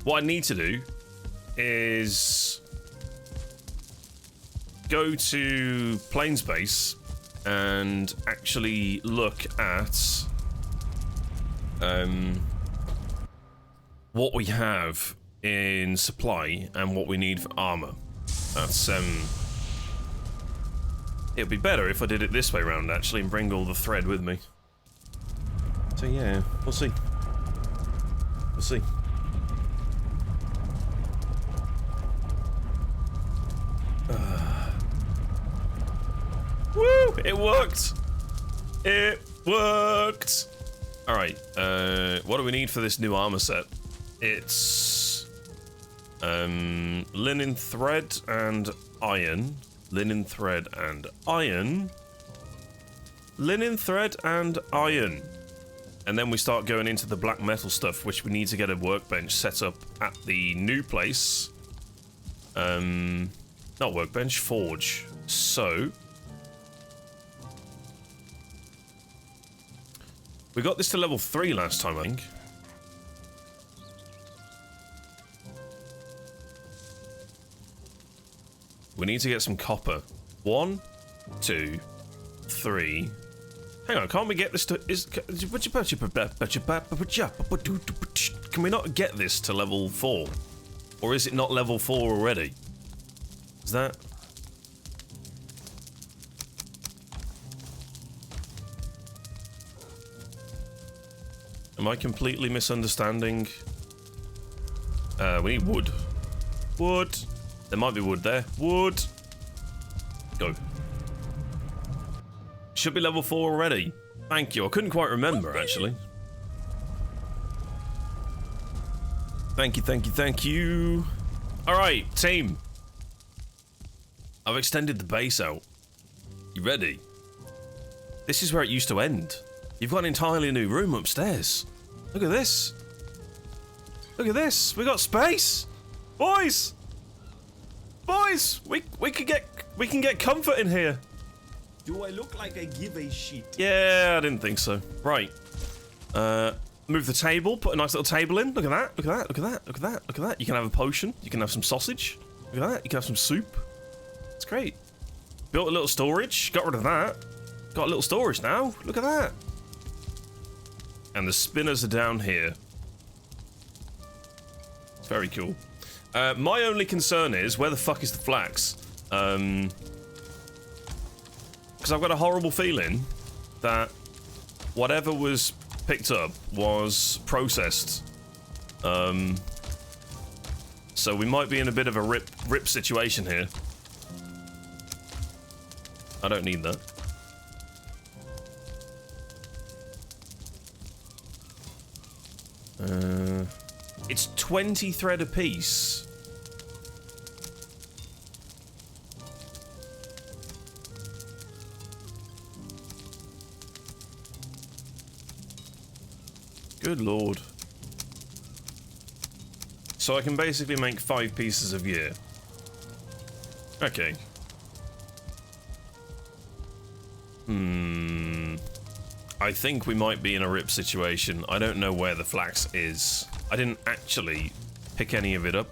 what I need to do is go to Planespace and actually look at what we have in supply and what we need for armor. That's it'd be better if I did it this way around actually and bring all the thread with me. So yeah, we'll see. We'll see. Woo! It worked! It worked! Alright, what do we need for this new armor set? It's linen thread and iron. Linen thread and iron. Linen thread and iron. And then we start going into the black metal stuff, which we need to get a workbench set up at the new place. Not workbench, forge. So we got this to level 3 last time, I think. We need to get some copper. 1, 2, 3. Hang on, can't we get this to... Can we not get this to level 4? Or is it not level 4 already? Is that... Am I completely misunderstanding? We need wood. Wood! There might be wood there. Wood! Go. Should be level 4 already. Thank you. I couldn't quite remember, actually. Thank you, thank you, thank you. Alright, team. I've extended the base out. You ready? This is where it used to end. You've got an entirely new room upstairs. Look at this. Look at this. We got space. Boys! Boys! We can get comfort in here. Do I look like I give a shit? Yeah, I didn't think so. Right. Move the table, put a nice little table in. Look at that, look at that, look at that, look at that, look at that. You can have a potion, you can have some sausage. Look at that, you can have some soup. It's great. Built a little storage, got rid of that. Got a little storage now, look at that. And the spinners are down here. It's very cool. My only concern is, where the fuck is the flax? Because I've got a horrible feeling that whatever was picked up was processed. So we might be in a bit of a rip situation here. I don't need that. It's 20 thread a piece. Good lord. So I can basically make 5 pieces of gear. Okay. I think we might be in a rip situation. I don't know where the flax is. I didn't actually pick any of it up.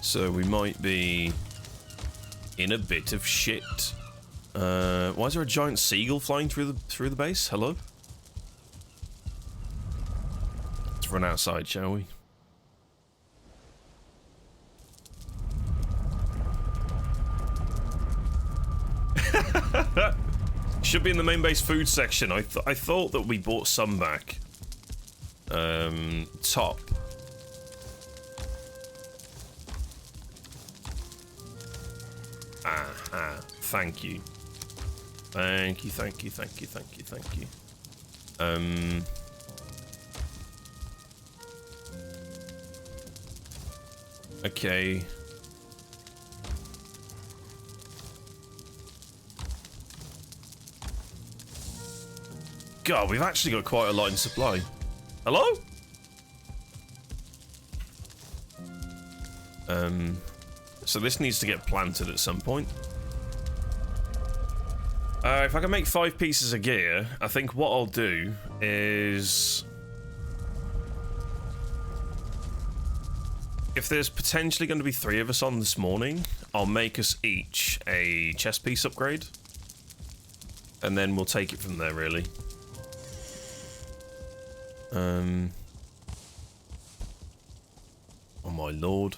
So we might be in a bit of shit. Why is there a giant seagull flying through the base? Hello? Let's run outside, shall we? Should be in the main base food section. I thought that we bought some back. Top. Aha. Thank you. Thank you, thank you, thank you, thank you, thank you. Okay. God, we've actually got quite a lot in supply. Hello? So this needs to get planted at some point. If I can make 5 pieces of gear, I think what I'll do is... If there's potentially going to be 3 of us on this morning, I'll make us each a chest piece upgrade. And then we'll take it from there, really. Oh my lord.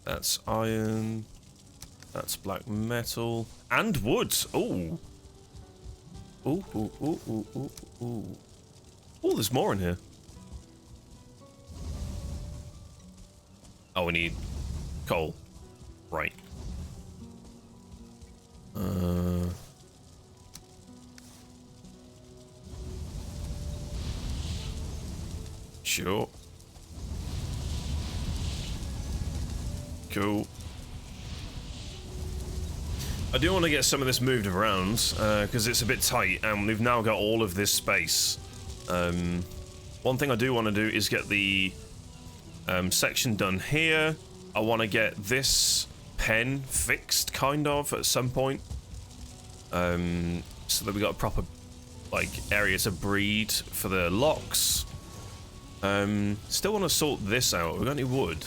That's iron. That's black metal. And wood. Ooh. Ooh, ooh, ooh, ooh, ooh, ooh. Oh, there's more in here. Oh, we need coal. Right. Sure. Cool. I do want to get some of this moved around, because it's a bit tight, and we've now got all of this space. One thing I do want to do is get the section done here. I want to get this pen fixed, kind of, at some point. So that we got a proper, like, area to breed for the locks. Still want to sort this out. We got any wood?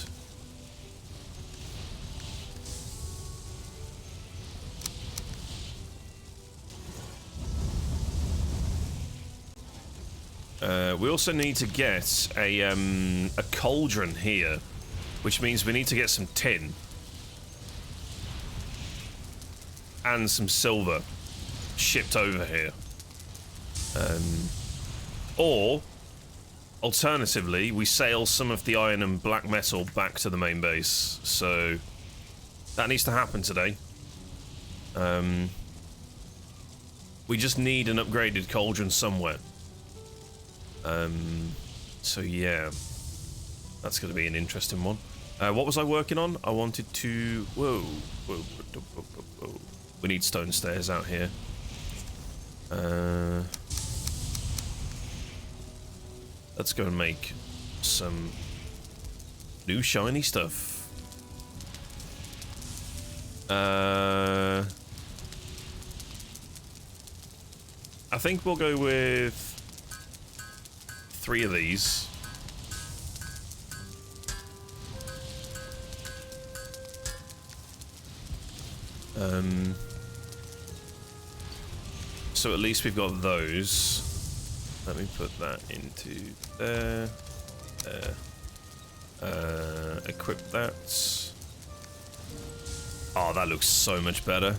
We also need to get a cauldron here, which means we need to get some tin and some silver shipped over here. Or alternatively, we sail some of the iron and black metal back to the main base. So that needs to happen today. We just need an upgraded cauldron somewhere. So yeah, that's going to be an interesting one. What was I working on? I wanted to... Whoa. We need stone stairs out here. Let's go and make some new shiny stuff. I think we'll go with 3 of these. So at least we've got those. Let me put that into there. Equip that. Oh, that looks so much better.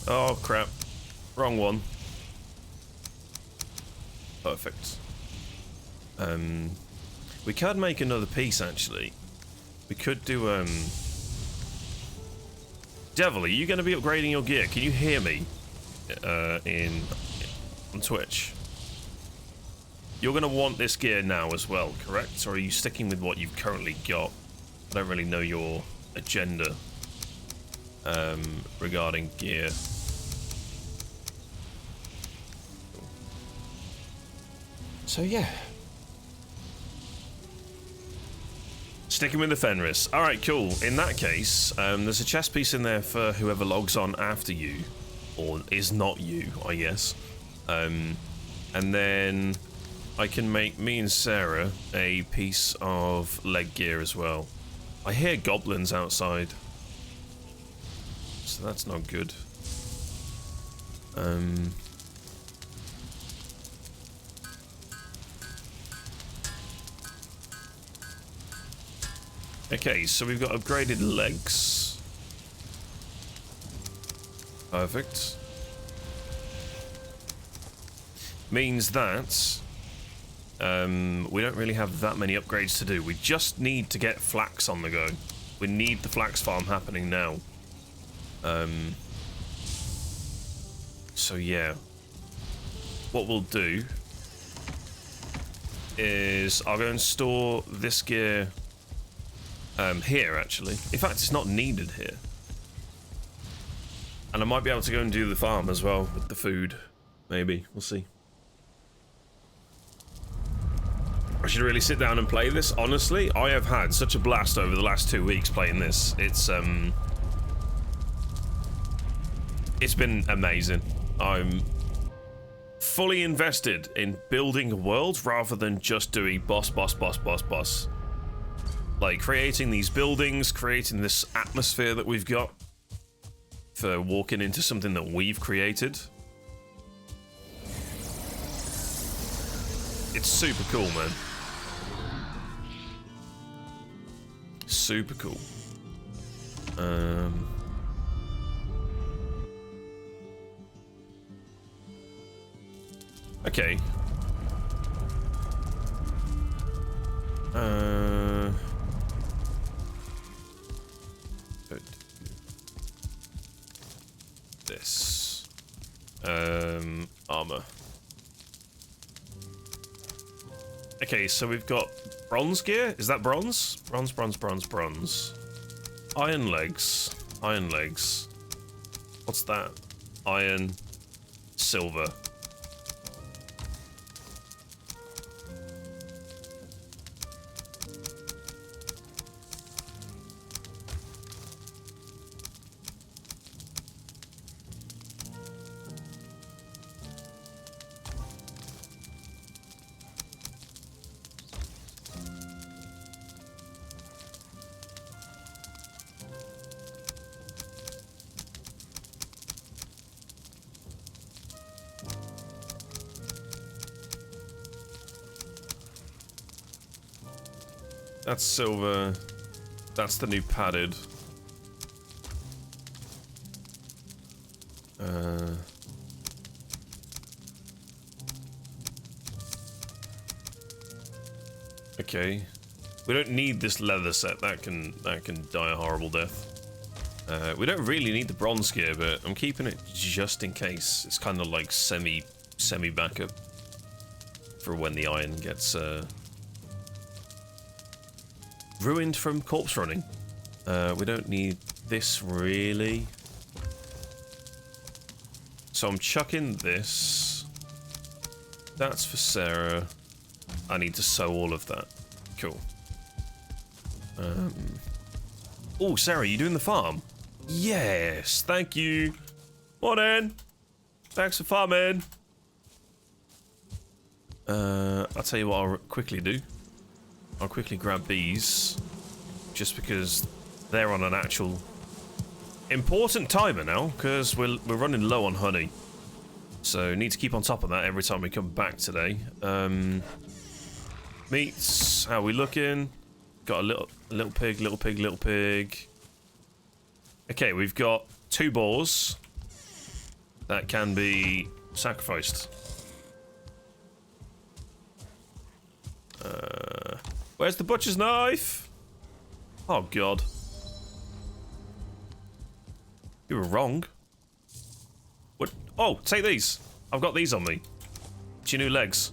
Oh, crap. Wrong one. Perfect. We could make another piece, actually. We could do, Devil, are you going to be upgrading your gear? Can you hear me on Twitch? You're going to want this gear now as well, correct? Or are you sticking with what you've currently got? I don't really know your agenda regarding gear. So yeah. Sticking with the Fenris. Alright, cool. In that case, there's a chest piece in there for whoever logs on after you. Or is not you, I guess. And then I can make me and Sarah a piece of leg gear as well. I hear goblins outside. So that's not good. Okay, so we've got upgraded legs. Perfect. Means that we don't really have that many upgrades to do. We just need to get flax on the go. We need the flax farm happening now. So yeah. What we'll do is I'll go and store this gear here, actually. In fact, it's not needed here. And I might be able to go and do the farm as well with the food. Maybe. We'll see. I should really sit down and play this. Honestly, I have had such a blast over the last 2 weeks playing this. It's been amazing. I'm fully invested in building a world rather than just doing boss. Like creating these buildings, creating this atmosphere that we've got for walking into something that we've created. It's super cool, man. Super cool. Okay. This. Armor. Okay, so we've got bronze gear. Is that bronze? Bronze. Iron legs. Iron legs. What's that? Iron. Silver. That's silver. That's the new padded. Okay. We don't need this leather set. That can die a horrible death. We don't really need the bronze gear, but I'm keeping it just in case. It's kind of like semi backup for when the iron gets ruined from corpse running. We don't need this really. So I'm chucking this. That's for Sarah. I need to sew all of that. Cool. Oh, Sarah, you doing the farm? Yes, thank you. Morning. Thanks for farming. I'll tell you what I'll quickly do. I'll quickly grab these, just because they're on an actual important timer now, because we're running low on honey. So need to keep on top of that every time we come back today. Meats, how we looking? Got a little pig. Okay, we've got 2 boars that can be sacrificed. Where's the butcher's knife? Oh god. You were wrong. What? Oh, take these. I've got these on me. It's your new legs.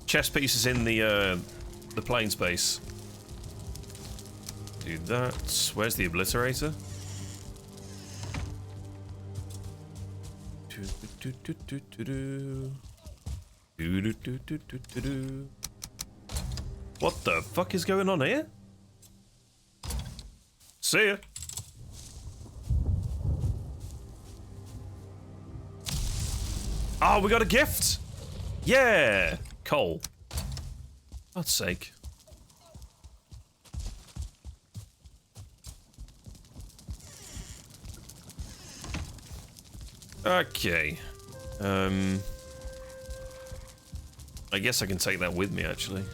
Chest pieces in the plane space. Do that. Where's the obliterator? What the fuck is going on here? See ya. Oh, we got a gift. Yeah. Coal. God's sake. Okay. I guess I can take that with me, actually.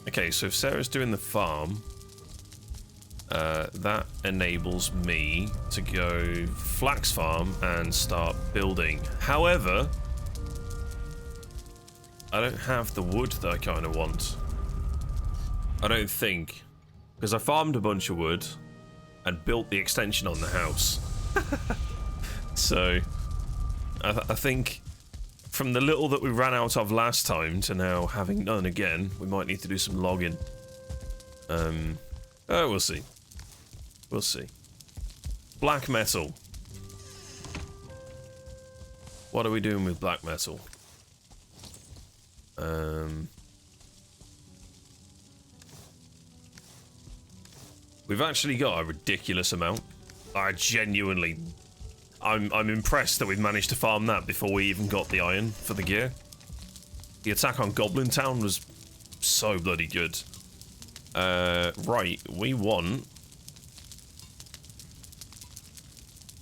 Okay, so if Sarah's doing the farm, that enables me to go flax farm and start building. However, I don't have the wood that I kind of want. I don't think. Because I farmed a bunch of wood and built the extension on the house. So, I think from the little that we ran out of last time to now having none again, we might need to do some logging. We'll see. We'll see. Black metal. What are we doing with black metal? We've actually got a ridiculous amount. I'm impressed that we've managed to farm that before we even got the iron for the gear. The attack on Goblin Town was so bloody good. Right, we want...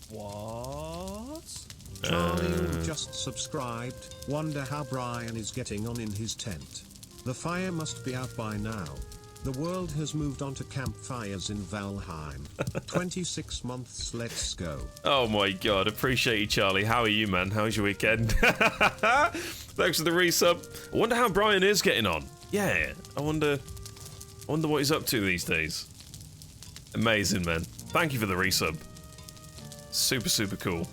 What? Charlie just subscribed. Wonder how Brian is getting on in his tent. The fire must be out by now. The world has moved on to campfires in Valheim. 26 months, let's go. Oh my god, appreciate you, Charlie. How are you, man? How's your weekend? Thanks for the resub. I wonder how Brian is getting on. Yeah, I wonder what he's up to these days. Amazing, man. Thank you for the resub. Super, super cool.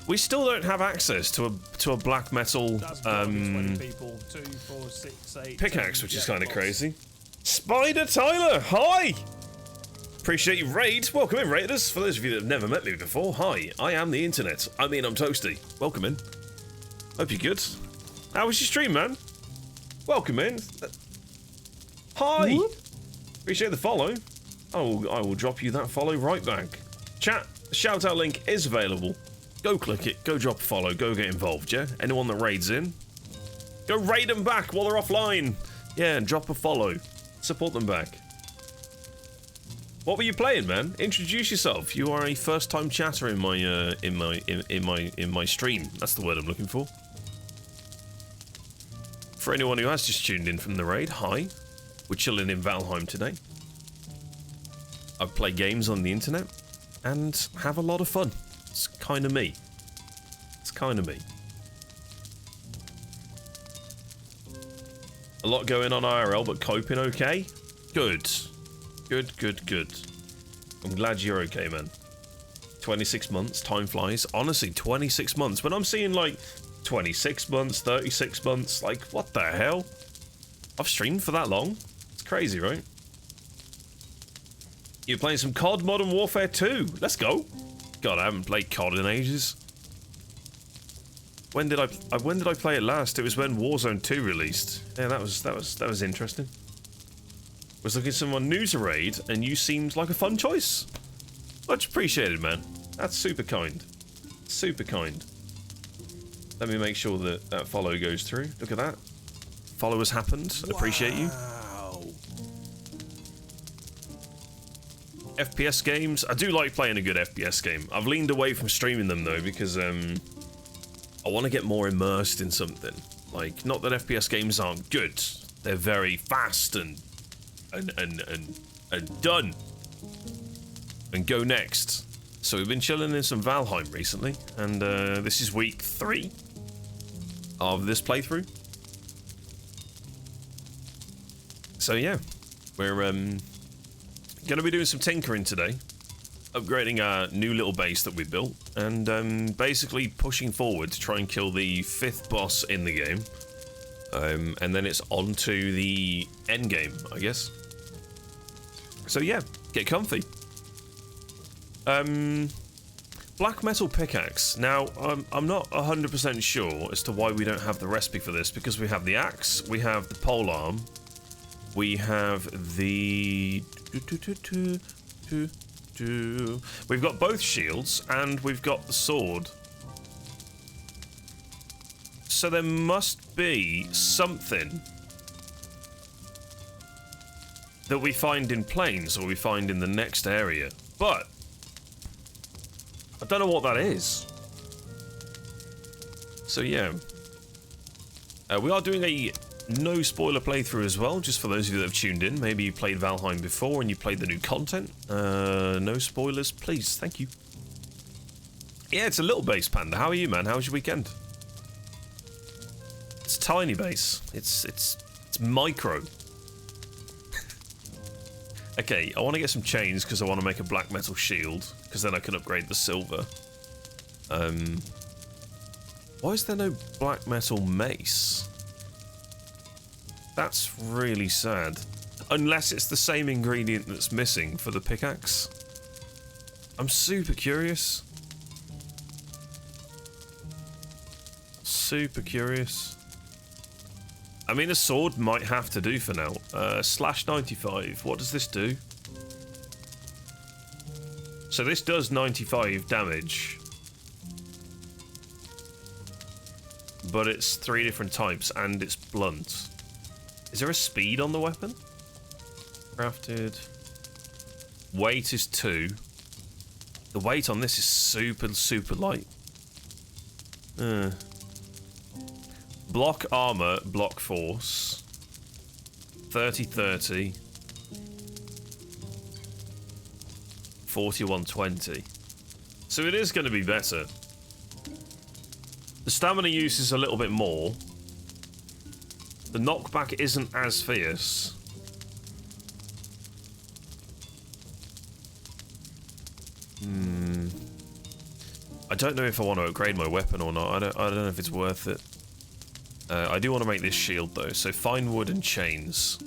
We still don't have access to a black metal 20 people, 2, 4, 6, 8, pickaxe, which is kind of crazy. Spider Tyler, hi! Appreciate you, Raid. Welcome in, Raiders. For those of you that have never met me before, hi. I am the internet. I'm Toasty. Welcome in. Hope you're good. How was your stream, man? Welcome in. Hi. Whoop. Appreciate the follow. I will drop you that follow right back. Chat, the shout out link is available. Go click it, go drop a follow, go get involved, yeah? Anyone that raids in, go raid them back while they're offline. Yeah, and drop a follow. Support them back. What were you playing, man? Introduce yourself. You are a first-time chatter in my stream. That's the word I'm looking for. For anyone who has just tuned in from the raid, hi. We're chilling in Valheim today. I play games on the internet and have a lot of fun. It's kind of me. It's kind of me. A lot going on IRL, but coping okay? Good. Good, good, good. I'm glad you're okay, man. 26 months, time flies. Honestly, 26 months. When I'm seeing, like, 26 months, 36 months, like, what the hell? I've streamed for that long. It's crazy, right? You're playing some COD Modern Warfare 2. Let's go. God, I haven't played COD in ages. When did I play it last? It was when Warzone 2 released. Yeah, that was interesting. Was looking at someone new to raid, and you seemed like a fun choice. Much appreciated, man. That's super kind. Super kind. Let me make sure that that follow goes through. Look at that. Follow has happened. Wow. Appreciate you. FPS games. I do like playing a good FPS game. I've leaned away from streaming them though because I want to get more immersed in something. Like, not that FPS games aren't good. They're very fast and done. And go next. So we've been chilling in some Valheim recently, and this is week 3 of this playthrough. So yeah, we're gonna be doing some tinkering today, upgrading our new little base that we built, and basically pushing forward to try and kill the 5th boss in the game, and then it's on to the end game, I guess. So yeah, get comfy. Black metal pickaxe. Now, I'm not 100% sure as to why we don't have the recipe for this, because we have the axe, we have the polearm, we have the... We've got both shields, and we've got the sword. So there must be something that we find in plains, or we find in the next area. But I don't know what that is. So yeah. We are doing a no spoiler playthrough as well, just for those of you that have tuned in. Maybe you played Valheim before and you played the new content. No spoilers, please. Thank you. Yeah, it's a little base, Panda. How are you, man? How was your weekend? It's a tiny base. It's micro. Okay, I want to get some chains because I want to make a black metal shield, because then I can upgrade the silver. Why is there no black metal mace? That's really sad. Unless it's the same ingredient that's missing for the pickaxe. I'm super curious. Super curious. I mean, a sword might have to do for now. Slash 95. What does this do? So this does 95 damage. But it's 3 different types and it's blunt. Is there a speed on the weapon? Crafted. Weight is 2. The weight on this is super light. Block armor, block force. 30-30. 41-20. So it is going to be better. The stamina use is a little bit more. The knockback isn't as fierce. I don't know if I want to upgrade my weapon or not. I don't know if it's worth it. I do want to make this shield though, so find wood and chains.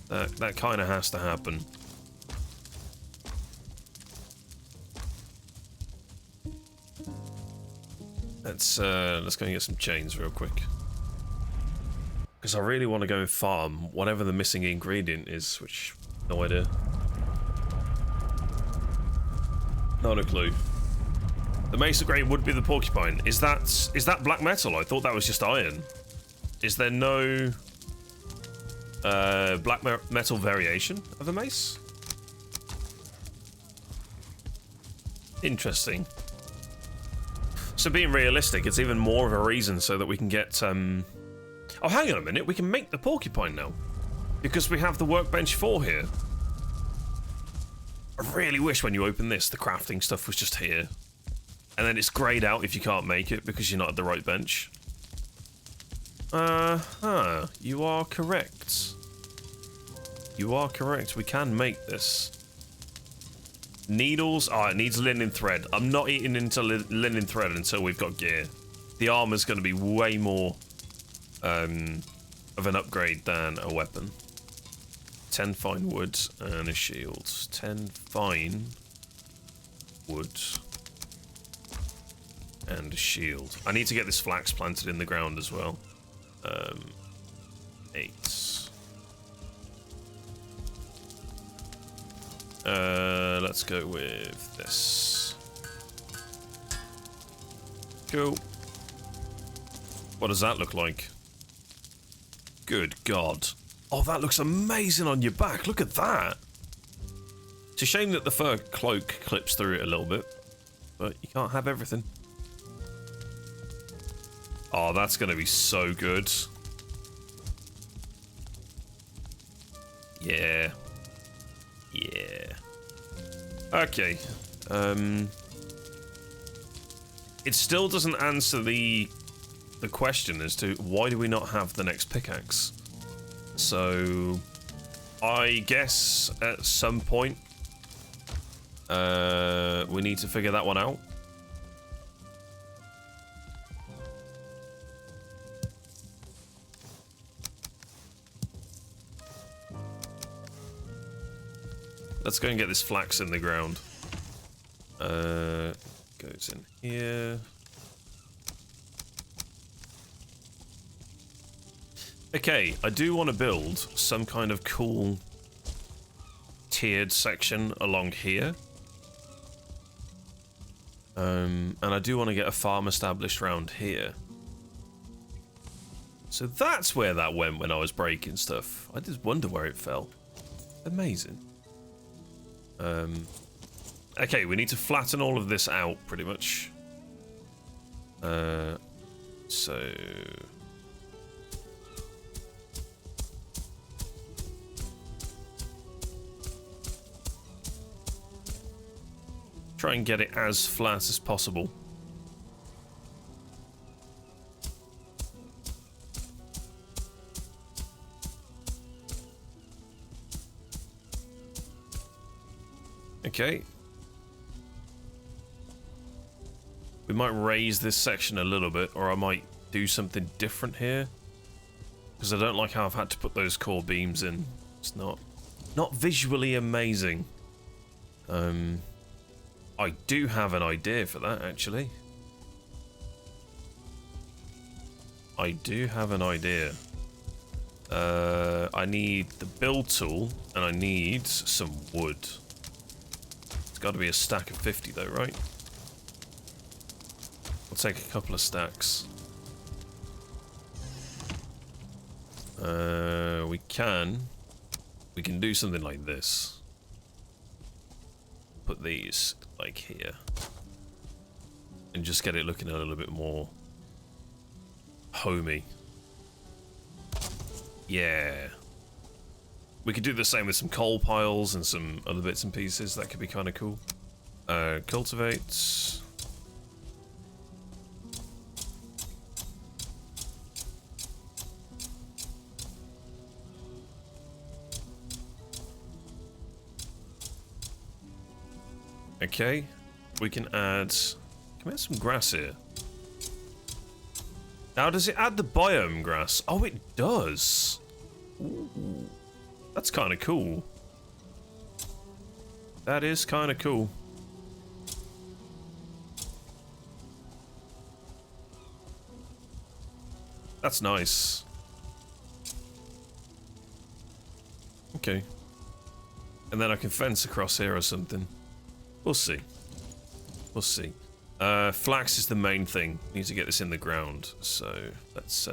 That kind of has to happen. Let's go and get some chains real quick. Because I really want to go and farm whatever the missing ingredient is, which no idea. Not a clue. The Mesa Grey would be the porcupine. Is that black metal? I thought that was just iron. Is there no black metal variation of a mace? Interesting. So being realistic, it's even more of a reason so that we can get oh, hang on a minute, we can make the porcupine now. Because we have the workbench 4 here. I really wish when you open this, the crafting stuff was just here. And then it's grayed out if you can't make it because you're not at the right bench. You are correct. You are correct, we can make this. Needles, it needs linen thread. I'm not eating into linen thread until we've got gear. The armor's going to be way more of an upgrade than a weapon. 10 fine wood and a shield. 10 fine wood and a shield. I need to get this flax planted in the ground as well. 8. Let's go with this. Cool. What does that look like? Good God. Oh, that looks amazing on your back. Look at that. It's a shame that the fur cloak clips through it a little bit, but you can't have everything. Oh, that's going to be so good. Yeah. Yeah. Okay. It still doesn't answer the question as to why do we not have the next pickaxe. So I guess at some point we need to figure that one out. Let's go and get this flax in the ground. Goes in here. Okay, I do want to build some kind of cool tiered section along here. And I do want to get a farm established around here. So that's where that went when I was breaking stuff. I just wonder where it fell. Amazing. Okay, we need to flatten all of this out, pretty much. So... try and get it as flat as possible. Okay. We might raise this section a little bit, or I might do something different here. Because I don't like how I've had to put those core beams in. It's not visually amazing. I do have an idea for that, actually. I do have an idea. I need the build tool, and I need some wood. It's got to be a stack of 50 though, right? I'll take a couple of stacks. We can do something like this. Put these like here. And just get it looking a little bit more homey. Yeah. We could do the same with some coal piles and some other bits and pieces. That could be kind of cool. Cultivate. Okay. We can add some grass here. Now, does it add the biome grass? Oh, it does. Ooh, that's kind of cool. That is kind of cool. That's nice. Okay. And then I can fence across here or something. We'll see. We'll see. Flax is the main thing. Need to get this in the ground. So let's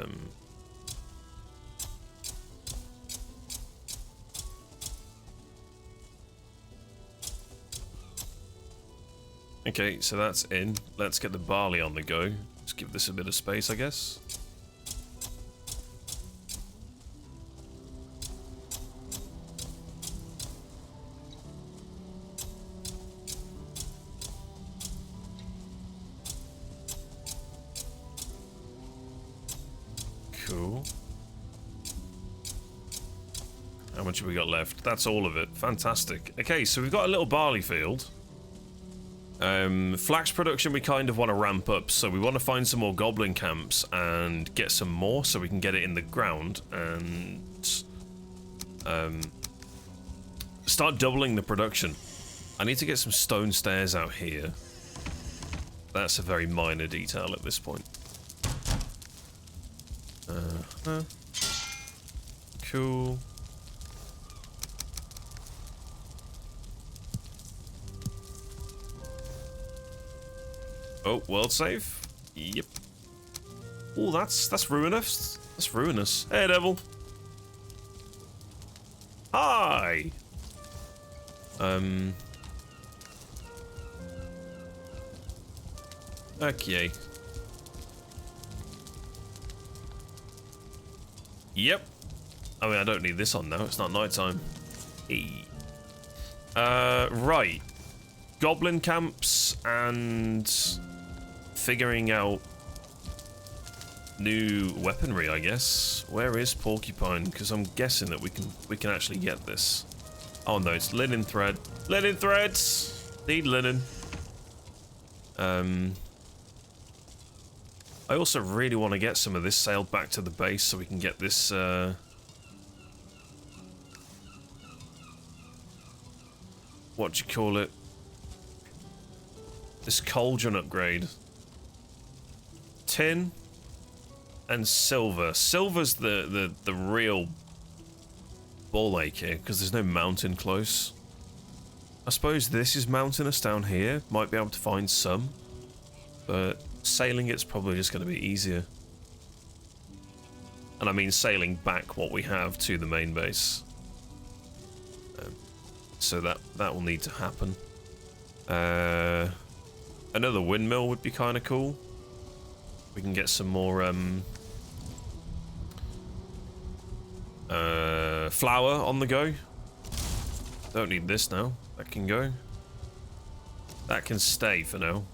okay, so that's in. Let's get the barley on the go. Just give this a bit of space, I guess. Cool. How much have we got left? That's all of it. Fantastic. Okay, so we've got a little barley field. Flax production we kind of want to ramp up, so we want to find some more goblin camps and get some more so we can get it in the ground and start doubling the production. I need to get some stone stairs out here. That's a very minor detail at this point. Cool. Oh, world save? Yep. Oh, that's ruinous. That's ruinous. Hey, devil. Hi. Okay. Yep. I mean, I don't need this on now. It's not nighttime. Hey. Right. Goblin camps and figuring out new weaponry, I guess. Where is Porcupine? Because I'm guessing that we can actually get this. Oh no, it's linen thread. Linen threads. Need linen. I also really want to get some of this sailed back to the base so we can get this. What do you call it? This cauldron upgrade. Tin and silver. Silver's the real ball ache here because there's no mountain close. I suppose this is mountainous down here. Might be able to find some, but sailing it's probably just going to be easier. And I mean sailing back what we have to the main base. So that will need to happen. Another windmill would be kind of cool. We can get some more flour on the go. Don't need this now. That can go. That can stay for now.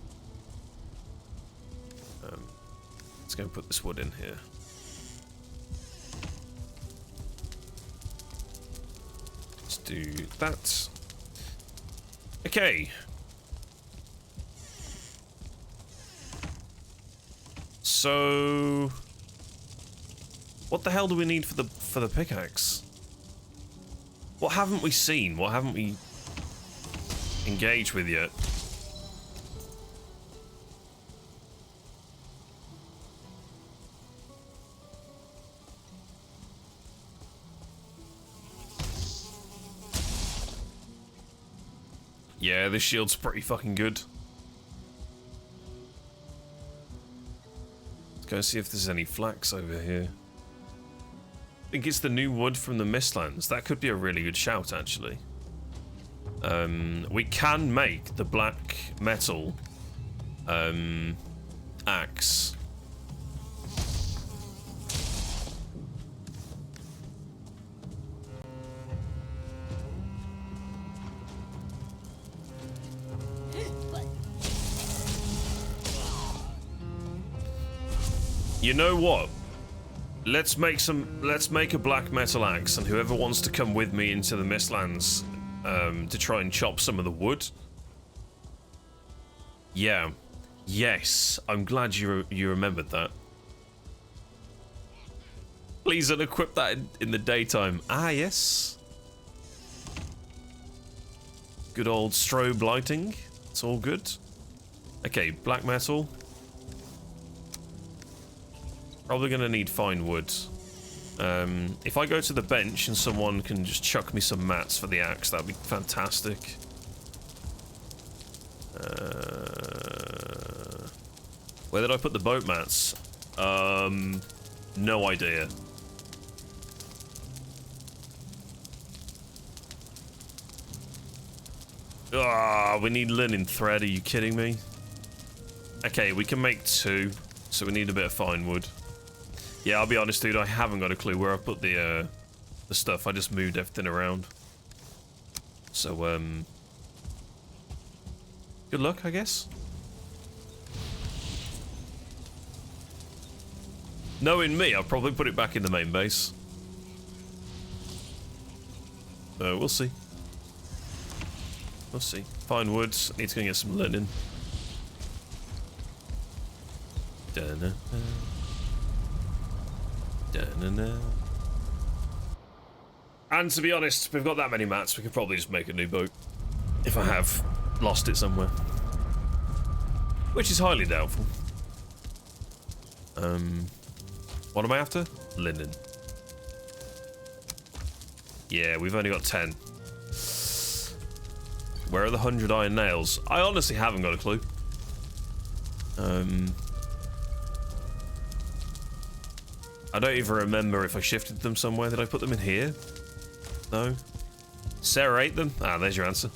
Let's go and put this wood in here. Let's do that. Okay. So, what the hell do we need for the pickaxe? What haven't we seen? What haven't we engaged with yet? Yeah, this shield's pretty fucking good. Let's go see if there's any flax over here. I think it's the new wood from the Mistlands. That could be a really good shout, actually. We can make the black metal axe. You know what? Let's make a black metal axe, and whoever wants to come with me into the Mistlands to try and chop some of the wood. Yeah. Yes. I'm glad you remembered that. Please unequip that in the daytime. Ah, yes. Good old strobe lighting. It's all good. Okay, black metal. Probably gonna need fine wood. If I go to the bench and someone can just chuck me some mats for the axe, that'd be fantastic. Where did I put the boat mats? No idea. Ah, we need linen thread, are you kidding me? Okay, we can make 2, so we need a bit of fine wood. Yeah, I'll be honest, dude, I haven't got a clue where I put the stuff. I just moved everything around. So, good luck, I guess. Knowing me, I'll probably put it back in the main base. We'll see. We'll see. Fine woods. Need to go get some linen. Da-na-na. Da-na-na. And to be honest, we've got that many mats, we could probably just make a new boat. If I have lost it somewhere. Which is highly doubtful. What am I after? Linen. Yeah, we've only got 10. Where are the 100 iron nails? I honestly haven't got a clue. I don't even remember if I shifted them somewhere. Did I put them in here? No. Sarah ate them? Ah, there's your answer.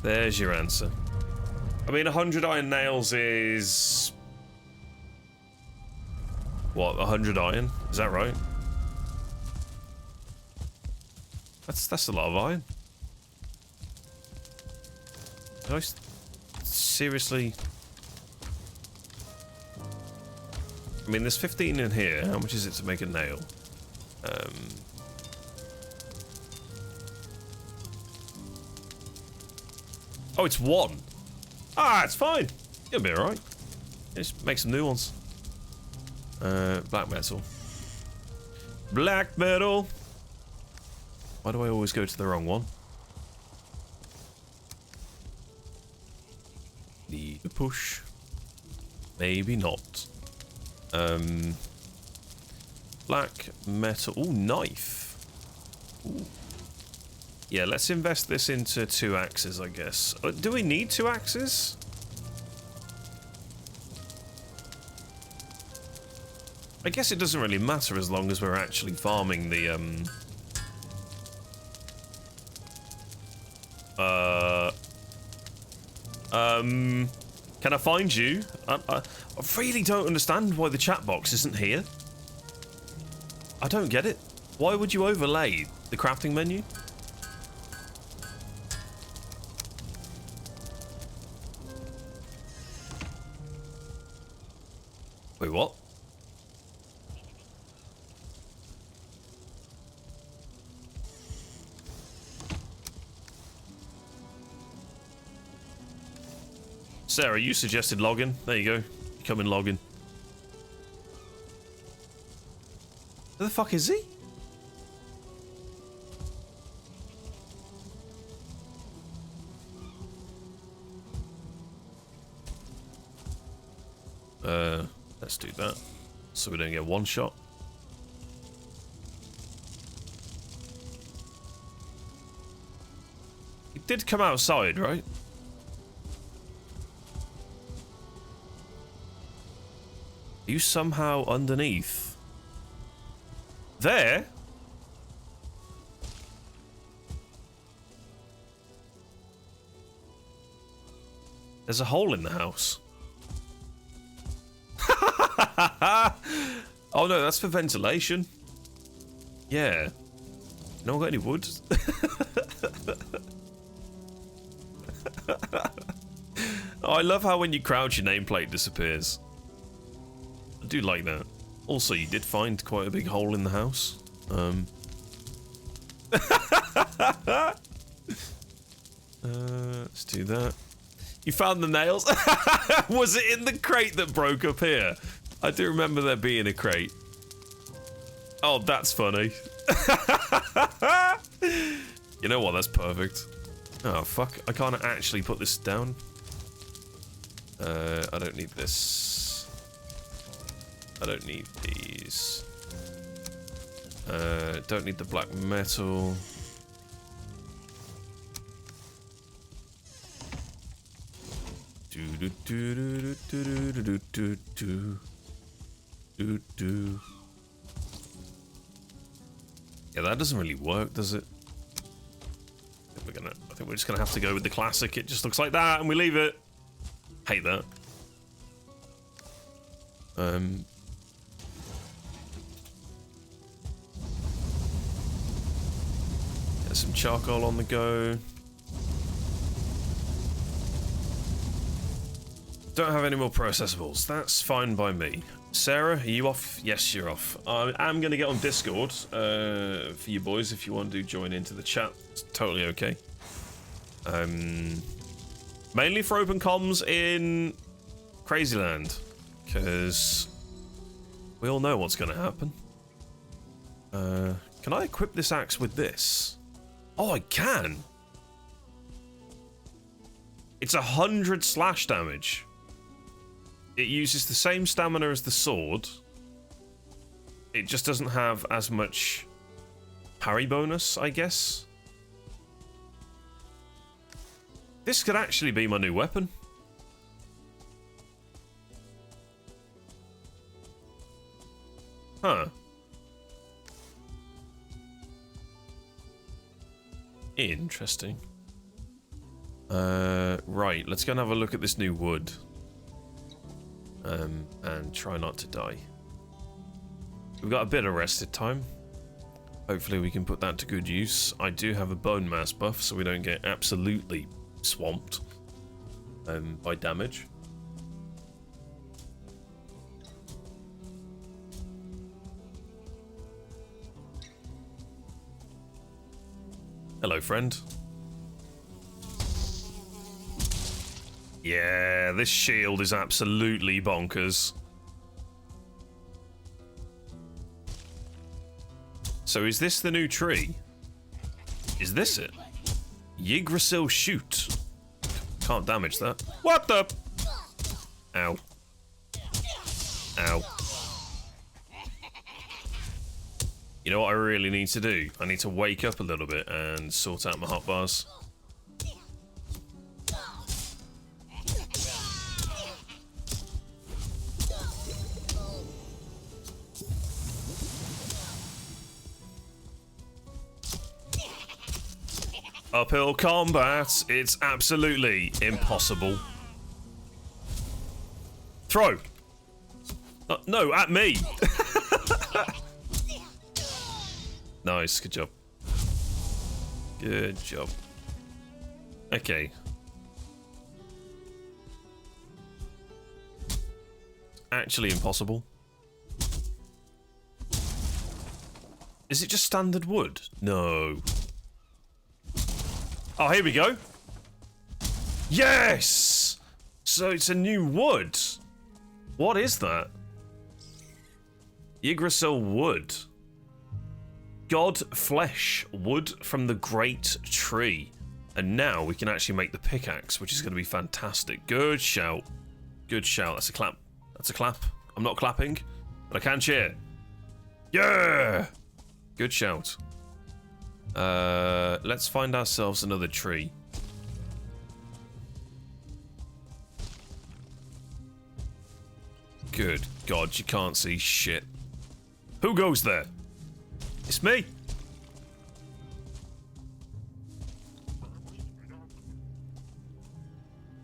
There's your answer. I mean, 100 iron nails is... what, 100 iron? Is that right? That's a lot of iron. Did I seriously... I mean, there's 15 in here. How much is it to make a nail? Oh, it's 1. Ah, it's fine. It'll be alright. Just make some new ones. Black metal. Black metal. Why do I always go to the wrong one? Need a push. Maybe not. Black metal. Ooh, knife. Ooh. Yeah, let's invest this into 2 axes, I guess. Do we need 2 axes? I guess it doesn't really matter as long as we're actually farming the, can I find you? I really don't understand why the chat box isn't here. I don't get it. Why would you overlay the crafting menu? Wait, what? Sarah, you suggested login. There you go. Come and log in. Where the fuck is he? Let's do that. So we don't get one shot. did come outside, right? Are you somehow underneath? There? There's a hole in the house. Oh no, that's for ventilation. Yeah. No one got any wood? Oh, I love how when you crouch your nameplate disappears. I do like that. Also, you did find quite a big hole in the house. Let's do that. You found the nails? Was it in the crate that broke up here? I do remember there being a crate. Oh, that's funny. You know what? That's perfect. Oh, fuck. I can't actually put this down. I don't need this. I don't need these. Don't need the black metal. Yeah, that doesn't really work, does it? I think we're just gonna have to go with the classic. It just looks like that, and we leave it. Hate that. Get some charcoal on the go. Don't have any more processables. That's fine by me. Sarah, are you off? Yes, you're off. I'm going to get on Discord for you boys if you want to join into the chat. It's totally okay. Mainly for open comms in Crazyland, because we all know what's going to happen. Can I equip this axe with this? Oh, I can. It's 100 slash damage. It uses the same stamina as the sword. It just doesn't have as much parry bonus, I guess. This could actually be my new weapon. Huh. Interesting. Right, let's go and have a look at this new wood. And try not to die. We've got a bit of rested time. Hopefully we can put that to good use. I do have a bone mass buff, so we don't get absolutely swamped by damage. Hello, friend. Yeah, this shield is absolutely bonkers. So is this the new tree? Is this it? Yggdrasil shoot. Can't damage that. What the? Ow. Ow. You know what I really need to do? I need to wake up a little bit and sort out my hotbars. Uphill combat, it's absolutely impossible. Throw! No, at me! Nice, good job. Good job. Okay. Actually impossible. Is it just standard wood? No. Oh, here we go. Yes! So it's a new wood. What is that? Yggdrasil wood. God flesh. Wood from the great tree. And now we can actually make the pickaxe, which is going to be fantastic. Good shout. Good shout. That's a clap. That's a clap. I'm not clapping, but I can cheer. Yeah! Good shout. Let's find ourselves another tree. Good God, you can't see shit. Who goes there? It's me.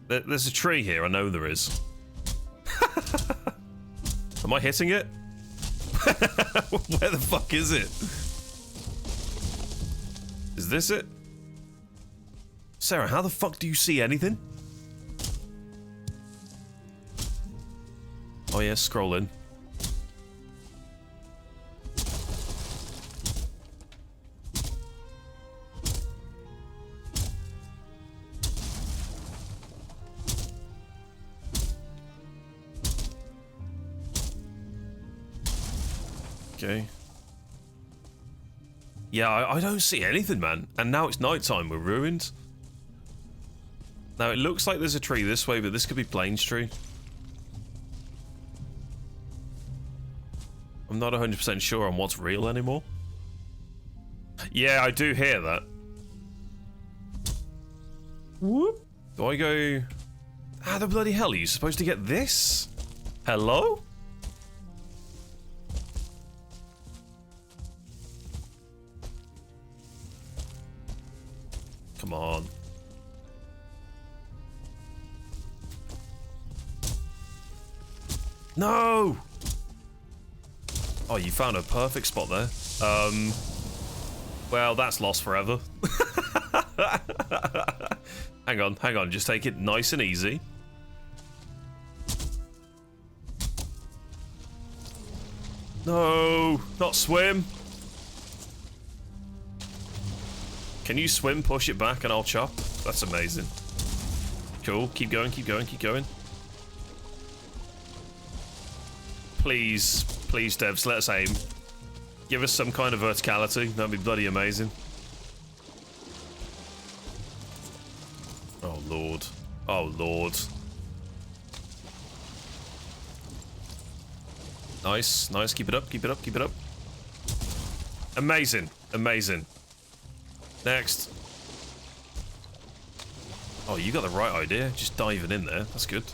There's a tree here, I know there is. Am I hitting it? Where the fuck is it? Is this it? Sarah, how the fuck do you see anything? Oh yeah, scroll in. Okay. Yeah, I don't see anything, man. And now it's nighttime, we're ruined. Now it looks like there's a tree this way, but this could be Plains tree. I'm not 100% sure on what's real anymore. Yeah, I do hear that. Whoop. Do I go... How the bloody hell are you supposed to get this? Hello? Come on. No! Oh, you found a perfect spot there. Well, that's lost forever. Hang on, just take it nice and easy. No, not swim. Can you swim, push it back, and I'll chop? That's amazing. Cool, keep going, keep going, keep going. Please, please, devs, let us aim. Give us some kind of verticality. That'd be bloody amazing. Oh, Lord. Oh, Lord. Nice, nice. Keep it up, keep it up, keep it up. Amazing, amazing. Next. Oh, you got the right idea. Just diving in there. That's good.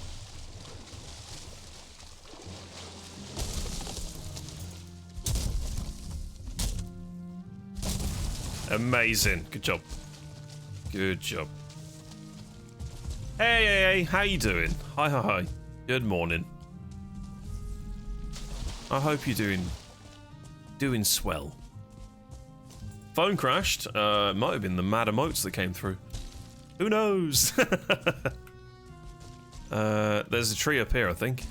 Amazing. Good job. Good job. Hey, hey, hey. How you doing? Hi, hi, hi. Good morning. I hope you're doing swell. Phone crashed. It might have been the mad emotes that came through. Who knows? There's a tree up here, I think.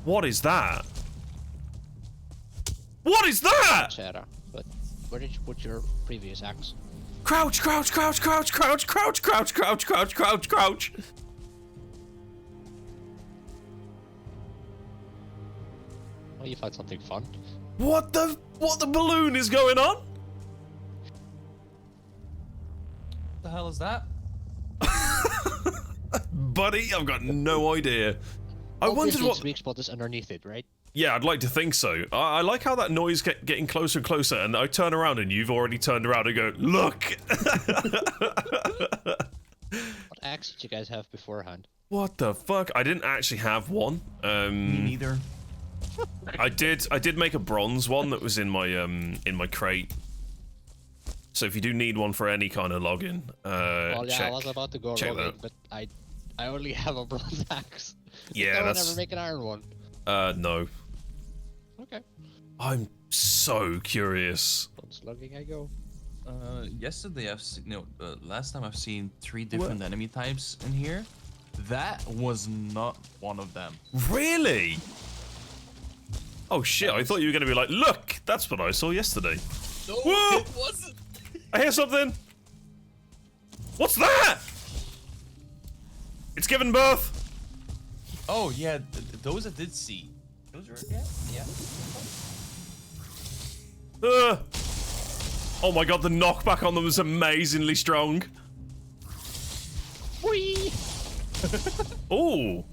What is that? What is that? Sarah, but where did you put your previous axe? Crouch, crouch, crouch, crouch, crouch, crouch, crouch, crouch, crouch, crouch, crouch. Well, you find something fun. What the balloon is going on? What the hell is that? Buddy, I've got no idea. I wondered what... the weak spot is underneath it, right? Yeah, I'd like to think so. I like how that noise kept getting closer and closer, and I turn around and you've already turned around and go, look! What axe did you guys have beforehand? What the fuck? I didn't actually have one. Me neither. I did make a bronze one that was in my crate. So if you do need one for any kind of login, Well, yeah, check, I was about to go check logging, that. but I only have a bronze axe. Yeah, no that's... one ever make an iron one. No. Okay. I'm so curious. Bronze logging I go. Yesterday last time I've seen 3 different enemy types in here. That was not one of them. Really? Oh shit, I thought you were gonna be like, look, that's what I saw yesterday. No, Whoa! it wasn't. I hear something. What's that? It's given birth. Oh yeah, those I did see. Those are yeah. Oh my god, the knockback on them was amazingly strong. Whee! Oh,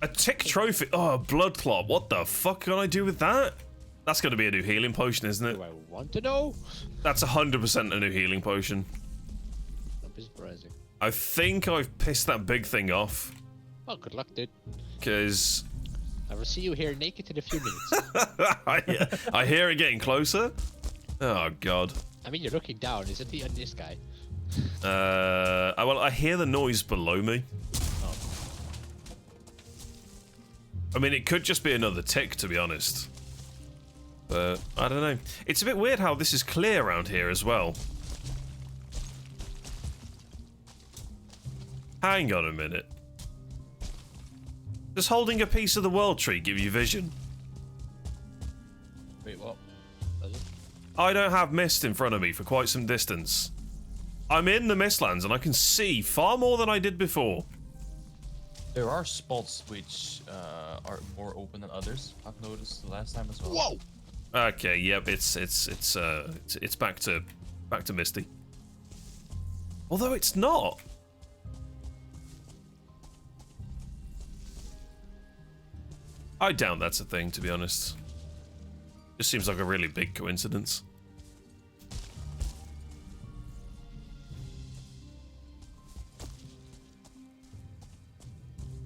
a tick trophy. Oh, a blood clot. What the fuck can I do with that? That's gonna be a new healing potion, isn't it? Do I want to know? That's 100% a new healing potion. Don't Surprising. I think I've pissed that big thing off. Oh, good luck, dude. Because I will see you here naked in a few minutes. I hear it getting closer. Oh god. I mean, you're looking down. Is it on this guy? Well, I hear the noise below me. Oh. I mean, it could just be another tick, to be honest. But I don't know. It's a bit weird how this is clear around here as well. Hang on a minute. Does holding a piece of the world tree give you vision? Wait, what? Does it? I don't have mist in front of me for quite some distance. I'm in the Mistlands and I can see far more than I did before. There are spots which are more open than others. I've noticed the last time as well. Whoa! Okay, yep, it's back to misty. Although it's not. I doubt that's a thing, to be honest. Just seems like a really big coincidence.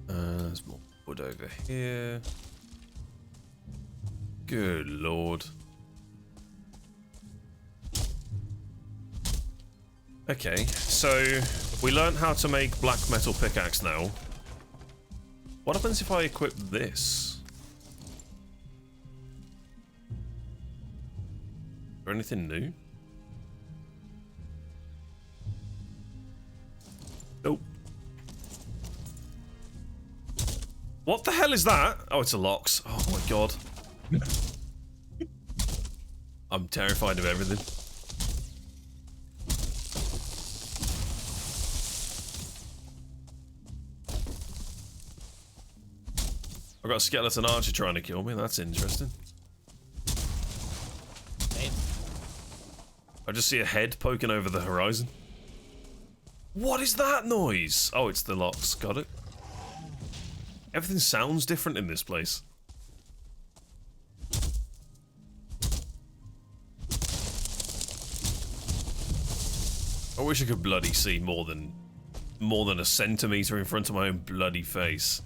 There's more wood over here. Good lord. Okay, so we learned how to make black metal pickaxe now. What happens if I equip this? Is there anything new? Nope. What the hell is that? Oh, it's a lox. Oh my god. I'm terrified of everything. I've got a skeleton archer trying to kill me. That's interesting. I just see a head poking over the horizon. What is that noise? Oh, it's the locks. Got it. Everything sounds different in this place. I wish I could bloody see more than a centimeter in front of my own bloody face.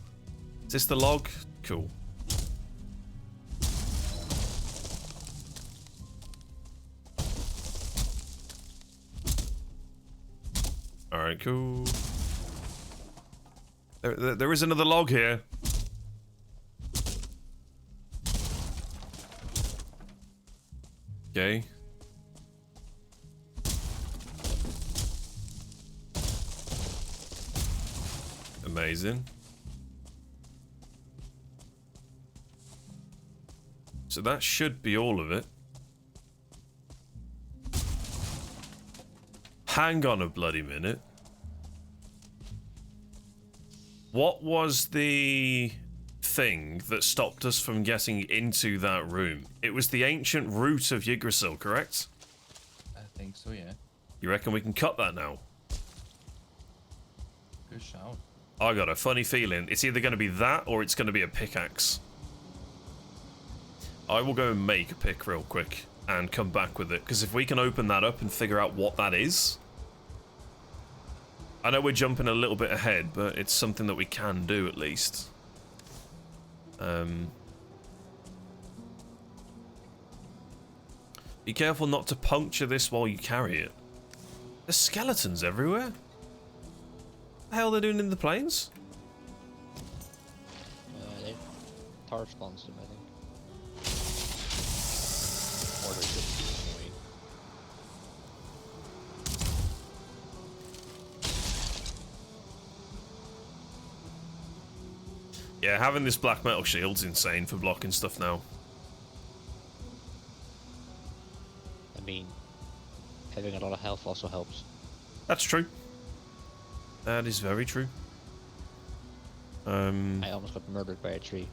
Is this the log? Cool. Alright, cool. There is another log here. Okay. Amazing. So that should be all of it. Hang on a bloody minute. What was the thing that stopped us from getting into that room? It was the ancient root of Yggdrasil, correct? I think so, yeah. You reckon we can cut that now? Good shout. I got a funny feeling. It's either going to be that or it's going to be a pickaxe. I will go and make a pick real quick and come back with it. Because if we can open that up and figure out what that is... I know we're jumping a little bit ahead, but it's something that we can do at least. Be careful not to puncture this while you carry it. There's skeletons everywhere. What the hell are they doing in the plains? They tar spawns them, I think. Or they're just annoying. Yeah, having this black metal shield's insane for blocking stuff now. I mean, having a lot of health also helps. That's true. That is very true. I almost got murdered by a tree.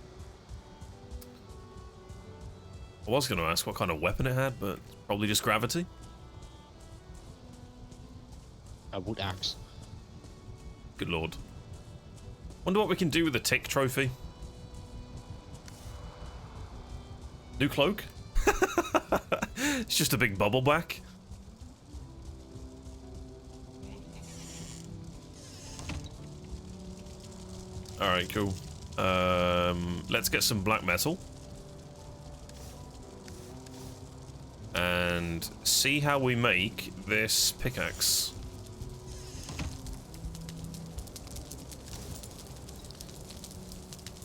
I was going to ask what kind of weapon it had, but probably just gravity. A wood axe. Good lord. Wonder what we can do with the tick trophy. New cloak? It's just a big bubble back. Alright, cool. Let's get some black metal. And see how we make this pickaxe.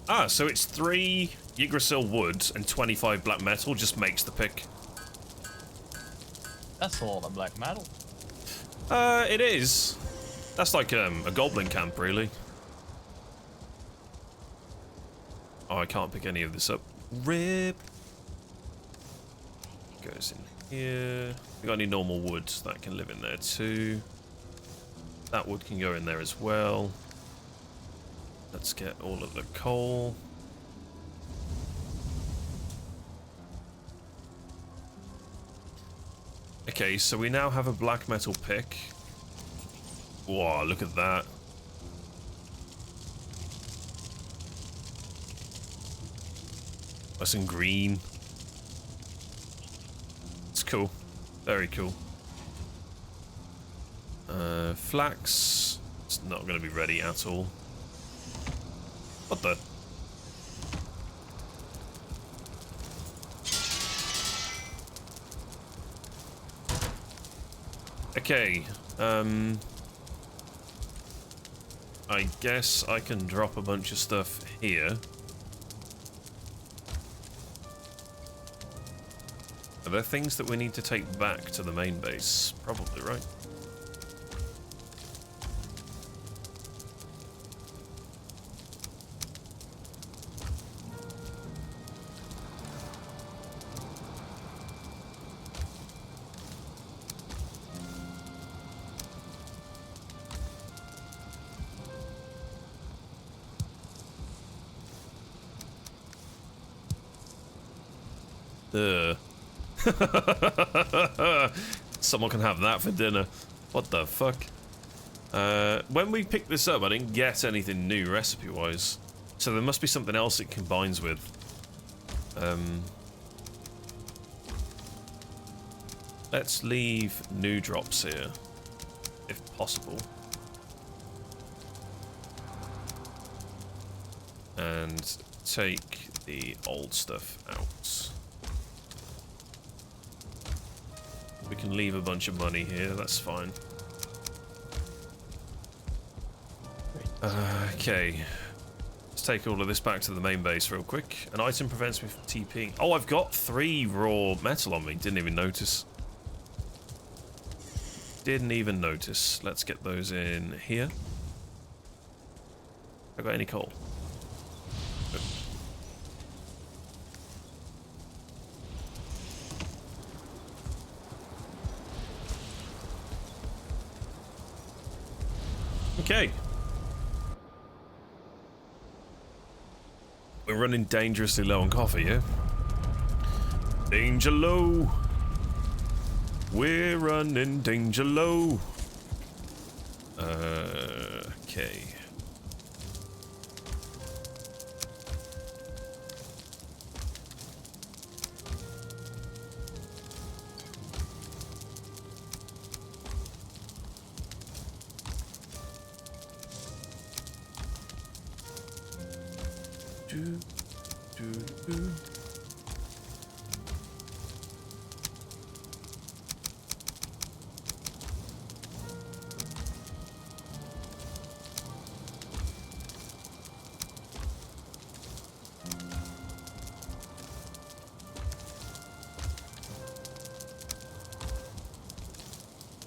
Ah, so it's 3 Yggdrasil wood and 25 black metal just makes the pick. That's a lot of black metal. It is. That's like a goblin camp, really. Oh, I can't pick any of this up. Rip. Goes in here. We got any normal wood that can live in there too. That wood can go in there as well. Let's get all of the coal. Okay, so we now have a black metal pick. Whoa, look at that. That's in green. It's cool. Very cool. Flax. It's not going to be ready at all. What the? Okay, I guess I can drop a bunch of stuff here. Are there things that we need to take back to the main base? Probably, right? Someone can have that for dinner. What the fuck? When we picked this up, I didn't get anything new recipe-wise. So there must be something else it combines with. Let's leave new drops here, if possible. And take the old stuff out. We can leave a bunch of money here, that's fine. Okay. Let's take all of this back to the main base real quick. An item prevents me from TPing. Oh, I've got 3 raw metal on me. Didn't even notice. Didn't even notice. Let's get those in here. Have I got any coal? Good. Okay. We're running dangerously low on coffee, yeah? Danger low. We're running danger low. Okay.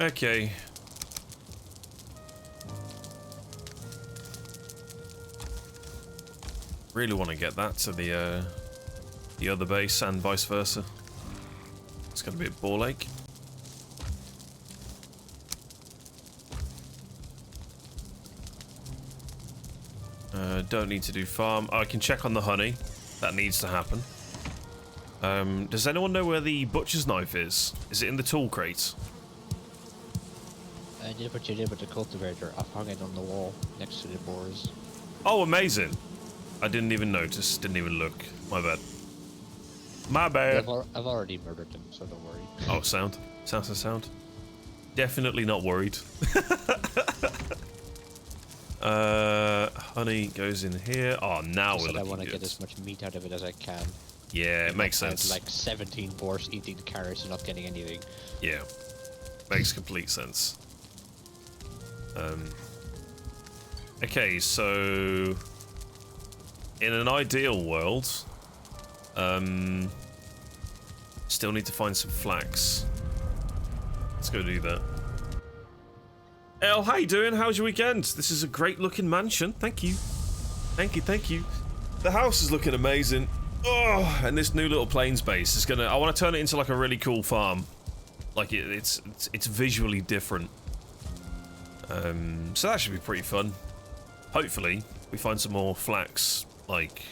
Okay. Really want to get that to the other base and vice versa. It's going to be a ball ache. Don't need to do farm. Oh, I can check on the honey. That needs to happen. Does anyone know where the butcher's knife is? Is it in the tool crate? I did what you did with the cultivator. I've hung it on the wall next to the boars. Oh, amazing. I didn't even notice. Didn't even look. My bad. My bad. I've already murdered them, so don't worry. Oh, sound. Sound. Definitely not worried. honey goes in here. Oh, now we're looking I want to good. get as much meat out of it as I can. Yeah, it makes sense. Like 17 boars eating the carrots and not getting anything. Yeah, makes complete sense. Okay, so in an ideal world, still need to find some flax. Let's go do that. El, how you doing? How's your weekend? This is a great looking mansion. Thank you. Thank you, thank you. The house is looking amazing. Oh, and this new little plains base is gonna... I want to turn it into like a really cool farm. Like it's visually different. So that should be pretty fun. Hopefully, we find some more flax, like,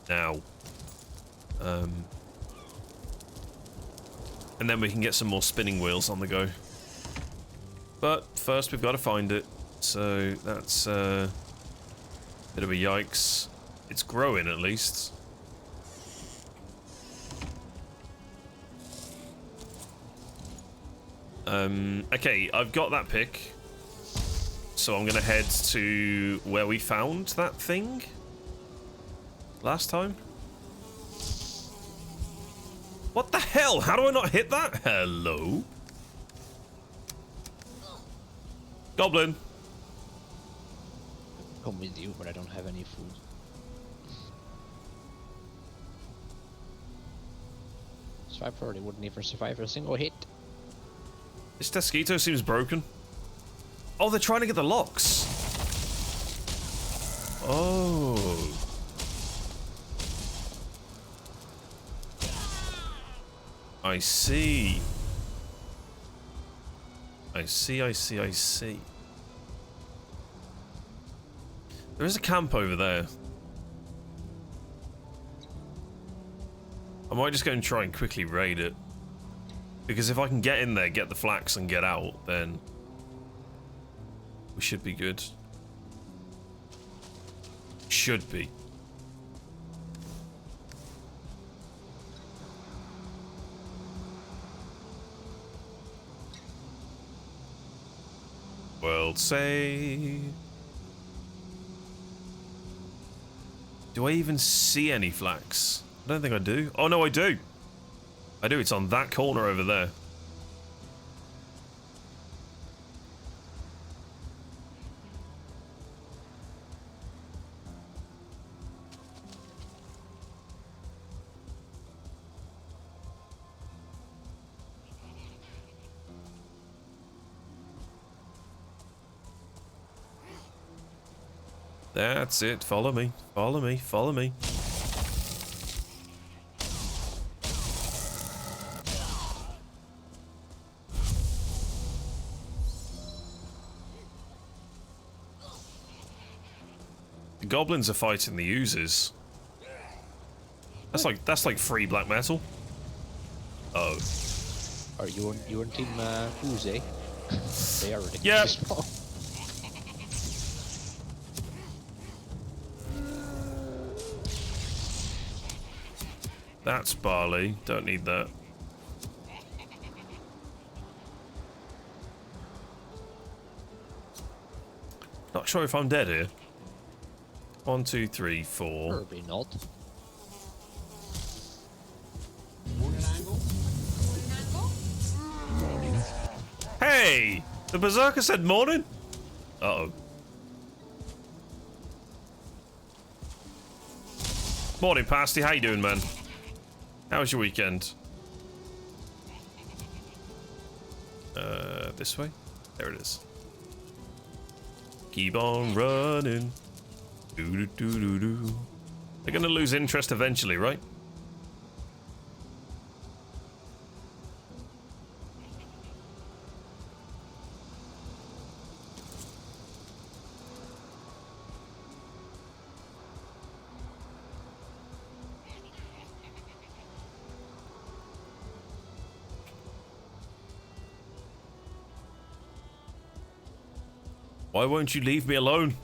now. And then we can get some more spinning wheels on the go. But first, we've got to find it. So that's a bit of a yikes. It's growing, at least. Okay, I've got that pick. So I'm gonna head to where we found that thing last time. What the hell? How do I not hit that? Hello? Goblin. Come with you, but I don't have any food. So I probably wouldn't even survive a single hit. This Tesquito seems broken. Oh, they're trying to get the locks. Oh. I see. I see. There is a camp over there. I might just go and try and quickly raid it. Because if I can get in there, get the flax and get out, then we should be good. Should be. World save. Do I even see any flax? I don't think I do. Oh no, I do. I do. It's on that corner over there. That's it. Follow me. Follow me. Follow me. The goblins are fighting the users. That's like free black metal. Oh. Are you on team Who's, eh? They are ridiculous. Yep. Small. That's barley. Don't need that. Not sure if I'm dead here. 1, 2, 3, 4. Probably not. Hey! The berserker said morning? Uh-oh. Morning, Pasty. How you doing, man? How was your weekend? This way? There it is. Keep on running. Do-do-do-do-do. They're gonna lose interest eventually, right? Why won't you leave me alone?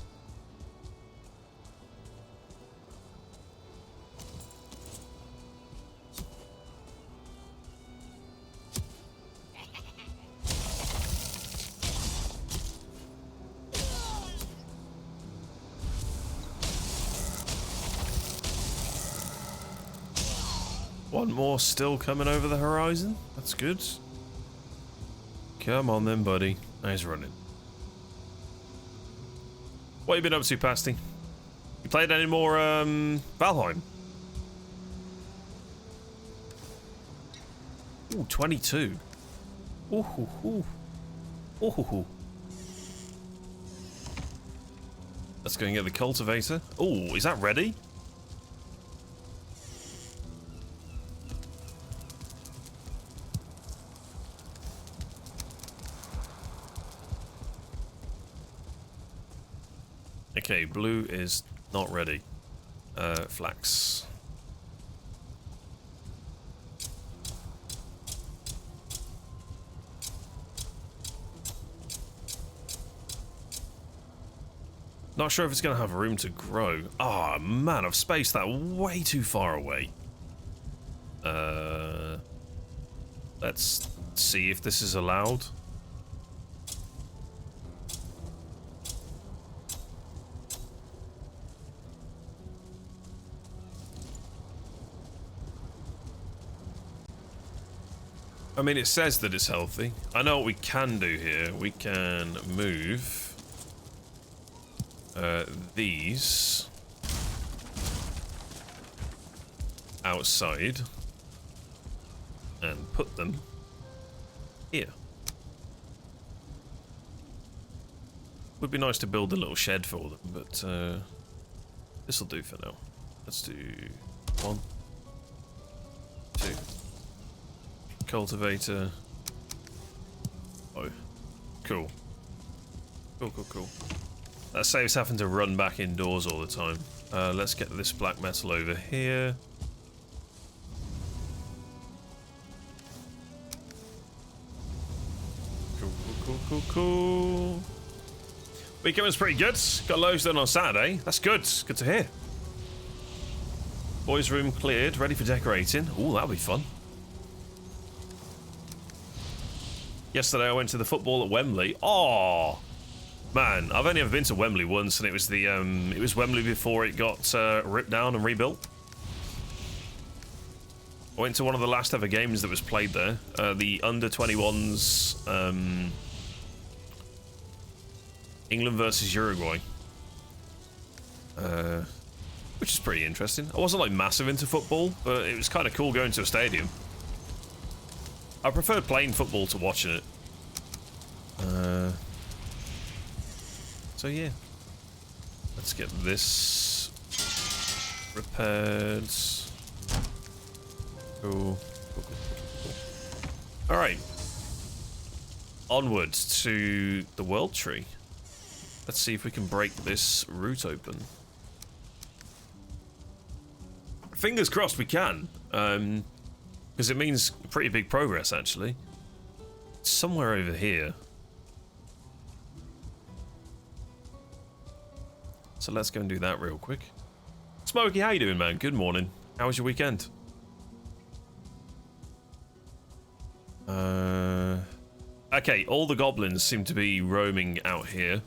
One more still coming over the horizon. That's good. Come on then, buddy. Now he's running. What have you been up to, Pasty? You played any more Valheim? Ooh, 22. Ooh, hoo, hoo. Ooh, hoo, hoo. Let's go and get the cultivator. Ooh, is that ready? Okay, blue is not ready. Flax. Not sure if it's going to have room to grow. Oh man, I've spaced that way too far away. Let's see if this is allowed. I mean, it says that it's healthy. I know what we can do here. We can move these outside and put them here. Would be nice to build a little shed for them, but this will do for now. Let's do 1, 2. Cultivator. Oh, cool. Cool. That saves having to run back indoors all the time. Let's get this black metal over here. Cool. Weekend was pretty good. Got loads done on Saturday. That's good. Good to hear. Boys' room cleared, ready for decorating. Ooh, that'll be fun. Yesterday I went to the football at Wembley. Oh man, I've only ever been to Wembley once, and it was the it was Wembley before it got ripped down and rebuilt. I went to one of the last ever games that was played there, the under-21s England versus Uruguay, which is pretty interesting. I wasn't like massive into football, but it was kind of cool going to a stadium. I prefer playing football to watching it. So yeah, let's get this repaired. Cool. All right, onward to the world tree. Let's see if we can break this route open. Fingers crossed we can, because it means pretty big progress actually. It's somewhere over here. So let's go and do that real quick. Smokey, how you doing, man? Good morning. How was your weekend? Okay, all the goblins seem to be roaming out here,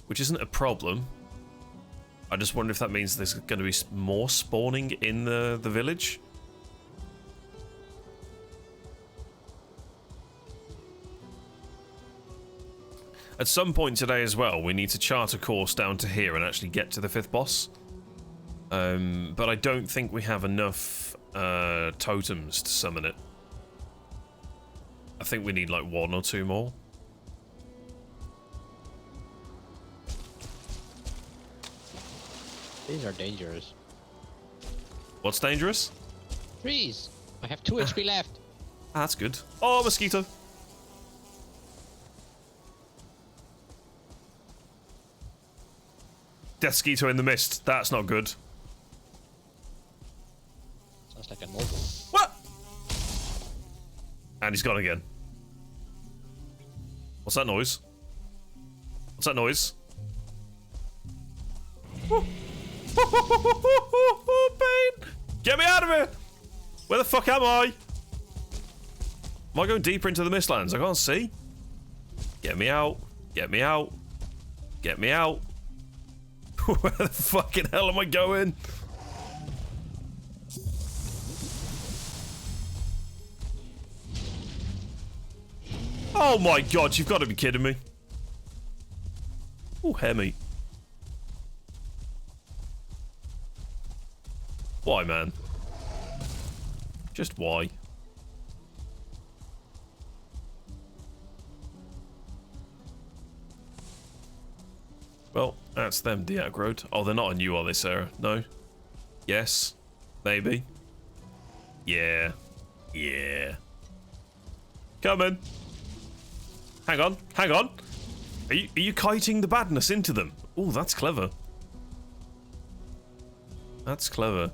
which isn't a problem. I just wonder if that means there's going to be more spawning in the village. At some point today as well, we need to chart a course down to here and actually get to the 5th boss. But I don't think we have enough totems to summon it. I think we need like 1 or 2 more. These are dangerous. What's dangerous? Trees! I have 2 HP left. Ah, that's good. Oh, mosquito! Death Skeeto in the mist. That's not good. Sounds like a noble. What? And he's gone again. What's that noise? What's that noise? Pain! Get me out of here! Where the fuck am I? Am I going deeper into the Mistlands? I can't see. Get me out. Get me out. Get me out. Where the fucking hell am I going? Oh my god, you've got to be kidding me. Oh, hair meat. Why, man? Just why? Well, that's them de-aggroed. Oh, they're not on you, are they, Sarah? No? Yes? Maybe? Yeah. Yeah. Coming. Hang on. Hang on. Are you kiting the badness into them? Oh, that's clever. That's clever.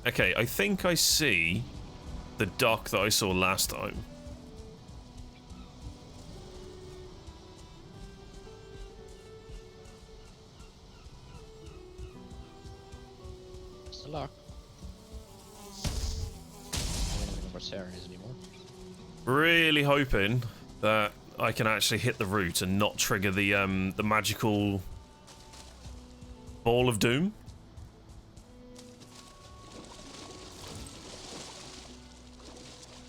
Okay, I think I see the dock that I saw last time. It's the lock. I don't even know where Sarah is anymore. Really hoping that I can actually hit the route and not trigger the magical ball of doom.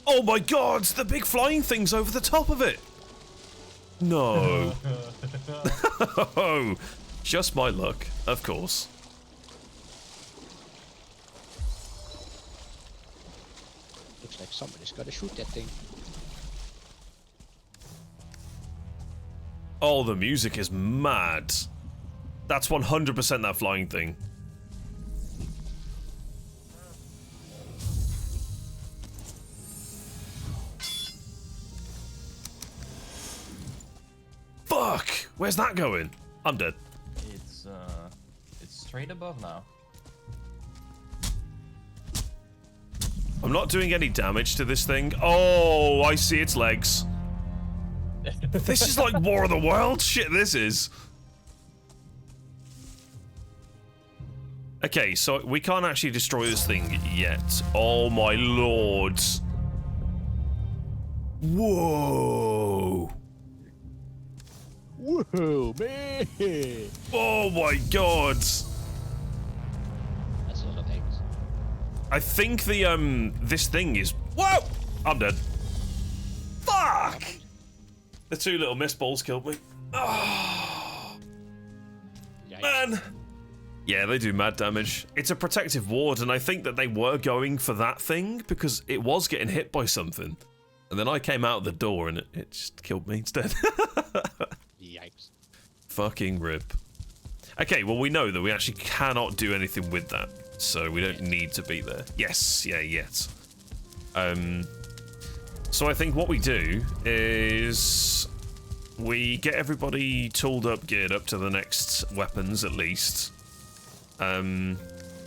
Oh my god, the big flying thing's over the top of it. No. Oh, just my luck, of course. Looks like somebody's gotta shoot that thing. Oh, the music is mad. That's 100% that flying thing. Fuck! Where's that going? I'm dead. It's straight above now. I'm not doing any damage to this thing. Oh, I see its legs. This is like War of the Worlds shit, this is. Okay, so we can't actually destroy this thing yet. Oh my lords. Whoa. Woohoo, man! Oh my god. That's a lot of eggs. I think the this thing is. Whoa! I'm dead. Fuck! The two little mist balls killed me. Oh, Yikes. man. Yeah, they do mad damage. It's a protective ward, and I think that they were going for that thing because it was getting hit by something. And then I came out the door and it just killed me instead. Yikes. Fucking rip. Okay, well, we know that we actually cannot do anything with that, so we don't need to be there. Yes, yeah, yet. So I think what we do is we get everybody tooled up, geared up to the next weapons at least. I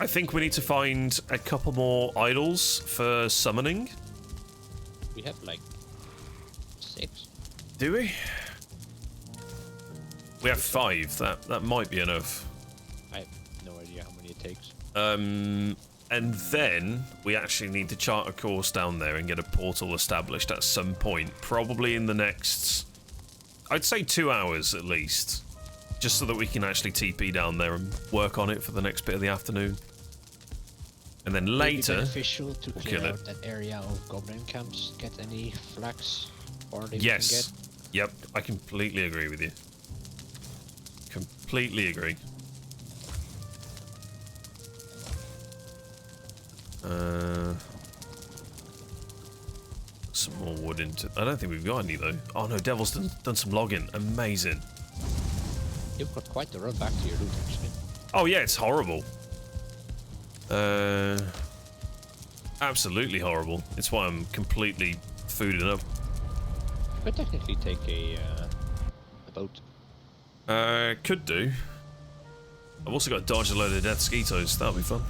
think we need to find a couple more idols for summoning. We have like 6. Do we? We have 5. That might be enough. I have no idea how many it takes. And then we actually need to chart a course down there and get a portal established at some point, probably in the next, I'd say 2 hours at least, just so that we can actually TP down there and work on it for the next bit of the afternoon. And then later, Would it be beneficial to we'll clear kill out that area of goblin camps, get any flax or they yes, can get? yep, I completely agree with you. Completely agree. Some more wood into. I don't think we've got any though. Oh no, Devil's done some logging. Amazing. You've got quite the run back to your loot actually. Oh yeah, it's horrible. Absolutely horrible. It's why I'm completely fooded up. You could technically take a boat. Could do. I've also got to dodge a load of dead skeetos. That'll be fun.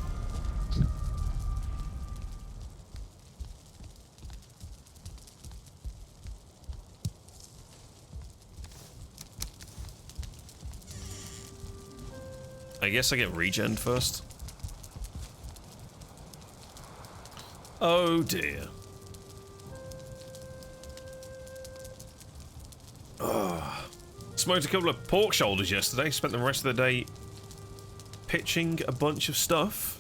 I guess I get regen first. Oh dear. Smoked a couple of pork shoulders yesterday. Spent the rest of the day pitching a bunch of stuff.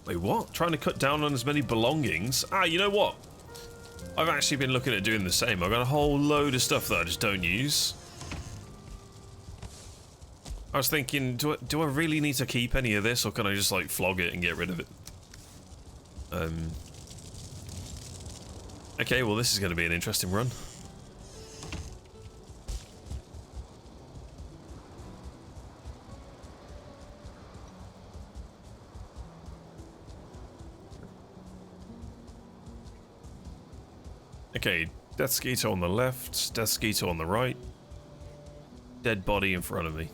Wait, what? Trying to cut down on as many belongings. Ah, you know what? I've actually been looking at doing the same. I've got a whole load of stuff that I just don't use. I was thinking, do I really need to keep any of this, or can I just like flog it and get rid of it? Okay, well this is going to be an interesting run. Okay, Death Skeeter on the left, Death Skeeter on the right. Dead body in front of me.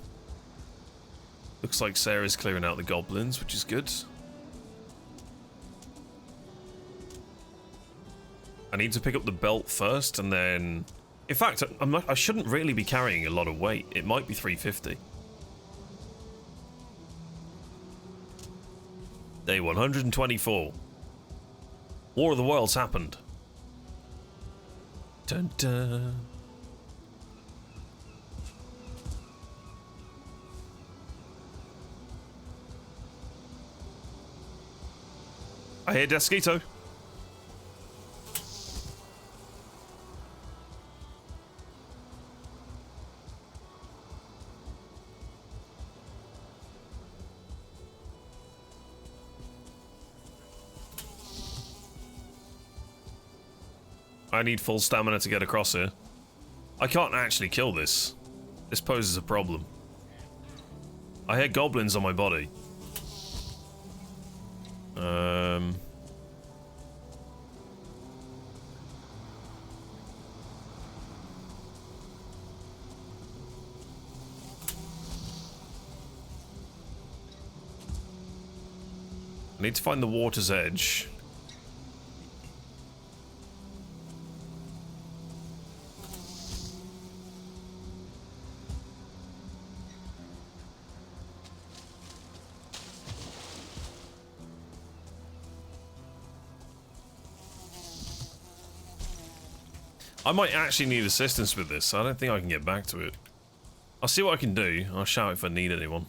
Looks like Sarah's clearing out the goblins, which is good. I need to pick up the belt first, and then... In fact, I shouldn't really be carrying a lot of weight. It might be 350. Day 124. War of the Worlds happened. Dun dun. I hear Desquito. I need full stamina to get across here. I can't actually kill this. This poses a problem. I hear goblins on my body. I need to find the water's edge. I might actually need assistance with this. I don't think I can get back to it. I'll see what I can do. I'll shout if I need anyone.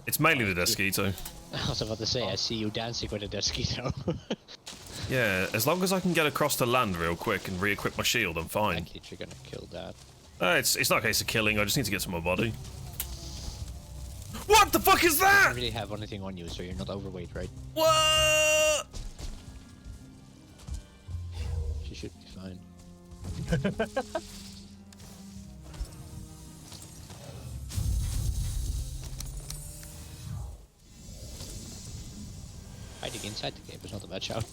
It's mainly the Desquito. I was about to say, I see you dancing with a Desquito. Yeah, as long as I can get across the land real quick and re-equip my shield, I'm fine. I think you're gonna kill that. It's not a case of killing, I just need to get to my body. What the fuck is You that? don't really have anything on you, so you're not overweight, right? What? She should be fine. Hiding inside the game is not a bad shout.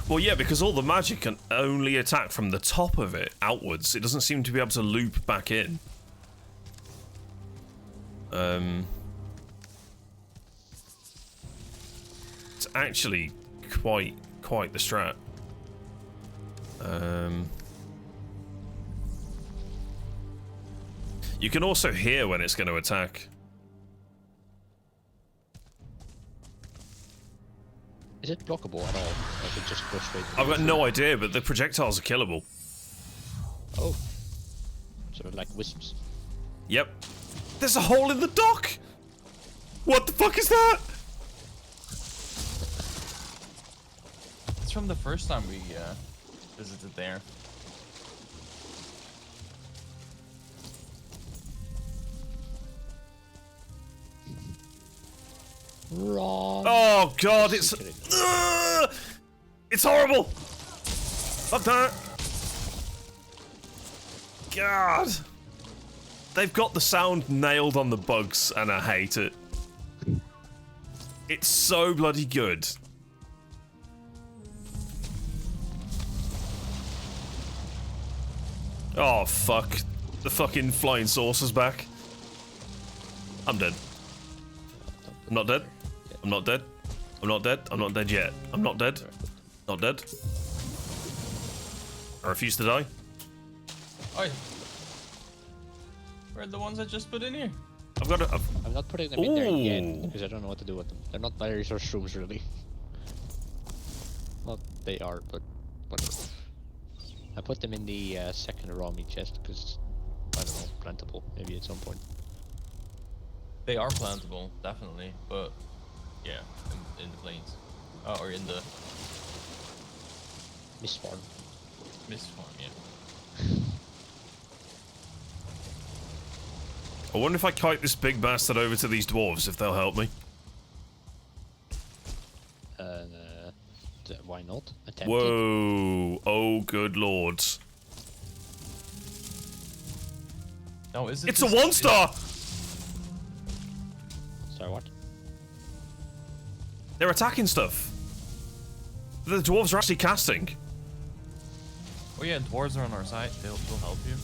Well, yeah, because all the magic can only attack from the top of it outwards. It doesn't seem to be able to loop back in. It's actually quite the strat. You can also hear when it's going to attack. Is it blockable at all? Or is it just go straight? I've got no idea, but the projectiles are killable. Oh. Sort of like wisps. Yep. There's a hole in the dock! What the fuck is that? It's from the first time we visited there. Wrong. Oh god, it's horrible. Fuck that. God. They've got the sound nailed on the bugs and I hate it. It's so bloody good. Oh fuck. The fucking flying saucer's back. I'm dead. I'm not dead. I'm not dead. I'm not dead. I'm not dead yet. I'm not dead. Not dead. I refuse to die. Oi. Where are the ones I just put in here? I've got to... I'm not putting them in there Ooh. yet because I don't know what to do with them. They're not berries or shrooms, really. Well, they are, but whatever. I put them in the second raw meat chest because, I don't know, plantable maybe at some point. They are plantable, definitely, but yeah, in the plains. Or in the... Misform. Misform, yeah. I wonder if I kite this big bastard over to these dwarves, if they'll help me. Why not? Attempt it. Whoa. Oh, good lords. No, is it? It's a 1-star! Sorry, what? They're attacking stuff. The dwarves are actually casting. Oh yeah, dwarves are on our side. They'll help you.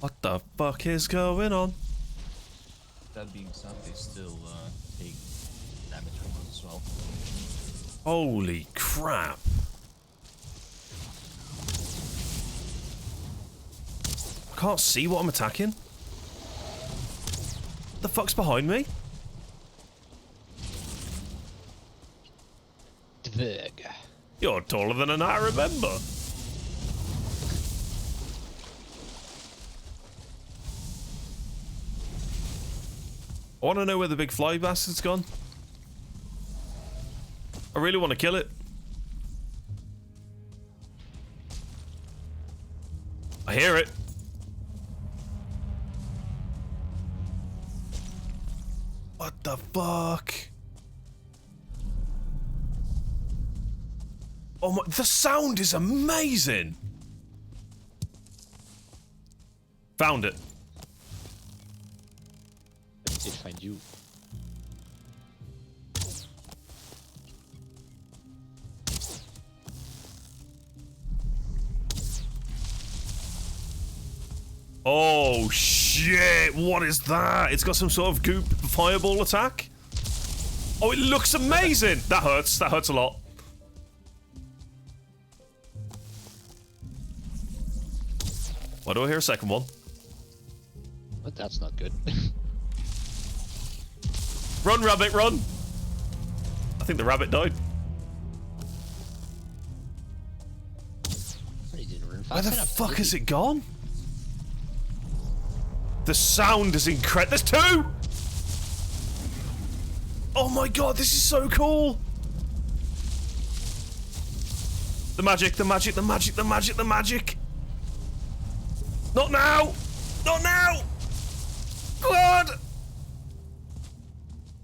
What the fuck is going on? That being said, they still take damage from us as well. Holy crap. I can't see what I'm attacking. The fuck's behind me? Dverg. You're taller than I remember. I want to know where the big fly bastard's gone. I really want to kill it. I hear it. What the fuck? Oh my, the sound is amazing. Found it. I did find you. Oh shit, what is that? It's got some sort of goop fireball attack. Oh, it looks amazing. That hurts a lot. Why do I hear a second one? But that's not good. Run, rabbit, run! I think the rabbit died. He didn't run fast Where the enough, fuck did has he? it gone? The sound is incredible. There's two! Oh my god, this is so cool! The magic, the magic, the magic, the magic, the magic! Not now! Not now! God!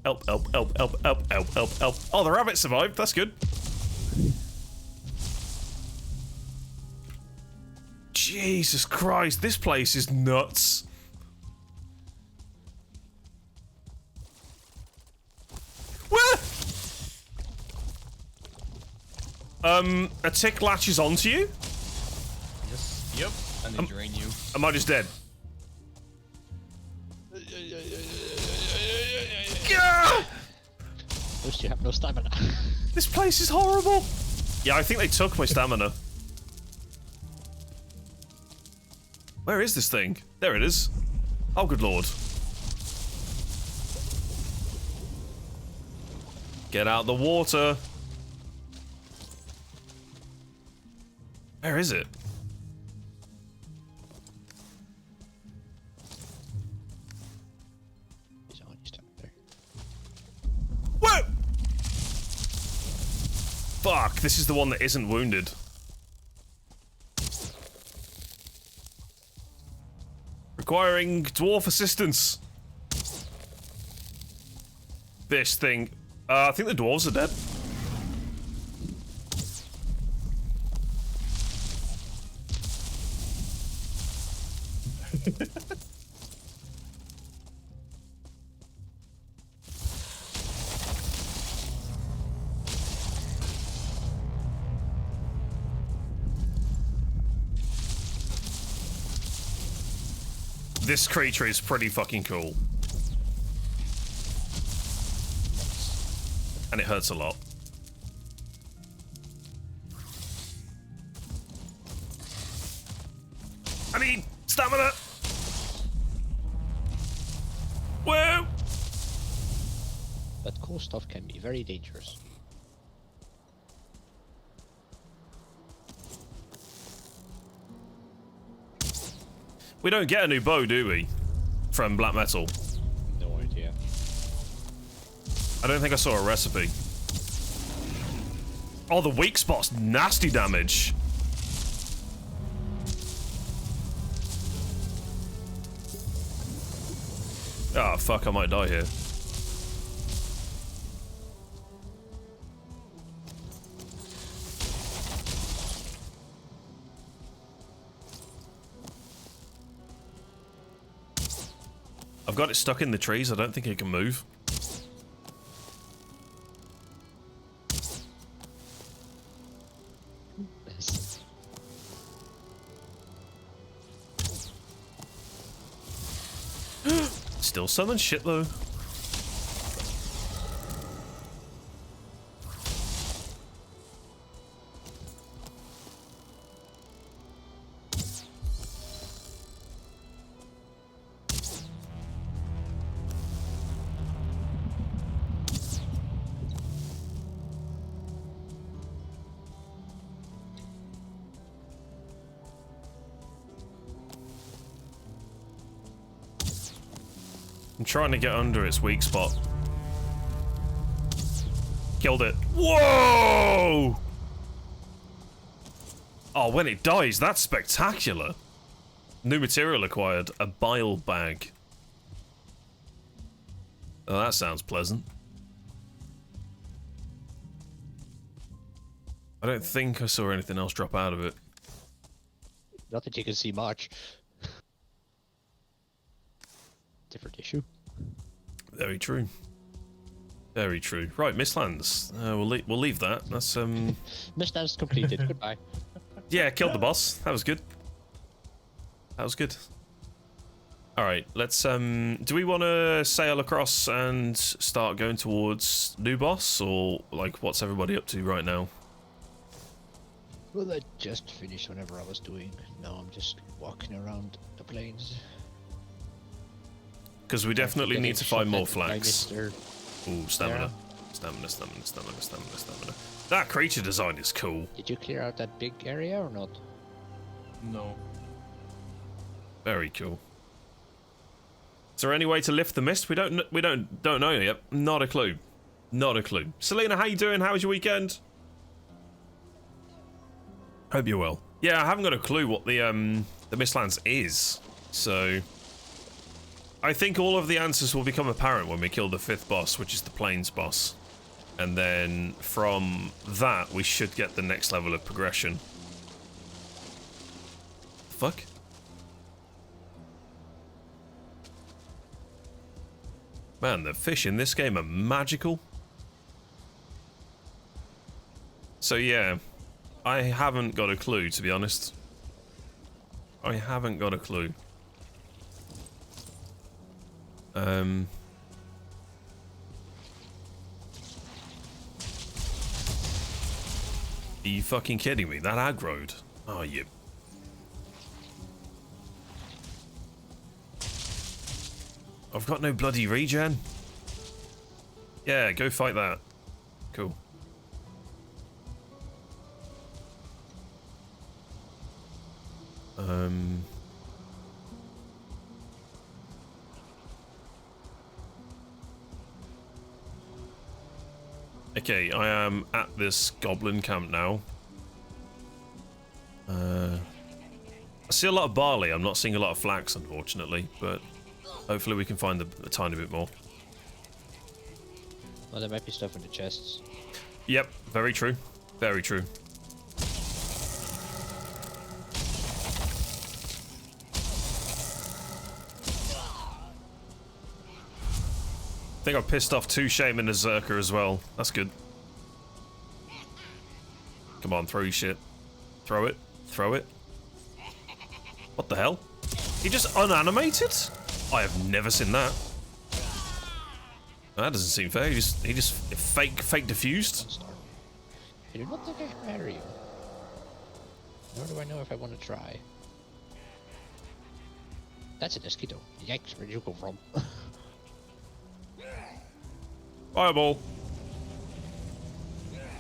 Help, help, help, help, help, help, help, help. Oh, the rabbit survived. That's good. Jesus Christ, this place is nuts. Where? A tick latches onto you? Yes. Yep. And they drain you. Am I just dead? Gah! First you have no stamina. This place is horrible. Yeah, I think they took my stamina. Where is this thing? There it is. Oh, good lord. Get out the water. Where is it? He's on, he's down there. Whoa! Fuck, this is the one that isn't wounded. Requiring dwarf assistance. This thing. I think the dwarves are dead. This creature is pretty fucking cool. And it hurts a lot. I need stamina! Whoa! But cool stuff can be very dangerous. We don't get a new bow, do we? from black metal? No idea. I don't think I saw a recipe. Oh, the weak spot's nasty damage. Oh, fuck, I might die here. I've got it stuck in the trees. I don't think it can move. Still summon shit though. I'm trying to get under its weak spot. Killed it. Whoa! Oh, when it dies, that's spectacular. New material acquired. A bile bag. Oh, that sounds pleasant. I don't think I saw anything else drop out of it. Not that you can see much. Different issue. Very true. Very true. Right, Mistlands. We'll leave that. That's Mistlands completed. Goodbye. Yeah, killed the boss. That was good. That was good. All right, let's do we want to sail across and start going towards new boss, or like what's everybody up to right now? Well, I just finished whatever I was doing. Now I'm just walking around the plains. Because we definitely need to find more flags. Ooh, stamina. Stamina, stamina, stamina, stamina, stamina. That creature design is cool. Did you clear out that big area or not? No. Very cool. Is there any way to lift the mist? We don't know yet. Not a clue. Not a clue. Selena, how you doing? How was your weekend? Hope you're well. Yeah, I haven't got a clue what the Mistlands is. So I think all of the answers will become apparent when we kill the 5th boss, which is the Plains boss. And then from that, we should get the next level of progression. Fuck? Man, the fish in this game are magical. So yeah, I haven't got a clue, to be honest. I haven't got a clue. Are you fucking kidding me? That aggroed? Oh, you... I've got no bloody regen. Yeah, go fight that. Cool. Okay, I am at this goblin camp now. I see a lot of barley. I'm not seeing a lot of flax, unfortunately, but hopefully we can find a tiny bit more. Well, there might be stuff in the chests. Yep, very true. Very true. I think I pissed off 2 Shaman Berserker as well. That's good. Come on, throw your shit. Throw it. Throw it. What the hell? He just unanimated? I have never seen that. That doesn't seem fair. He just fake diffused. I do not think I can marry you. Nor do I know if I want to try. That's a mosquito. Yikes, where'd you go from? Fireball.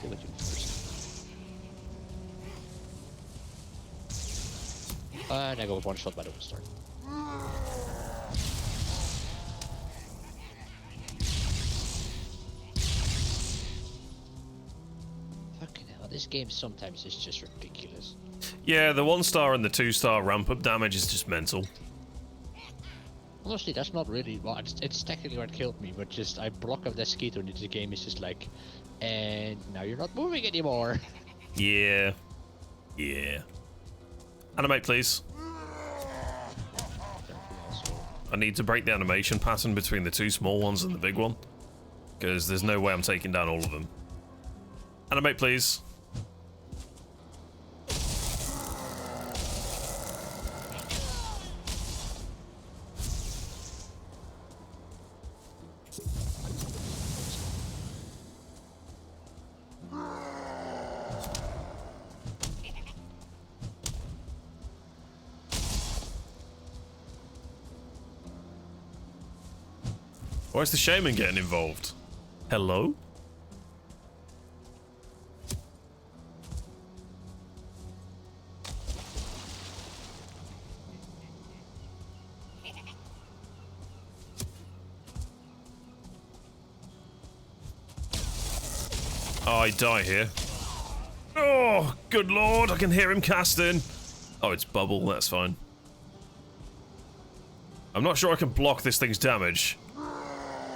Kill it first. And I go with 1 shot by the start. This game sometimes is just ridiculous. Yeah, the 1-star and the 2-star ramp up damage is just mental. Honestly, that's not really well. It's technically what killed me, but just I block up that Skeeter and the game is just like, and now you're not moving anymore. Yeah. Yeah. Animate, please. I need to break the animation pattern between the 2 small ones and the big one, because there's no way I'm taking down all of them. Animate, please. Why is the shaman getting involved? Hello? Oh, I die here. Oh, good lord, I can hear him casting. Oh, it's bubble, that's fine. I'm not sure I can block this thing's damage.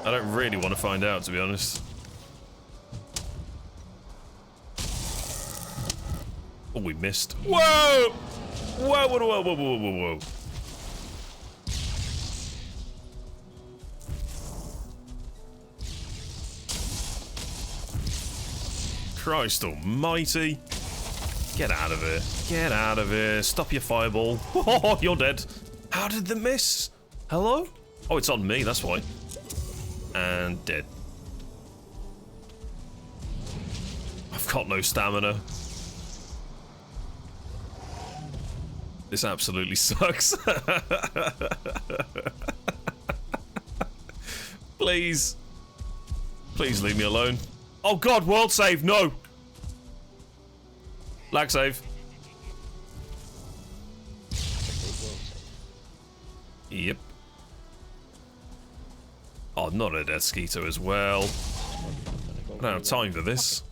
I don't really want to find out, to be honest. Oh, we missed. Whoa! Whoa, whoa, whoa, whoa, whoa, whoa, whoa. Christ almighty. Get out of here. Get out of here. Stop your fireball. Oh, you're dead. How did the miss? Hello? Oh, it's on me, that's why. And dead. I've got no stamina. This absolutely sucks. Please. Please leave me alone. Oh god, world save, no! Lag save. Yep. Oh, not a death skeeter as well. I don't have time for this.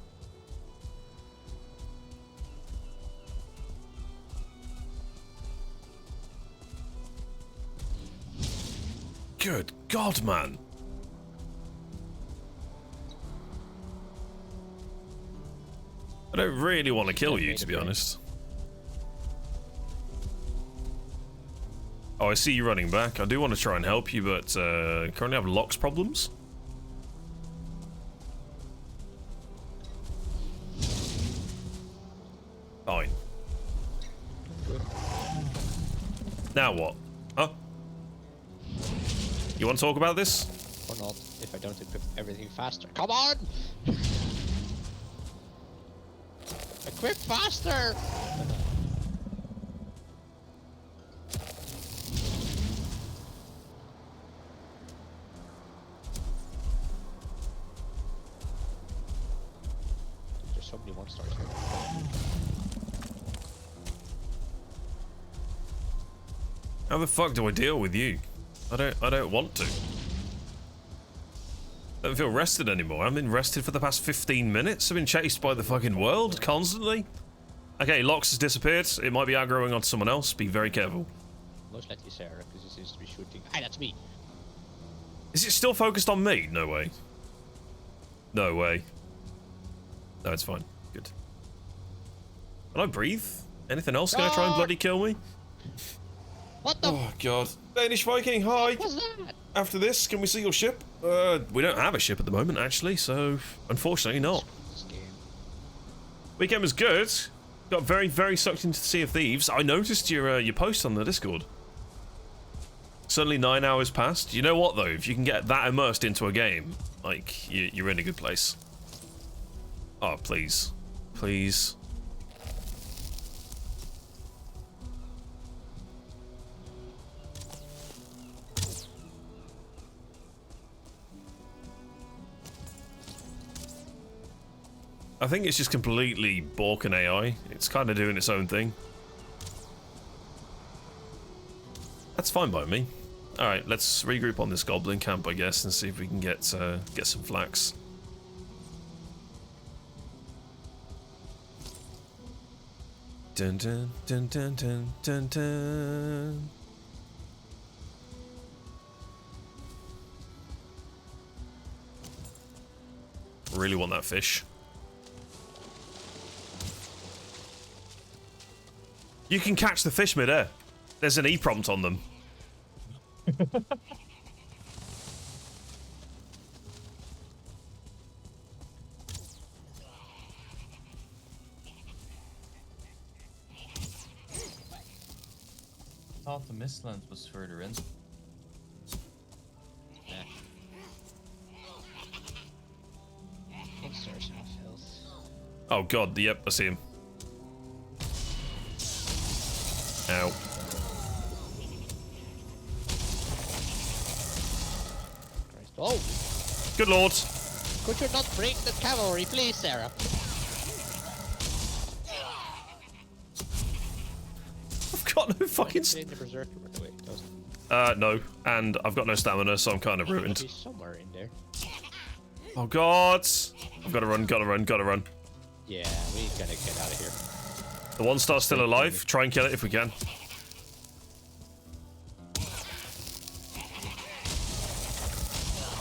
Good God, man. I don't really want to kill you, to be honest. Oh, I see you running back. I do want to try and help you, but currently have locks problems. Fine. Now what? Huh? You want to talk about this? Or not, if I don't equip everything faster. Come on! Equip faster! There's so many 1-stars here. How the fuck do I deal with you? I don't want to. I don't feel rested anymore. I've been rested for the past 15 minutes. I've been chased by the fucking world constantly. Okay, Lox has disappeared. It might be aggroing onto someone else. Be very careful. Most likely Sarah, because it seems to be shooting. Hey, that's me! Is it still focused on me? No way. No way. No, it's fine. Good. Can I breathe? Anything else gonna try and bloody kill me? What the? Oh, God. Danish Viking, hi! What's that? After this, can we see your ship? We don't have a ship at the moment, actually, so unfortunately not. This game. Weekend was good. Got very, very sucked into the Sea of Thieves. I noticed your post on the Discord. Suddenly 9 hours passed. You know what, though? If you can get that immersed into a game, like, you're in a good place. Oh, please. Please. I think it's just completely Borkin AI. It's kind of doing its own thing. That's fine by me. Alright, let's regroup on this goblin camp, I guess, and see if we can get some flax. Dun dun dun dun dun dun dun. Really want that fish. You can catch the fish mid-air. There's an E prompt on them. I thought the Mistlands was further in. Nah. There's no filth. Oh god, yep, I see him. Ow. Christ. Oh! Good lord. Could you not break the cavalry, please, Sarah? I've got no fucking... The berserker, by the way. No. And I've got no stamina, so I'm kind of ruined. He's somewhere in there. Oh god. I've got to run, gotta run, gotta run. Yeah, we gotta get out of here. The one star's still alive. Try and kill it if we can.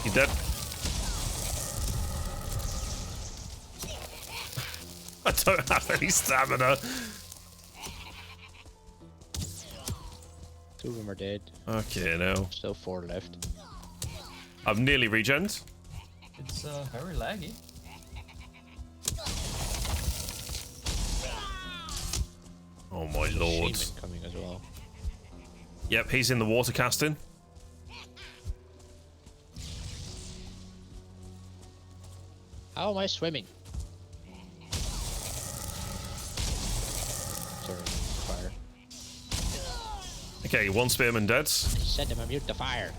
You dead? I don't have any stamina. Two of them are dead. Okay, now. Still 4 left. I'm nearly regened. It's very laggy. Oh my lord. Shaman coming as well. Yep, he's in the water casting. How am I swimming? Sorry, fire. Okay, one spearman dead. Set him and mute the fire.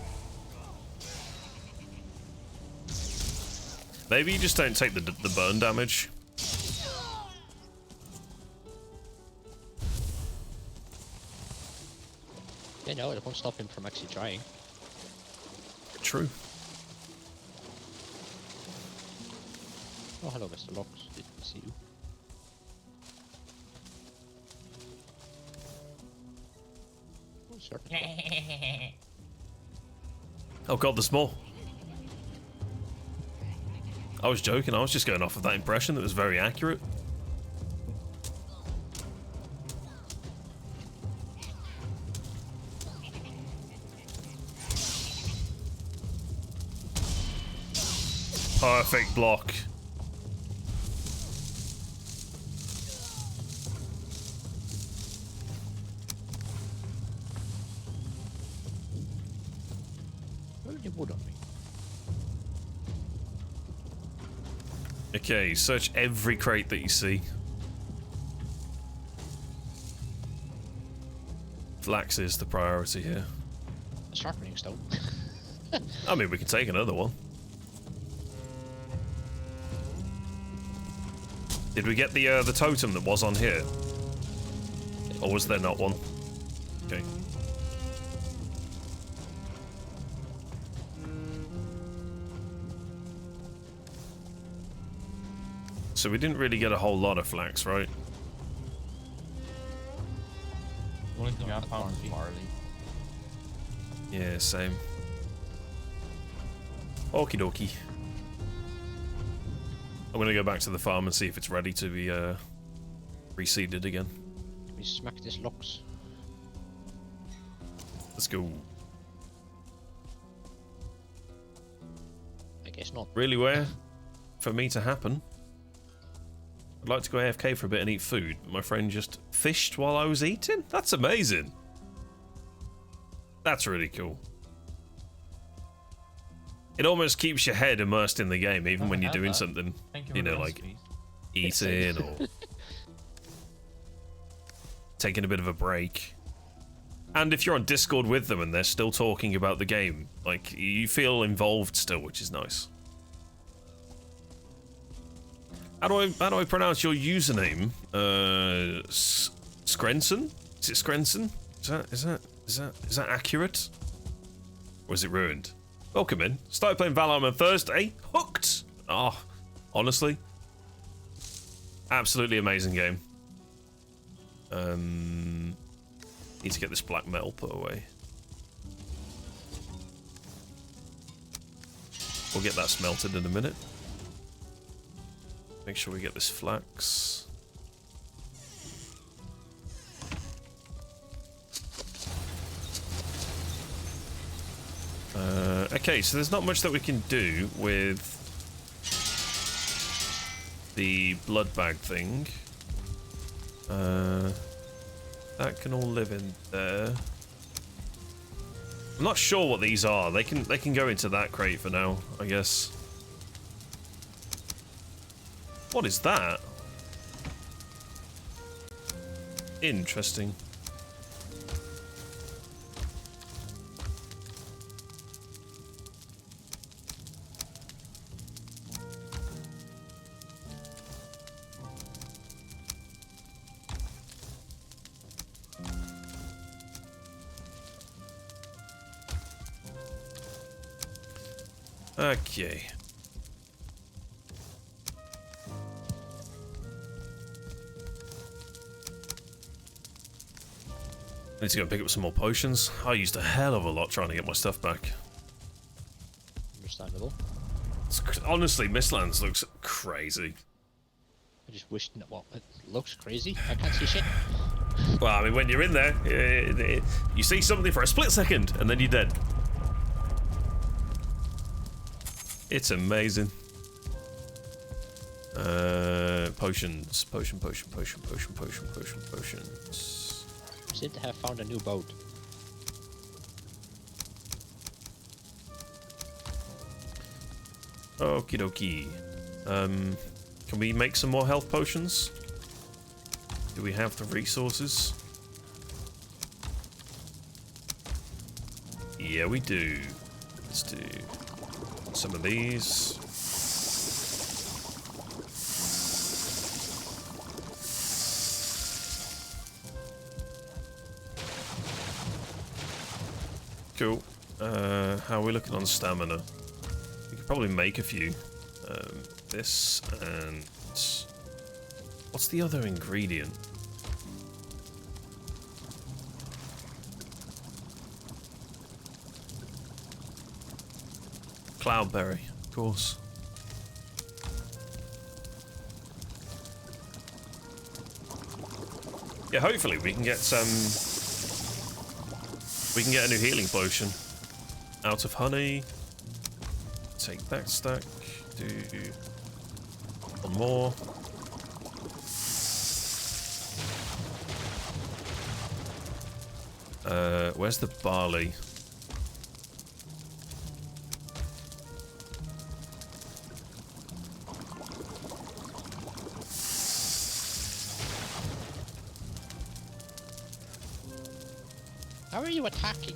Maybe you just don't take the burn damage. Yeah, no, it won't stop him from actually trying. True. Oh, hello, Mr. Locks. Didn't see you. Oh, sorry. Oh god, there's more. I was joking, I was just going off of that impression that was very accurate. Perfect block. Where did you wood on me? Okay, search every crate that you see. Flax is the priority here. A sharpening stone. I mean, we can take another one. Did we get the totem that was on here? Or was there not one? Okay. So we didn't really get a whole lot of flax, right? The only thing I found was barley. Yeah, same. Okie dokie. I'm gonna go back to the farm and see if it's ready to be reseeded again. Can we smack this locks? Let's go. I guess not. Really, where? For me to happen? I'd like to go AFK for a bit and eat food, but my friend just fished while I was eating? That's amazing. That's really cool. It almost keeps your head immersed in the game, even when you're doing something, you know, like eating or taking a bit of a break. And if you're on Discord with them and they're still talking about the game, like, you feel involved still, which is nice. How do I pronounce your username? Skrenson? Is it Skrenson? Is that accurate? Or is it ruined? Welcome in. Started playing Valheim on Thursday. Hooked! Oh, honestly. Absolutely amazing game. Need to get this black metal put away. We'll get that smelted in a minute. Make sure we get this flax. Okay, so there's not much that we can do with the blood bag thing. That can all live in there. I'm not sure what these are. They can go into that crate for now, I guess. What is that? Interesting. Okay. I need to go pick up some more potions. I used a hell of a lot trying to get my stuff back. Understandable. Honestly, Mistlands looks crazy. I just wish. Well, it looks crazy. I can't see shit. Well, I mean, when you're in there, you see something for a split second, and then you're dead. It's amazing. Potions. Potions. Seem to have found a new boat. Okie dokie. Can we make some more health potions? Do we have the resources? Yeah, we do. Let's do some of these. Cool. How are we looking on stamina? We could probably make a few. This and... What's the other ingredient? Cloudberry, of course. Yeah, hopefully we can get some... We can get a new healing potion. Out of honey. Take that stack. Do... one more. Where's the barley? How are you attacking?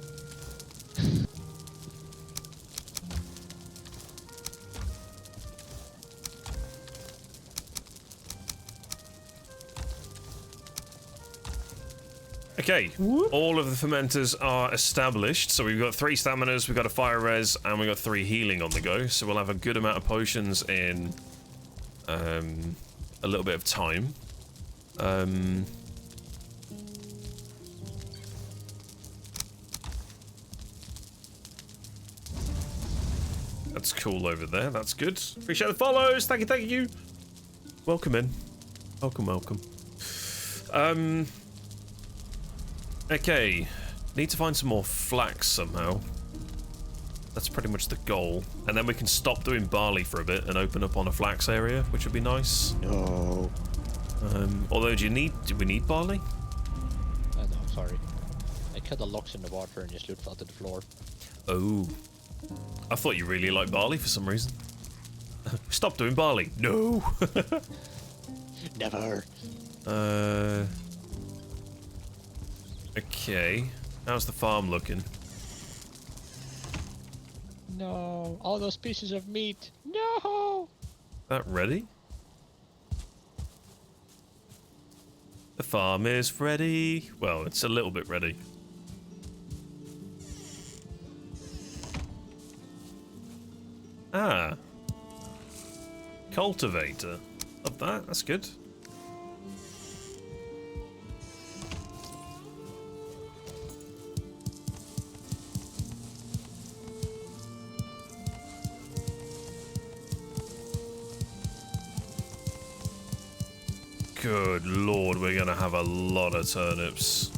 Okay, all of the fermenters are established. So we've got 3 staminas, we've got a fire res, and we've got 3 healing on the go. So we'll have a good amount of potions in a little bit of time. That's cool over there. That's good. Appreciate the follows. Thank you, thank you. Welcome in. Welcome, welcome. Okay. Need to find some more flax somehow. That's pretty much the goal. And then we can stop doing barley for a bit and open up on a flax area, which would be nice. No. Although, do we need barley? No, sorry. I cut the locks in the water and just fell to the floor. Oh. I thought you really liked barley for some reason. Stop doing barley. No. Never. Okay. How's the farm looking? No. All those pieces of meat. No. That ready? The farm is ready. Well, it's a little bit ready. Ah. Cultivator. Love that. That's good. Good lord, we're gonna have a lot of turnips.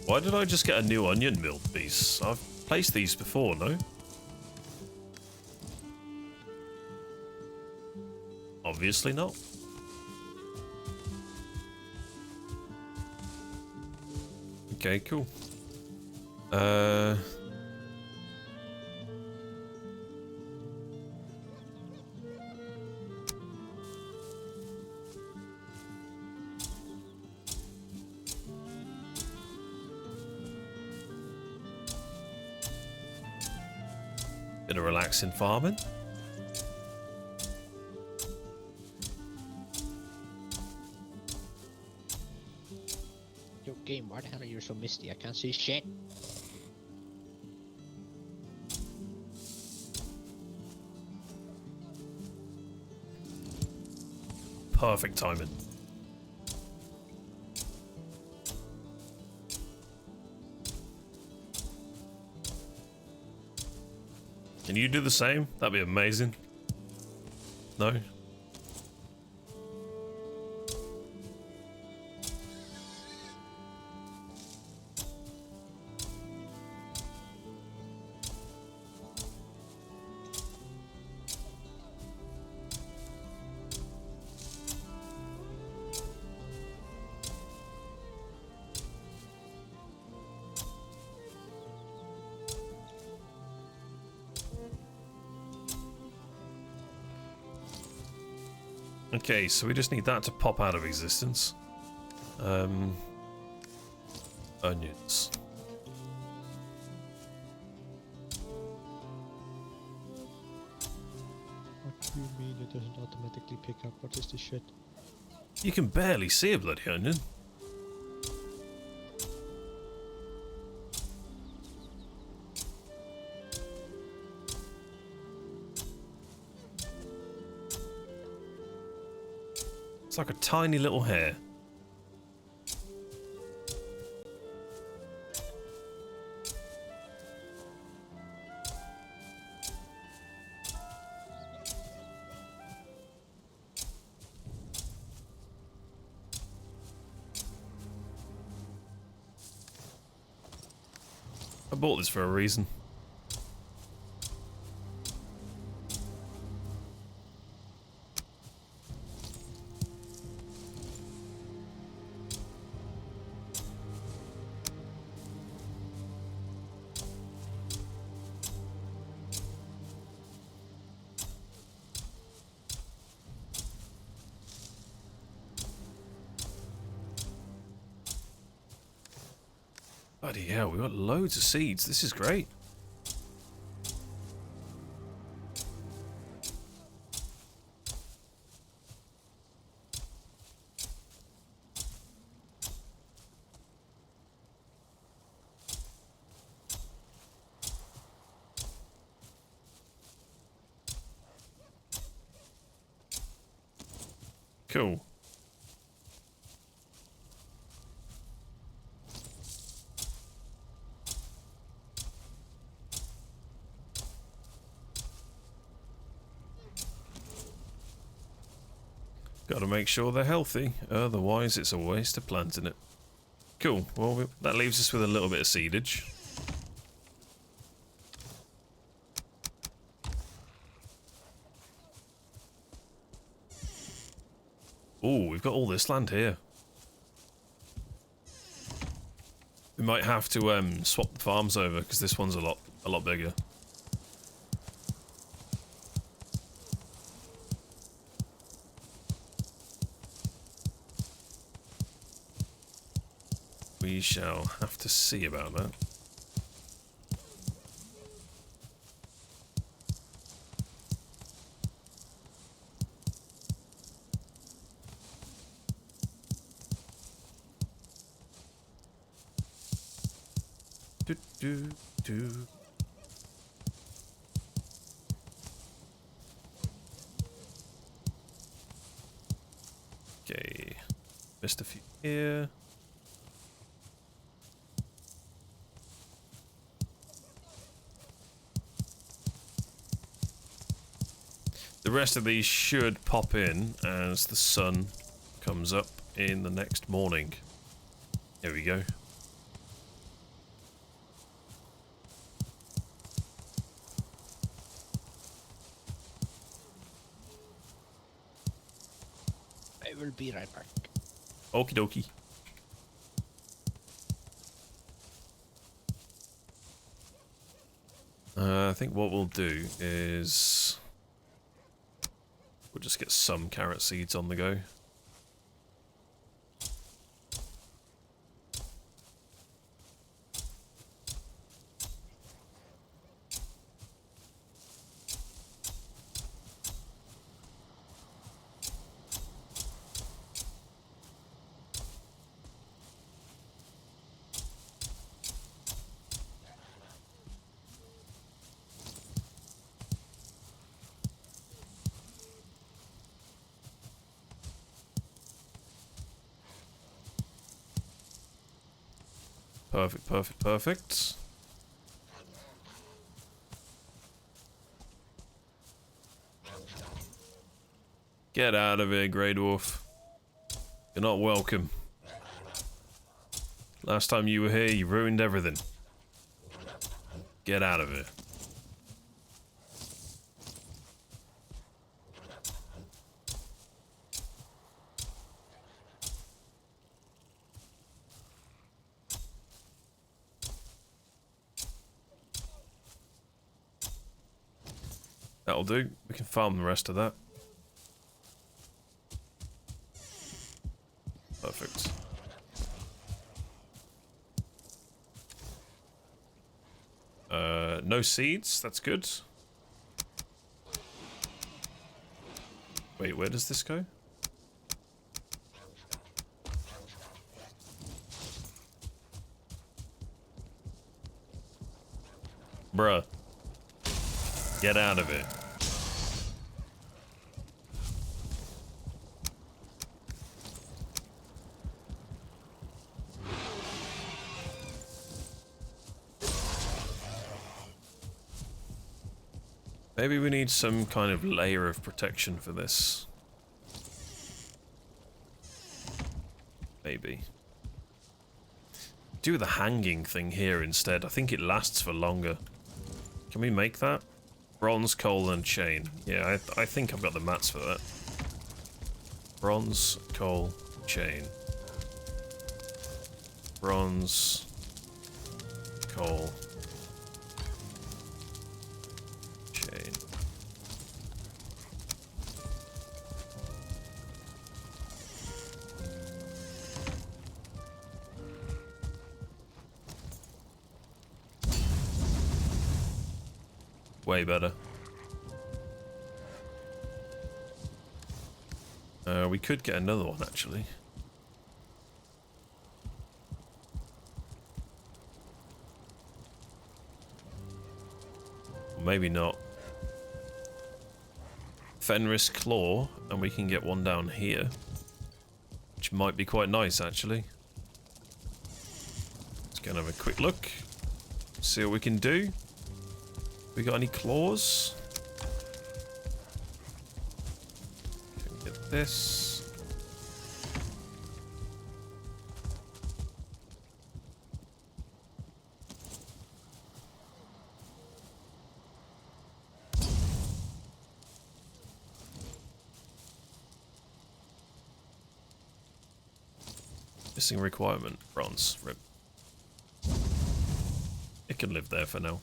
Why did I just get a new onion mill piece? I've placed these before, no? Obviously not. Okay, cool. Bit of relaxing farming. Yo, game, why the hell are you so misty? I can't see shit. Perfect timing. Can you do the same? That'd be amazing. No? Okay, so we just need that to pop out of existence. Onions. What do you mean it doesn't automatically pick up? What is this shit? You can barely see a bloody onion. It's like a tiny little hair. I bought this for a reason. Bloody hell, we've got loads of seeds. This is great. Cool. Got to make sure they're healthy, otherwise it's a waste of planting it. Cool, well that leaves us with a little bit of seedage. Ooh, we've got all this land here. We might have to swap the farms over because this one's a lot bigger. We shall have to see about that. Do, do, do. Okay, missed a few here. The rest of these should pop in as the sun comes up in the next morning. Here we go. I will be right back. Okie dokie. I think what we'll do is we'll just get some carrot seeds on the go. Perfect, perfect, perfect. Get out of here, Grey Dwarf. You're not welcome. Last time you were here, you ruined everything. Get out of here. That'll do. We can farm the rest of that. Perfect. No seeds. That's good. Wait, where does this go? Bruh. Get out of it. Maybe we need some kind of layer of protection for this. Maybe. Do the hanging thing here instead. I think it lasts for longer. Can we make that? Bronze, coal, and chain. Yeah, I think I've got the mats for that. Bronze, coal, chain. Bronze, coal, chain. Way better. We could get another one actually. Or maybe not. Fenris Claw, and we can get one down here. Which might be quite nice actually. Let's go and have a quick look. See what we can do. We got any claws? Can get this. Missing requirement, bronze. Rip. It can live there for now.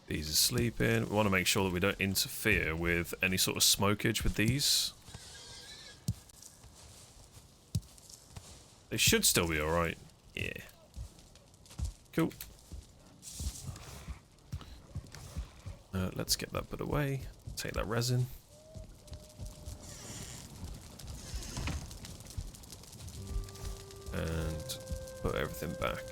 These are sleeping. We want to make sure that we don't interfere with any sort of smokage with these. They should still be alright. Yeah. Cool. Let's get that put away. Take that resin. And put everything back.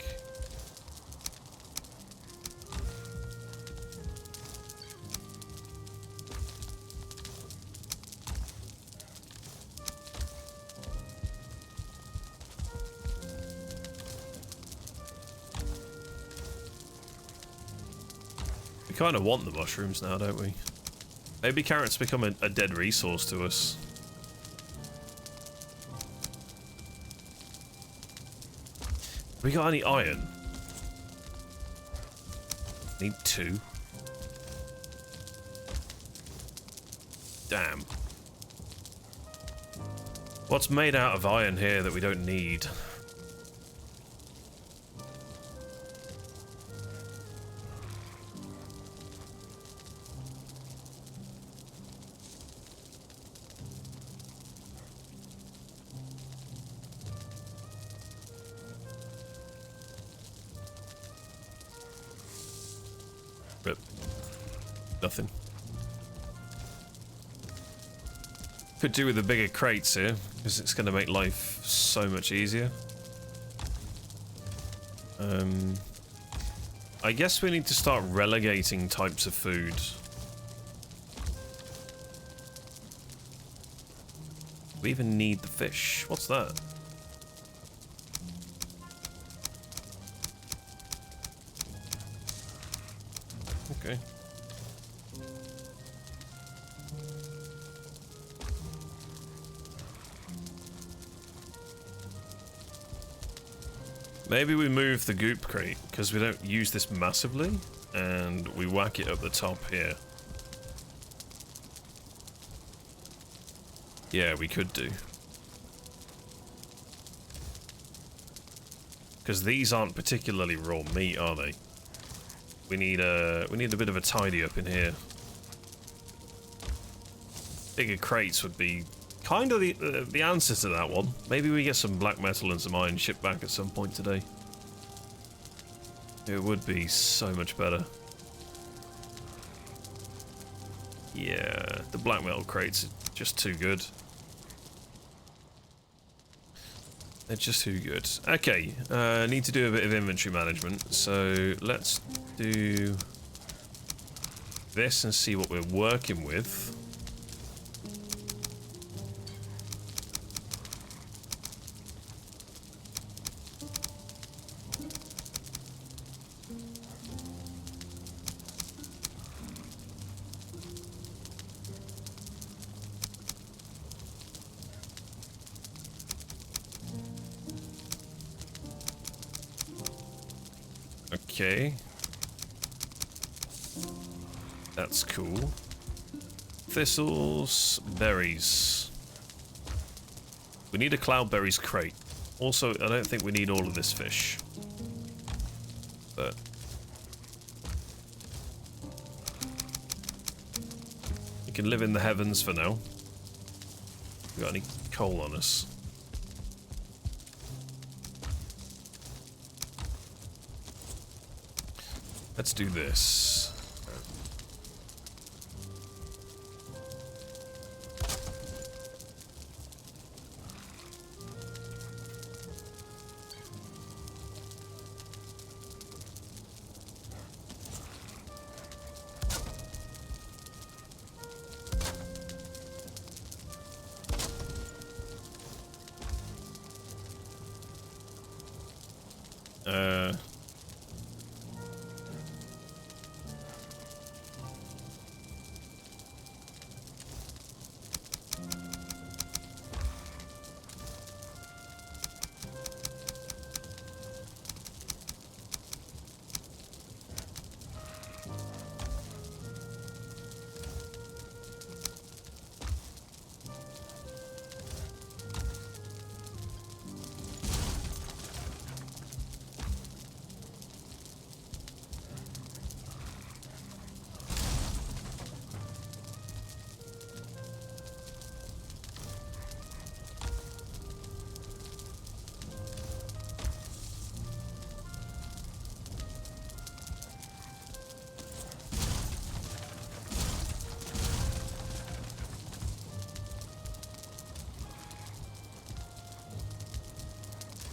We kind of want the mushrooms now, don't we? Maybe carrots become a dead resource to us. We got any iron? Need 2. Damn. What's made out of iron here that we don't need? Rip. Nothing. Could do with the bigger crates here, because it's going to make life so much easier. I guess we need to start relegating types of food. We even need the fish. What's that? Okay. Maybe we move the goop crate, because we don't use this massively, and we whack it up the top here. Yeah, we could do. Because these aren't particularly raw meat, are they? We need a bit of a tidy up in here. Bigger crates would be kind of the answer to that one. Maybe we get some black metal and some iron shipped back at some point today. It would be so much better. Yeah, the black metal crates are just too good. They're just too good. Okay, need to do a bit of inventory management. So let's do this and see what we're working with. Okay. That's cool. Thistles, berries. We need a cloudberries crate. Also, I don't think we need all of this fish. But you can live in the heavens for now. We got any coal on us? Let's do this.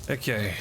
Okay.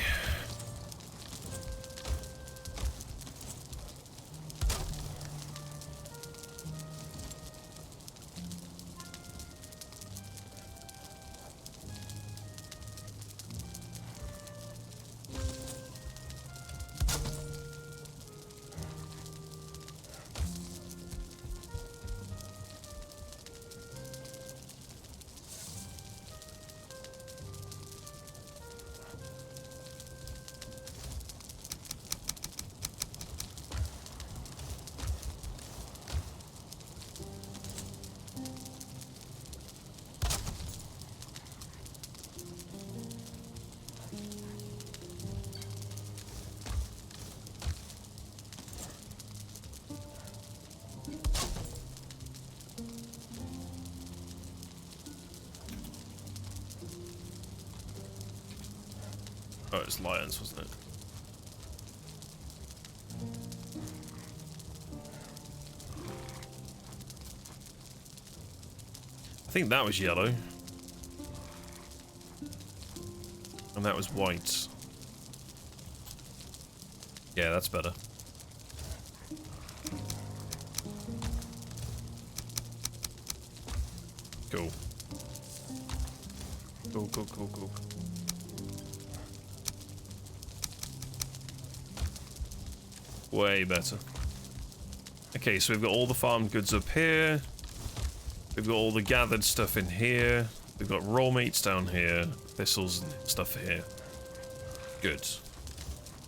Oh, it was lions, wasn't it? I think that was yellow. And that was white. Yeah, that's better. Cool. Cool. Way better. Okay, so we've got all the farmed goods up here. We've got all the gathered stuff in here. We've got raw meats down here. Thistles and stuff here. Good.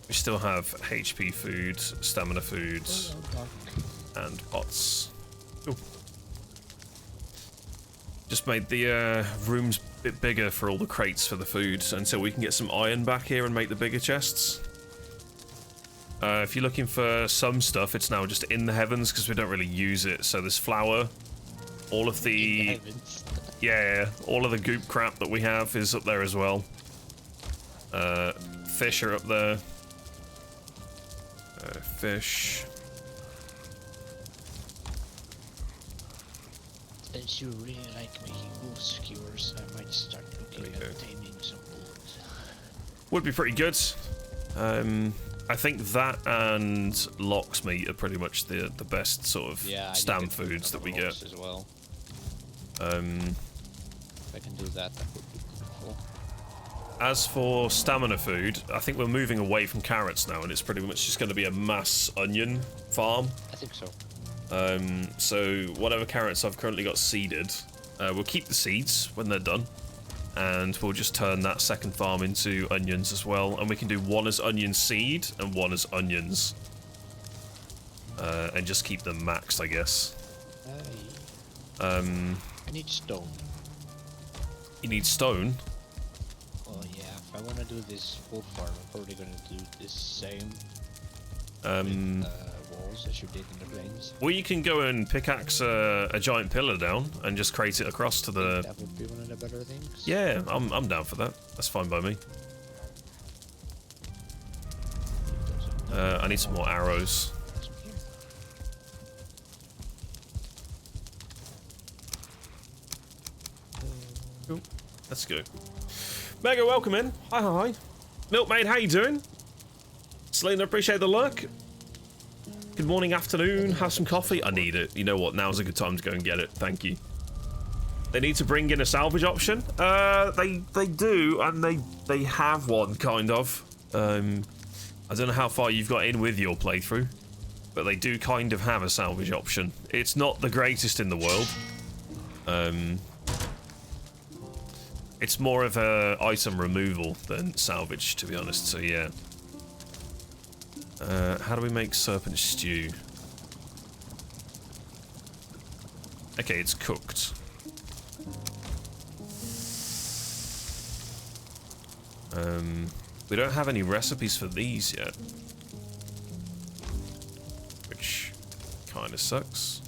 We still have HP food, stamina foods, and pots. Cool. Just made the rooms a bit bigger for all the crates for the food until we can get some iron back here and make the bigger chests. If you're looking for some stuff, it's now just in the heavens because we don't really use it. So there's flour. All of the... yeah, all of the goop crap that we have is up there as well. Fish are up there. Fish. Since you really like making wolf skewers, I might start looking at taming some wolves. Would be pretty good. I think that and lox meat are pretty much the best sort of stam foods that we get. As well. If I can do that, that would be cool. As for stamina food, I think we're moving away from carrots now, and it's pretty much just going to be a mass onion farm. I think so. So whatever carrots I've currently got seeded, we'll keep the seeds when they're done, and we'll just turn that second farm into onions as well, and we can do one as onion seed and one as onions, and just keep them maxed, I guess. I need stone. You need stone? Oh yeah, if I want to do this wolf farm, I'm probably going to do this same walls as you did in the plains. Well, you can go and pickaxe a giant pillar down and just crate it across to the... That would be one of the better things. Yeah, I'm down for that. That's fine by me. I need some more arrows. Cool. Let's go. Mega, welcome in. Hi. Milkmaid, how you doing? Selena, appreciate the lurk. Good morning, afternoon. Have some coffee. I need it. You know what? Now's a good time to go and get it. Thank you. They need to bring in a salvage option. They do, and they have one kind of. I don't know how far you've got in with your playthrough, but they do kind of have a salvage option. It's not the greatest in the world. It's more of a item removal than salvage, to be honest. So yeah. How do we make serpent stew? Okay, it's cooked. We don't have any recipes for these yet, which kind of sucks.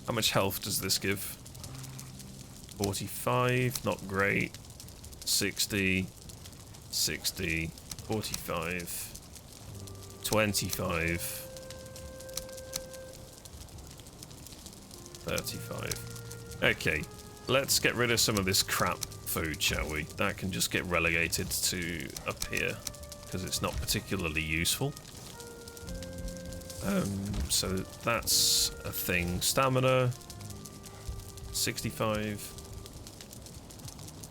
How much health does this give? 45, not great. 60, 60, 45. 25, 35. Okay, let's get rid of some of this crap food, shall we? That can just get relegated to up here because it's not particularly useful. So that's a thing. Stamina 65,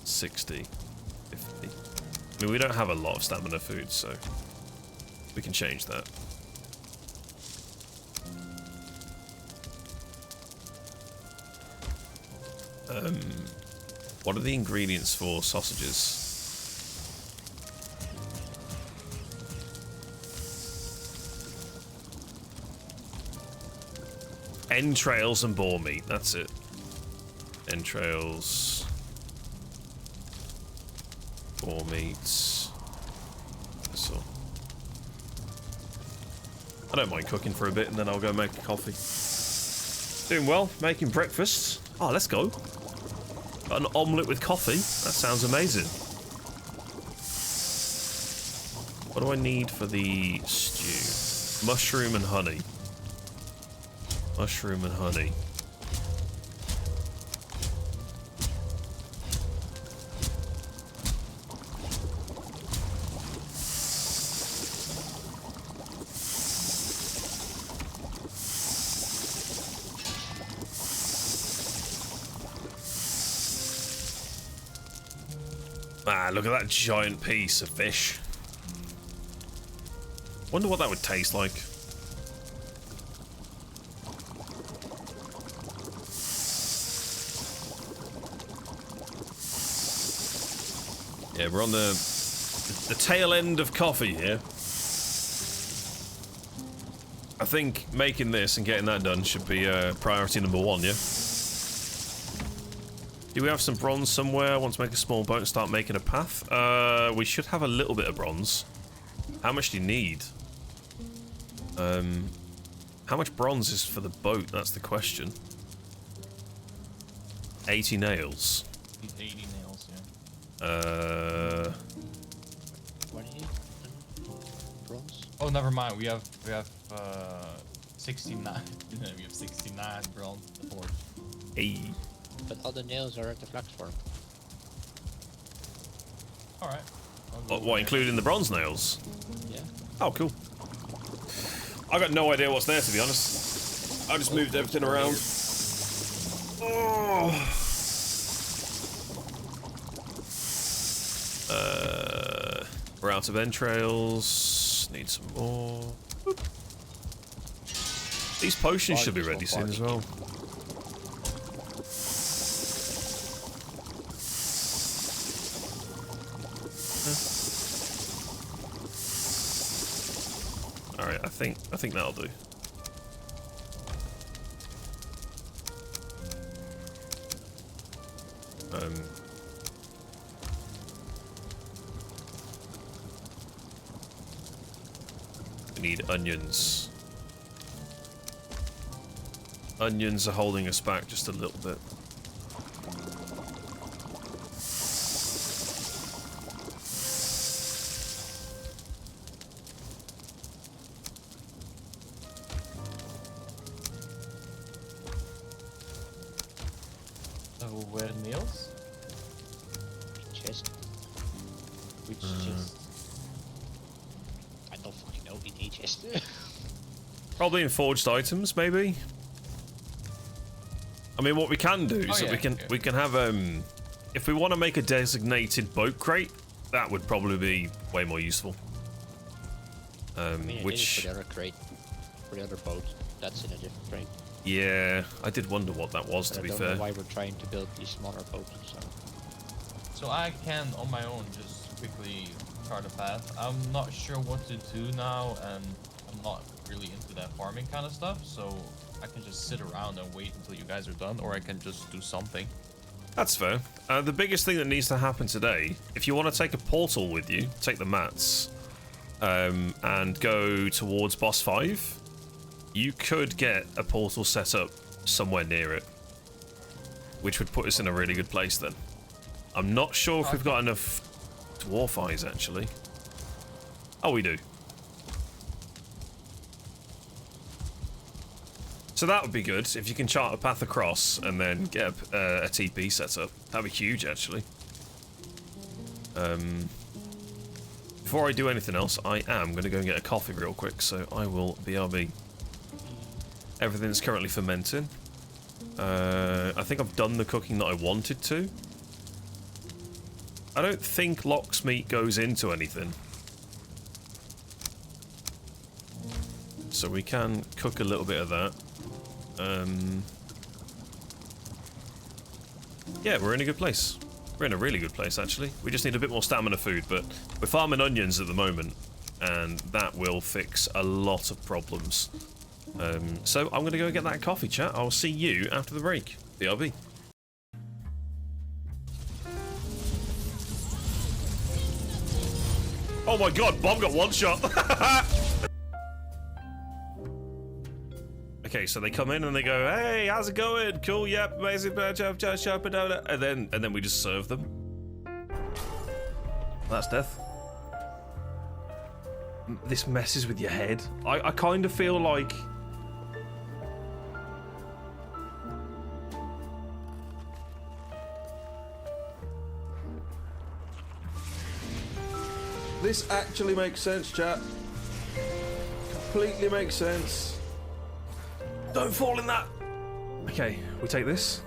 60, 50. I mean, we don't have a lot of stamina food, so we can change that. What are the ingredients for sausages? Entrails and boar meat, that's it. Entrails, boar meats. That's all. I don't mind cooking for a bit and then I'll go make a coffee. Doing well, making breakfast. Oh, let's go. Got an omelette with coffee. That sounds amazing. What do I need for the stew? Mushroom and honey. Mushroom and honey. Ah, look at that giant piece of fish. Wonder what that would taste like. Yeah, we're on the tail end of coffee here. I think making this and getting that done should be priority number 1, yeah? Do we have some bronze somewhere? I want to make a small boat and start making a path. We should have a little bit of bronze. How much do you need? How much bronze is for the boat? That's the question. 80 nails. 80 nails, yeah. What do you need? Bronze? Oh, never mind. We have 69. We have 69 bronze to forge. Hey. But all the nails are at the flax farm. All right. What, including the bronze nails? Yeah. Oh, cool. I got no idea what's there, to be honest. I just moved everything around. Oh. We're out of entrails. Need some more. Boop. These potions should be ready soon as well. Alright, I think that'll do. We need onions. Onions are holding us back just a little bit. Where nails? Chest. Which chest? I don't fucking know. In a chest. Probably in forged items, maybe. I mean, what we can do, so we can have if we want to make a designated boat crate, that would probably be way more useful. I mean, which for the other crate, for the other boat, that's in a different crate. yeah, I did wonder what that was. But To be I don't fair, know why we're trying to build these smaller boats. So I can, on my own, just quickly chart a path. I'm not sure what to do now, and I'm not really into that farming kind of stuff, so I can just sit around and wait until you guys are done, or I can just do something. that's fair. The biggest thing that needs to happen today, if you want to take a portal with you, take the mats, and go towards boss 5, you could get a portal set up somewhere near it, which would put us in a really good place then. I'm not sure if we've got enough dwarf eyes, actually. Oh, we do. So that would be good, if you can chart a path across and then get a TP set up. That'd be huge, actually. Before I do anything else, I am going to go and get a coffee real quick, so I will BRB. Everything's currently fermenting. I think I've done the cooking that I wanted to. I don't think Lock's meat goes into anything. So we can cook a little bit of that. Yeah, we're in a good place. We're in a really good place, actually. We just need a bit more stamina food, but we're farming onions at the moment, and that will fix a lot of problems. So I'm going to go and get that coffee, chat. I'll see you after the break. BRB. Oh my god, Bob got one shot. Okay, so they come in and they go, "Hey, how's it going? Cool, yep, amazing, and then we just serve them. That's death. this messes with your head. I kind of feel like... This actually makes sense, chat. Completely makes sense. Don't fall in that. Okay, we take this.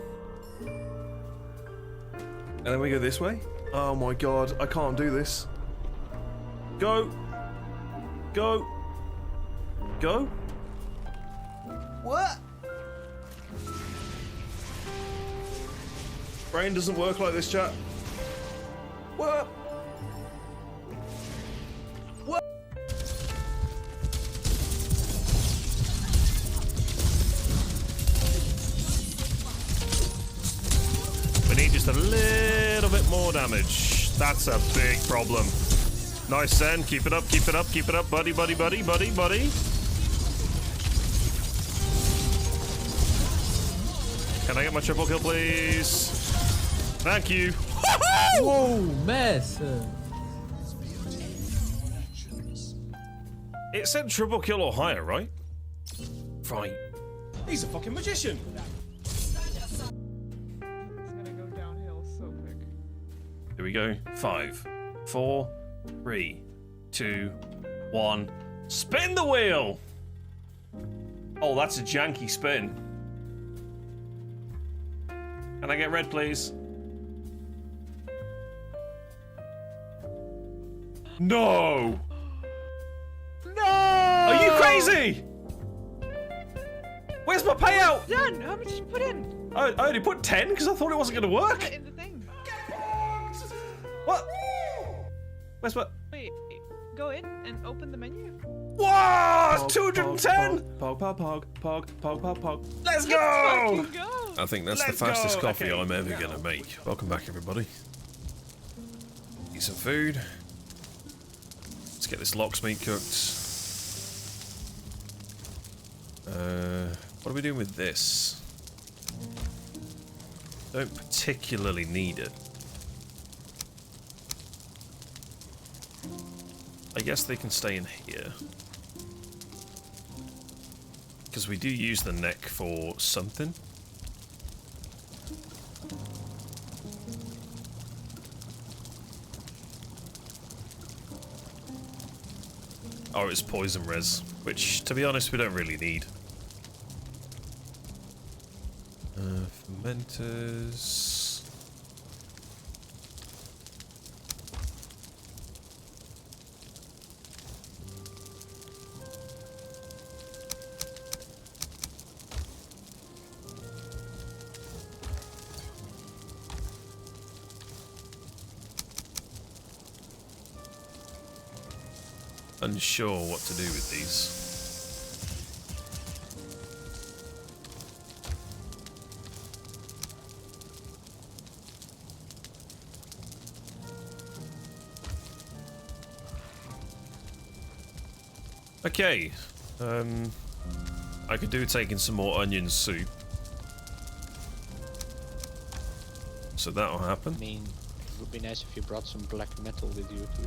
And then we go this way. Oh my god, I can't do this. Go. Go. Go. What? Brain doesn't work like this, chat. What? What? We need just a little bit more damage. That's a big problem. Nice, Sen. Keep it up, keep it up, keep it up, buddy, buddy, buddy, buddy, buddy. Can I get my triple kill, please? Thank you. Whoa, mess. It said triple kill or higher, right? Right. He's a fucking magician. It's gonna go downhill so quick. Here we go. 5, 4, 3, 2, 1. Spin the wheel! Oh, that's a janky spin. Can I get red, please? No! No! Are you crazy? Where's my payout? Done. How much did you put in? I only put 10 because I thought it wasn't going to work. Put it in the thing. What? Where's my... Wait, go in and open the menu. Whoa! It's 210! Pog, pog, pog, pog, pog, pog, pog. Let's go! Fucking go! I think that's the Let's fastest go. coffee Okay. I'm ever gonna make. Welcome back, everybody. Eat some food. Let's get this lox meat cooked. What are we doing with this? Don't particularly need it. I guess they can stay in here. Because we do use the neck for something. Oh, it's poison res, which, to be honest, we don't really need. Fermenters. Unsure what to do with these. Okay, I could do taking some more onion soup. So that'll happen. I mean, it would be nice if you brought some black metal with you to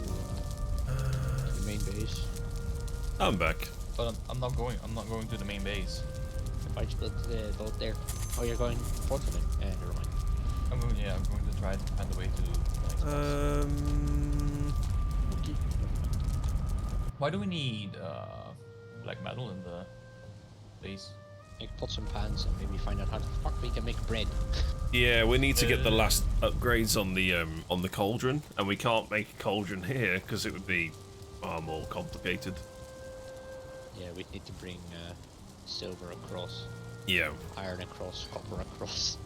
the main base. I'm back. But I'm not going to the main base. If I split the boat there. Oh, you're going Portland? Never mind. I'm going to try and find a way to the next base. Okay. Why do we need black metal in the base? Make pots and pans and maybe find out how the fuck we can make bread. Yeah, we need to get the last upgrades on the cauldron, and we can't make a cauldron here because it would be far more complicated. Yeah, we need to bring silver across, Yeah, iron across, copper across.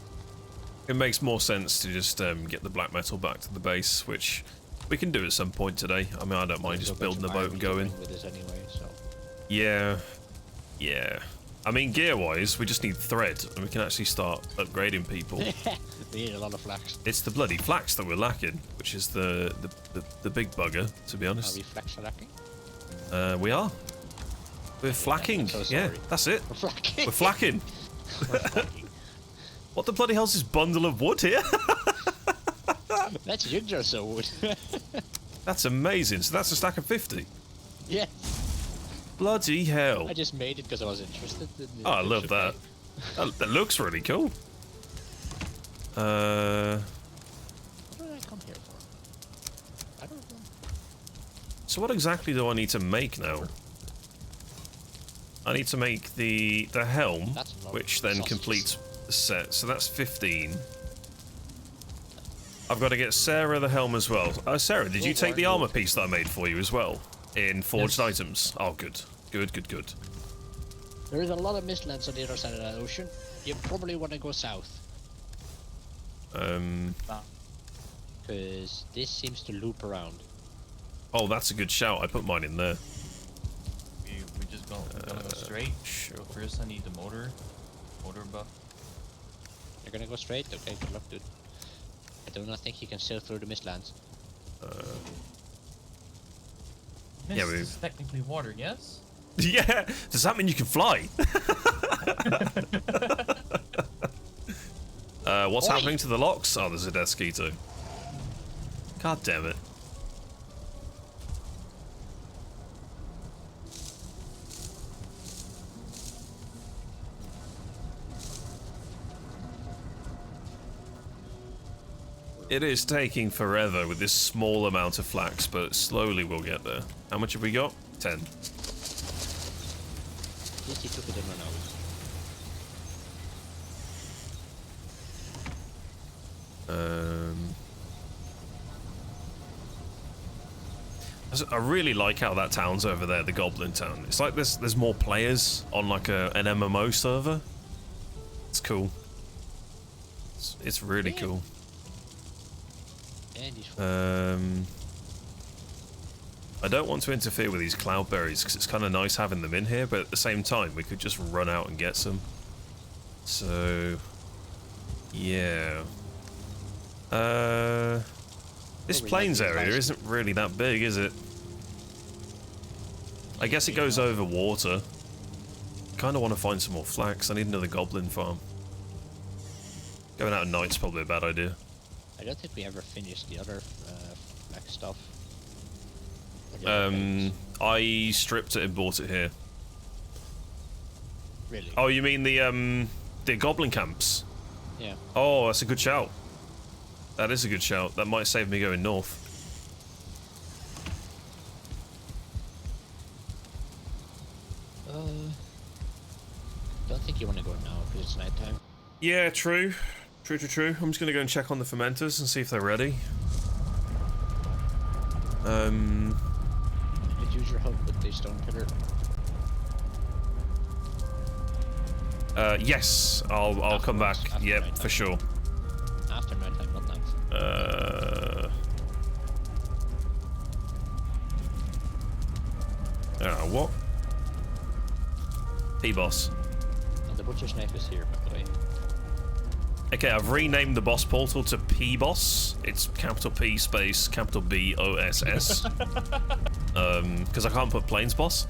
it makes more sense to just get the black metal back to the base, which we can do at some point today. I mean, I don't mind just building the boat and going. With us anyway, so. Yeah, yeah. I mean, gear-wise, we just need thread, and we can actually start upgrading people. We need a lot of flax. It's the bloody flax that we're lacking, which is the big bugger, to be Are honest. we flax lacking? We are. We're flacking. so Yeah, sorry. that's it. We're flacking. We're flacking. We're flacking. What the bloody hell's this bundle of wood here? That's ginger so wood. That's amazing. So that's a stack of 50. Yeah. Bloody hell. I just made it because I was interested. Oh, I love that. That looks really cool. What did I come here for? I don't know. So what exactly do I need to make now? I need to make the helm, That's a lot which of then sausages. completes the set. So that's 15. I've got to get Sarah the helm as well. Sarah, did you take the armor piece that I made for you as well? In forged items? Oh, good. Good, good, good. There is a lot of Mistlands on the other side of that ocean. You probably want to go south. Because this seems to loop around. Oh, that's a good shout. I put mine in there. We just gonna go straight. Sure. First, I need the motor buff. You're gonna go straight? Okay, good luck, dude. I do not think you can sail through the Mistlands. Mist Yeah, is technically water, yes? Yeah. Does that mean you can fly? What's Oi. happening to the locks? Oh, there's a death skeeto. God damn it. It is taking forever with this small amount of flax, but slowly we'll get there. How much have we got? 10. At least he took it in my nose. I really like how that town's over there, the Goblin Town. It's like there's more players on like an MMO server. It's cool. It's really Yeah. cool. And he's I don't want to interfere with these cloudberries because it's kind of nice having them in here, but at the same time we could just run out and get some. So, yeah. This Probably plains like area isn't really that big, is it? I guess it goes over water. Kind of want to find some more flax. I need another goblin farm. Going out at night's probably a bad idea. I don't think we ever finished the other black stuff. Or the other things. I stripped it and bought it here. Really? Oh, you mean the goblin camps? Yeah. Oh, that's a good shout. That is a good shout. That might save me going north. Don't think you want to go now because it's nighttime. Yeah, true. True, true, true. I'm just gonna go and check on the fermenters and see if they're ready. You could use your help with the stone pillar. Yes, I'll come back. After Yep, nighttime. for sure. After nighttime, not night. What? P-boss. And the butcher's knife is here, by the way. Okay, I've renamed the boss portal to P-boss. It's capital P space capital B-O-S-S. Because I can't put plains boss.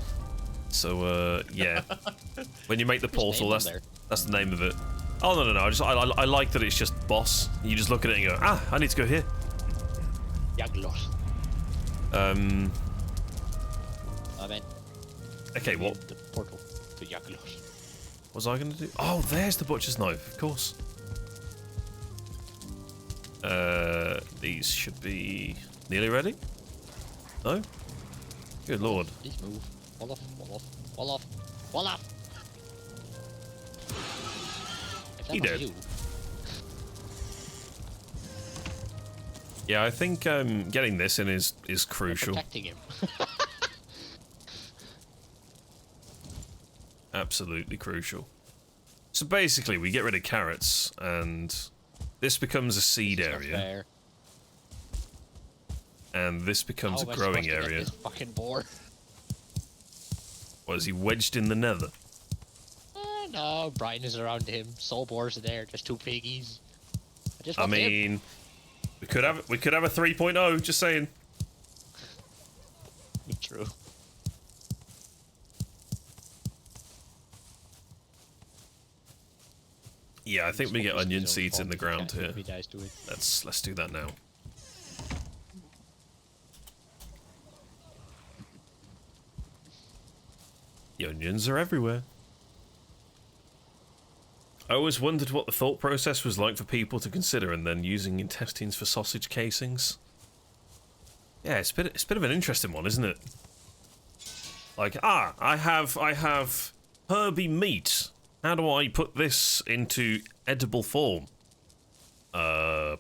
So, yeah. When you make the portal, name on that's the name of it. Oh, no. I like that it's just boss. You just look at it and go, ah, I need to go here. Yaglos. I meant. Okay, what The portal to Yaglos. was I going to do? Oh, there's the butcher's knife, of course. These should be nearly ready? No? Good lord. Please move. Fall off. Fall off. Fall off. Fall off. If that He was did. you, Yeah, I think getting this in is you're crucial. protecting him. Absolutely crucial. So basically, we get rid of carrots, and this becomes a seed It's not area, fair. and this becomes How a am I growing supposed to get area. this fucking boar. Was he wedged in the nether? No, Brian is around him. Soul boars are there. Just two piggies. I him. mean, we could have a 3.0. Just saying. True. Yeah, I think we get Focus onion his own seeds in the farm. ground Can't here. if he dies to it. Let's do that now. Onions are everywhere. I always wondered what the thought process was like for people to consider and then using intestines for sausage casings. Yeah, it's a bit of an interesting one, isn't it? Like, I have herby meat. How do I put this into edible form?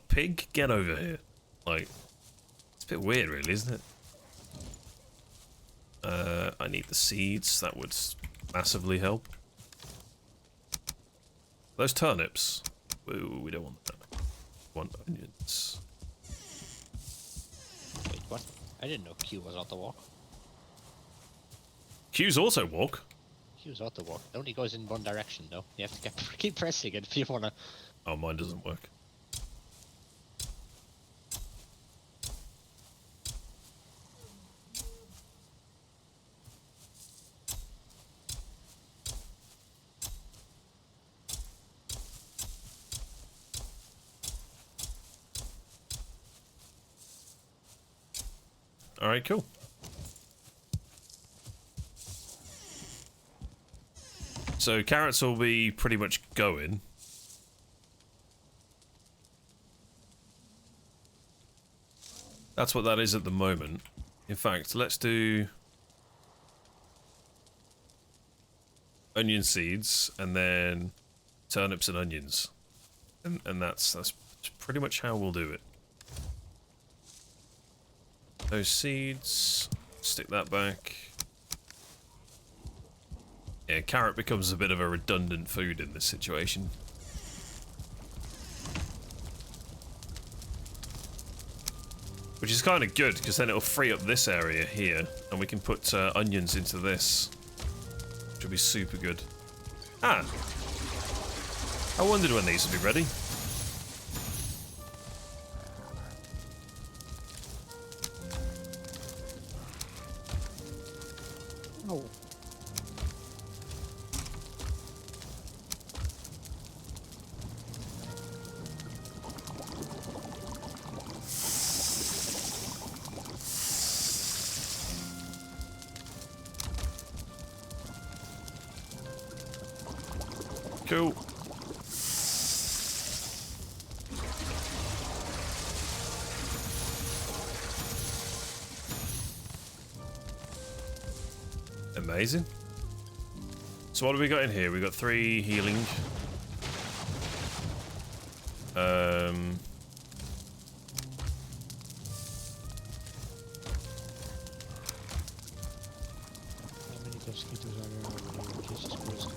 Pig, get over here. Like, it's a bit weird, really, isn't it? I need the seeds. That would massively help. Those turnips. Ooh, we don't want that. We want onions. Wait, what? I didn't know Q was auto walk. Q's also walk. Q's auto walk. It only goes in one direction though. You have to keep pressing it if you wanna. Oh, mine doesn't work. Alright, cool. So carrots will be pretty much going. That's what that is at the moment. In fact, let's do onion seeds and then turnips and onions. And that's pretty much how we'll do it. Those seeds, stick that back. Yeah, carrot becomes a bit of a redundant food in this situation. Which is kind of good, because then it'll free up this area here, and we can put onions into this. Which will be super good. Ah! I wondered when these would be ready. Oh. Cool. Amazing. So what have we got in here? We've got 3 healing. How many mosquitoes are there? Jesus Christ.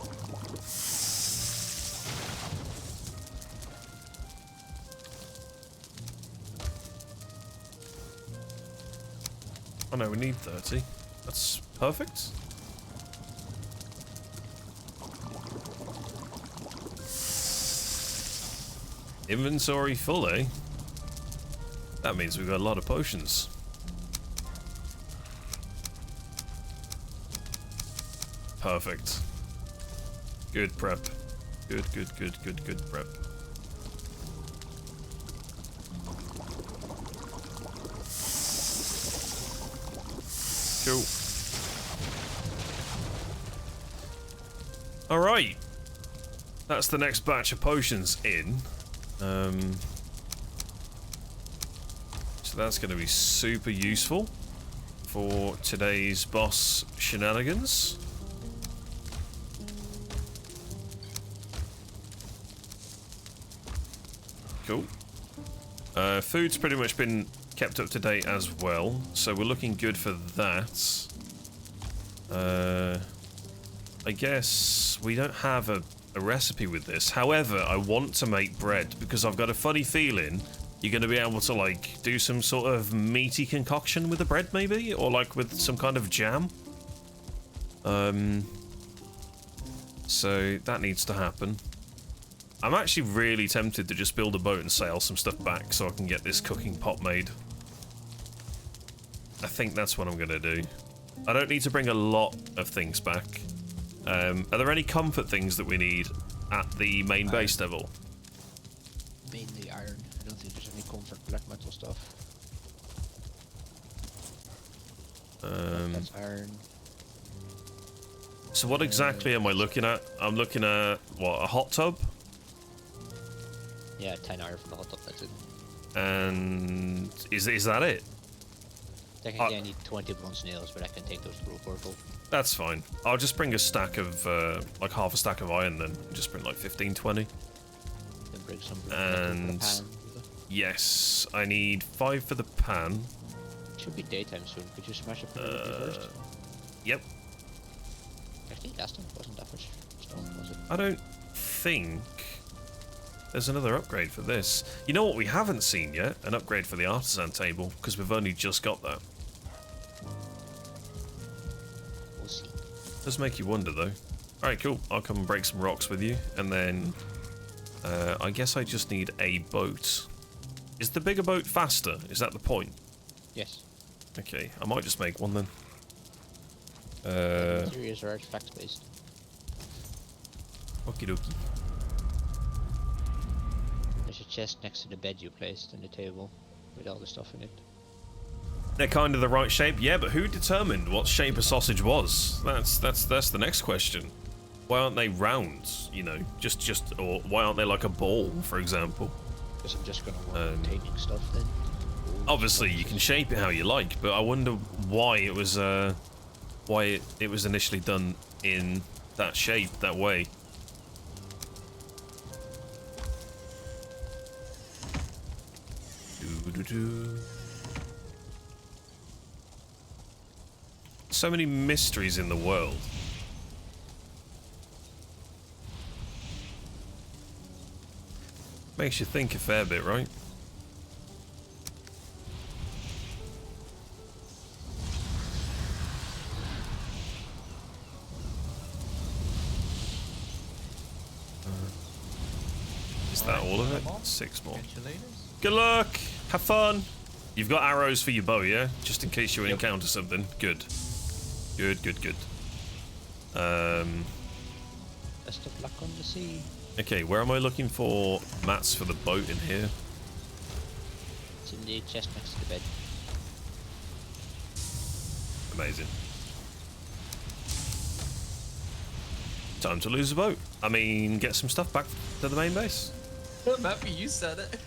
Oh no, we need 30. That's perfect. Inventory full, eh? That means we've got a lot of potions. Perfect. Good prep. Good prep. Cool. Alright. That's the next batch of potions in. So that's going to be super useful for today's boss shenanigans. Cool. Food's pretty much been kept up to date as well, so we're looking good for that. I guess we don't have a recipe with this. However, I want to make bread because I've got a funny feeling you're going to be able to like do some sort of meaty concoction with the bread maybe, or like with some kind of jam. So that needs to happen. I'm actually really tempted to just build a boat and sail some stuff back so I can get this cooking pot made. I think that's what I'm going to do. I don't need to bring a lot of things back. Are there any comfort things that we need at the main base level? Mainly iron. I don't think there's any comfort black metal stuff. That's iron. So what exactly am I looking at? I'm looking at, what, a hot tub? Yeah, 10 iron from the hot tub, that's it. And is that it? Technically I need 20 bronze nails, but I can take those through a portal. That's fine. I'll just bring a stack of, like half a stack of iron then. Just bring like 15, 20. Then bring some And yes, I need 5 for the pan. It should be daytime soon. Could you smash up the first? Yep. Actually, last time it wasn't that much stone, was it? I don't think there's another upgrade for this. You know what we haven't seen yet? An upgrade for the artisan table, because we've only just got that. We'll see. Does make you wonder though. Alright, cool. I'll come and break some rocks with you, and then I guess I just need a boat. Is the bigger boat faster? Is that the point? Yes. Okay, I might just make one then. Materials are artifact based. Okie dokie. There's a chest next to the bed you placed on the table with all the stuff in it. They're kind of the right shape, yeah, but who determined what shape a sausage was? That's the next question. Why aren't they round? You know, or why aren't they like a ball, for example? Because I'm just gonna work on taking stuff then. Obviously, you can shape it how you like, but I wonder why it was initially done in that shape, that way. So many mysteries in the world. Makes you think a fair bit, right? Is that all of it? 6 more. Good luck! Have fun! You've got arrows for your bow, yeah? Just in case you encounter something. Good. Good. Best of luck on the sea. Okay, where am I looking for mats for the boat in here? It's in the chest next to the bed. Amazing. Time to lose the boat. I mean, get some stuff back to the main base. I'm happy you said it.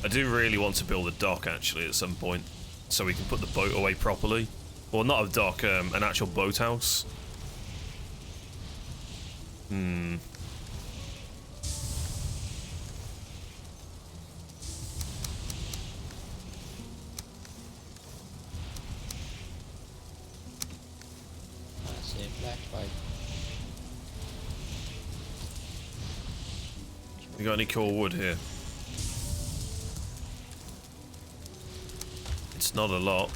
I do really want to build a dock actually at some point, so we can put the boat away properly. Well, not a dock, an actual boathouse. That's a flashlight. You got any core wood here? It's not a lot.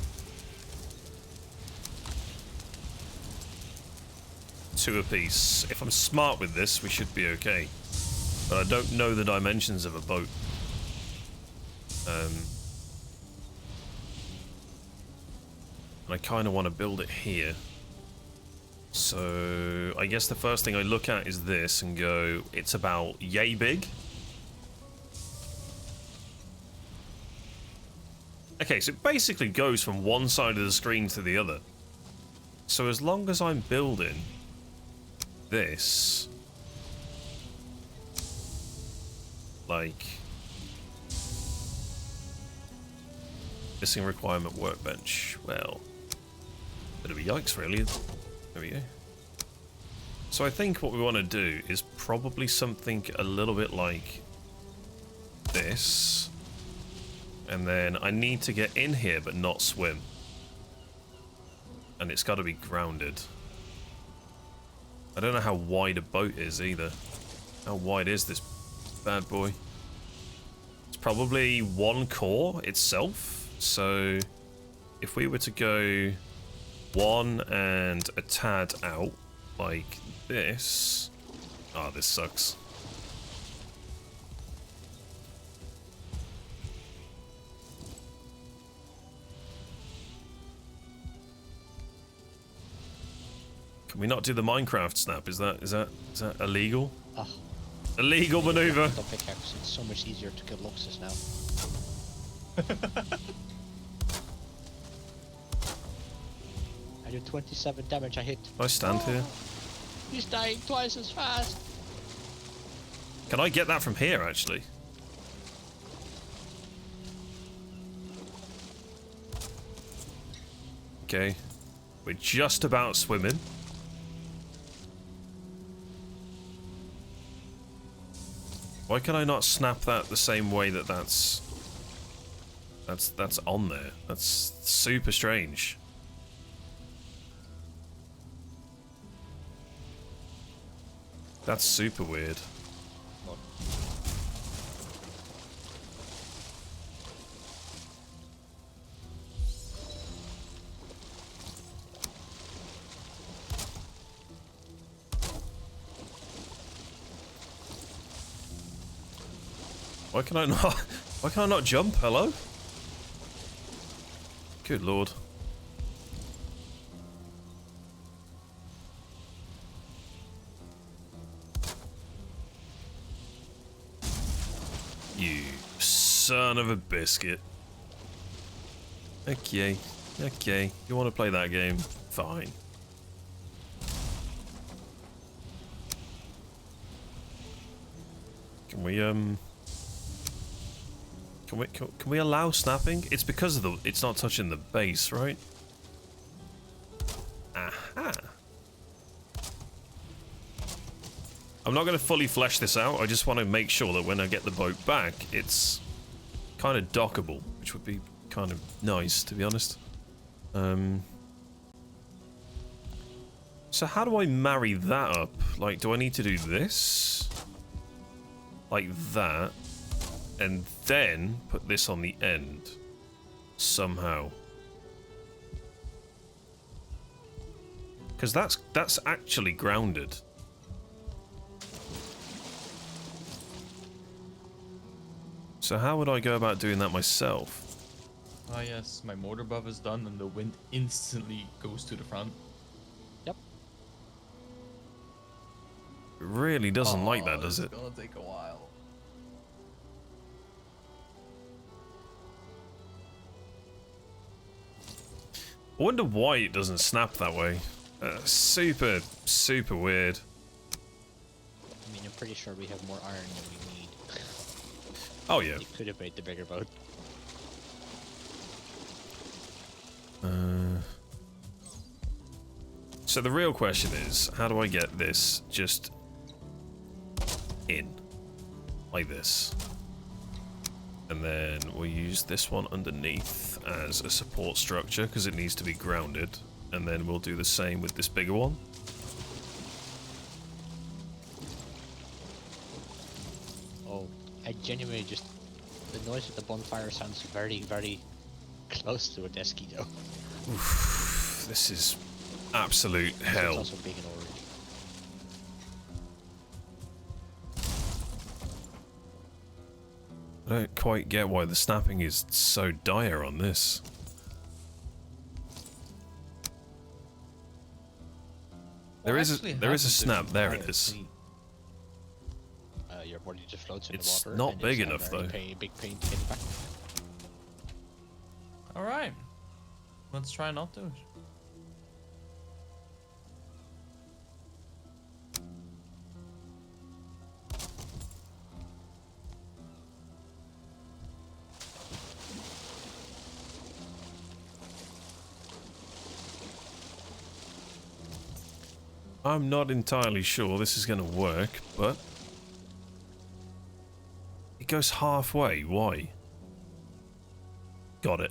2 apiece. If I'm smart with this, we should be okay. But I don't know the dimensions of a boat. And I kind of want to build it here. So I guess the first thing I look at is this and go, it's about yay big. Okay, so it basically goes from one side of the screen to the other. So as long as I'm building this, like, missing requirement workbench, well, bit of a yikes really. There we go. So I think what we want to do is probably something a little bit like this. And then I need to get in here but not swim. And it's got to be grounded. I don't know how wide a boat is either. How wide is this bad boy? It's probably 1 core itself. So if we were to go 1 and a tad out like this. Oh, this sucks. Can we not do the Minecraft snap? Is that illegal? Oh. Illegal maneuver. The pickaxe. It's so much easier to kill loxes now. I do 27 damage. I hit. I stand here. He's dying twice as fast. Can I get that from here, actually? Okay. We're just about swimming. Why can I not snap that the same way that that's on there? That's super strange. That's super weird. Why can I not? Why can I not jump? Hello? Good lord. You son of a biscuit. Okay, okay. You want to play that game? Fine. Can we Can we allow snapping? It's because of it's not touching the base, right? Aha. I'm not going to fully flesh this out. I just want to make sure that when I get the boat back, it's kind of dockable, which would be kind of nice, to be honest. So how do I marry that up? Like, do I need to do this? Like that? And then put this on the end somehow, because that's actually grounded. So how would I go about doing that myself? Ah yes, my motor buff is done and the wind instantly goes to the front. Yep. It really doesn't like that, does it? It's gonna take a while. I wonder why it doesn't snap that way. Super, super weird. I mean, I'm pretty sure we have more iron than we need. Oh yeah. You could have made the bigger boat. So the real question is, how do I get this just in? Like this. And then we'll use this one underneath as a support structure because it needs to be grounded. And then we'll do the same with this bigger one. Oh, I genuinely just... The noise of the bonfire sounds very, very close to a desky though. Oof, this is absolute hell. It's also big and orange. I don't quite get why the snapping is so dire on this. There is a snap. There it is. Your body just floats in It's the water. not and big it's enough, though. Big pain to get it back. All right, let's try not to. I'm not entirely sure this is going to work, but it goes halfway. Why? Got it.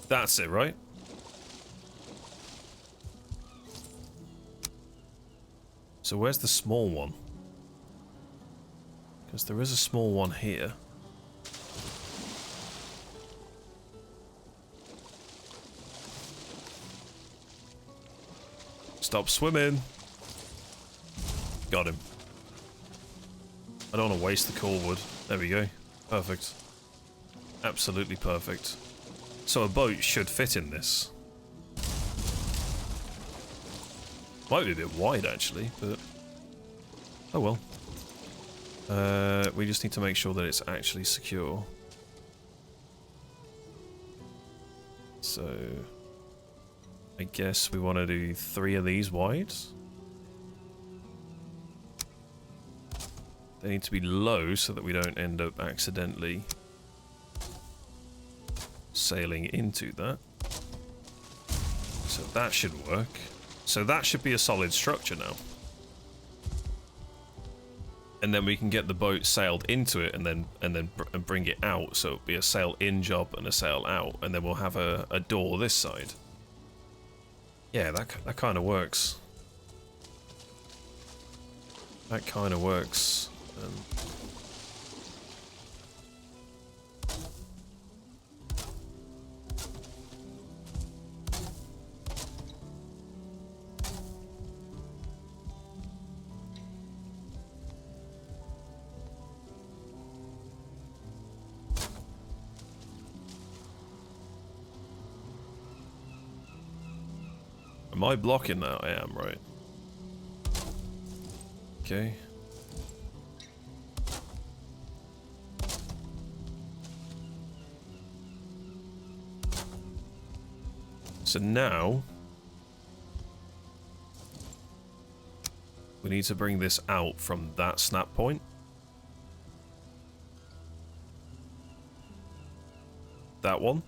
That's it, right? So where's the small one? Because there is a small one here. Stop swimming. Got him. I don't want to waste the core wood. There we go. Perfect. Absolutely perfect. So a boat should fit in this. Might be a bit wide actually, but oh well. We just need to make sure that it's actually secure. So I guess we want to do 3 of these wide. They need to be low so that we don't end up accidentally sailing into that. So that should work. So that should be a solid structure now. And then we can get the boat sailed into it and then bring it out. So it'll be a sail in job and a sail out, and then we'll have a door this side. Yeah, that kind of works. That kind of works. Am I blocking that? I am, right. Okay. So now we need to bring this out from that snap point. That one.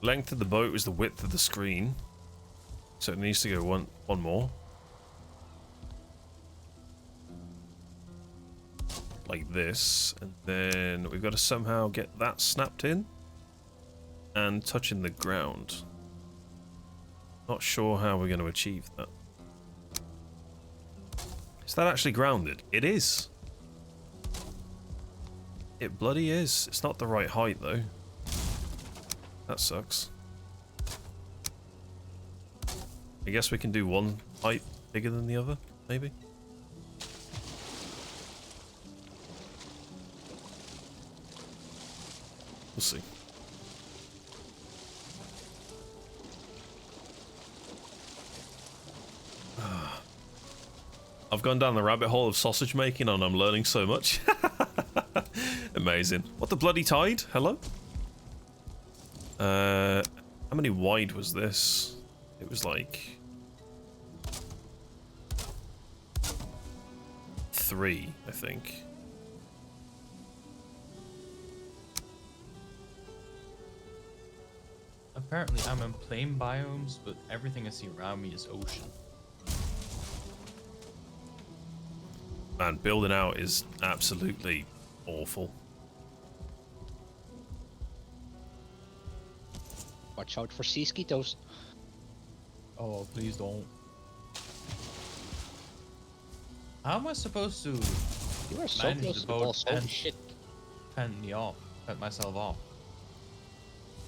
Length of the boat is the width of the screen, so it needs to go one more. Like this, and then we've got to somehow get that snapped in and touching the ground. Not sure how we're going to achieve that. Is that actually grounded? It is. It bloody is. It's not the right height though. That sucks. I guess we can do one height bigger than the other, maybe? We'll see. I've gone down the rabbit hole of sausage making and I'm learning so much. Amazing. What the bloody tide? Hello? How many wide was this? It was like 3, I think. Apparently I'm in plain biomes, but everything I see around me is ocean. Man, building out is absolutely awful. Watch out for sea skeetos. Oh, please don't. How am I supposed to You are so manage close the to the boat boss. Holy and shit. fend myself off?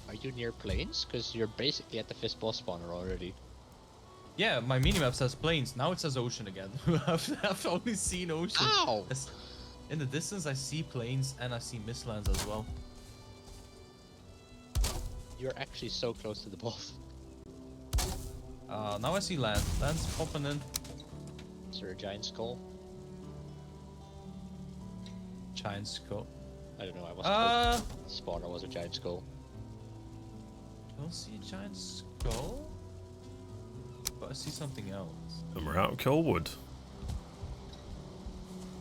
Are you near plains? Because you're basically at the fifth boss spawner already. Yeah, my minimap says plains. Now it says ocean again. I've only seen ocean. Ow! In the distance, I see plains and I see Mistlands as well. You're actually so close to the boss. Now I see land. Land's popping in. Is there a giant skull? Giant skull. I don't know, I was told spawner was a giant skull. Don't see a giant skull, but I see something else. And we're out of Coalwood.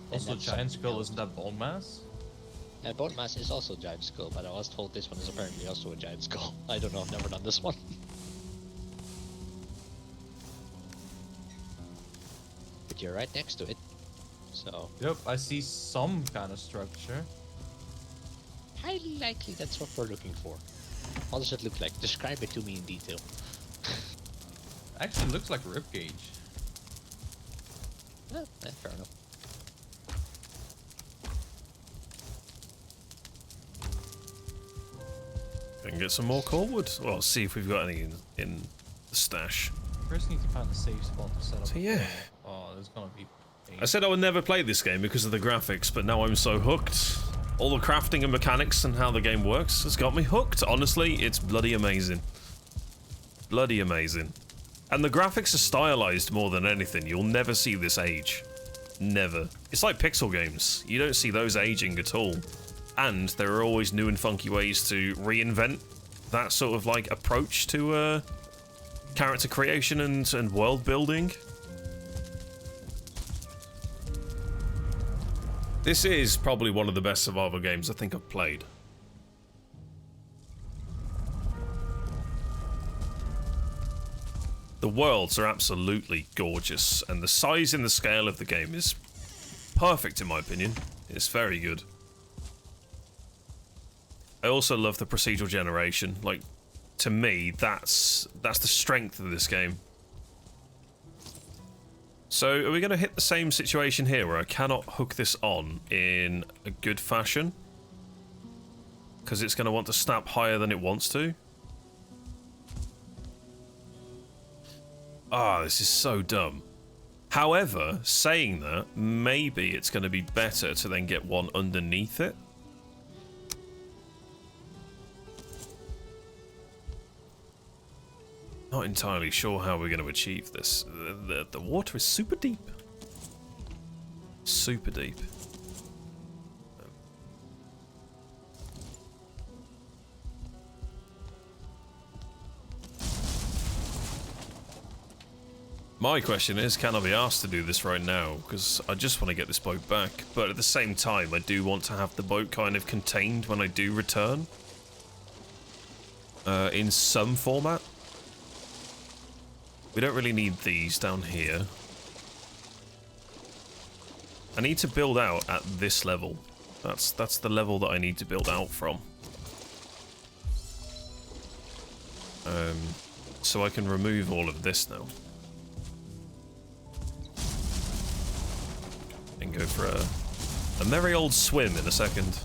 Also, that's giant something skull, else. isn't that bone mass? Bone mass is also a giant skull, but I was told this one is apparently also a giant skull. I don't know, I've never done this one. But you're right next to it, so... Yep, I see some kind of structure. highly likely that's what we're looking for. What does it look like? Describe it to me in detail. Actually looks like a ribcage. Fair enough. And get some more Coalwood. Well, see if we've got any in the stash. First need to find a safe spot to set up. So yeah. Oh, there's gonna be... I said I would never play this game because of the graphics, but now I'm so hooked. All the crafting and mechanics and how the game works has got me hooked. Honestly, it's bloody amazing. Bloody amazing. And the graphics are stylized more than anything. You'll never see this age. Never. It's like pixel games. You don't see those aging at all. And there are always new and funky ways to reinvent that sort of like approach to character creation and world building. This is probably one of the best survival games I think I've played. The worlds are absolutely gorgeous, and the size and the scale of the game is perfect in my opinion. It's very good. I also love the procedural generation. Like, to me, that's the strength of this game. So, are we going to hit the same situation here where I cannot hook this on in a good fashion? Because it's going to want to snap higher than it wants to? Ah, this is so dumb. However, saying that, maybe it's going to be better to then get one underneath it. Not entirely sure how we're going to achieve this. The water is super deep. Super deep. My question is, can I be asked to do this right now? Because I just want to get this boat back. But at the same time, I do want to have the boat kind of contained when I do return. In some format. We don't really need these down here. I need to build out at this level. That's the level that I need to build out from. So I can remove all of this now. And go for a merry old swim in a second.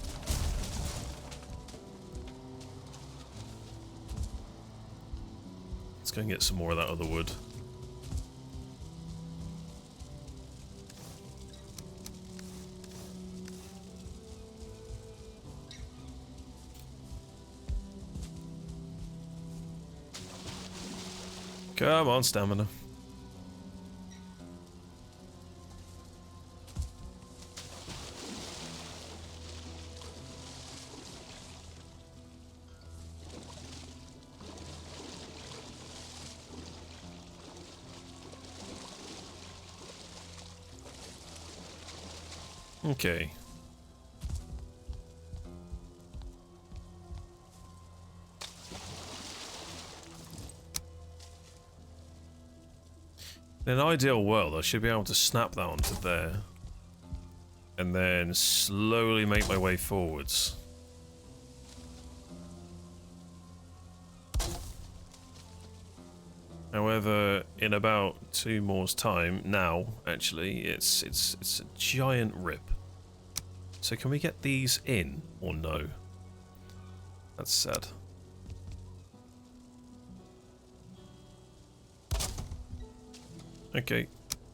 Let's go and get some more of that other wood. Come on, stamina. Okay. In an ideal world, I should be able to snap that onto there. And then slowly make my way forwards. However, in about 2 more's time, now, actually, it's a giant rip. So can we get these in, or no? That's sad. Okay,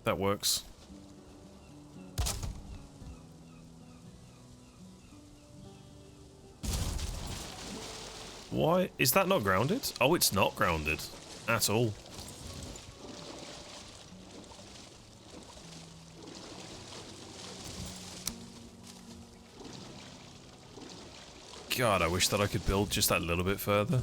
that works. Why? Is that not grounded? Oh, it's not grounded. At all. God, I wish that I could build just that little bit further.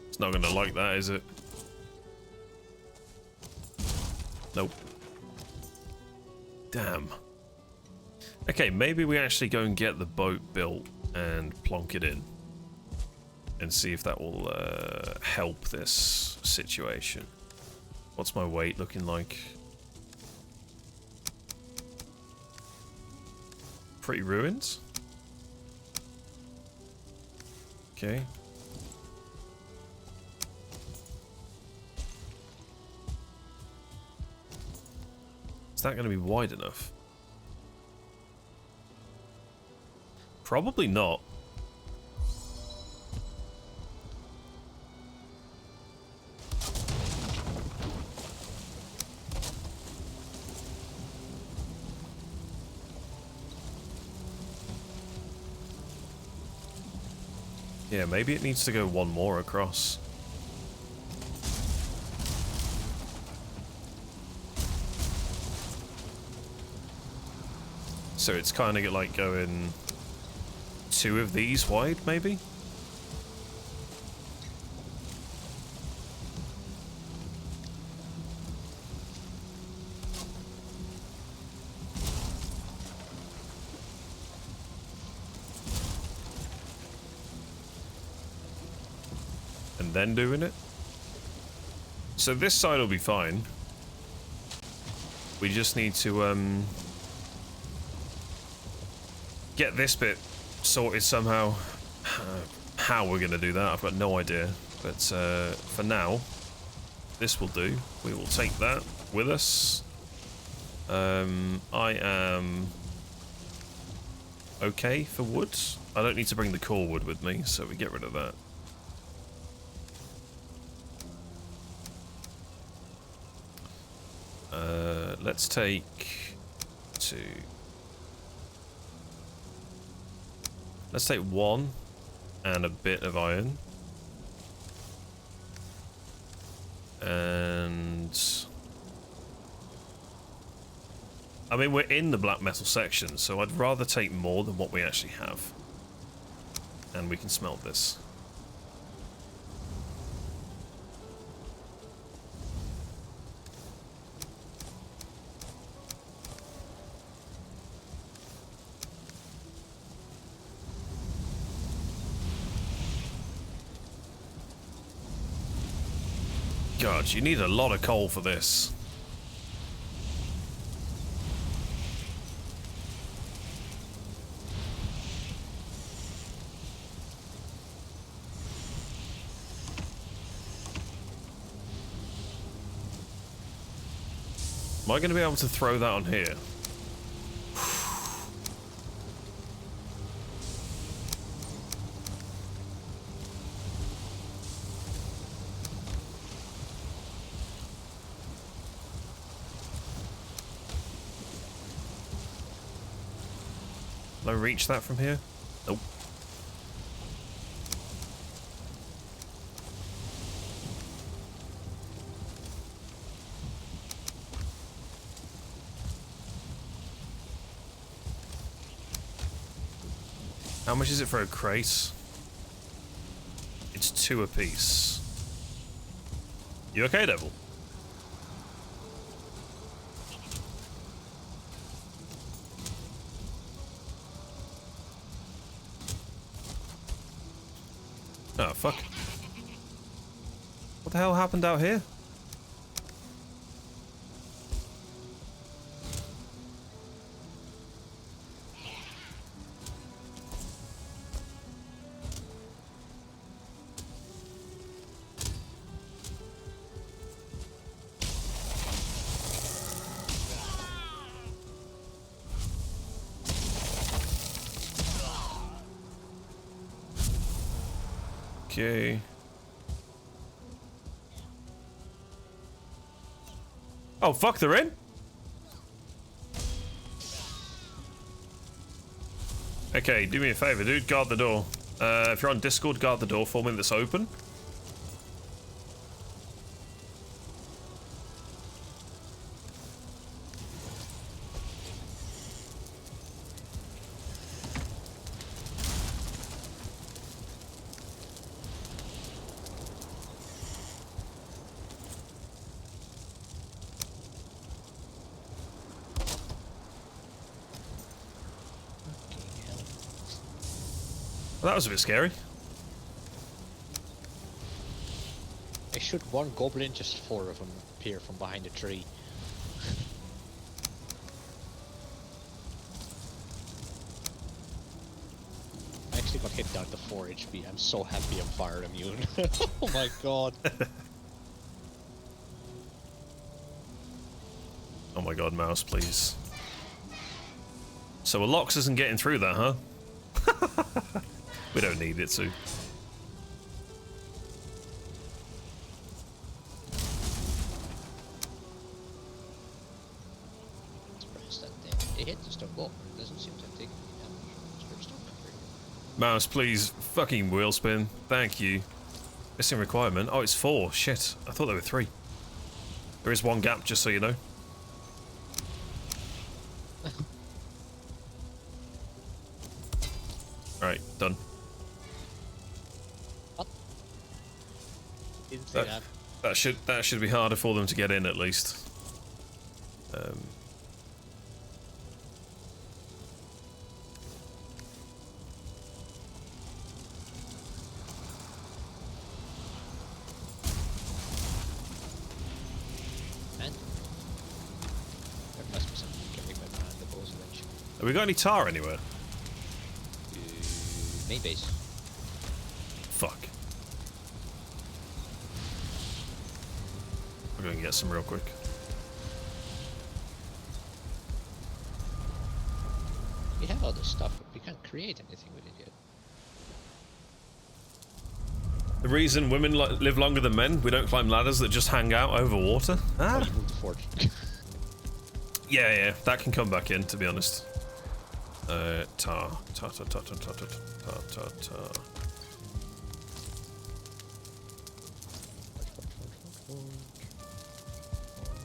It's not gonna like that, is it? Nope. Damn. Okay, maybe we actually go and get the boat built and plonk it in. And see if that will help this situation. What's my weight looking like? Pretty ruined. Okay. Is that going to be wide enough? Probably not. Yeah, maybe it needs to go one more across. So it's kind of like going 2 of these wide, maybe? And then doing it. So this side will be fine. We just need to get this bit sorted somehow. How we're gonna do that, I've got no idea. But for now, this will do. We will take that with us. I am okay for wood. I don't need to bring the core wood with me, so we get rid of that. Let's take 2. Let's take 1 and a bit of iron. And I mean, we're in the black metal section, so I'd rather take more than what we actually have. And we can smelt this. God, you need a lot of coal for this. Am I going to be able to throw that on here? Can I reach that from here? Nope. How much is it for a crate? It's 2 apiece. You okay, Devil? Oh, fuck. What the hell happened out here? Okay. Oh, fuck, they're in? Okay, do me a favor, dude. Guard the door. If you're on Discord, guard the door for me that's open. Well, that was a bit scary. I shoot one goblin, just 4 of them appear from behind a tree. I actually got hit down to 4 HP. I'm so happy I'm fire immune. Oh my god. Oh my god, mouse, please. So a Lox isn't getting through that, huh? We don't need it to. Surprised that they hit the stone wall, but it doesn't seem to have taken any damage from the stone member. Mouse, please. Fucking wheel spin. Thank you. Missing requirement. Oh, it's 4. Shit. I thought there were 3. There is 1 gap, just so you know. Right, done. What? Didn't say that. That should be harder for them to get in at least. Man. There must be something carrying my behind the balls eventually. Have we got any tar anywhere? Main base. Fuck. We're going to get some real quick. We have all this stuff, but we can't create anything with it yet. The reason women live longer than men, we don't climb ladders that just hang out over water? Ah. Oh, you moved the fort. Yeah, that can come back in, to be honest. Tar.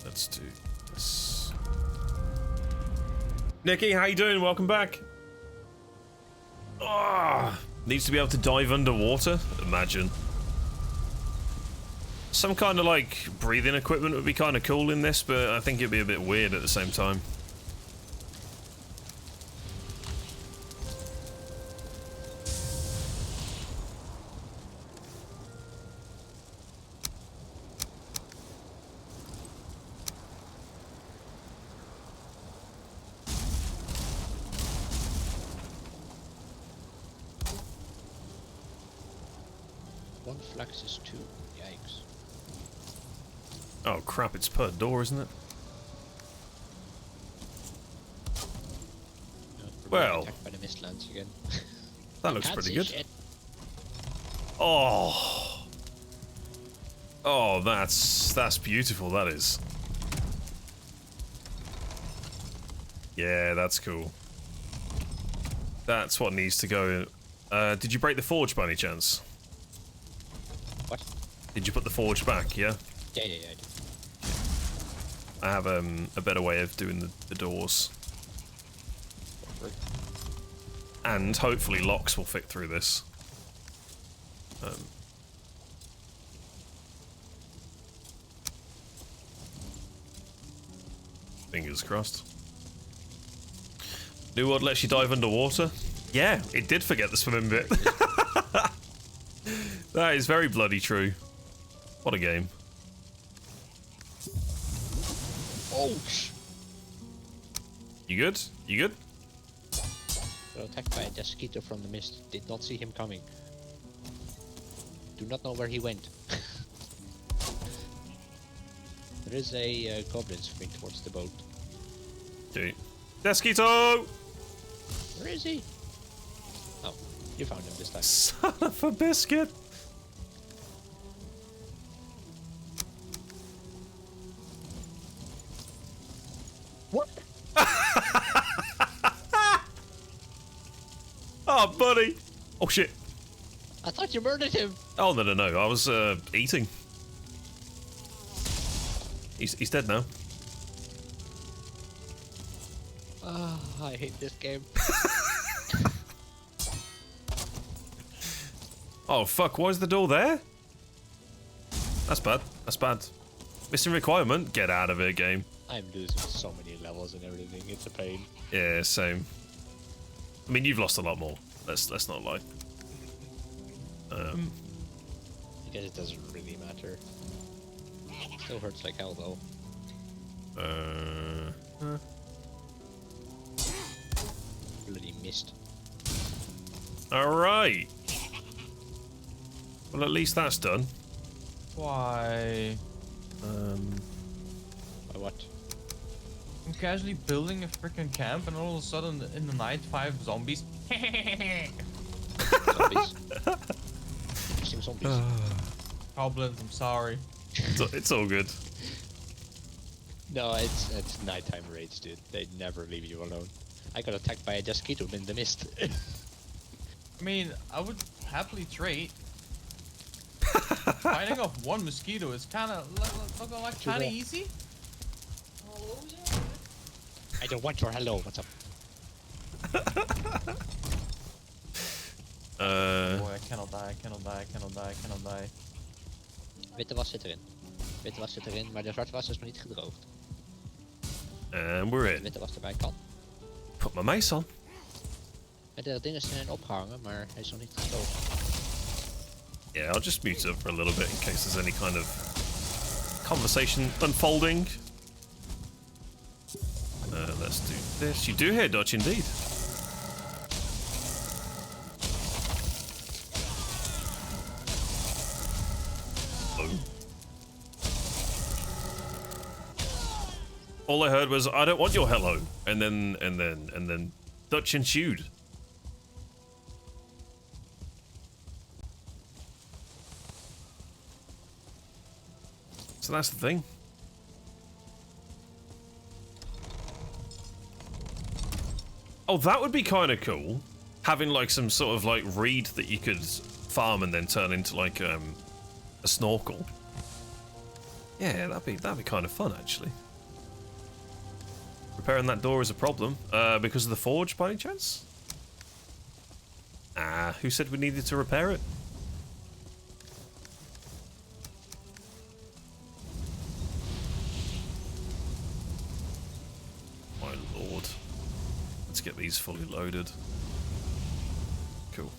Let's do this. Nikki, how you doing? Welcome back. Ah, needs to be able to dive underwater. Imagine. Some kind of like breathing equipment would be kind of cool in this, but I think it'd be a bit weird at the same time. One flux is 2. Yikes. Oh crap, it's per door, isn't it? We're being Well. attacked by the Mistlands again. That looks Can't pretty see good. shit. Oh. Oh, that's beautiful, that is. Yeah, that's cool. That's what needs to go in. Did you break the forge by any chance? What? Did you put the forge back, yeah? Yeah, I did. I have a better way of doing the doors. And hopefully locks will fit through this. Fingers crossed. New world lets you dive underwater? Yeah, it did forget the swimming bit. That is very bloody true. What a game. Oh! You good? You good? Got attacked by a mosquito from the mist. Did not see him coming. Do not know where he went. There is a goblin swimming towards the boat. Okay. Mosquito! Where is he? Oh, you found him this time. Son of a biscuit! What? Oh, buddy! Oh, shit. I thought you murdered him! Oh, no. I was, eating. He's dead now. Ah, I hate this game. Oh, fuck. Why is the door there? That's bad. That's bad. Missing requirement? Get out of it, game. I'm losing so many levels and everything. It's a pain. Yeah, same. I mean, you've lost a lot more. Let's not lie. I guess it doesn't really matter. Still hurts like hell though. Bloody mist. Alright. Well, at least that's done. Why? By what? I'm casually building a freaking camp and all of a sudden in the night 5 zombies. Zombies. Interesting zombies. Goblins, I'm sorry. It's all good. No, it's nighttime raids, dude. They never leave you alone. I got attacked by a mosquito in the mist. I mean, I would happily trade. Fighting off one mosquito is kind of looking like kind of easy. I don't want your hello. What's up? Boy, I cannot die, I cannot die, I cannot die, I cannot die. Witte was zit erin. Witte was zit erin, maar de zwarte was is nog niet gedroogd. And we're De in. witte was erbij kan. Put my mace on. En de dingen zijn opgehangen, maar hij is nog niet gedroogd. Yeah, I'll just mute up for a little bit in case there's any kind of conversation unfolding. Let's do this. You do hear Dutch indeed. Oh. All I heard was, "I don't want your hello," and then Dutch ensued. So that's the thing. Oh, that would be kind of cool. Having like some sort of like reed that you could farm and then turn into like a snorkel. Yeah, that'd be kind of fun actually. Repairing that door is a problem because of the forge, by any chance? Ah, who said we needed to repair it? My lord. Let's get these fully loaded. Cool.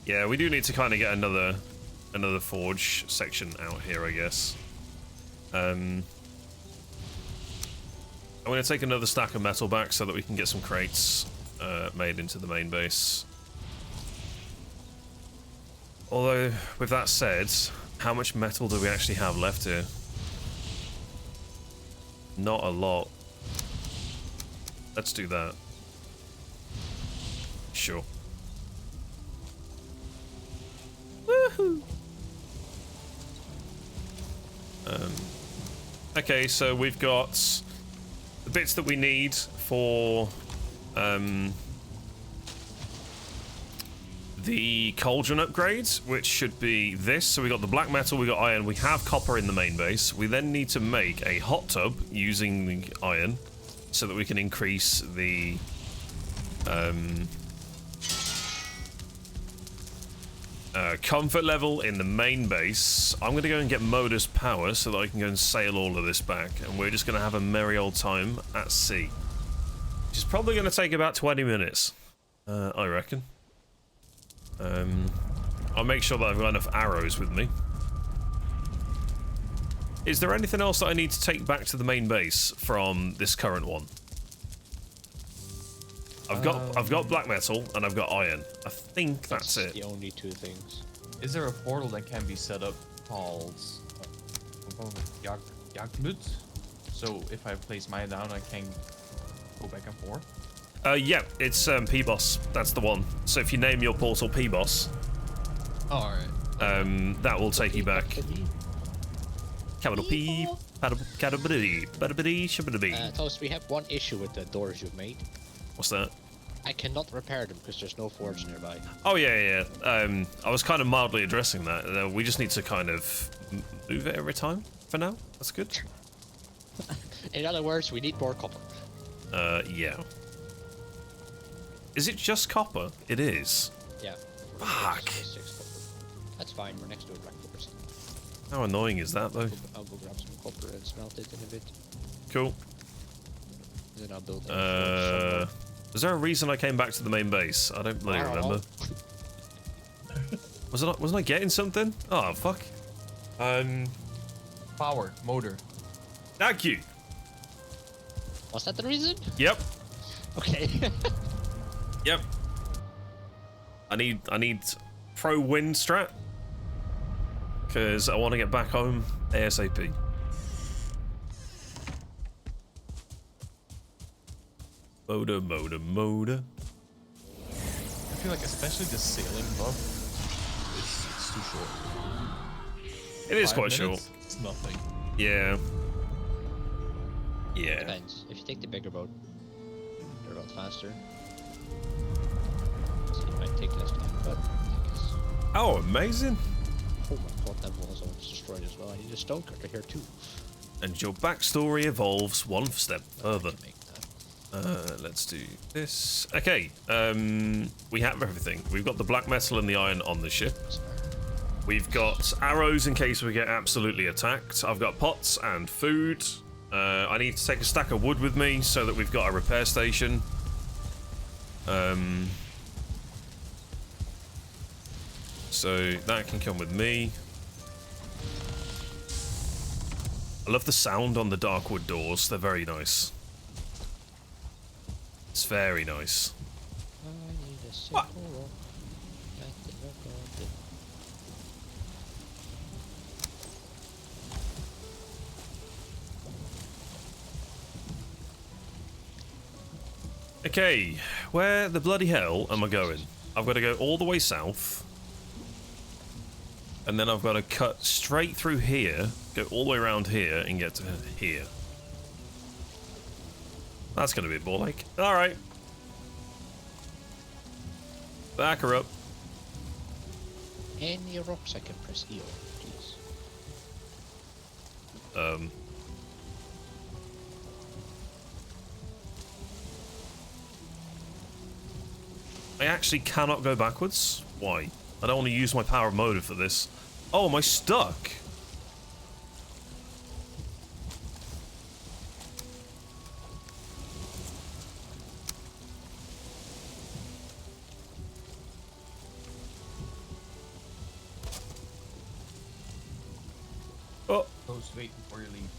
Yeah, we do need to kind of get another forge section out here, I guess. I'm going to take another stack of metal back so that we can get some crates made into the main base. Although, with that said, how much metal do we actually have left here? Not a lot. Let's do that. Sure. Woohoo! Okay, so we've got the bits that we need for the cauldron upgrades, which should be this. So we got the black metal, we got iron, we have copper in the main base. We then need to make a hot tub using the iron so that we can increase the comfort level in the main base. I'm going to go and get Modus power so that I can go and sail all of this back, and we're just going to have a merry old time at sea. Which is probably going to take about 20 minutes, I reckon. I'll make sure that I've got enough arrows with me. Is there anything else that I need to take back to the main base from this current one? I've got black metal and I've got iron. I think that's it. The only two things. Is there a portal that can be set up called Jagdbut? So if I place mine down, I can go back and forth? Yeah, it's P-Boss. That's the one. So if you name your portal P-Boss, alright. that will take you back. Capital P, Toast, we have one issue with the doors you've made. What's that? I cannot repair them because there's no forge nearby. Oh yeah. I was kind of mildly addressing that. We just need to kind of move it every time for now. That's good. In other words, we need more copper. Yeah. Is it just copper? It is. Yeah. Fuck. 6 copper. That's fine. We're next to a black forest. How annoying is that though? I'll go grab some copper and smelt it in a bit. Cool. Then I'll build a was there a reason I came back to the main base? I don't really remember. Wasn't I getting something? Oh fuck. Power motor. Thank you. Was that the reason? Yep. Okay. Yep. I need pro wind strat because I want to get back home ASAP. Motor. I feel like especially the sailing buff, it's too short. It is 5 quite short. minutes, it's nothing. Yeah. Yeah. Depends. If you take the bigger boat, they're a lot faster. So it might take less time, but I guess. Oh, amazing. Oh my god, that wall is almost destroyed as well. I need a stone cutter here too. And your backstory evolves one step further. I can make that. Let's do this. Okay, we have everything. We've got the black metal and the iron on the ship. We've got arrows in case we get absolutely attacked. I've got pots and food. I need to take a stack of wood with me so that we've got a repair station. So that can come with me. I love the sound on the dark wood doors. They're very nice. It's very nice. I need a simple rock. Okay, where the bloody hell am I going? I've got to go all the way south. And then I've got to cut straight through here, go all the way around here, and get to here. That's going to be a ball ache. Alright. Back her up. Any rocks I can press E on, please? I actually cannot go backwards. Why? I don't want to use my power of motive for this. Oh, am I stuck? Oh, Toast, wait before you leave.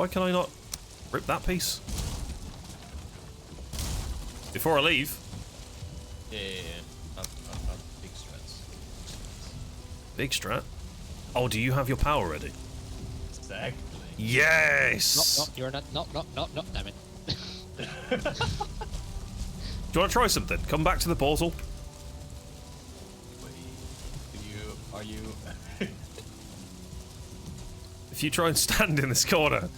why can I not rip that piece? Before I leave? Yeah. Up, big strats. Big strat. Oh, do you have your power ready? Exactly. Yes! No, you're not. No, damn it. Do you want to try something? Come back to the portal. Wait, are you? If you try and stand in this corner.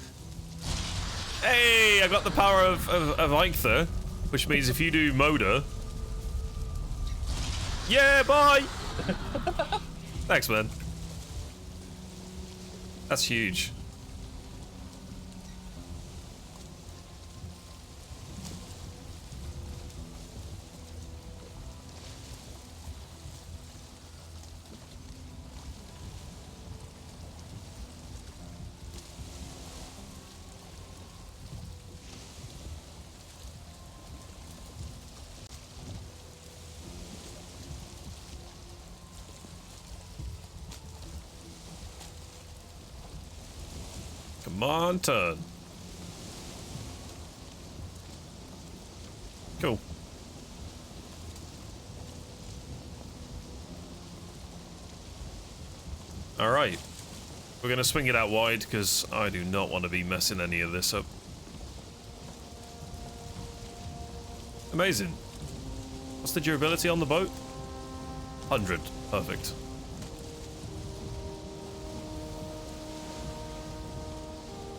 Hey, I got the power of Eichther, which means if you do Moda. Yeah, bye! Thanks, man. That's huge. Come on, turn. Cool. Alright. We're going to swing it out wide because I do not want to be messing any of this up. Amazing. What's the durability on the boat? 100. Perfect.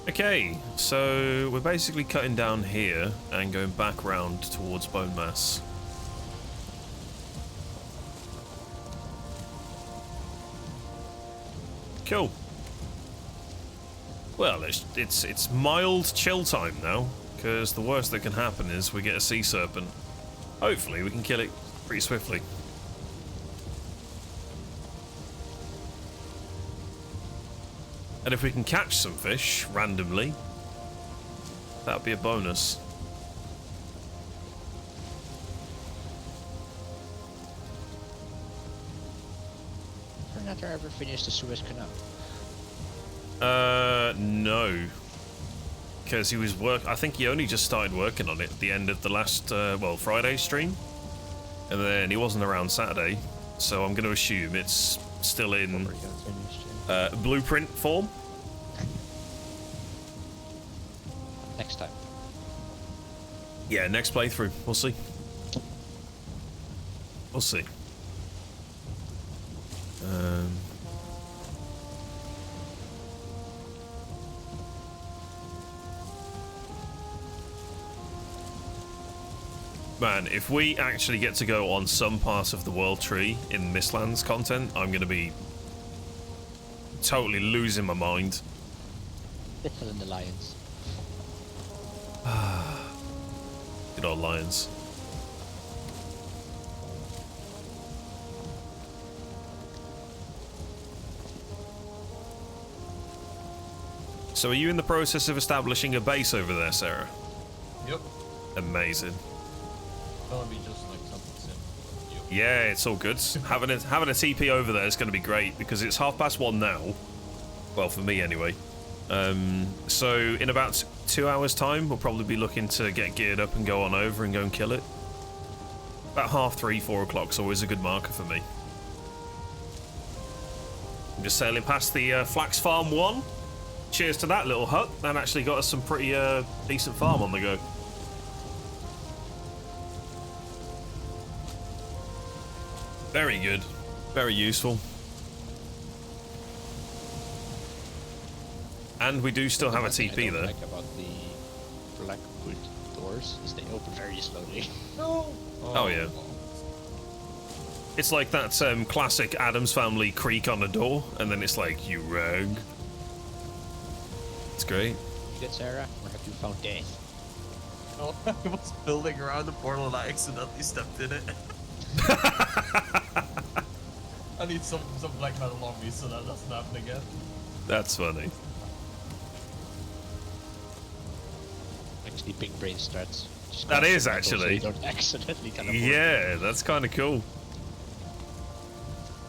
Okay, so we're basically cutting down here and going back round towards Bone Mass. Cool. Well, it's mild chill time now, because the worst that can happen is we get a sea serpent. Hopefully we can kill it pretty swiftly. And if we can catch some fish randomly, that would be a bonus. Have not ever finished the Suez Canal? No. Because he was I think he only just started working on it at the end of the last, Friday stream. And then he wasn't around Saturday, so I'm going to assume it's still in blueprint form. Next time. Yeah, next playthrough. We'll see. We'll see. Man, if we actually get to go on some part of the world tree in Mistlands content, I'm going to be totally losing my mind. Better than the lions. Good old lions. So are you in the process of establishing a base over there, Sarah? Yep. Amazing. Gonna be just like something simple. Yeah, it's all good. having a TP over there is going to be great because it's 1:30 now. Well, for me anyway. So in about 2 hours' time, we'll probably be looking to get geared up and go on over and go and kill it. About 3:30, 4 o'clock's always a good marker for me. I'm just sailing past the Flax Farm 1. Cheers to that little hut. That actually got us some pretty decent farm on the go. Very good. Very useful. And we do still have a TP there. Like about the blackwood doors is they open very slowly. No. Oh yeah. It's like that classic Addams Family creak on the door, and then it's like, you rogue. It's great. You good, Sarah? Or have you found death? No, I was building around the portal and I accidentally stepped in it. I need some black metal on me so that doesn't happen again. That's funny. Actually, big brain starts. That is actually. So you don't accidentally kind of. Yeah, that's kind of cool.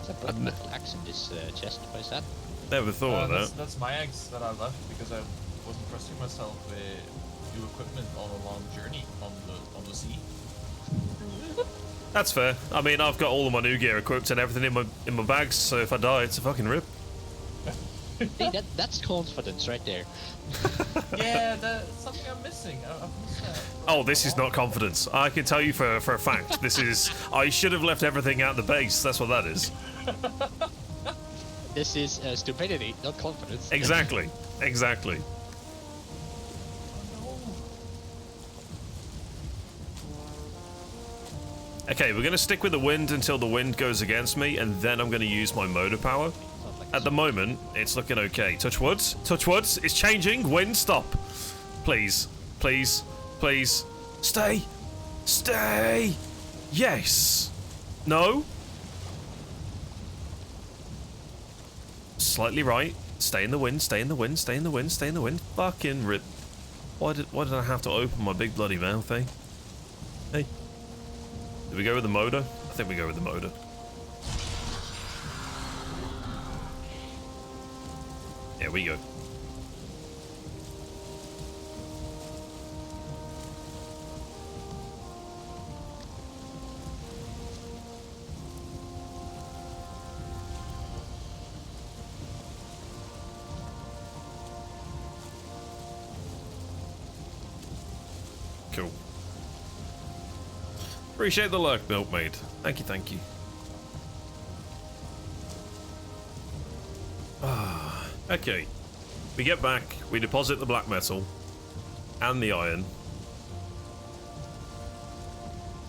Is that black metal axe in this chest? Why is that? Never thought of that. That's my axe that I left because I wasn't trusting myself with new equipment on a long journey on the sea. That's fair. I mean, I've got all of my new gear equipped and everything in my bags, so if I die, it's a fucking rip. Hey, that's confidence right there. Yeah, that's something I'm missing. I missed that. Oh, this is not confidence. I can tell you for a fact. This is. I should have left everything out the base. That's what that is. This is stupidity, not confidence. Exactly. Exactly. Okay, we're going to stick with the wind until the wind goes against me, and then I'm going to use my motor power. At the moment, it's looking okay. Touch woods. Touch woods. It's changing. Wind, stop. Please. Please. Please. Stay. Stay. Yes. No. Slightly right. Stay in the wind. Stay in the wind. Stay in the wind. Stay in the wind. Fucking rip. Why did I have to open my big bloody mouth, eh? Hey. Did we go with the motor? I think we go with the motor. There we go. Cool. Appreciate the lurk, milkmaid. Thank you, thank you. Okay. We get back, we deposit the black metal and the iron.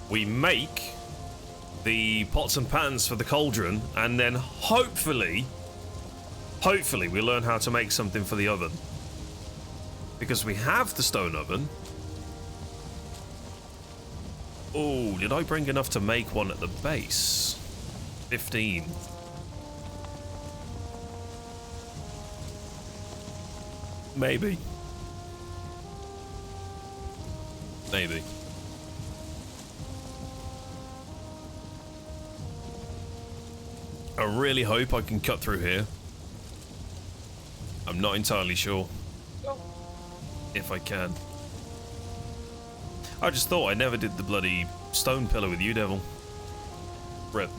We make the pots and pans for the cauldron, and then hopefully we learn how to make something for the oven. Because we have the stone oven. Oh, did I bring enough to make one at the base? 15. Maybe. Maybe. I really hope I can cut through here. I'm not entirely sure. If I can. I just thought I never did the bloody stone pillar with you, Devil. Rip.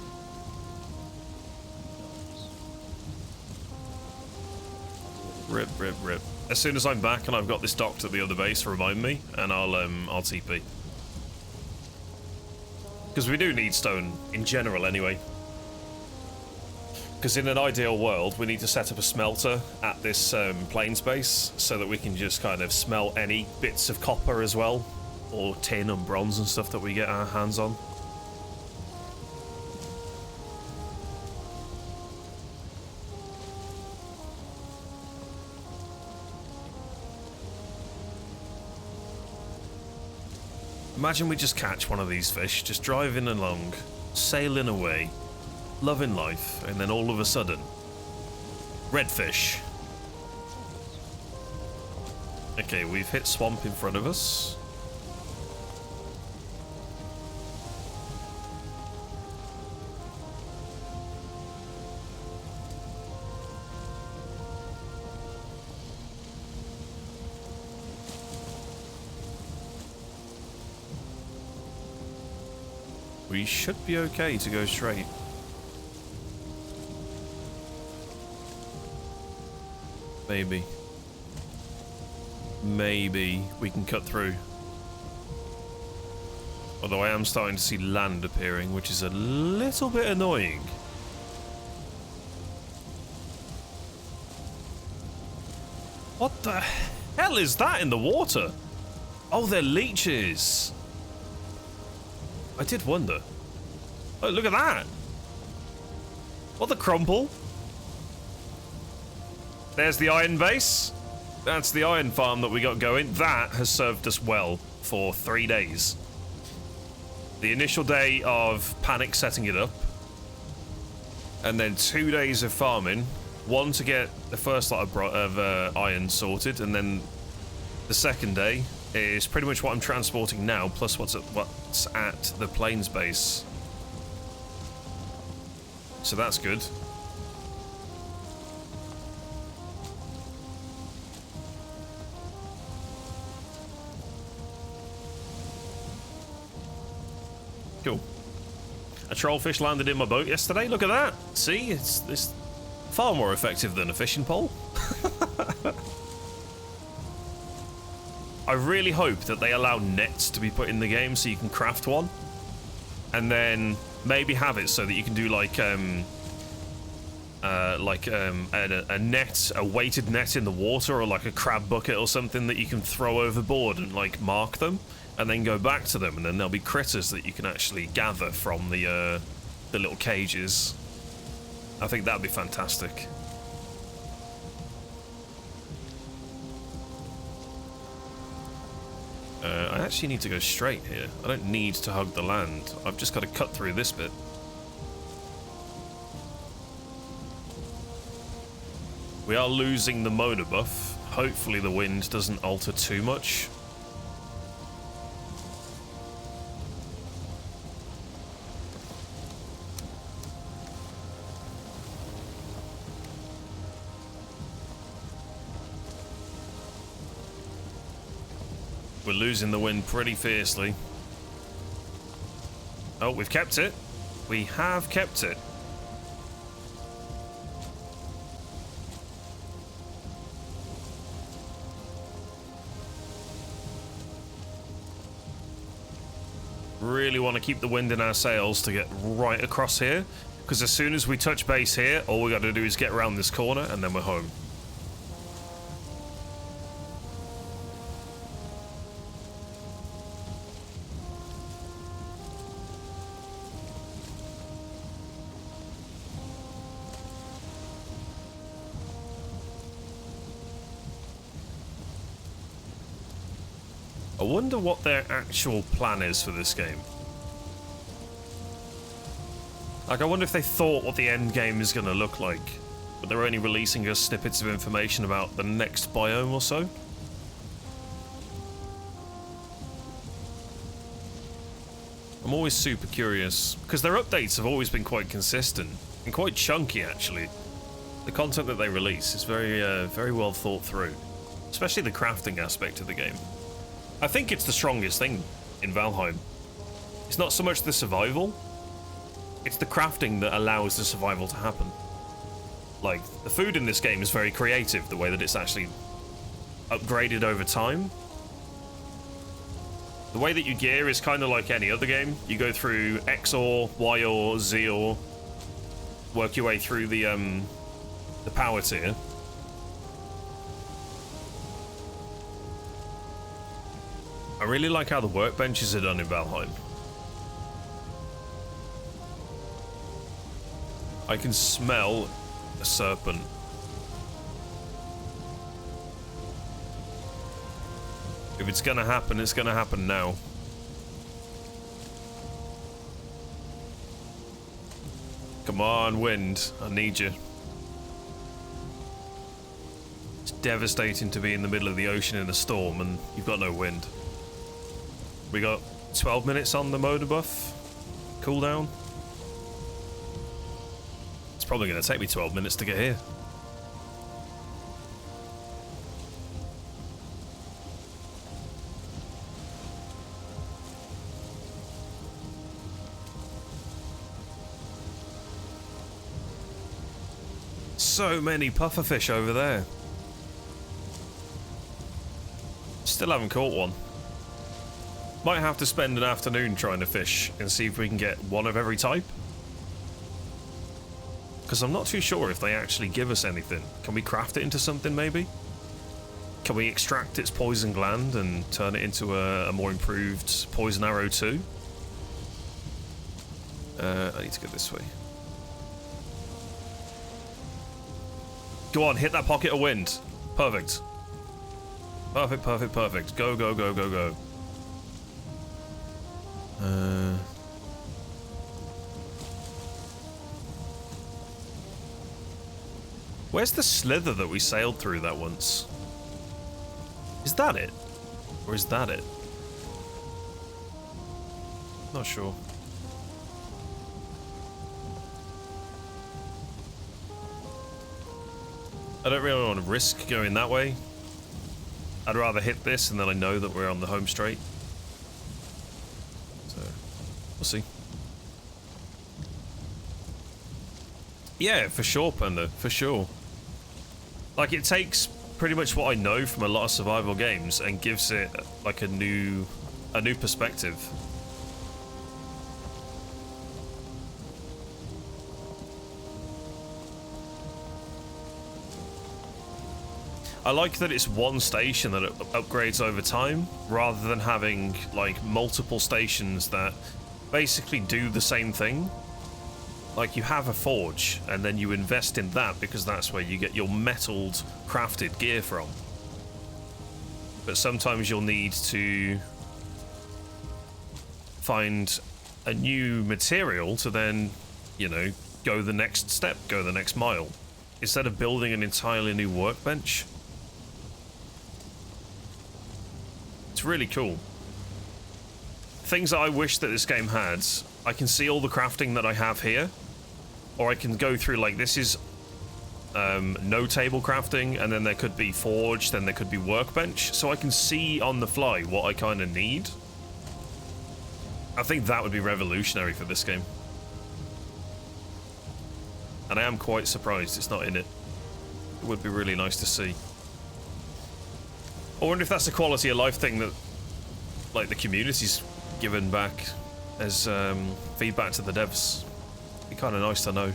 Rip, rip, rip. As soon as I'm back and I've got this docked at the other base, remind me, and I'll TP. Because we do need stone in general anyway. Because in an ideal world, we need to set up a smelter at this plains base so that we can just kind of smelt any bits of copper as well. or tin and bronze and stuff that we get our hands on. Imagine we just catch one of these fish, just driving along, sailing away, loving life, and then all of a sudden, redfish. Okay, we've hit swamp in front of us. We should be okay to go straight. Maybe. Maybe we can cut through. Although I am starting to see land appearing, which is a little bit annoying. What the hell is that in the water? Oh, they're leeches. I did wonder. Oh, look at that. What the crumple? There's the iron base. That's the iron farm that we got going. That has served us well for 3 days. The initial day of panic setting it up. And then 2 days of farming. One to get the first lot of iron sorted. And then the second day is pretty much what I'm transporting now, plus what's at the plains base. So that's good. Cool. A trollfish landed in my boat yesterday. Look at that. See, it's far more effective than a fishing pole. I really hope that they allow nets to be put in the game so you can craft one, and then maybe have it so that you can do like a net, a weighted net in the water, or like a crab bucket or something that you can throw overboard and like mark them, and then go back to them, and then there'll be critters that you can actually gather from the little cages. I think that'd be fantastic. I actually need to go straight here. I don't need to hug the land. I've just got to cut through this bit. We are losing the motor buff. Hopefully the wind doesn't alter too much. We're losing the wind pretty fiercely. Oh, we've kept it. We have kept it. Really want to keep the wind in our sails to get right across here, because as soon as we touch base here, all we got to do is get around this corner and then we're home. I wonder what their actual plan is for this game. Like, I wonder if they thought what the end game is going to look like, but they're only releasing us snippets of information about the next biome or so. I'm always super curious, because their updates have always been quite consistent, and quite chunky, actually. The content that they release is very well thought through, especially the crafting aspect of the game. I think it's the strongest thing in Valheim. It's not so much the survival, it's the crafting that allows the survival to happen. Like, the food in this game is very creative, the way that it's actually upgraded over time. The way that you gear is kind of like any other game. You go through X ore, Y ore, Z ore, work your way through the power tier. I really like how the workbenches are done in Valheim. I can smell a serpent. If it's gonna happen, it's gonna happen now. Come on, wind. I need you. It's devastating to be in the middle of the ocean in a storm and you've got no wind. We got 12 minutes on the motor buff cooldown. It's probably going to take me 12 minutes to get here. So many pufferfish over there. Still haven't caught one. Might have to spend an afternoon trying to fish and see if we can get one of every type. Because I'm not too sure if they actually give us anything. Can we craft it into something maybe? Can we extract its poison gland and turn it into a more improved poison arrow too? I need to go this way. Go on, hit that pocket of wind. Perfect. Perfect, perfect, perfect. Go, go, go, go, go. Where's the slither that we sailed through that once? Is that it? Or is that it? Not sure. I don't really want to risk going that way. I'd rather hit this and then I know that we're on the home straight. So, we'll see. Yeah, for sure, Panda, for sure. Like, it takes pretty much what I know from a lot of survival games and gives it like a new perspective. I like that it's one station that upgrades over time, rather than having like multiple stations that basically do the same thing. Like, you have a forge, and then you invest in that because that's where you get your metalled, crafted gear from. But sometimes you'll need to find a new material to then, you know, go the next step, go the next mile, instead of building an entirely new workbench. It's really cool. Things that I wish that this game had, I can see all the crafting that I have here, or I can go through, like, this is no table crafting, and then there could be forge, then there could be workbench, so I can see on the fly what I kind of need. I think that would be revolutionary for this game. And I am quite surprised it's not in it. It would be really nice to see. I wonder if that's a quality of life thing that, like, the community's given back as feedback to the devs. It'd be kind of nice to know.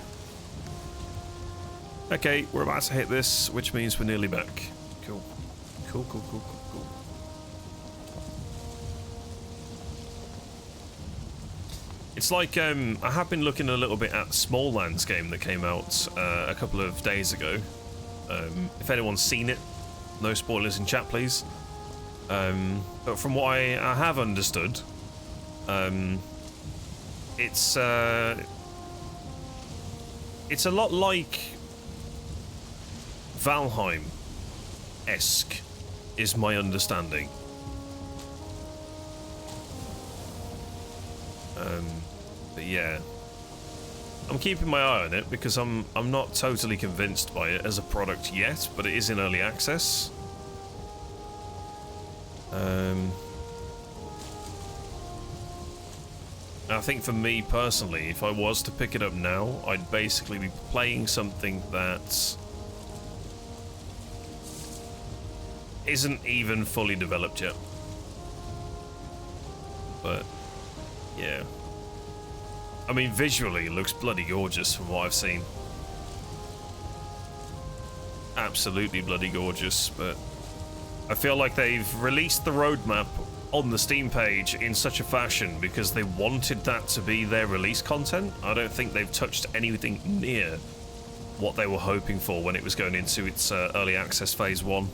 Okay, we're about to hit this, which means we're nearly back. Cool. Cool, cool, cool, cool, cool. It's like, I have been looking a little bit at the Small Lands game that came out a couple of days ago. If anyone's seen it, no spoilers in chat, please. But from what I have understood, it's a lot like Valheim-esque, is my understanding. But yeah, I'm keeping my eye on it because I'm not totally convinced by it as a product yet, but it is in early access. I think for me personally, if I was to pick it up now, I'd basically be playing something that isn't even fully developed yet. But yeah, I mean, visually it looks bloody gorgeous from what I've seen. Absolutely bloody gorgeous, but I feel like they've released the roadmap on the Steam page in such a fashion because they wanted that to be their release content. I don't think they've touched anything near what they were hoping for when it was going into its early access phase 1.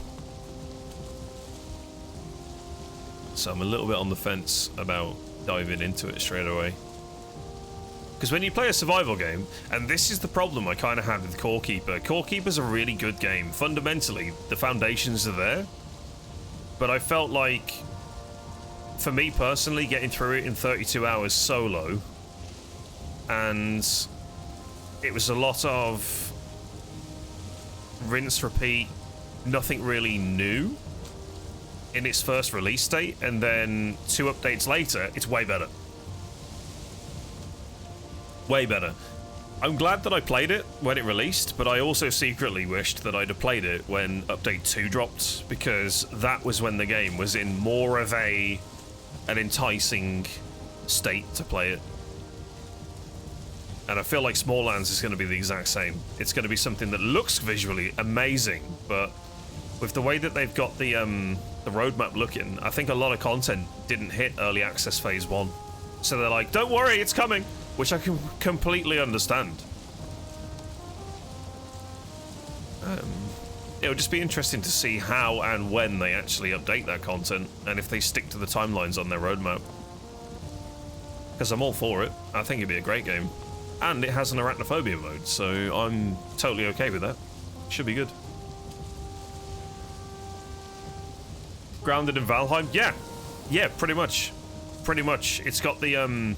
So I'm a little bit on the fence about diving into it straight away. Because when you play a survival game, and this is the problem I kind of had with Core Keeper. Core Keeper's a really good game. Fundamentally, the foundations are there. But I felt like, for me personally, getting through it in 32 hours solo, and it was a lot of rinse, repeat, nothing really new in its first release date, and then 2 updates later, it's way better. Way better. I'm glad that I played it when it released, but I also secretly wished that I'd have played it when Update 2 dropped, because that was when the game was in more of an enticing state to play it. And I feel like Smalllands is going to be the exact same. It's going to be something that looks visually amazing, but with the way that they've got the roadmap looking, I think a lot of content didn't hit early access phase 1. So they're like, don't worry, it's coming, which I can completely understand. It'll just be interesting to see how and when they actually update that content, and if they stick to the timelines on their roadmap. Because I'm all for it. I think it'd be a great game. And it has an arachnophobia mode, so I'm totally okay with that. Should be good. Grounded in Valheim? Yeah, pretty much. Pretty much. It's got the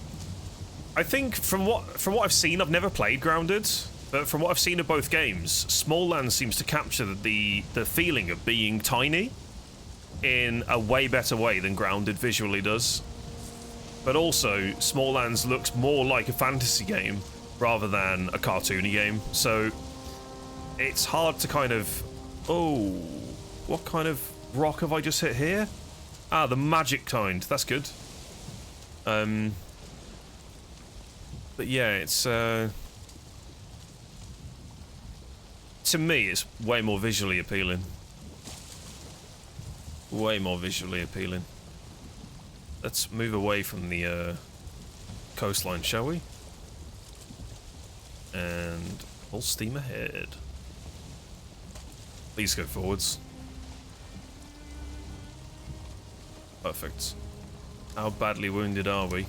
I think from what I've seen, I've never played Grounded, but from what I've seen of both games, Smalllands seems to capture the feeling of being tiny in a way better way than Grounded visually does. But also, Smalllands looks more like a fantasy game rather than a cartoony game, so it's hard to kind of... Oh, what kind of rock have I just hit here? Ah, the magic kind. That's good. But yeah, it's to me, it's way more visually appealing. Way more visually appealing. Let's move away from the coastline, shall we? And full steam ahead. Please go forwards. Perfect. How badly wounded are we?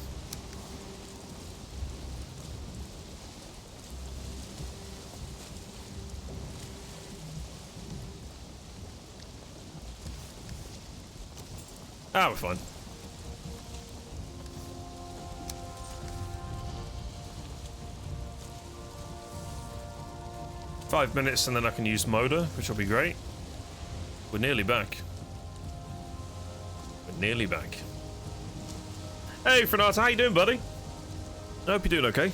Ah, we're fine. Five minutes and then I can use motor, which will be great. We're nearly back. We're nearly back. Hey, Frenata, how you doing, buddy? I hope you're doing okay.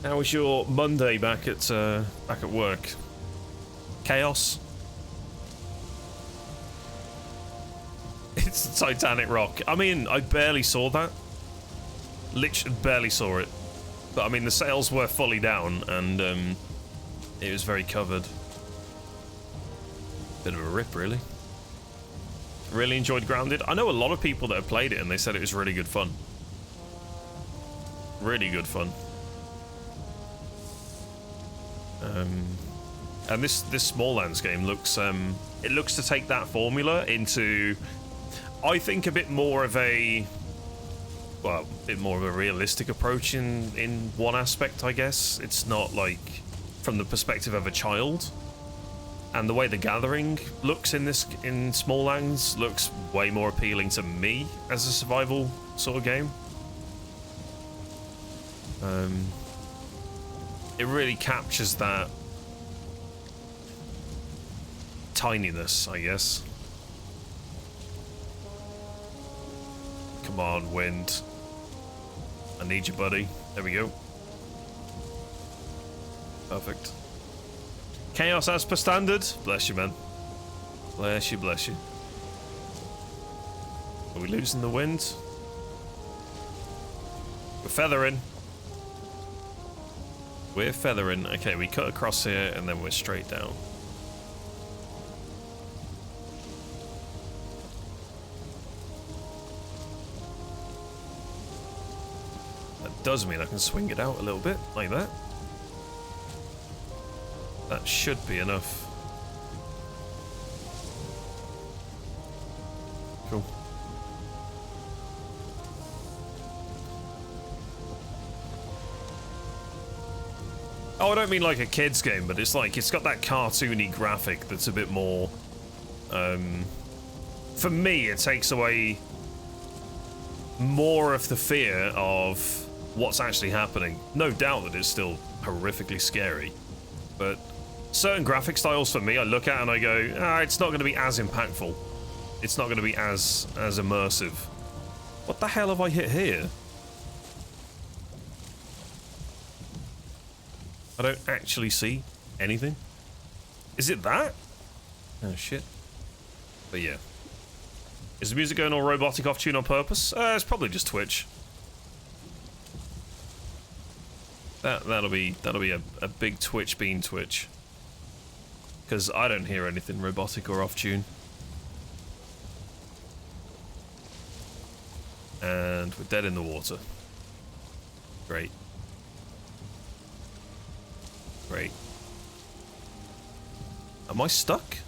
How was your Monday back at work? Chaos? It's the Titanic rock. I mean, I barely saw that. Literally barely saw it. But I mean, the sails were fully down and it was very covered. Bit of a rip, really. Really enjoyed Grounded. I know a lot of people that have played it and they said it was really good fun. Really good fun. And this Smalllands game looks it looks to take that formula into, I think, a bit more of a, well, a bit more of a realistic approach in one aspect, I guess. It's not like from the perspective of a child. And the way the gathering looks in Smalllands looks way more appealing to me as a survival sort of game. It really captures that tininess, I guess. Come on, wind. I need you, buddy. There we go. Perfect. Chaos as per standard. Bless you, man. Bless you, bless you. Are we losing the wind? We're feathering. We're feathering. Okay, we cut across here and then we're straight down. does mean I can swing it out a little bit, like that. That should be enough. Cool. Oh, I don't mean like a kid's game, but it's like, it's got that cartoony graphic that's a bit more, for me, it takes away more of the fear of what's actually happening. No doubt that it's still horrifically scary, but certain graphic styles for me, I look at and I go, ah, it's not going to be as impactful. It's not going to be as immersive. What the hell have I hit here? I don't actually see anything. Is it that? Oh shit. But yeah. Is the music going all robotic off tune on purpose? It's probably just Twitch. That'll be a big Twitch bean twitch. Because I don't hear anything robotic or off tune. And we're dead in the water. Great. Great. Am I stuck?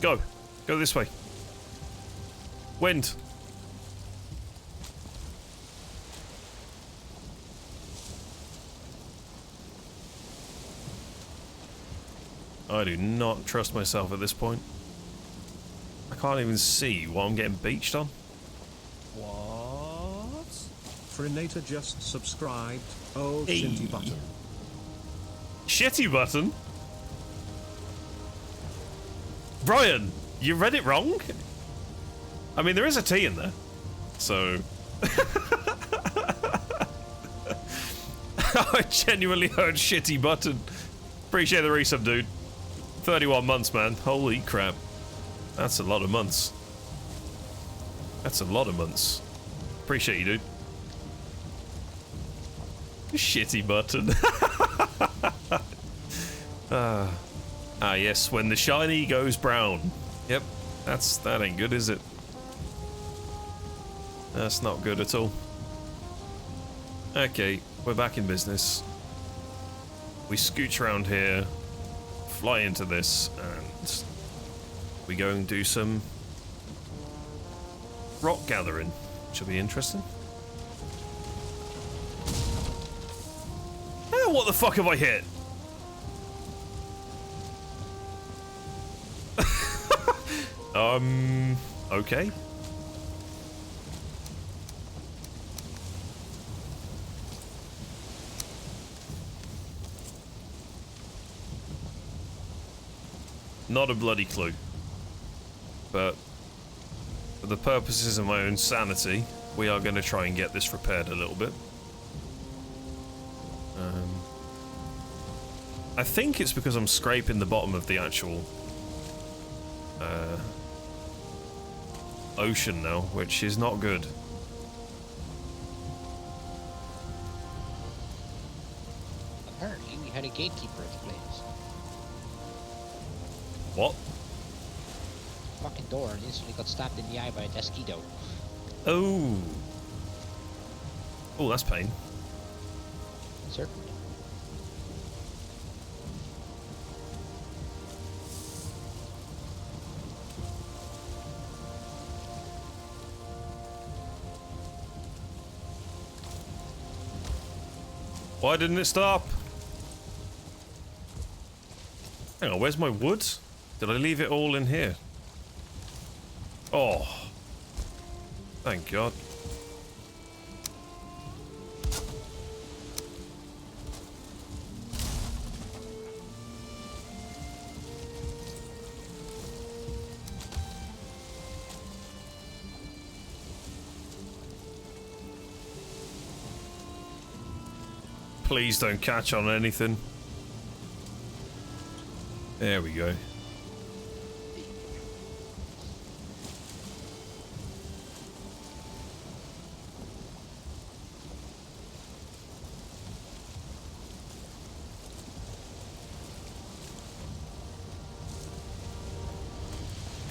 Go. Go this way. Wind. I do not trust myself at this point. I can't even see what I'm getting beached on. What? Frenator just subscribed. Oh, Hey. shitty button. Shitty button? Brian, you read it wrong? I mean, there is a T in there, so... I genuinely heard shitty button. Appreciate the resub, dude. 31 months, man. Holy crap. That's a lot of months. That's a lot of months. Appreciate you, dude. Shitty button. Yes, when the shiny goes brown. Yep, that ain't good, is it? That's not good at all. Okay, we're back in business. We scooch around here, fly into this, and we go and do some rock gathering, which will be interesting. Oh, what the fuck have I hit? Okay. Not a bloody clue. But for the purposes of my own sanity, we are going to try and get this repaired a little bit. I think it's because I'm scraping the bottom of the actual ocean now, which is not good. Apparently, we had a gatekeeper at the place. What? Fucking door and instantly got stabbed in the eye by a mosquito. Oh. Oh, that's pain. Certainly. Why didn't it stop? Hang on, where's my wood? Did I leave it all in here? Oh. Thank God. Please don't catch on anything. There we go.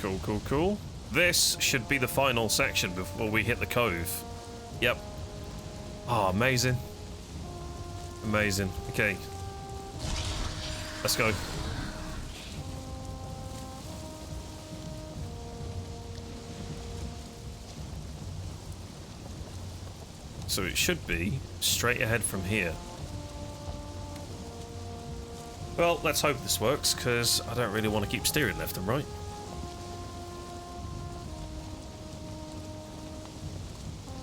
Cool, cool, cool. This should be the final section before we hit the cove. Yep. Oh, amazing. Amazing. Okay. Let's go. So it should be straight ahead from here. Well, let's hope this works, because I don't really want to keep steering left and right.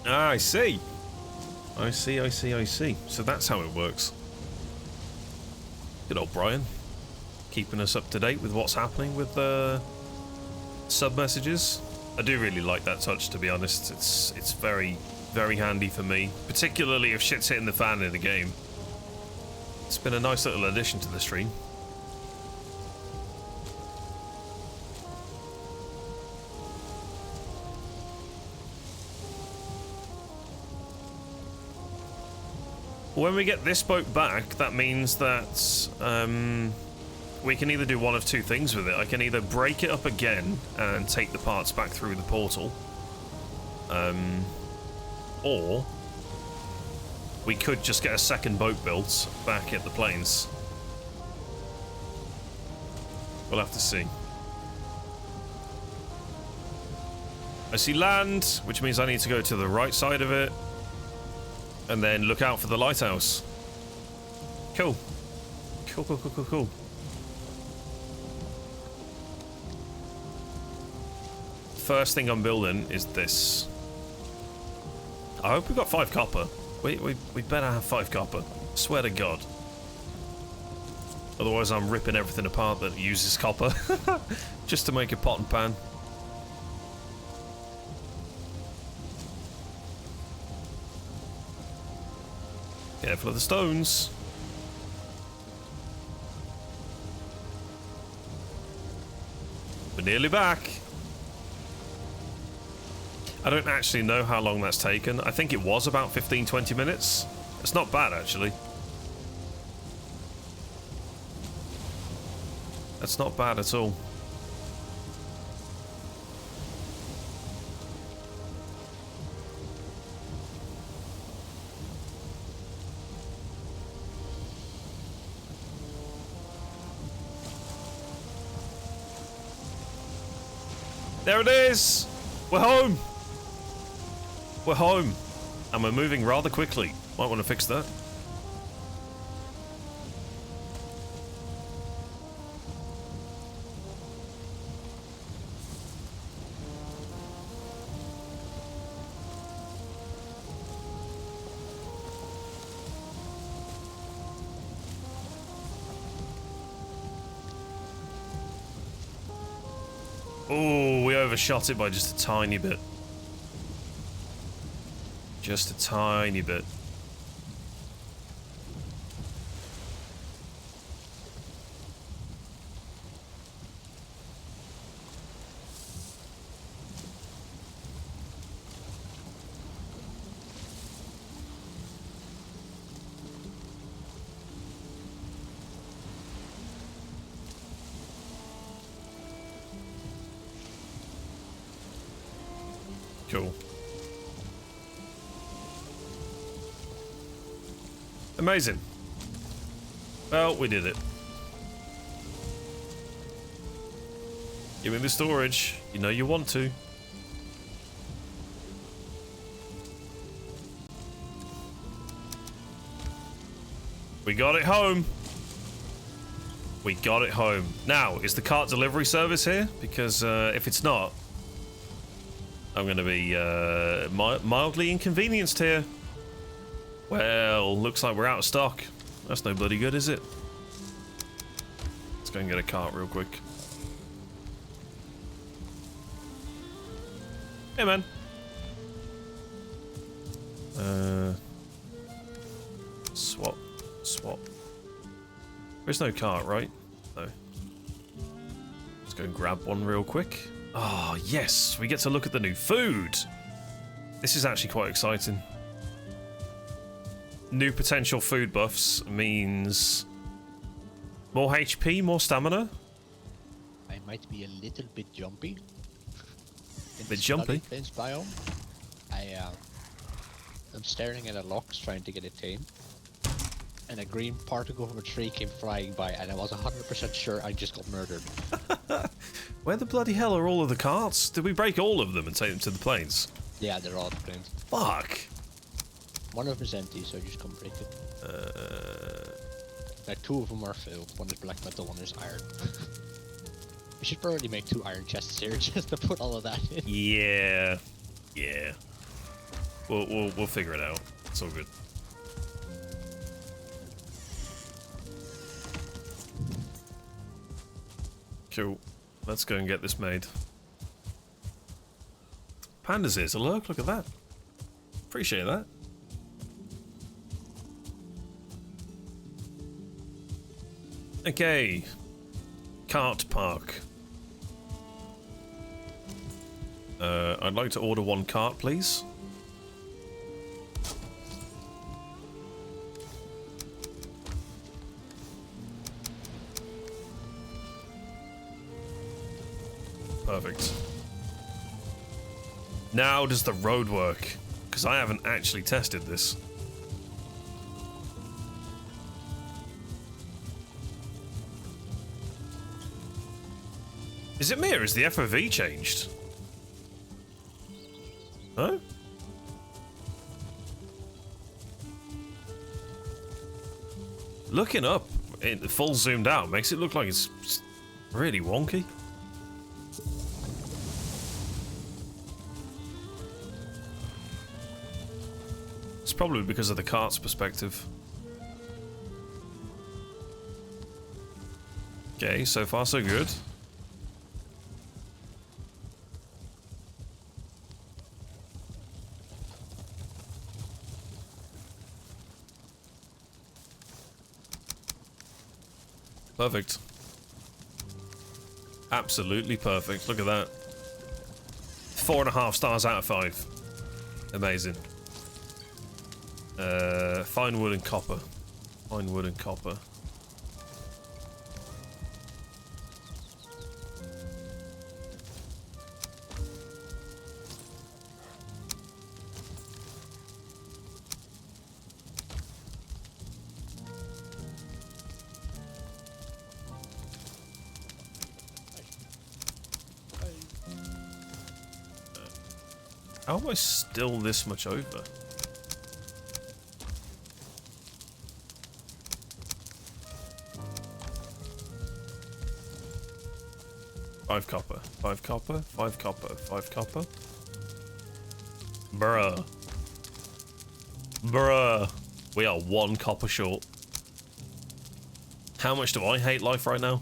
Ah, I see. I see. So that's how it works. Good old Brian. Keeping us up to date with what's happening with the sub messages. I do really like that touch, to be honest. It's very, very handy for me. Particularly if shit's hitting the fan in the game. It's been a nice little addition to the stream. When we get this boat back, that means that we can either do one of two things with it. I can either break it up again and take the parts back through the portal, or we could just get a second boat built back at the plains. We'll have to see. I see land, which means I need to go to the right side of it. And then look out for the lighthouse. Cool. Cool. First thing I'm building is this. I hope we got 5 copper. We better have 5 copper. Swear to God. Otherwise I'm ripping everything apart that uses copper. Just to make a pot and pan. Careful of the stones. We're nearly back. I don't actually know how long that's taken. I think it was about 15-20 minutes. It's not bad, actually. That's not bad at all. There it is! We're home! We're home. And we're moving rather quickly. Might want to fix that. Oh, we overshot it by just a tiny bit. Just a tiny bit. Cool. Amazing. Well, we did it. Give me the storage. You know you want to. We got it home. We got it home. Now, is the cart delivery service here? Because if it's not, I'm going to be mildly inconvenienced here. Well, looks like we're out of stock. That's no bloody good, is it? Let's go and get a cart real quick. Hey, man. Swap. There's no cart, right? No. Let's go and grab one real quick. Oh, yes, we get to look at the new food. This is actually quite exciting. New potential food buffs means more HP, more stamina. I might be a little bit jumpy. Bit jumpy? Plains biome. I I'm staring at a lox trying to get it tamed. And a green particle from a tree came flying by, and I was 100% sure I just got murdered. Where the bloody hell are all of the carts? Did we break all of them and take them to the plains? Yeah, they're all planes. Fuck! One of them is empty, so just come break it. Like 2 of them are filled. One is black metal, one is iron. We should probably make 2 iron chests here just to put all of that in. Yeah. Yeah. We'll figure it out. It's all good. Cool. Let's go and get this made. Panda's here to lurk. Look at that. Appreciate that. Okay. Cart park. I'd like to order 1 cart, please. Perfect. Now does the road work? Because I haven't actually tested this. Is it me or is the FOV changed? Huh? Looking up, full zoomed out, makes it look like it's really wonky. It's probably because of the cart's perspective. Okay, so far so good. Perfect. Absolutely perfect. Look at that. 4.5 stars out of 5. Amazing. Fine wood and copper. Fine wood and copper. How am I still this much over? Five copper, 5 copper, 5 copper, 5 copper. Bruh. Bruh. We are 1 copper short. How much do I hate life right now?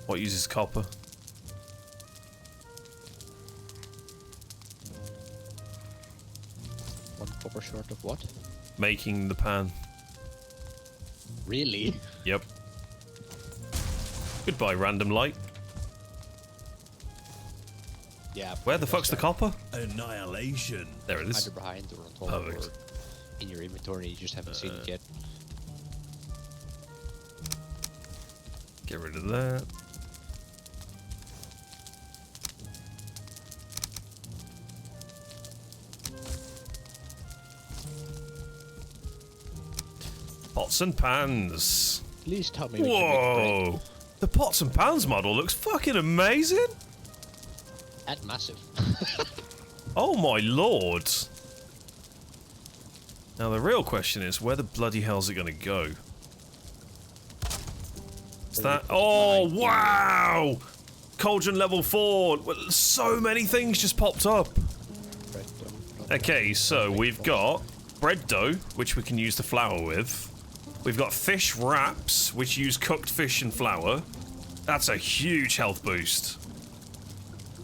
What uses copper? Copper short of what? Making the pan. Really? Yep. Goodbye, random light. Yeah. Where the fuck's the copper? Annihilation. There it is. Either behind or on top Perfect. or in your inventory, you just haven't seen it yet. Get rid of that. Pots and pans. Please tell me we can make Whoa! The pots and pans model looks fucking amazing. bread. And massive. Oh my lord. Now the real question is, where the bloody hell's it gonna go? Is that? Oh wow! Cauldron level 4. Well, so many things just popped up. Okay, so we've got bread dough, which we can use the flour with. We've got fish wraps, which use cooked fish and flour. That's a huge health boost.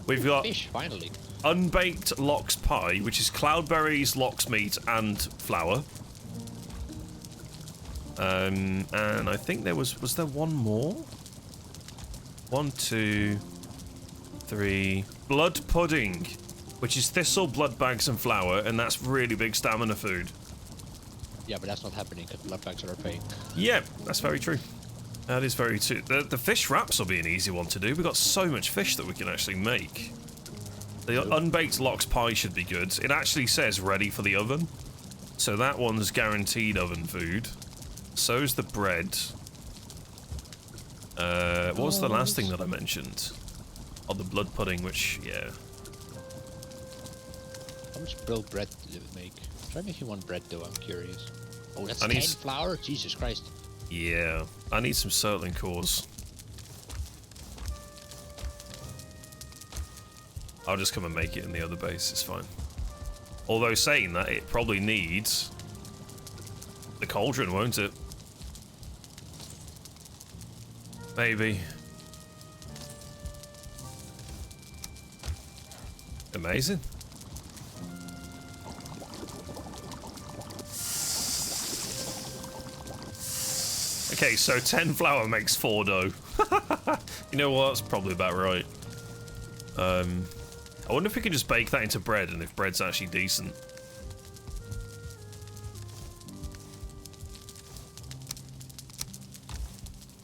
We've got Fish, finally. unbaked lox pie, which is cloudberries, lox meat, and flour. And I think there was there one more? 1, 2, 3. Blood pudding, which is thistle, blood bags, and flour, and that's really big stamina food. Yeah, but that's not happening because blood bags are paying. Yeah, that's very true. That is very true. The fish wraps will be an easy one to do. We've got so much fish that we can actually make. The unbaked lox pie should be good. It actually says ready for the oven. So that one's guaranteed oven food. So's the bread. What was the last thing that I mentioned? Oh, the blood pudding, which, yeah. How much grilled bread did it make? Try making one bread though, I'm curious. Oh, that's I 10 need flour? Jesus Christ. Yeah, I need some Surtling cores. I'll just come and make it in the other base, it's fine. Although saying that, it probably needs the cauldron, won't it? Maybe. Amazing. Okay, so 10 flour makes 4 dough. You know what? That's probably about right. I wonder if we could just bake that into bread and if bread's actually decent.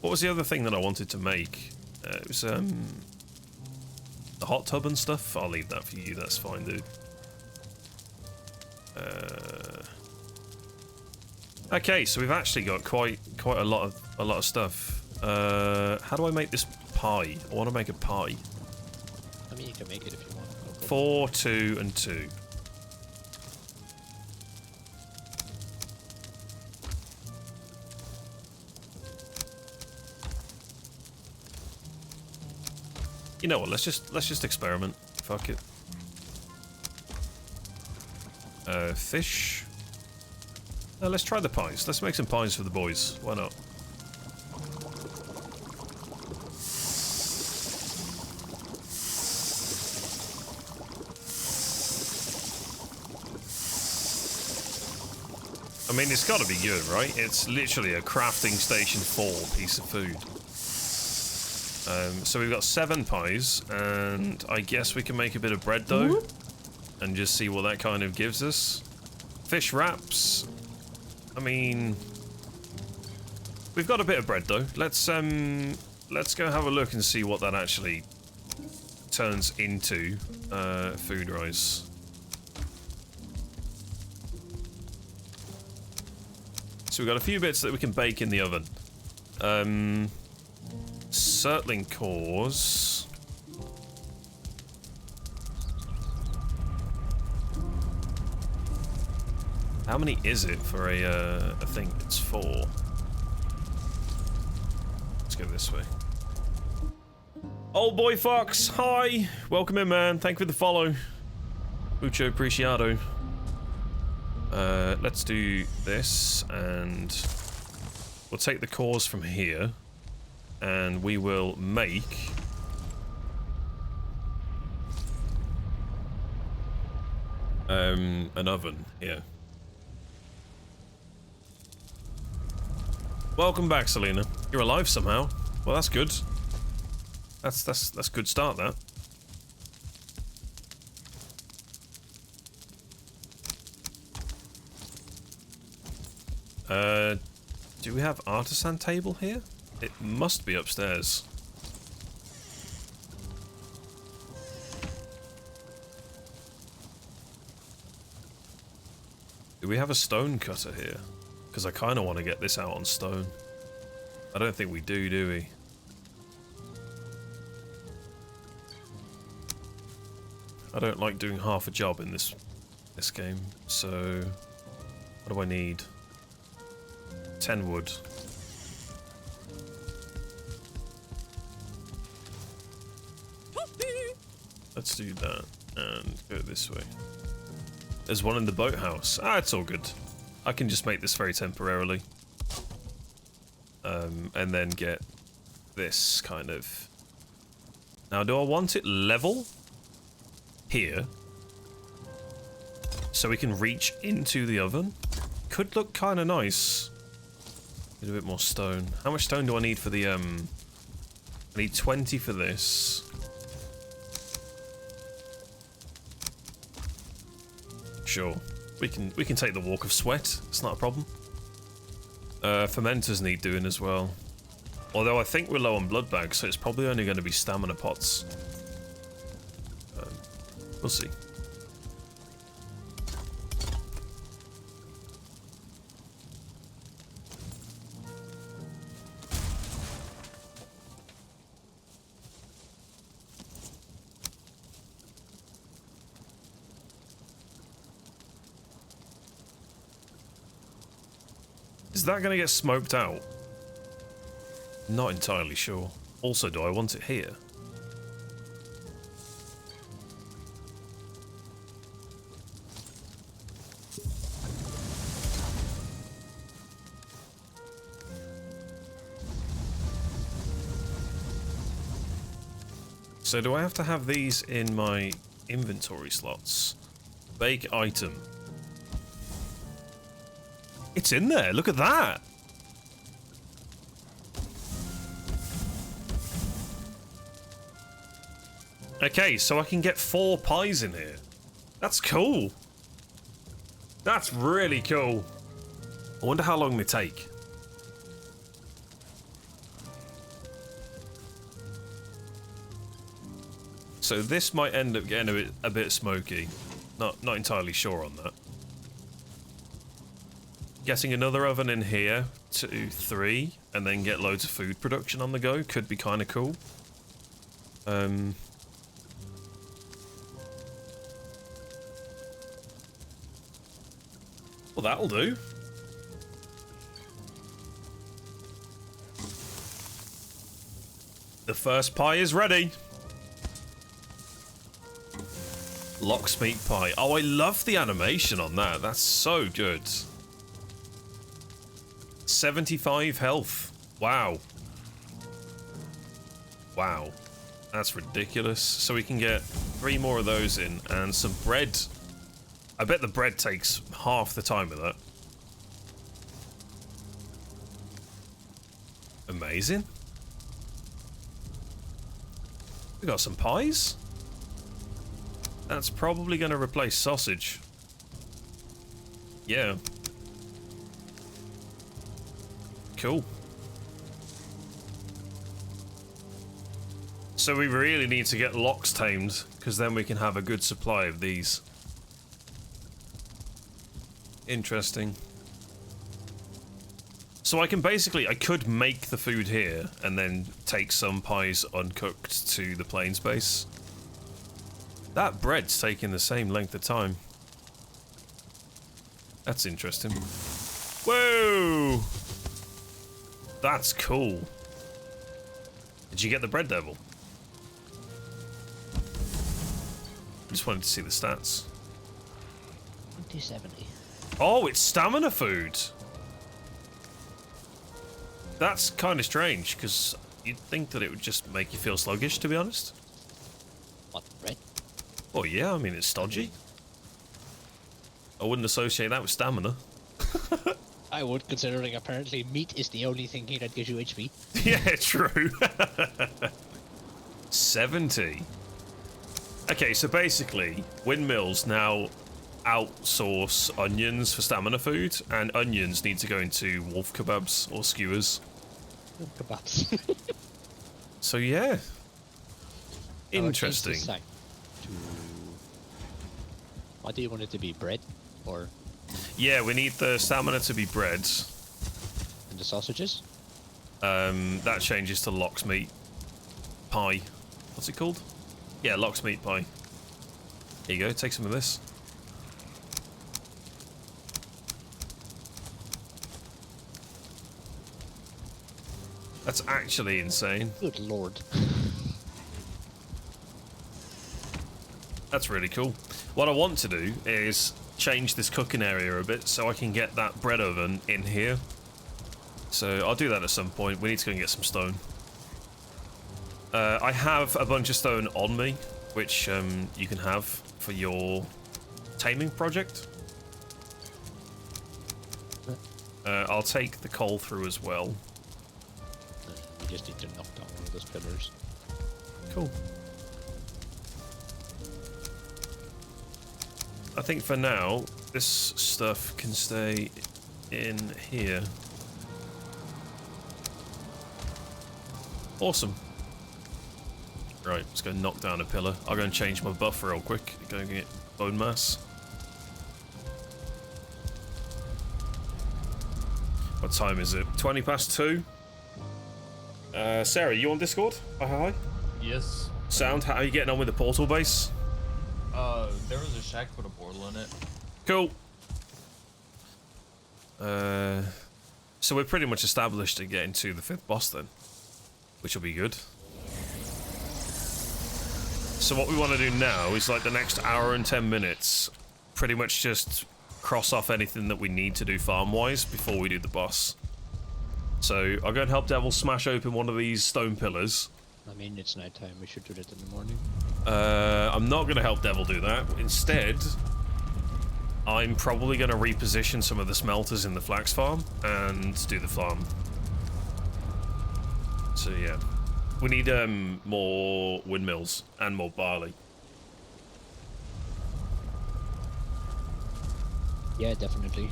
What was the other thing that I wanted to make? It was the hot tub and stuff. I'll leave that for you. That's fine, dude. Okay, so we've actually got quite a lot of stuff. How do I make this pie? I want to make a pie. I mean, you can make it if you want. 4, 2, and 2. You know what? Let's just experiment. Fuck it. Fish. Let's try the pies. Let's make some pies for the boys. Why not? I mean, it's got to be good, right? It's literally a crafting station 4 piece of food. So we've got 7 pies, and I guess we can make a bit of bread dough and just see what that kind of gives us. Fish wraps. I mean, we've got a bit of bread dough. Let's go have a look and see what that actually turns into. Food rice. So we've got a few bits that we can bake in the oven. Surtling cores. How many is it for a I think it's 4. Let's go this way. Old boy Fox, hi! Welcome in, man. Thank you for the follow. Mucho apreciado. Let's do this, and we'll take the cores from here, and we will make an oven here. Welcome back, Selena. You're alive somehow. Well, that's good. That's good start, that. Do we have artisan table here? It must be upstairs. Do we have a stone cutter here? Because I kind of want to get this out on stone. I don't think we do we? I don't like doing half a job in this game, so what do I need? 10 wood. Let's do that and go this way. There's one in the boathouse. Ah, it's all good. I can just make this very temporarily. And then get this kind of... Now, do I want it level? Here. So we can reach into the oven? Could look kind of nice. Need a bit more stone. How much stone do I need for the, I need 20 for this. Sure. We can take the walk of sweat. It's not a problem. Fermenters need doing as well. Although I think we're low on blood bags, so it's probably only going to be stamina pots. We'll see. Is that going to get smoked out? Not entirely sure. Also, do I want it here? So do I have to have these in my inventory slots? Bake item. It's in there, look at that! Okay, so I can get 4 pies in here. That's cool. That's really cool. I wonder how long they take. So this might end up getting a bit smoky. Not entirely sure on that. Getting another oven in here, 2, 3, and then get loads of food production on the go could be kind of cool. Well, that'll do. The first pie is ready. Locksmeat pie. Oh, I love the animation on that. That's so good. 75 health. Wow. Wow. That's ridiculous. So we can get 3 more of those in and some bread. I bet the bread takes half the time of that. Amazing. We got some pies. That's probably going to replace sausage. Yeah. Cool. So we really need to get locks tamed, because then we can have a good supply of these. Interesting. So I could make the food here, and then take some pies uncooked to the plains base. That bread's taking the same length of time. That's interesting. Whoa! That's cool. Did you get the bread devil? I just wanted to see the stats. 2070. Oh, it's stamina food. That's kind of strange, because you'd think that it would just make you feel sluggish, to be honest. What, bread? Oh yeah, I mean, it's stodgy. I wouldn't associate that with stamina. I would, considering apparently meat is the only thing here that gives you HP. Yeah, true. 70. Okay, so basically, windmills now outsource onions for stamina food, and onions need to go into wolf kebabs or skewers. Kebabs. So yeah. Interesting. Why do you want it to be bread? Or... Yeah, we need the stamina to be bread. And the sausages? That changes to locksmeat pie. What's it called? Yeah, locksmeat pie. Here you go, take some of this. That's actually insane. Good lord. That's really cool. What I want to do is change this cooking area a bit so I can get that bread oven in here. So I'll do that at some point. We need to go and get some stone. I have a bunch of stone on me, which you can have for your taming project. I'll take the coal through as well. We just need to knock down one of those pillars. Cool. I think for now, this stuff can stay in here. Awesome. Right, let's go knock down a pillar. I'll go and change my buff real quick. Go and get bone mass. What time is it? 20 past 2? Sarah, you on Discord? Hi. Yes. Sound, how are you getting on with the portal base? There was a shack with a portal in it. Cool. So we're pretty much established at getting to the 5th boss then, which will be good. So what we want to do now is like the next hour and 10 minutes, pretty much just cross off anything that we need to do farm-wise before we do the boss. So I'll go and help Devil smash open one of these stone pillars. I mean, it's nighttime. We should do that in the morning. I'm not going to help Devil do that. Instead, I'm probably going to reposition some of the smelters in the flax farm and do the farm. So yeah, we need more windmills and more barley. Yeah, definitely.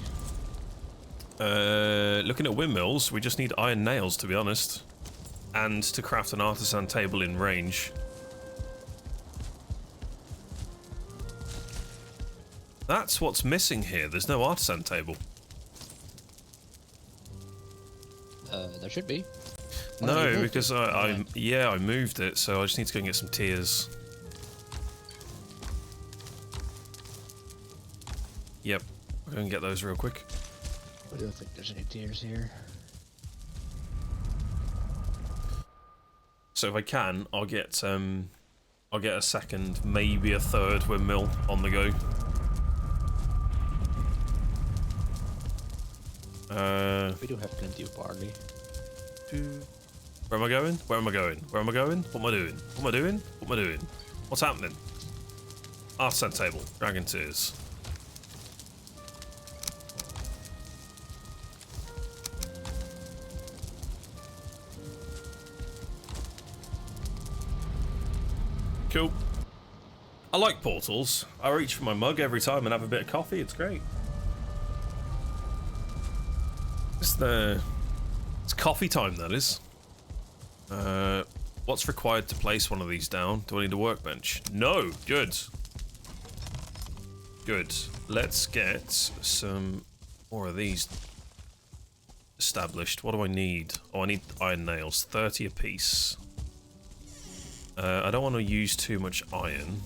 Looking at windmills, we just need iron nails, to be honest, and to craft an artisan table in range. That's what's missing here. There's no artisan table. There should be. No, because I moved it, so I just need to go and get some tiers. Yep, I'll go and get those real quick. I don't think there's any tiers here. So if I can, I'll get a second, maybe a third windmill on the go. We do have plenty of barley. Where am I going? Where am I going? Where am I going? What am I doing? What am I doing? What am I doing? What's happening? Artisan table. Dragon tears. Cool. I like portals. I reach for my mug every time and have a bit of coffee. It's great. It's coffee time, that is. What's required to place one of these down? Do I need a workbench? No. Good. Good. Let's get some more of these established. What do I need? Oh, I need iron nails. 30 apiece. I don't want to use too much iron.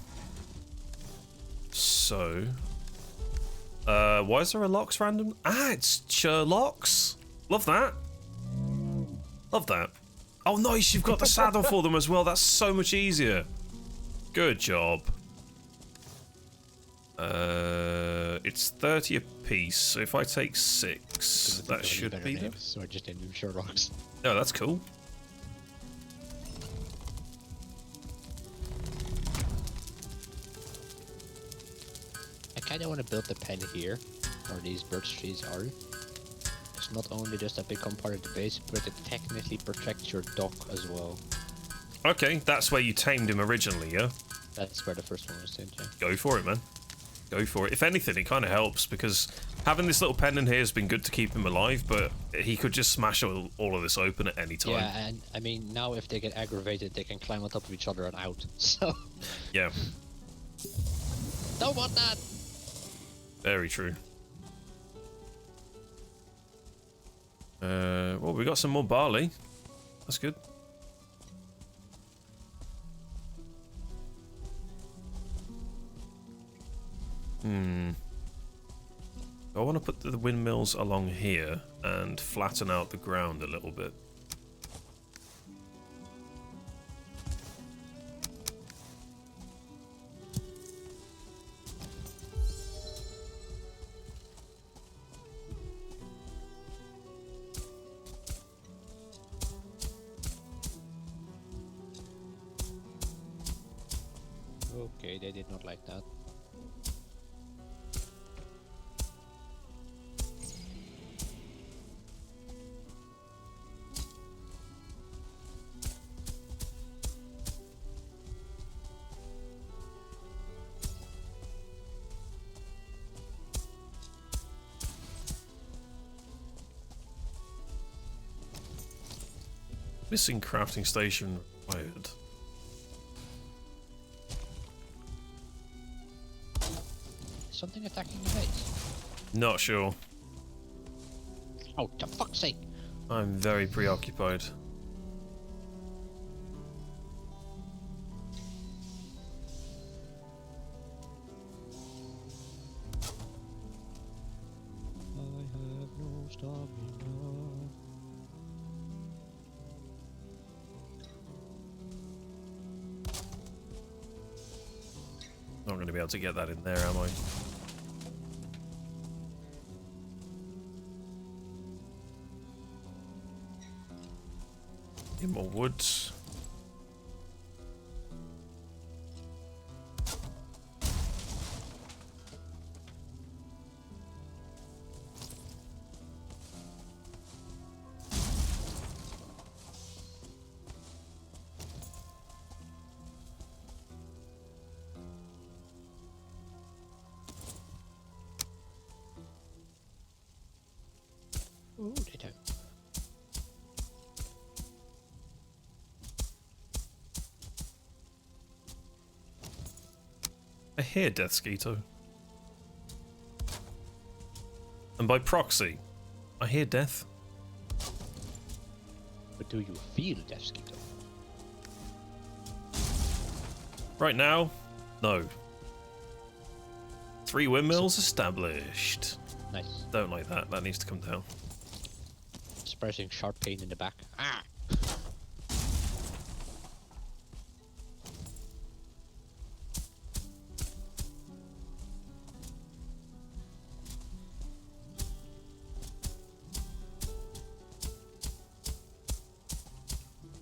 So... why is there a locks random? Ah, it's Sherlock's. Love that. Love that. Oh, nice. You've got the saddle for them as well. That's so much easier. Good job. It's 30 a piece. So if I take 6, that should be them. So I just named them Sherlock's. Oh, that's cool. I kind of want to build the pen here, where these birch trees are. It's not only just that become part of the base, but it technically protects your dock as well. Okay, that's where you tamed him originally, yeah? That's where the first one was tamed, yeah. Go for it, man. Go for it. If anything, it kind of helps, because having this little pen in here has been good to keep him alive, but he could just smash all of this open at any time. Yeah, and I mean, now if they get aggravated, they can climb on top of each other and out, so... Yeah. Don't want that! Very true. Well, we got some more barley. That's good. I want to put the windmills along here and flatten out the ground a little bit. Okay, they did not like that. Missing crafting station required. something attacking the base? Not sure. Oh, for fuck's sake! I'm very preoccupied. I have no stamina. Not going to be able to get that in there, am I? Need more woods. Oh, they don't. I hear Death Skeeto. And by proxy, I hear death. But do you feel Death Skeeto? Right now, no. 3 windmills established. Nice. Don't like that. That needs to come down. Expressing sharp pain in the back. Ah!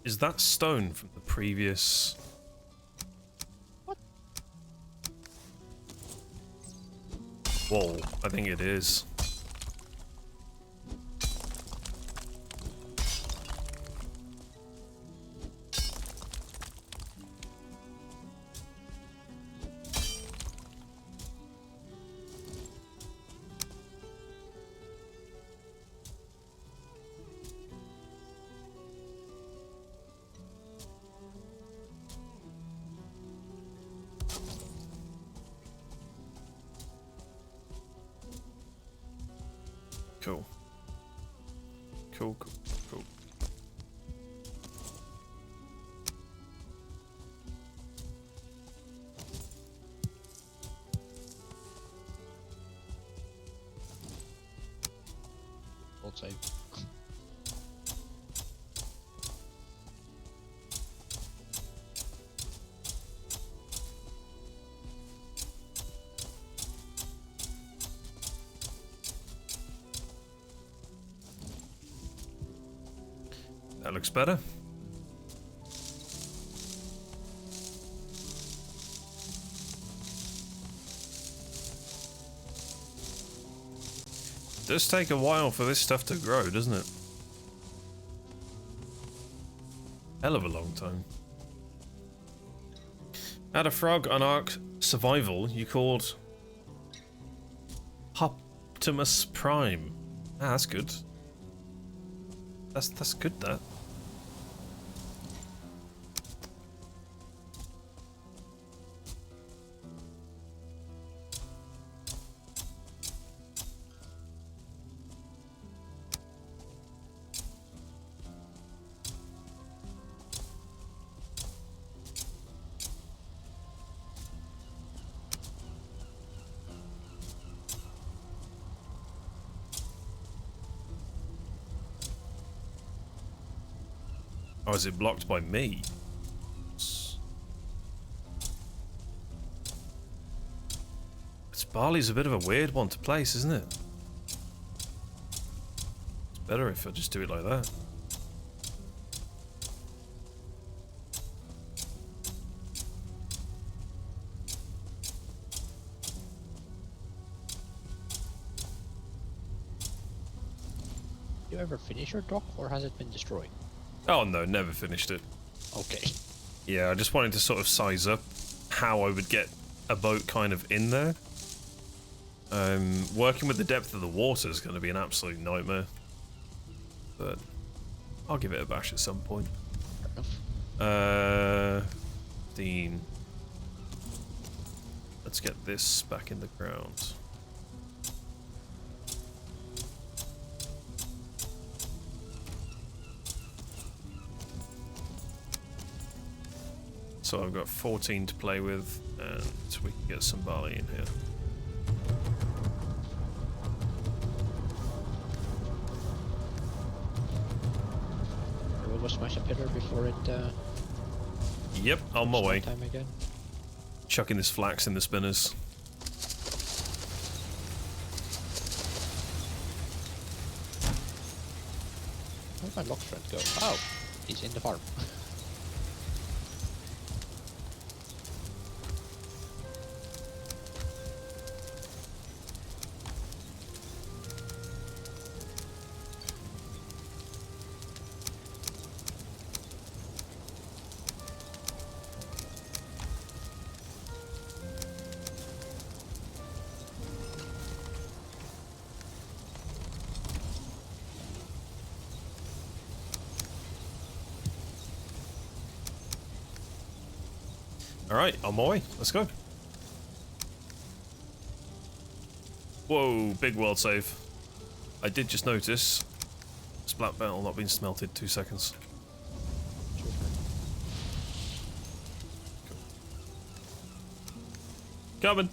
Is that stone from the previous... What? wall? I think it is. Cool. Cool, cool, cool. Old save. That looks better. Does take a while for this stuff to grow, doesn't it? Hell of a long time. Add a frog on Ark Survival you called Optimus Prime. Ah, that's good. That's good, that. Oh, is it blocked by me? This barley's a bit of a weird one to place, isn't it? It's better if I just do it like that. You ever finish your dock, or has it been destroyed? Oh no, never finished it. Okay. Yeah, I just wanted to sort of size up how I would get a boat kind of in there. Working with the depth of the water is going to be an absolute nightmare. But I'll give it a bash at some point. Fair enough. 15. Let's get this back in the ground. So I've got 14 to play with, and we can get some barley in here. We'll go smash a pillar before it. Yep, on my way. Time again. Chucking this flax in the spinners. Where'd my lock friend go? Oh, he's in the farm. Alright, on my way. Let's go. Whoa, big world save. I did just notice splat metal not being smelted. 2 seconds. Coming.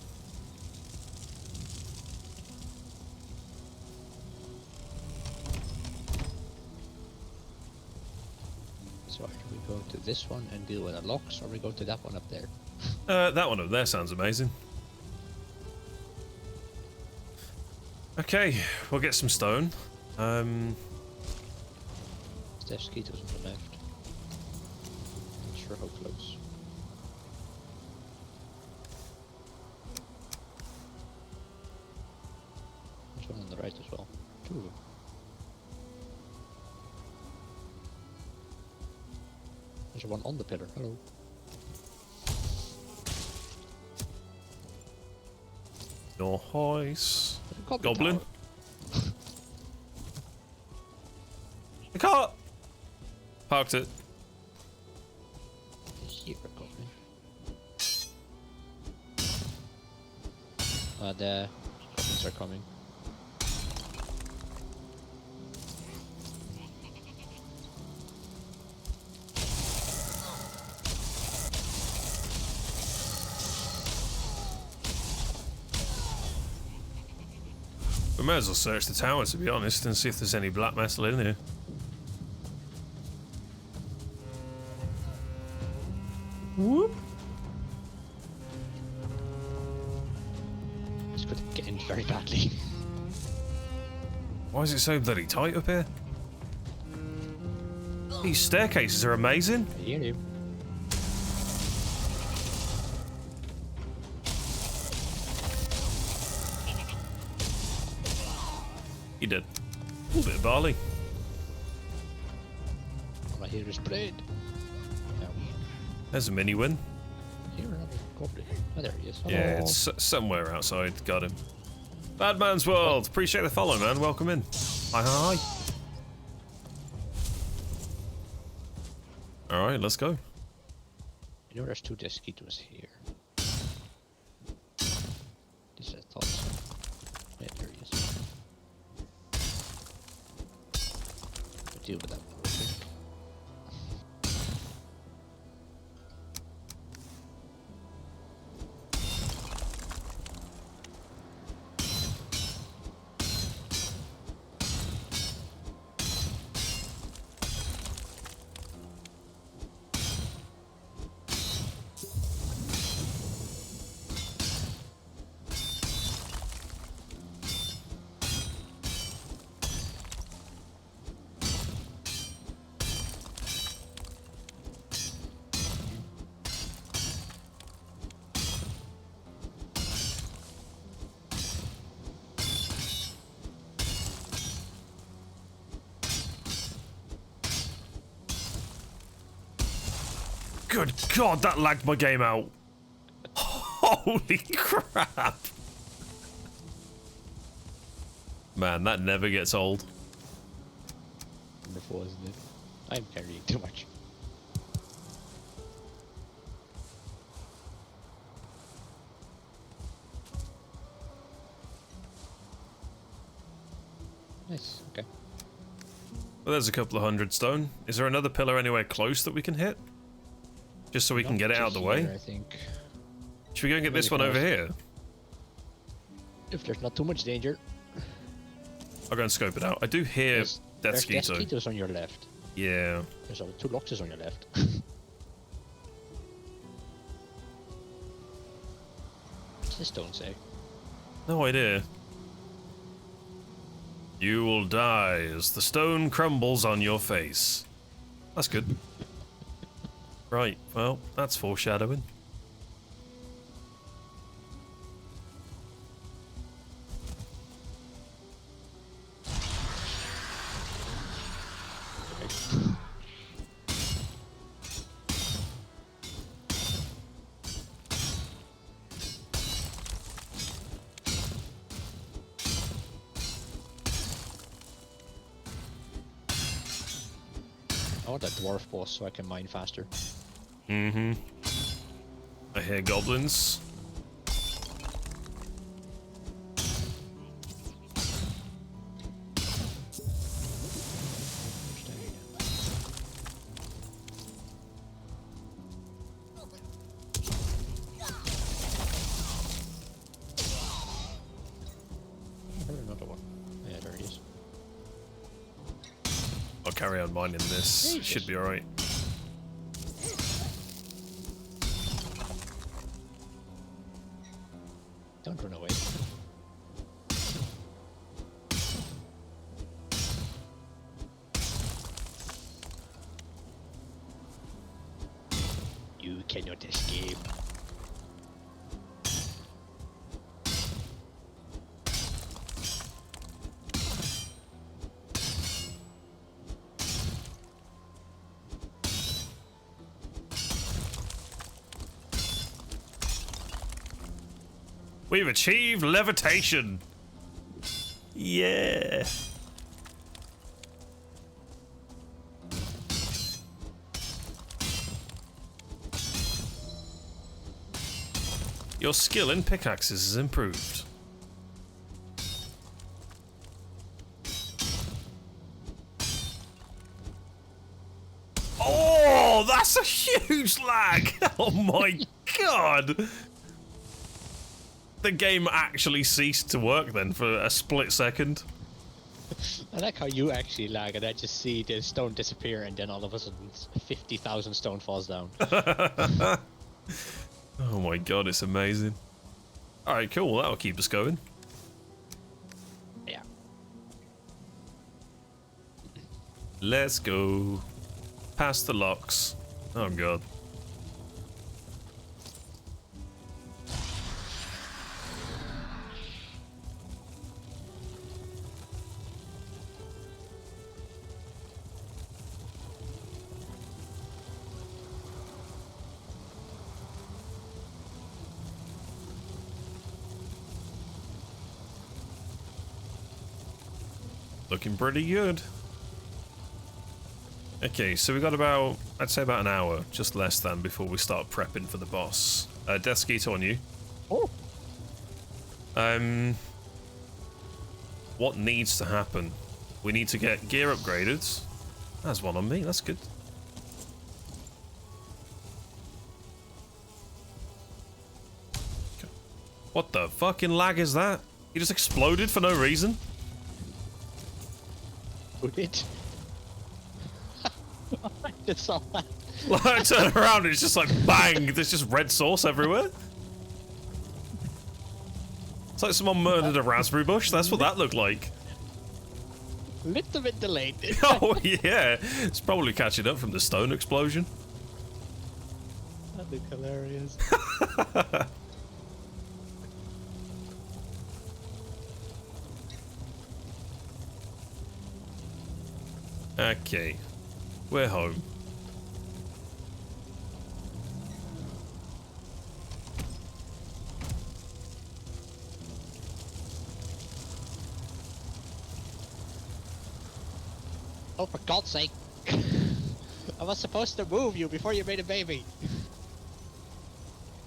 So either we go to this one and deal with the locks, or we go to that one up there. That one up there sounds amazing. Okay, we'll get some stone. There's mosquitoes on the left. Not sure how close. There's one on the right as well. 2 of them. There's one on the pillar. Hello. Nice. Goblin. Goblin. tower. I can't. Parked it. Here, goblin. The goblins are coming. We might as well search the tower, to be honest, and see if there's any black metal in here. Whoop. This could get in very badly. Why is it so bloody tight up here? These staircases are amazing. I hear you. You did. A little bit of barley. All I hear is blade. No. There's a mini win. Here another goblin. Oh, there he is. Yeah, it's somewhere outside. Got him. Bad Man's World. Appreciate the follow, man. Welcome in. Hi, hi. All right, let's go. You know, there's 2 mosquitoes here. This I thought so. Yeah, there he is. We'll deal with that one real quick. Good God, that lagged my game out. Holy crap. Man, that never gets old. Number 4, isn't it? I'm carrying too much. Nice. Okay. Well, there's a couple of 100 stone. Is there another pillar anywhere close that we can hit? Just so we can get it out of the way? I think. Should we go and get this one over here? If there's not too much danger. I'll go and scope it out. I do hear There's Deathskeeto. Deathskeetos on your left. Yeah. There's only 2 Loxes on your left. What's this stone say? No idea. You will die as the stone crumbles on your face. That's good. Right, well, that's foreshadowing. I want that dwarf boss so I can mine faster. Mm-hmm. I hear goblins. Another one. Yeah, there it is. I'll carry on mining this. Jesus. Should be alright. Don't run away. You cannot escape. We've achieved levitation. Yeah. Your skill in pickaxes is improved. Oh, that's a huge lag. Oh my god. The game actually ceased to work then for a split second. I like how you actually lag and I just see the stone disappear and then all of a sudden 50,000 stone falls down. Oh my god, it's amazing. Alright, cool, that'll keep us going. Yeah. Let's go. Past the locks. Oh god. Looking pretty good. Okay, so we got about, I'd say about an hour, just less than, before we start prepping for the boss. Deathskeeto on you. Oh. What needs to happen? We need to get gear upgraded. That's one on me, that's good. Okay. What the fucking lag is that? He just exploded for no reason? Would it? I just saw that. Like, I turn around and it's just like bang, there's just red sauce everywhere. It's like someone murdered a raspberry bush, that's what that looked like. Little bit delayed. Oh yeah, it's probably catching up from the stone explosion. That looked hilarious. Okay, we're home. Oh, for God's sake. I was supposed to move you before you made a baby.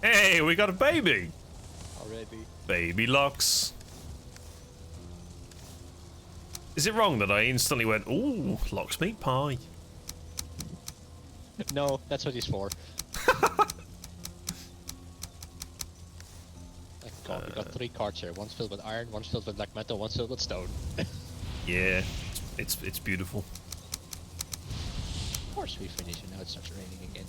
Hey, we got a baby! Already. Baby locks. Is it wrong that I instantly went, ooh, lox meat pie? No, that's what he's for. Thank God, we got 3 carts here. One's filled with iron, one's filled with black metal, one's filled with stone. Yeah, it's beautiful. Of course we finish and now it starts raining again.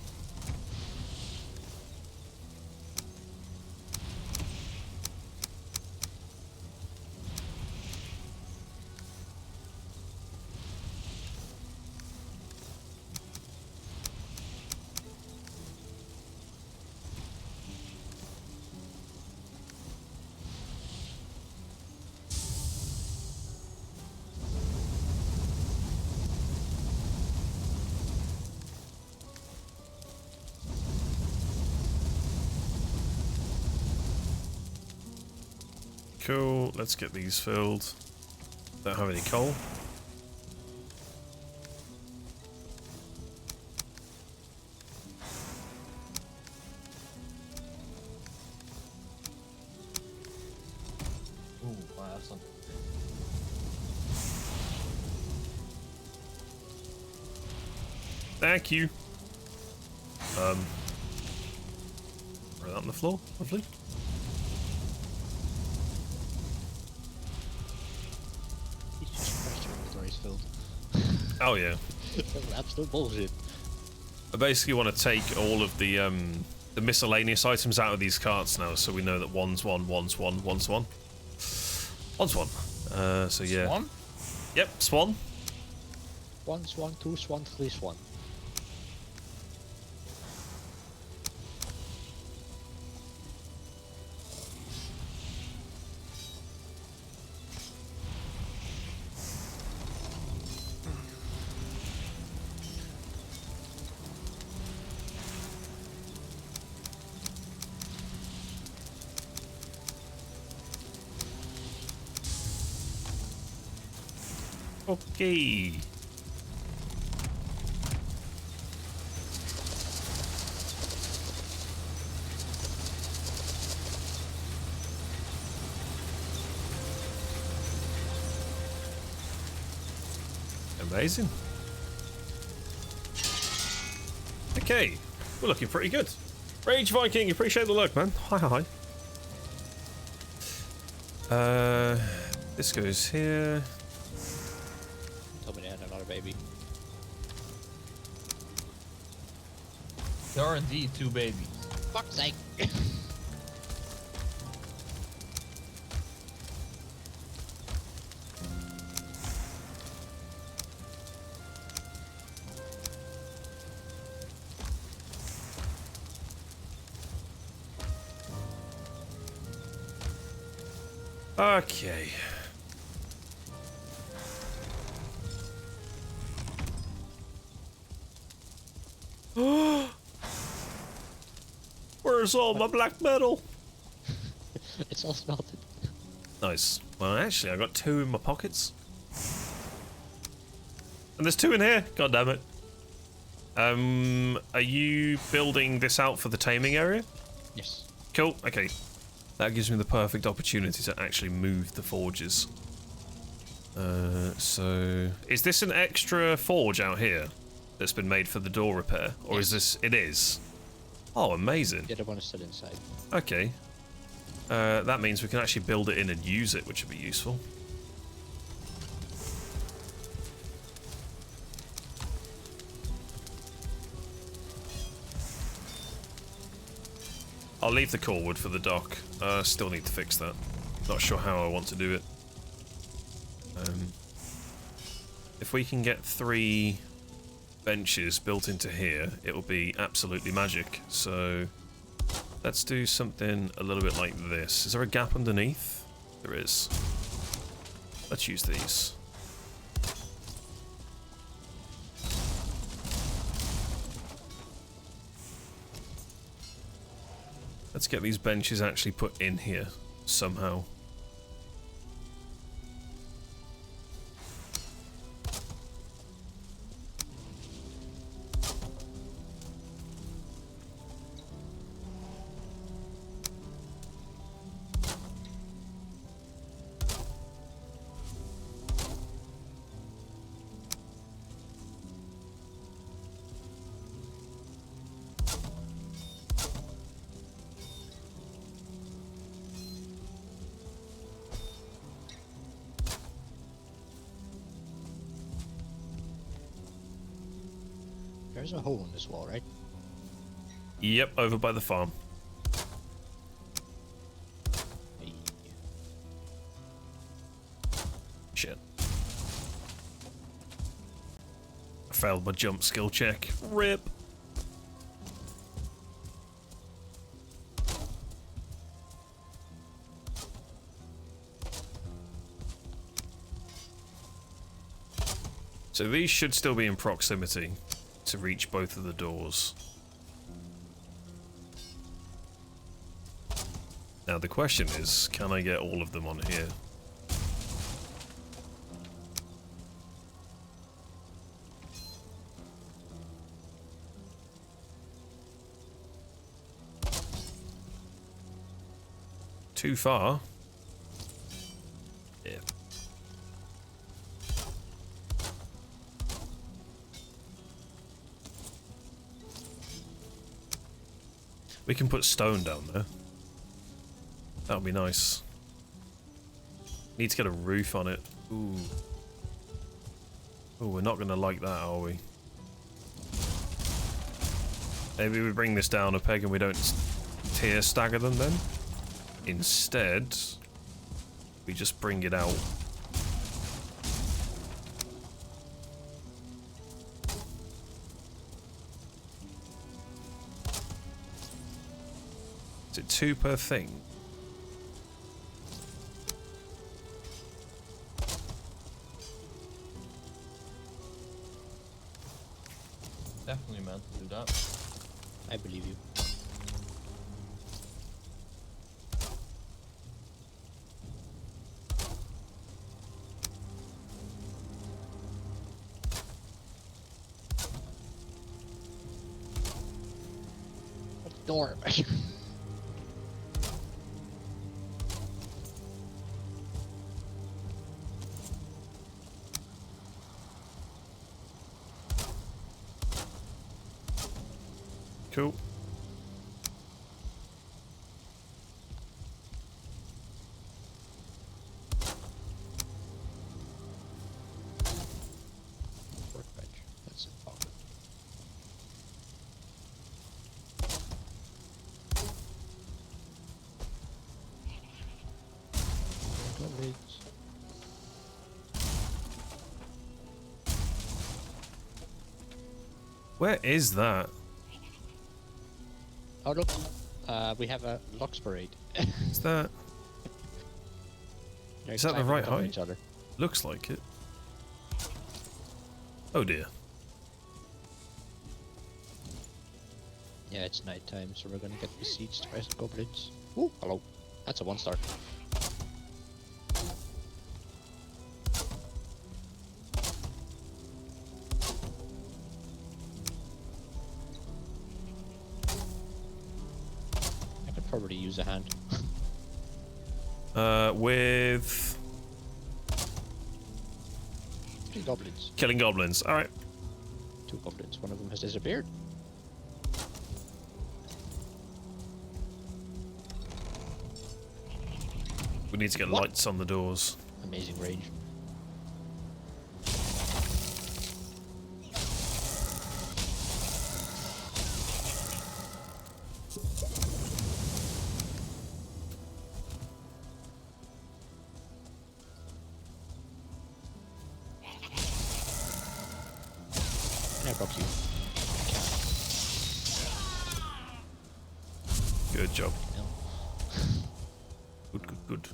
Cool, let's get these filled. Don't have any coal. Ooh, I have something. Thank you. Right that on the floor, lovely. He's just crashed your inventory's filled. Oh yeah. That's absolute bullshit. I basically want to take all of the miscellaneous items out of these carts now, so we know that one's one, one's one, one's one. One's one. So yeah. Swan? Yep, swan. 1 swan, 2 swan, 3 swan. Okay. Amazing. Okay, we're looking pretty good. Rage Viking, appreciate the look, man. Hi, hi. This goes here. Tell me they had another baby. There are indeed 2 babies. Fuck's sake! Okay. Where's all my black metal? It's all smelted. Nice. Well, actually, I got 2 in my pockets. And there's 2 in here. God damn it. Are you building this out for the taming area? Yes. Cool. Okay. That gives me the perfect opportunity to actually move the forges. So is this an extra forge out here that's been made for the door repair, or is this? It is. Oh, amazing. The other one is still inside. Okay. That means we can actually build it in and use it, which would be useful. I'll leave the core wood for the dock. Still need to fix that. Not sure how I want to do it. If we can get 3 benches built into here, it'll be absolutely magic. So let's do something a little bit like this. Is there a gap underneath? There is. Let's use these. Let's get these benches actually put in here somehow. There's a hole in this wall, right? Yep, over by the farm. Hey. Shit. I failed my jump skill check. RIP. So these should still be in proximity to reach both of the doors. Now the question is, can I get all of them on here? Too far? Yeah. We can put stone down there. That would be nice. Need to get a roof on it. Ooh. Ooh, we're not going to like that, are we? Maybe we bring this down a peg and we don't tier stagger them then? Instead, we just bring it out. Is it 2 per thing? Definitely meant to do that. I believe you. Door. Cool. Workbench. That's important. Goblins. Where is that? Oh look, we have a Lux Parade. Is that... They're Is that the climbing right over height? each other. Looks like it. Oh dear. Yeah, it's night time, so we're gonna get besieged by goblins. Ooh, hello. That's a 1-star. I could probably use a hand. With... 3 goblins. Killing goblins. Alright. 2 goblins. One of them has disappeared. We need to get What? lights on the doors. Amazing range. And I broke you. Good job. No. Good, good, good.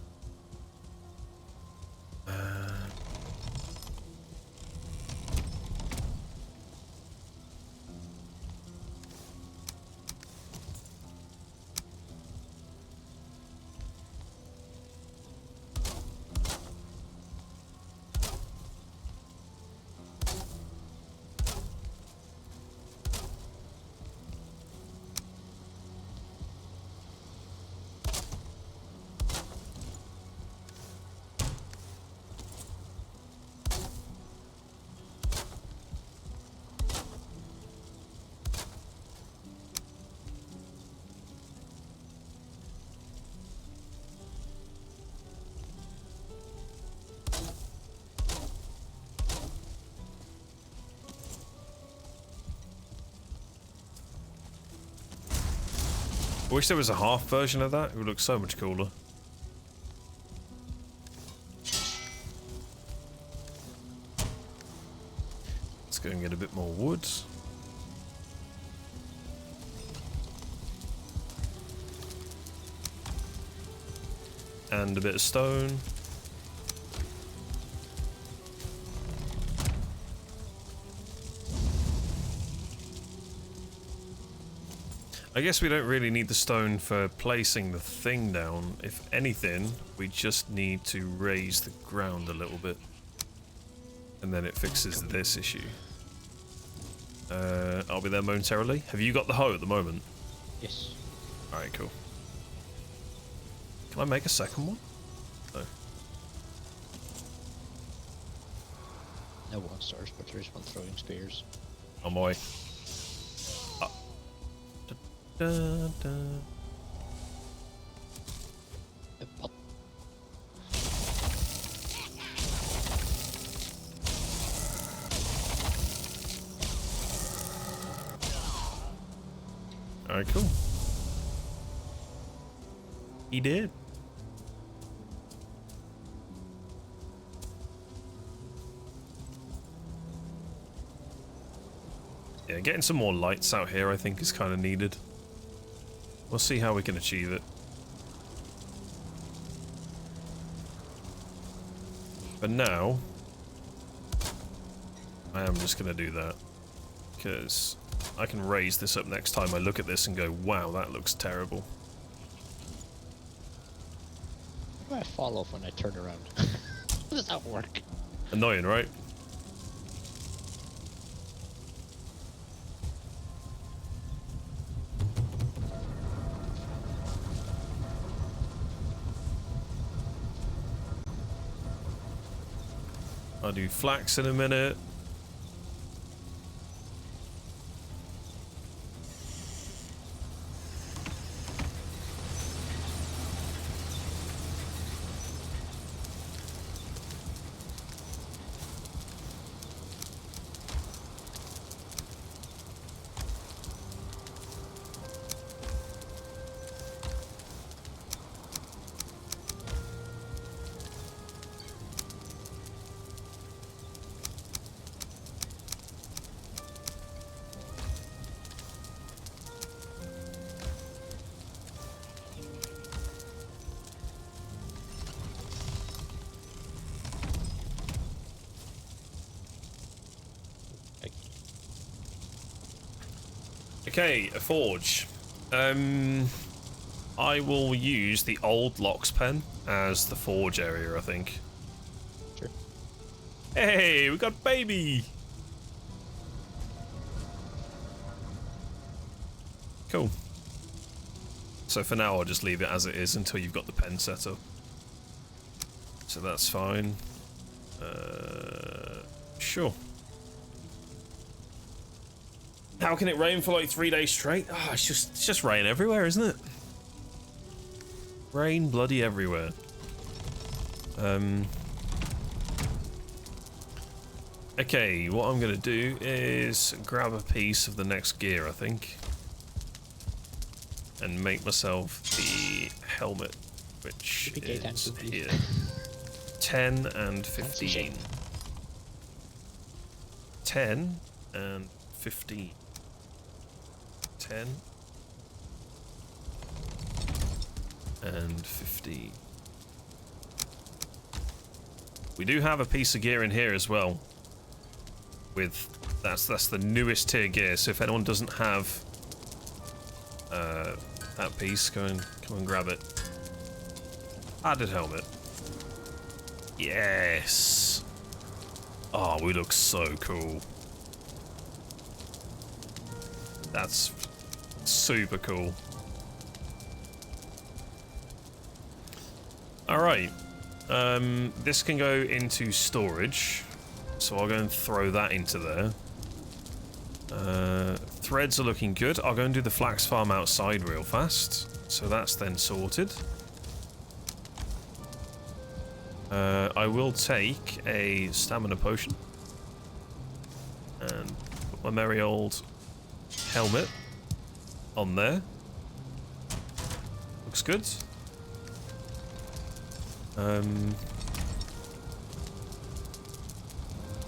I wish there was a half version of that. It would look so much cooler. Let's go and get a bit more wood. And a bit of stone. I guess we don't really need the stone for placing the thing down. If anything, we just need to raise the ground a little bit. And then it fixes this issue. I'll be there momentarily. Have you got the hoe at the moment? Yes. Alright, cool. Can I make a second one? No. No one stars, but there is one throwing spears. On my way. Da, da. But Alright, cool. He did. Yeah, getting some more lights out here I think is kind of needed. We'll see how we can achieve it. But now, I am just going to do that. Because I can raise this up next time I look at this and go, wow, that looks terrible. why do I fall off when I turn around? How does that work? Annoying, right? I'll do flax in a minute. Okay, a forge. I will use the old Lock's pen as the forge area, I think. Sure. Hey, we got baby! Cool. So for now, I'll just leave it as it is until you've got the pen set up. So that's fine. Sure. How can it rain for like 3 days straight? Oh, it's just rain everywhere, isn't it? Rain bloody everywhere. Okay, what I'm gonna do is grab a piece of the next gear, I think, and make myself the helmet, which is here. 10 and 15. 10 and 15. 10 and 15. We do have a piece of gear in here as well. With that's the newest tier gear. So if anyone doesn't have that piece, come and grab it. Added helmet. Yes. Oh, we look so cool. That's super cool. Alright. This can go into storage. So I'll go and throw that into there. Threads are looking good. I'll go and do the flax farm outside real fast. So that's then sorted. I will take a stamina potion. And put my merry old helmet on there. looks good.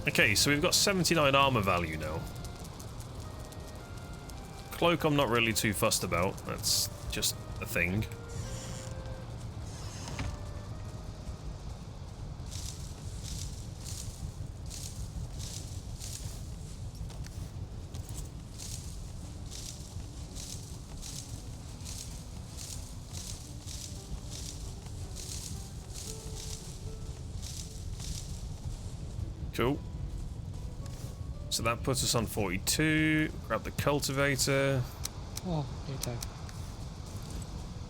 Okay, so we've got 79 armor value now. Cloak I'm not really too fussed about. That's just a thing. Cool. So that puts us on 42. Grab the cultivator. Oh, anytime.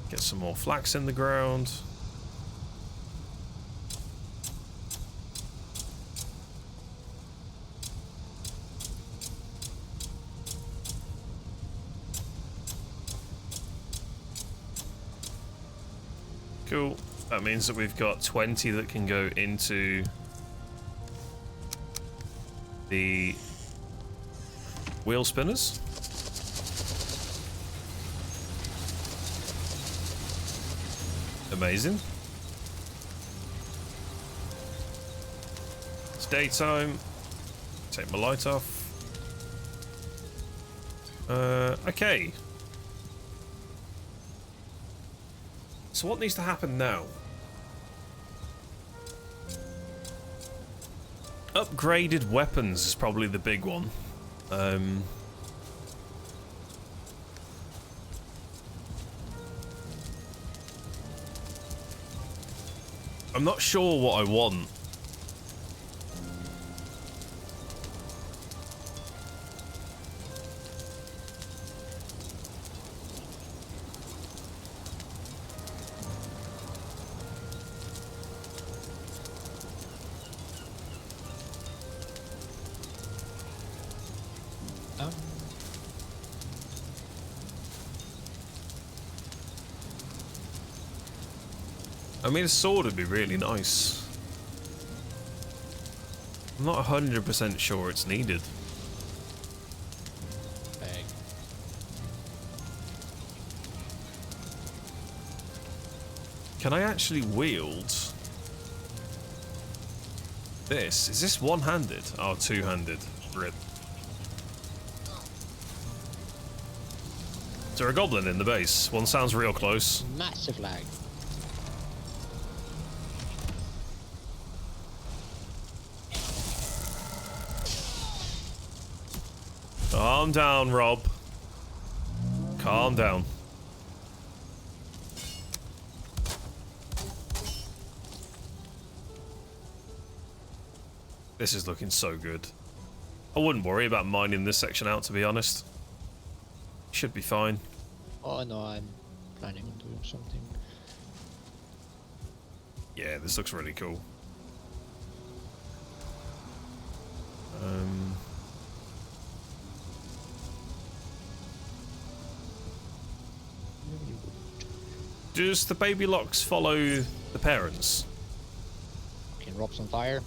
Get some more flax in the ground. Cool. That means that we've got 20 that can go into the wheel spinners. Amazing. It's daytime. Take my light off. Okay. So what needs to happen now? Upgraded weapons is probably the big one. I'm not sure what I want. I mean, a sword would be really nice. I'm not 100% sure it's needed. Bag. Can I actually wield this? Is this one-handed? Oh, two-handed. Rip. Is there a goblin in the base? One sounds real close. Massive lag. Calm down, Rob. Calm down. This is looking so good. I wouldn't worry about mining this section out, to be honest. Should be fine. Oh no, I'm planning on doing something. Yeah, this looks really cool. Does the baby locks follow the parents? Okay, Rob's on fire.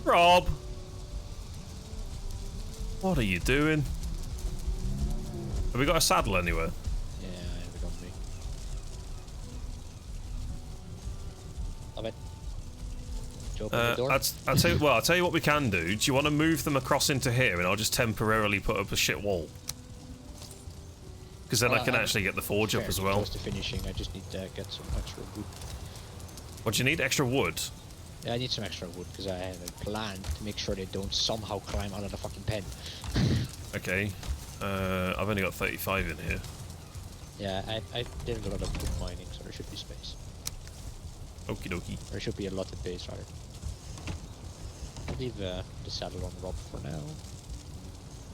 Rob! What are you doing? Have we got a saddle anywhere? Yeah, we got me. Love it. Did you open the door? I'll tell you what we can do. Do you want to move them across into here and I'll just temporarily put up a shit wall? Because then I can actually get the forge up as well. Close to finishing. I just need to get some extra wood. What do you need? Extra wood? Yeah, I need some extra wood because I have a plan to make sure they don't somehow climb out of the fucking pen. Okay. I've only got 35 in here. Yeah, I did a lot of wood mining, so there should be space. Okie dokie. There should be a lot of base, rather. I'll leave the saddle on Rob for now.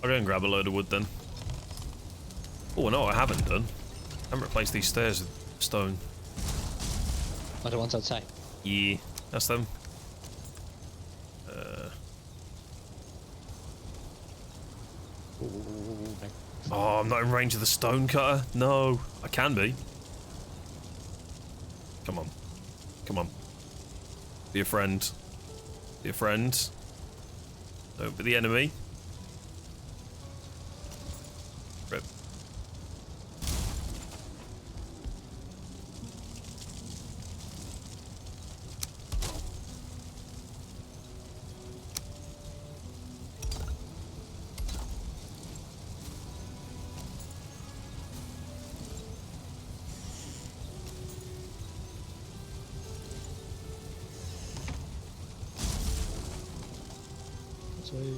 I'll go and grab a load of wood then. Oh, no, I haven't done. I haven't replaced these stairs with stone. Oh, the ones outside? Yeah, that's them. Oh, I'm not in range of the stone cutter. No, I can be. Come on. Come on. Be a friend. Be a friend. Don't be the enemy. Rip. way.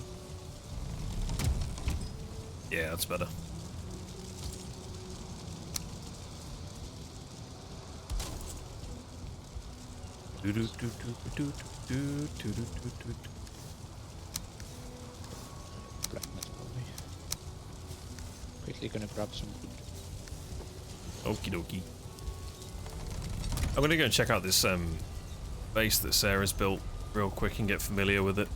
Yeah, that's better. Black metal only. Quickly gonna grab some wood. Okie dokie. I'm gonna go and check out this base that Sarah's built real quick and get familiar with it.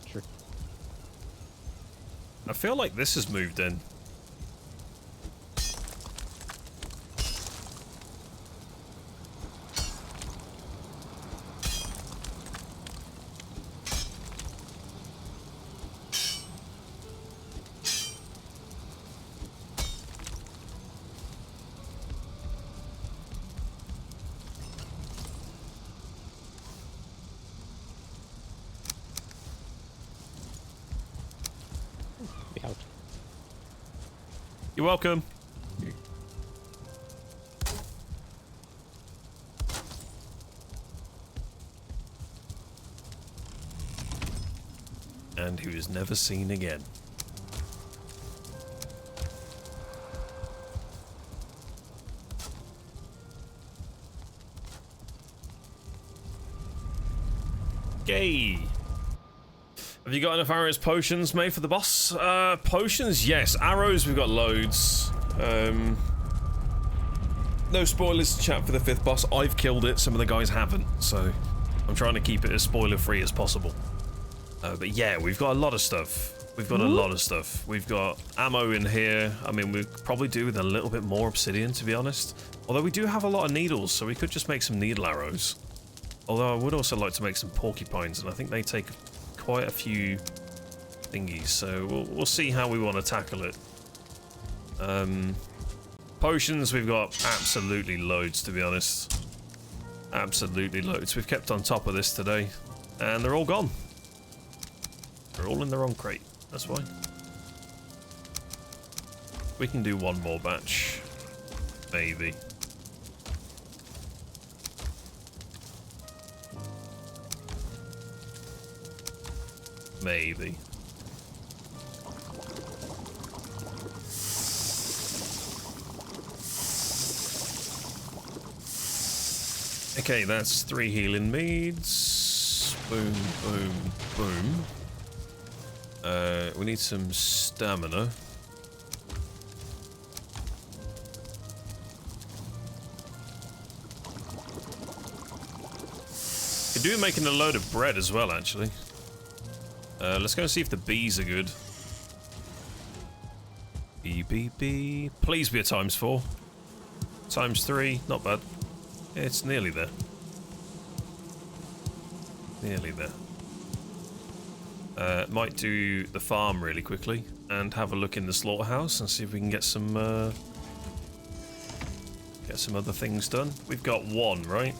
Sure. I feel like this has moved in. Be out. You're welcome. And who is never seen again. Okay. Have you got enough arrows, potions made for the boss? Potions, yes. Arrows, we've got loads. No spoilers to chat for the 5th boss. I've killed it, some of the guys haven't, so I'm trying to keep it as spoiler-free as possible. But yeah, we've got a lot of stuff. We've got a lot of stuff. We've got ammo in here. I mean, we could probably do with a little bit more obsidian, to be honest. Although we do have a lot of needles, so we could just make some needle arrows. Although I would also like to make some porcupines, and I think they take quite a few thingies, so we'll see how we want to tackle it. Potions, we've got absolutely loads, to be honest. Absolutely loads. We've kept on top of this today, and they're all gone. They're all in the wrong crate, that's why. We can do one more batch. Maybe. Maybe. Okay, that's 3 healing meads. Boom, boom, boom. We need some stamina. Could do making a load of bread as well, actually. Let's go and see if the bees are good. Bee, bee, bee. Please be a ×4. ×3, not bad. It's nearly there. Nearly there. Might do the farm really quickly and have a look in the slaughterhouse and see if we can get some other things done. We've got 1, right?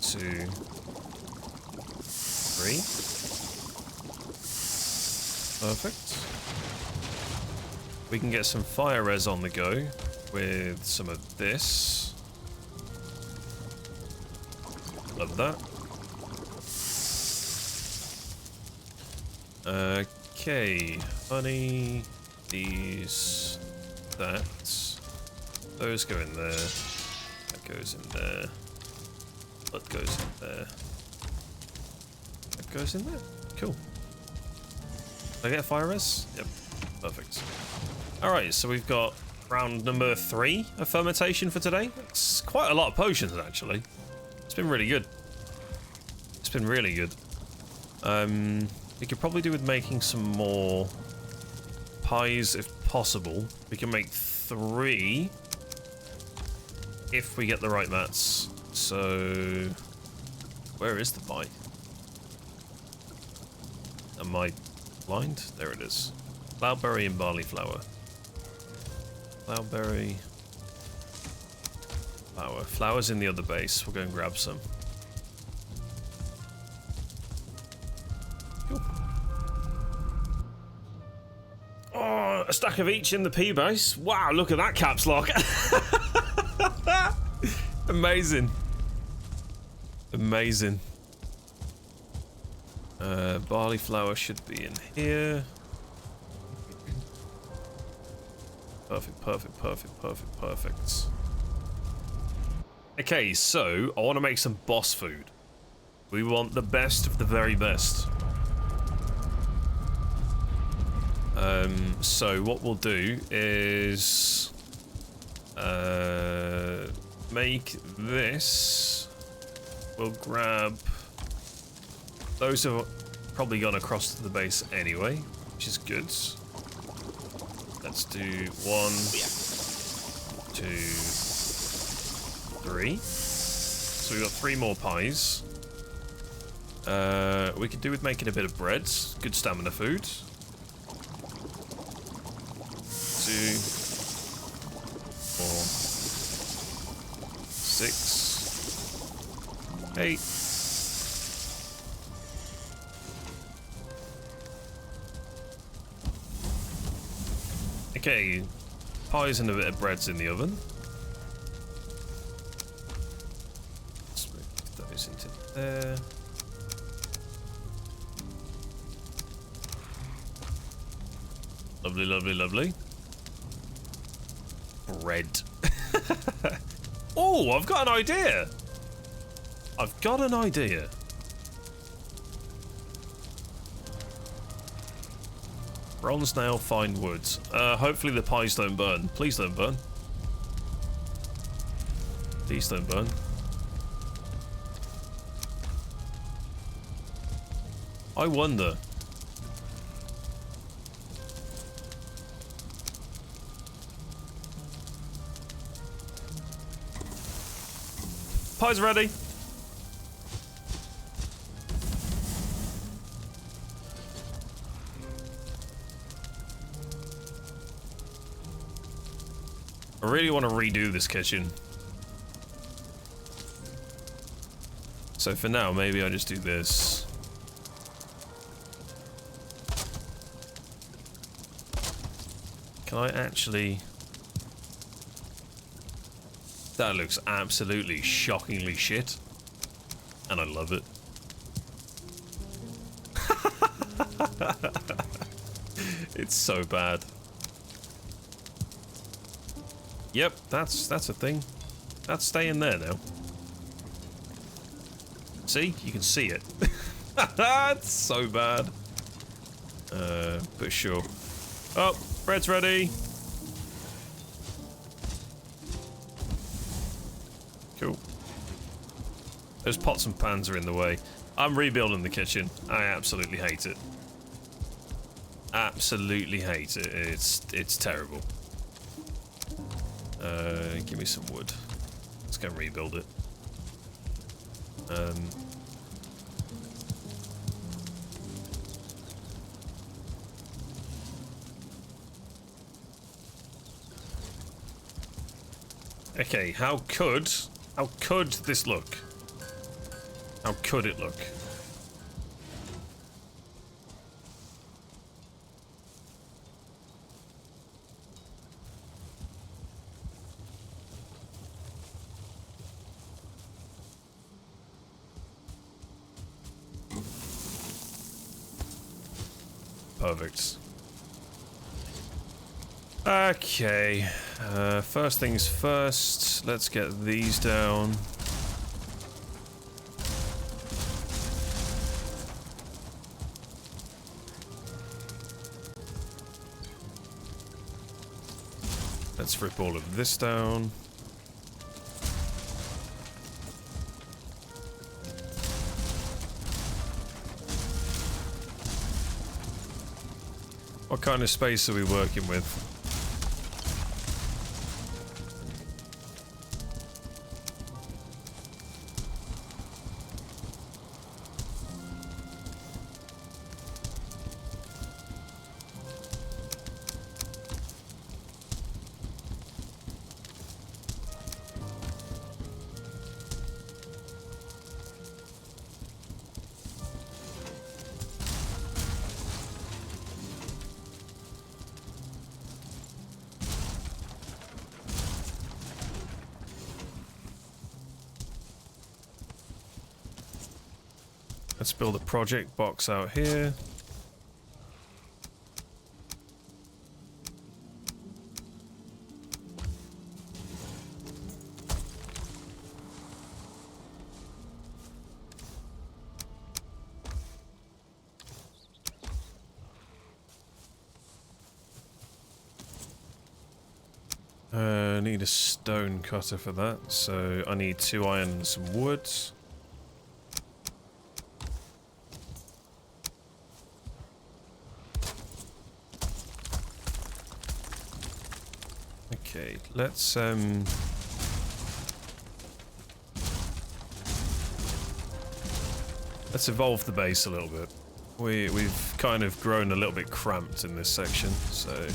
2, 3. Perfect. We can get some fire res on the go with some of this. Love that. Okay, honey, these, that. Those go in there. That goes in there. That goes in there. That goes in there. Cool. Did I get a fire res? Yep. Perfect. Alright, so we've got round number 3 of fermentation for today. It's quite a lot of potions, actually. It's been really good. It's been really good. We could probably do with making some more pies if possible. We can make 3 if we get the right mats. So, where is the pie? Am I blind? There it is. Cloudberry and barley flour. Cloudberry. Flour. Flour's in the other base. We'll go and grab some. Cool. Oh, a stack of each in the P base. Wow, look at that caps lock. Amazing. Amazing. Barley flour should be in here. Perfect, perfect, perfect, perfect, perfect. Okay, so I want to make some boss food. We want the best of the very best. So what we'll do is make this. We'll grab those have probably gone across to the base anyway, which is good. Let's do 1, 2, 3. So we've got 3 more pies. We could do with making a bit of bread. Good stamina food. 2, 4, 6, 8. Okay, pies and a bit of bread's in the oven. Let's move those into there. Lovely, lovely, lovely. Bread. Oh, I've got an idea. I've got an idea. Bronze nail, find woods. Hopefully the pies don't burn. Please don't burn. Please don't burn. I wonder. Pie's ready. I really want to redo this kitchen. So for now, maybe I just do this. Can I actually... That looks absolutely shockingly shit. And I love it. It's so bad. Yep, that's a thing. That's staying there now. See? You can see it. It's so bad. But sure. Oh, bread's ready. Cool. Those pots and pans are in the way. I'm rebuilding the kitchen. I absolutely hate it. Absolutely hate it. It's terrible. Give me some wood. Let's go and rebuild it. Okay, how could this look? How could it look? Perfect. Okay, first things first, let's get these down. Let's rip all of this down. What kind of space are we working with? Let's build a project box out here. I need a stone cutter for that, so I need 2 iron and some wood. Okay, let's evolve the base a little bit. We've kind of grown a little bit cramped in this section, so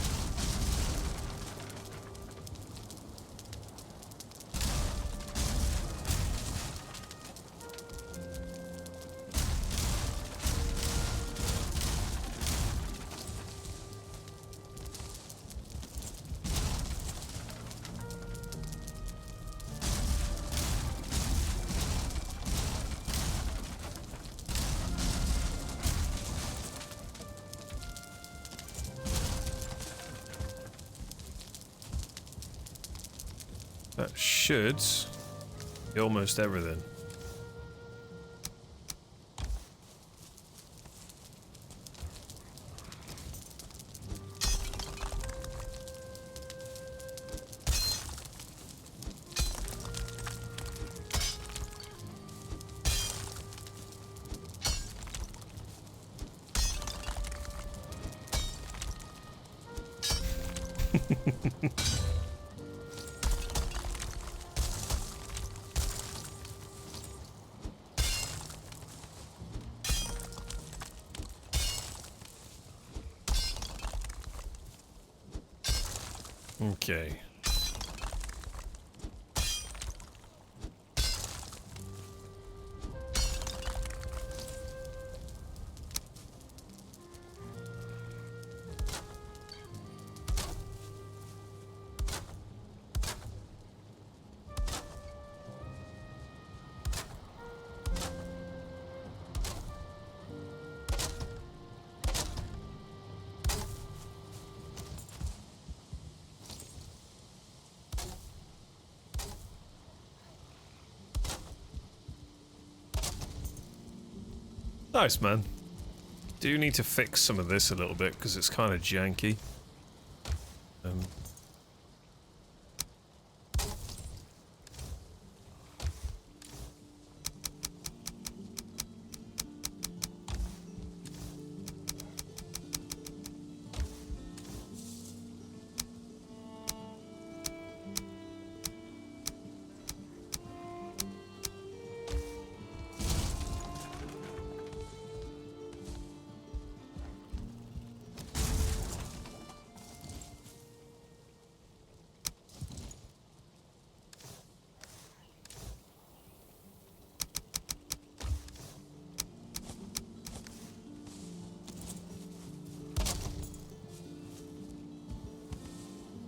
that should be almost everything. Okay. Nice, man. Do need to fix some of this a little bit because it's kind of janky.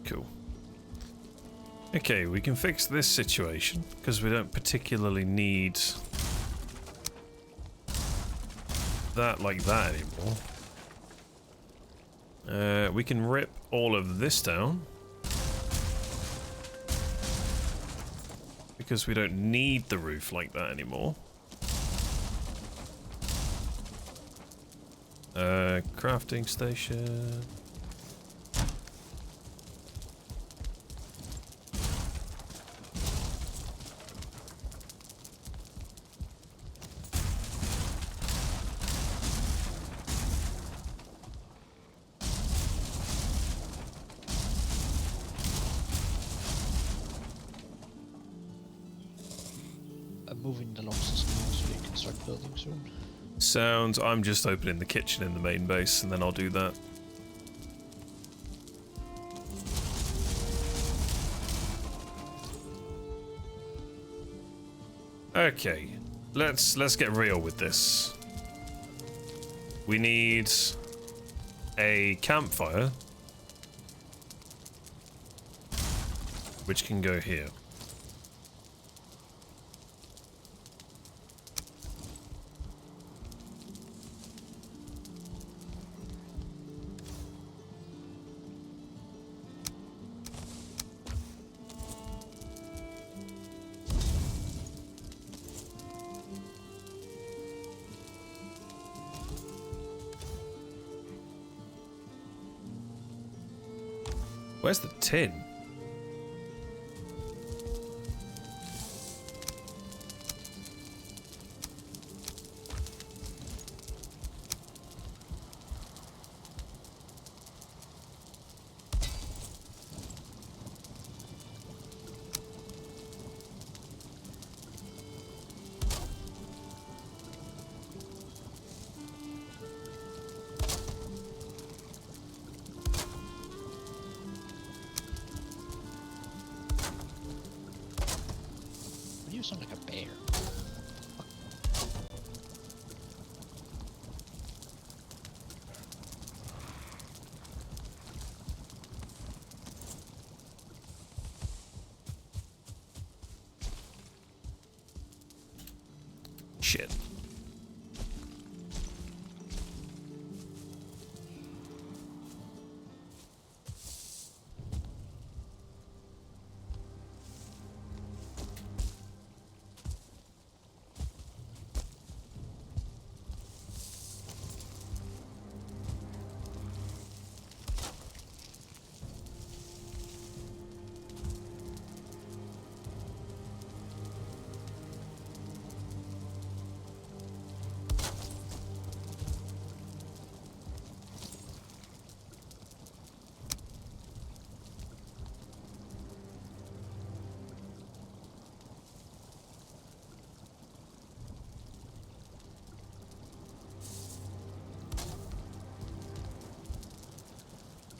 Cool. Okay, we can fix this situation because we don't particularly need that like that anymore. We can rip all of this down because we don't need the roof like that anymore. Crafting station. I'm moving the logs as well so you can start building soon. Sounds. I'm just opening the kitchen in the main base and then I'll do that. Okay, let's get real with this. We need a campfire, which can go here. Where's the tin? You sound like a bear. Shit.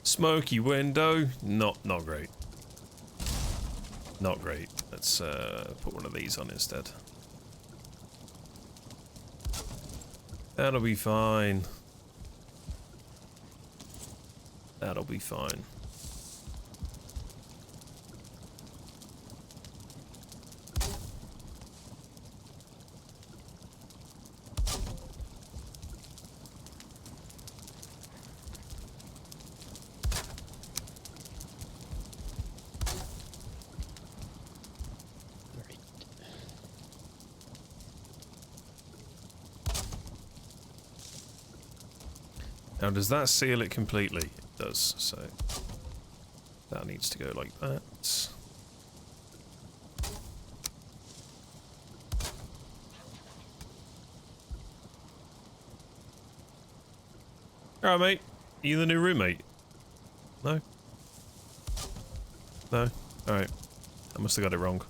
Smoky window. Not great. Not great. Let's put one of these on instead. That'll be fine. That'll be fine. Now, does that seal it completely? It does, so that needs to go like that. Alright, mate. Are you the new roommate? No? No? Alright. I must have got it wrong.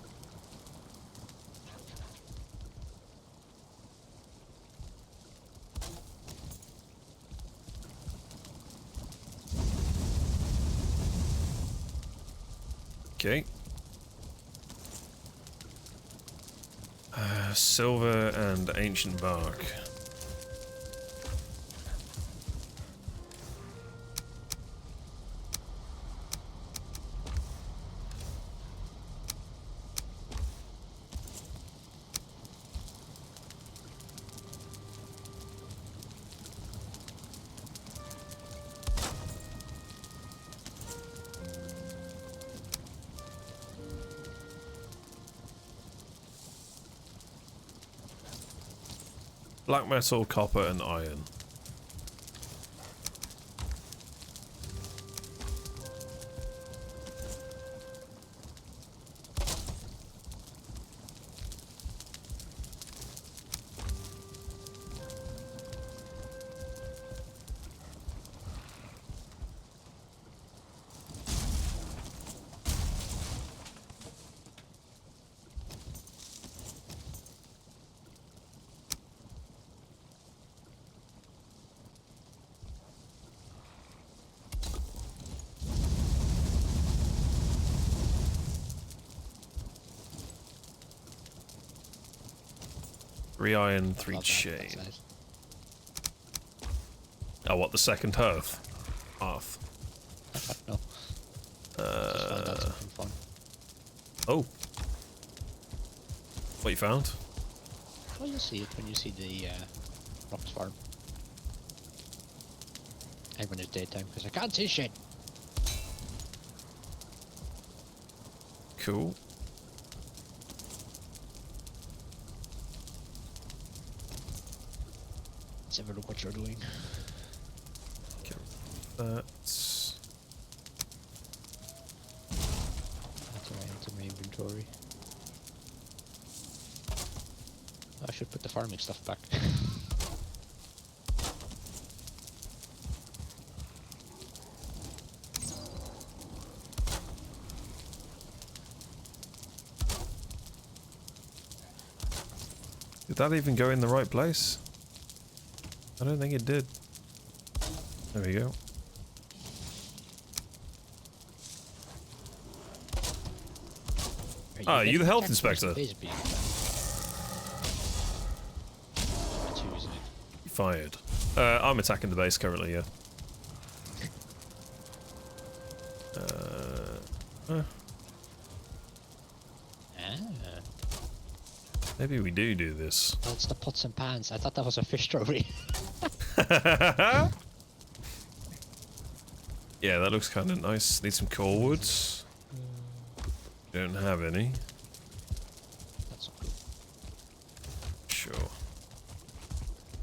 Okay. Silver and ancient bark. Black metal, copper, and iron. Three iron, three chain. Nice. Oh, what, the second hearth? Hearth. No. Just found out something fun. Oh. What you found? Well, you'll see it when you see the rocks farm. And when it's daytime, because I can't see shit. Cool. Let's have a look what you're doing. That's farming stuff back. Did that even go in the right place? I don't think it did. There we go. Ah, you the health inspector? That's you, isn't it? Fired. I'm attacking the base currently, yeah. Maybe we do this. Oh, it's the pots and pans. I thought that was a fish trophy. Yeah, that looks kind of nice. Need some core woods. Don't have any. That's not good. Sure.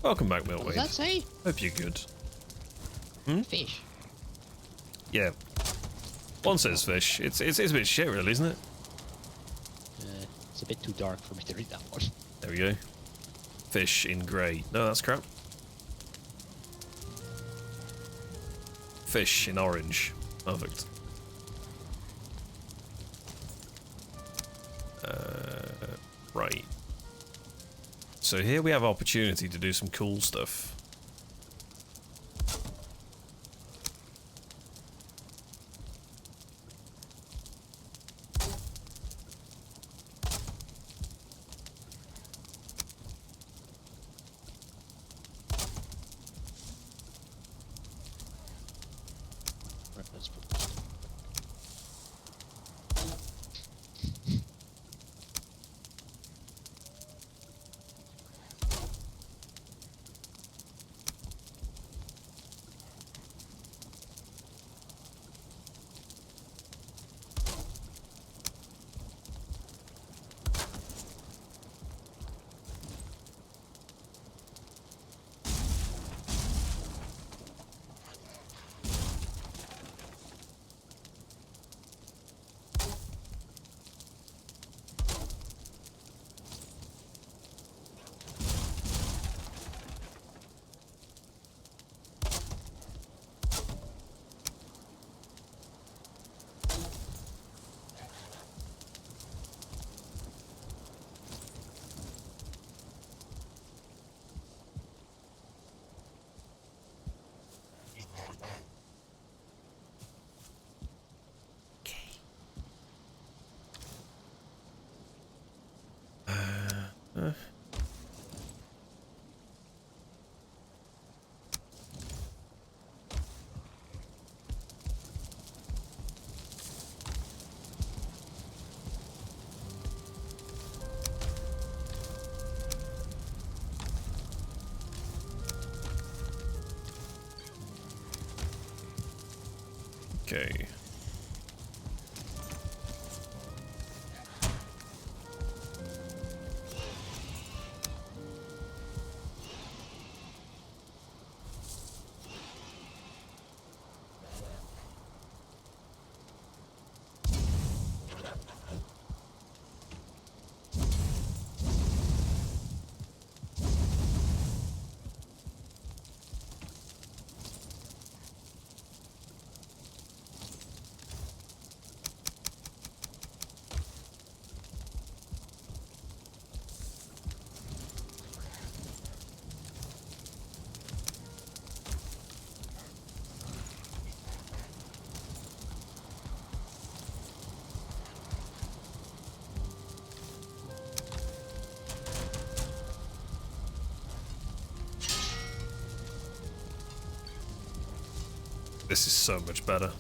Welcome back, What Miltweed. does that say? Hope you're good. Fish. Yeah. One says fish. It's a bit shit, really, isn't it? It's a bit too dark for me to read that one. There we go. Fish in grey. No, that's crap. Fish in orange. Perfect. Right. So here we have opportunity to do some cool stuff. Right, let's put this. Okay. This is so much better.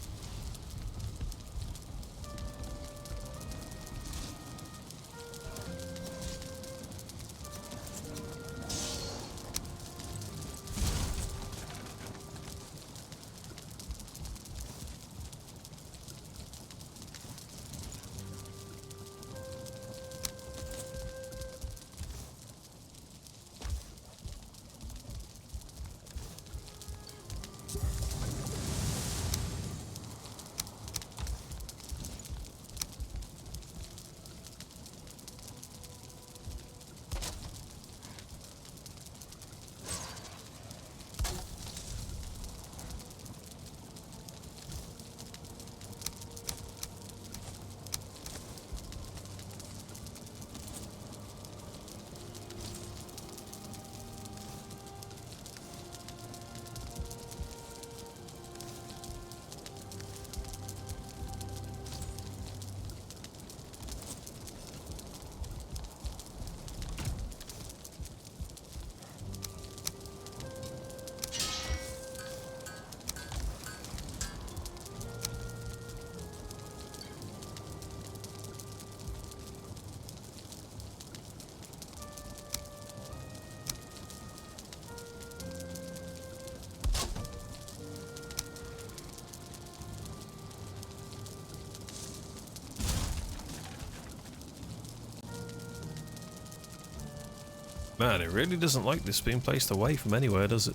Man, it really doesn't like this being placed away from anywhere, does it?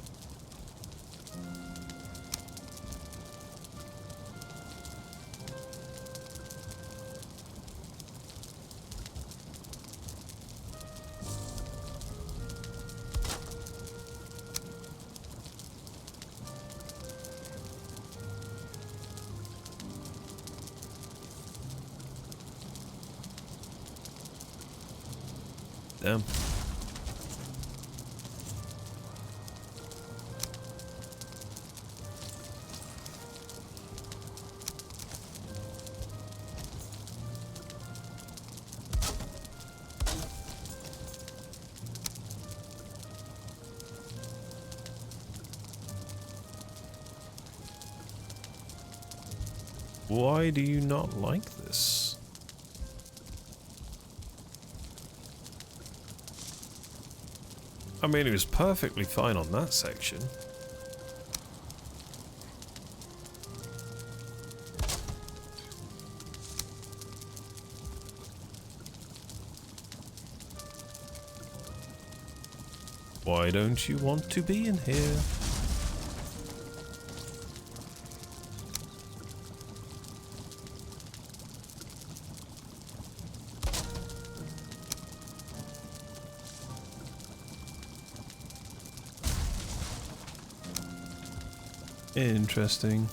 Damn. Why do you not like this? I mean, it was perfectly fine on that section. Why don't you want to be in here? Interesting.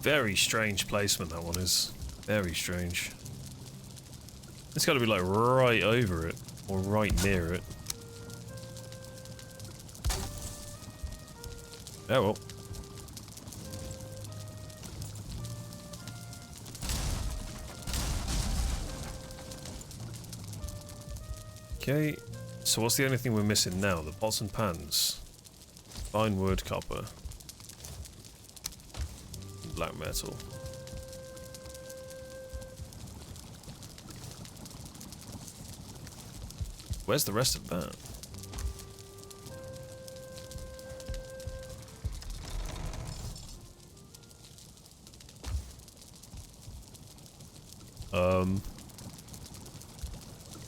Very strange placement that one is. Very strange. It's got to be like right over it or right near it. Oh well. Okay, so what's the only thing we're missing now? The pots and pans. Fine wood, copper. Black metal. Where's the rest of that?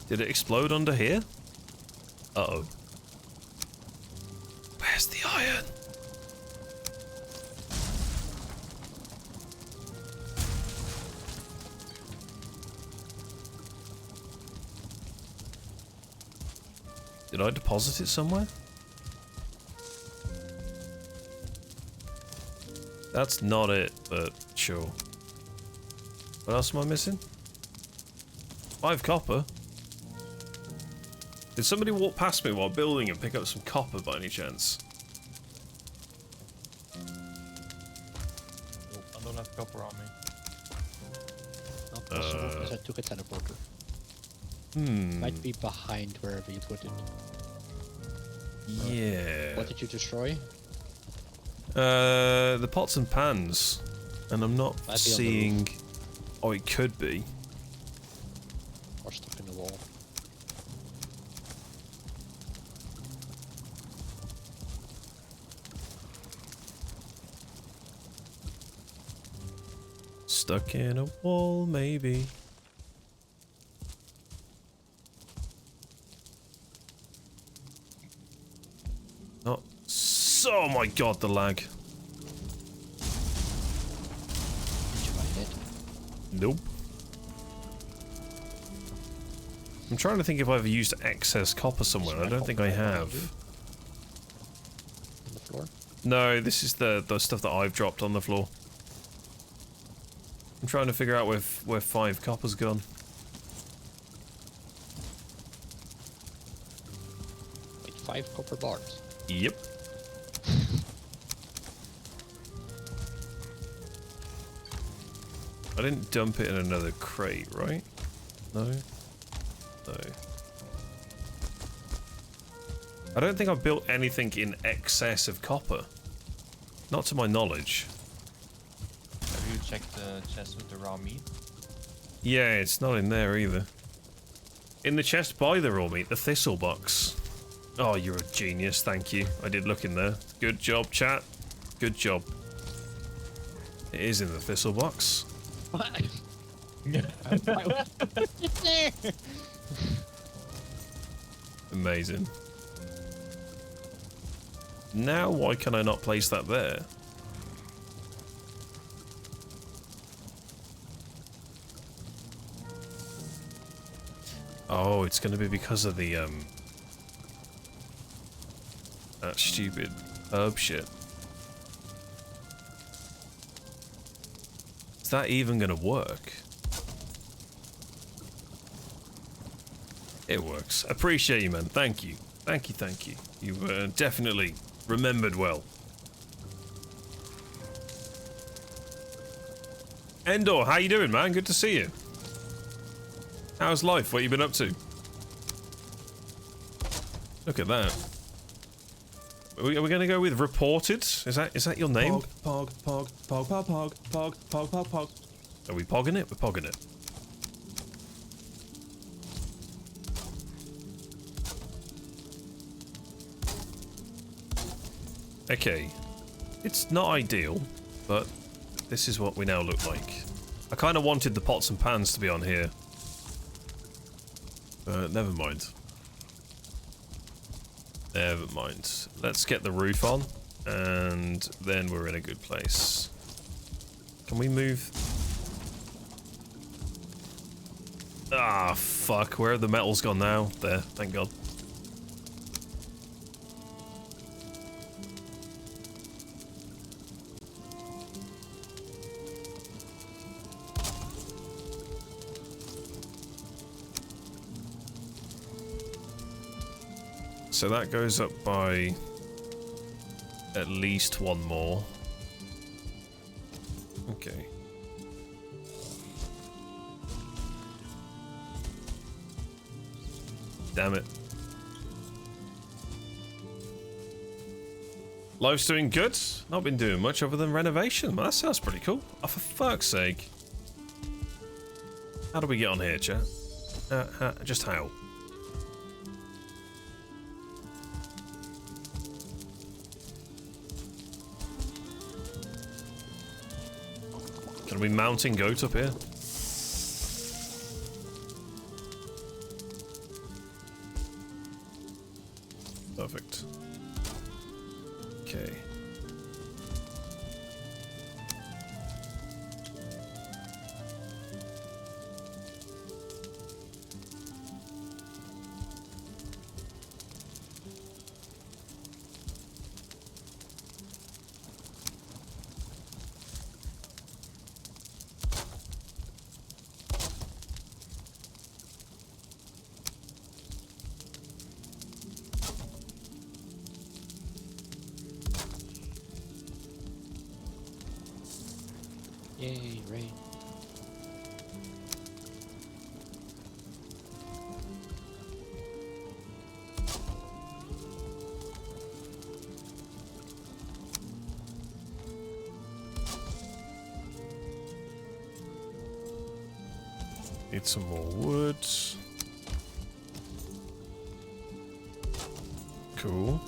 Did it explode under here? Uh-oh. Where's the iron? Did I deposit it somewhere? That's not it, but sure. What else am I missing? 5 copper? Did somebody walk past me while building and pick up some copper by any chance? Nope, I don't have copper on me. Not possible because I took a teleporter. Might be behind wherever you put it. Yeah. What did you destroy? The pots and pans. And I'm not Might be on the seeing... Oh, it could be. Or stuck in the wall. Stuck in a wall, maybe. Not so. Oh my god, the lag. Did you find it? Nope. I'm trying to think if I've ever used excess copper somewhere. I don't think I have. On the floor? No, this is the stuff that I've dropped on the floor. I'm trying to figure out where 5 copper's gone. Wait, 5 copper bars? Yep. I didn't dump it in another crate, right? No? No. I don't think I've built anything in excess of copper. Not to my knowledge. Have you checked the chest with the raw meat? Yeah, it's not in there either. In the chest by the raw meat, the thistle box. Oh, you're a genius, thank you. I did look in there. Good job, chat. Good job. It is in the thistle box. What? Amazing. Now, why can I not place that there? Oh, it's going to be because of the, that stupid herb shit. Is that even going to work? It works. Appreciate you, man. Thank you. Thank you, thank you. You definitely remembered well. Endor, how you doing, man? Good to see you. How's life? What you been up to? Look at that. Are we going to go with reported? Is that your name? Pog, pog, pog, pog, pog, pog, pog, pog, pog. Are we pogging it? We're pogging it. Okay. It's not ideal, but this is what we now look like. I kind of wanted the pots and pans to be on here. Never mind. Never mind. Let's get the roof on, and then we're in a good place. Can we move? Ah, fuck. Where have the metals gone now? There, thank God. So that goes up by at least one more. Okay. Damn it. Life's doing good. Not been doing much other than renovation. Well, that sounds pretty cool. Oh, for fuck's sake. How do we get on here, chat? Just how? Can we mountain goat up here? Perfect. Okay. Yay, rain. Need some more wood. Cool.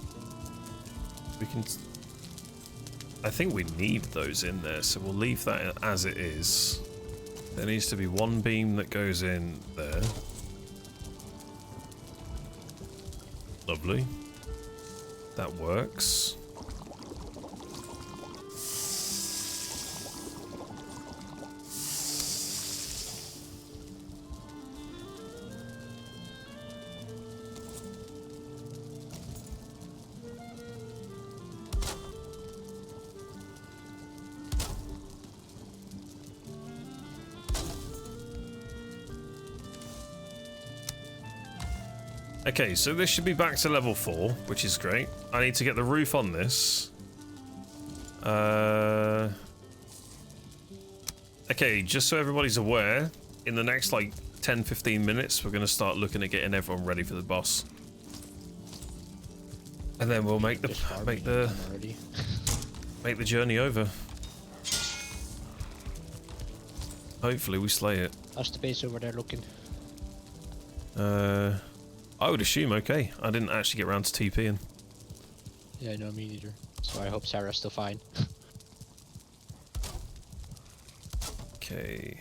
We can... I think we need those in there, so we'll leave that as it is. There needs to be one beam that goes in there. Lovely. That works. Okay, so this should be back to level 4, which is great. I need to get the roof on this. Okay, just so everybody's aware, in the next like 10-15 minutes, we're going to start looking at getting everyone ready for the boss. And then we'll make the journey over. Hopefully we slay it. How's the base over there looking? I would assume okay. I didn't actually get around to TPing. Yeah, no, me neither. So I hope Sarah's still fine. Okay.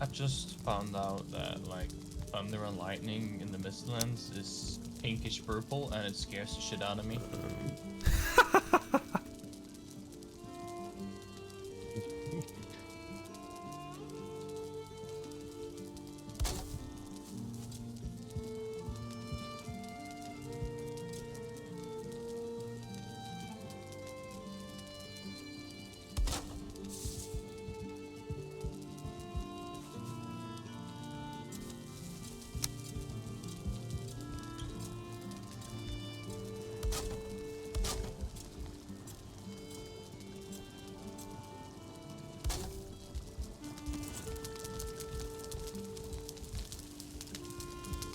I just found out that like thunder and lightning in the Mistlands is pinkish purple and it scares the shit out of me.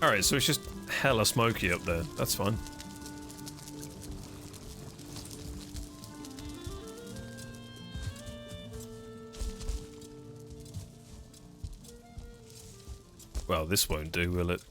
Alright, so it's just hella smoky up there. That's fine. Well, this won't do, will it?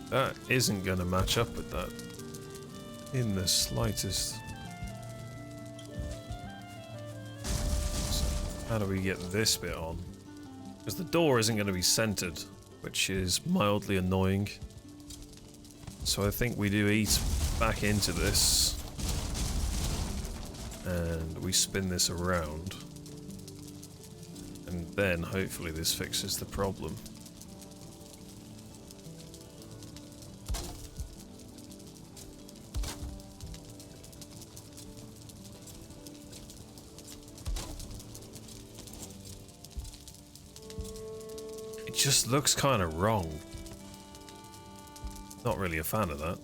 That isn't going to match up with that in the slightest. So how do we get this bit on? Because the door isn't going to be centered, which is mildly annoying. So I think we do eat back into this. And we spin this around. And then hopefully this fixes the problem. Just looks kind of wrong. Not really a fan of that.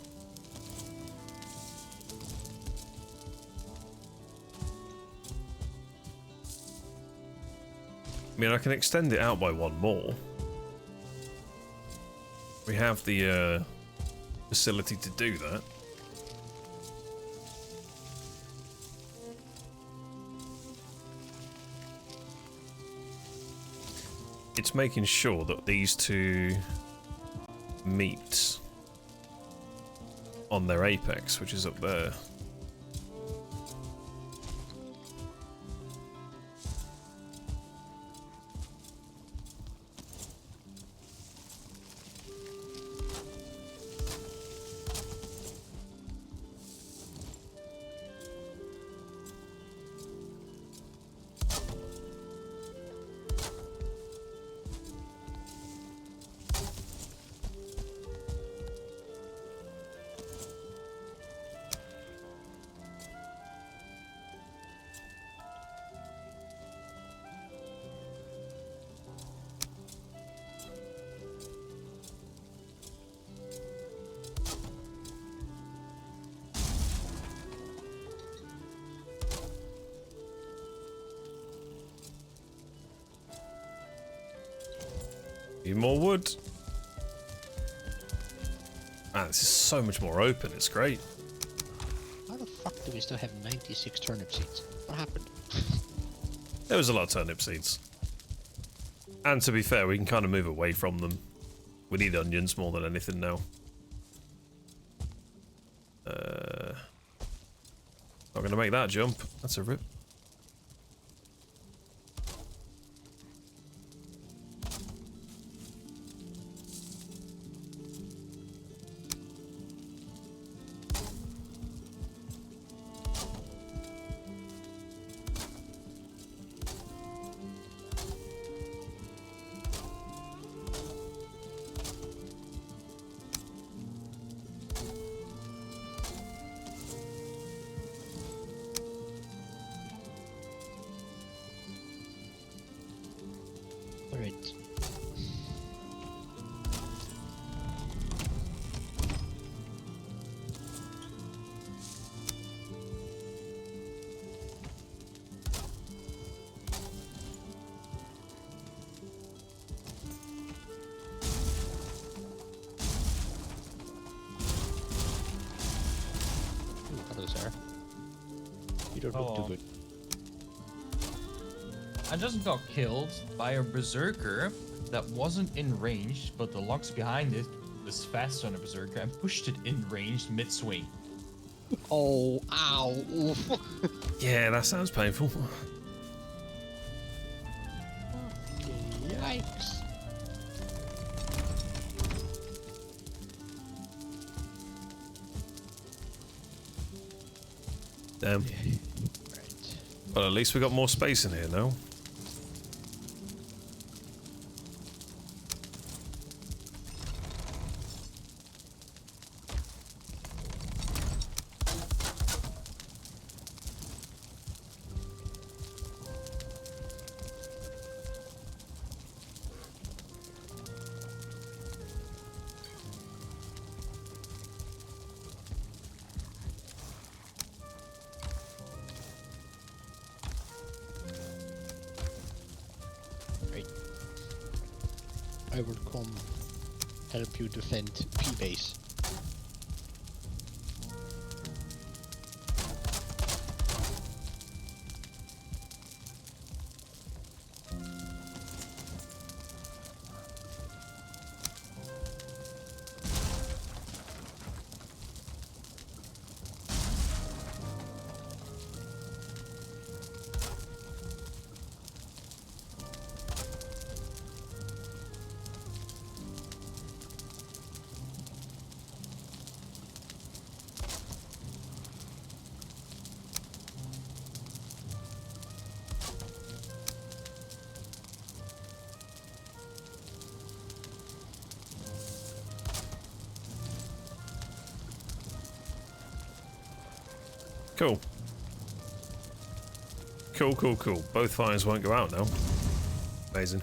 I mean, I can extend it out by one more. We have the facility to do that. It's making sure that these two meet on their apex, which is up there. Need more wood. Man, this is so much more open. It's great. How the fuck do we still have 96 turnip seeds? What happened? There was a lot of turnip seeds. And to be fair, we can kind of move away from them. We need onions more than anything now. Not gonna make that jump. That's a rip. Alright. Hello, sir. You don't look too good. I just got killed by a berserker that wasn't in range, but the logs behind it was faster than a berserker and pushed it in range mid-swing. Oh, ow. Yeah, that sounds painful. Yikes. Damn. Right. Well, at least we got more space in here now. Right. I will come help you defend P-base. Cool. Cool, cool, cool. Both fires won't go out now. Amazing.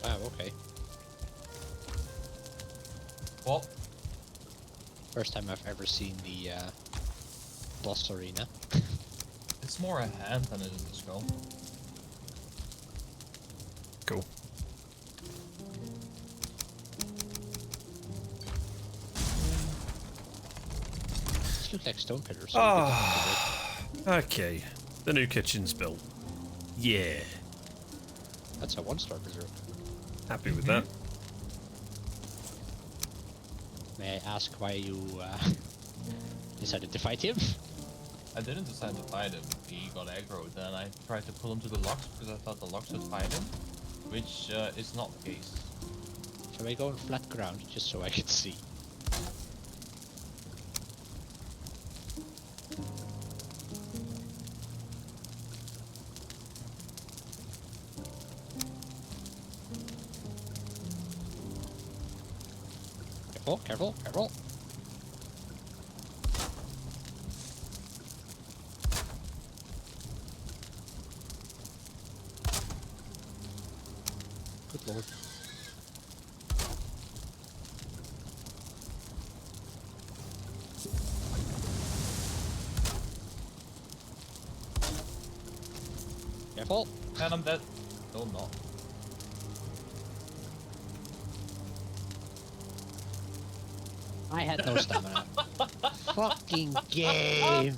Wow, okay. Well, First time I've ever seen the boss arena. it's more a hand than it is a skull. Cool. These look like stone pillars. So Okay. The new kitchen's built. Yeah. that's a one-star berserk. Happy with that. May I ask why you decided to fight him? I didn't decide to fight him. He got aggroed, and I tried to pull him to the locks because I thought the locks would fight him, which is not the case. Shall I go on flat ground just so I can see? Careful, careful, careful. Careful. And I'm dead. No, I'm not. I had no stamina. Fucking game.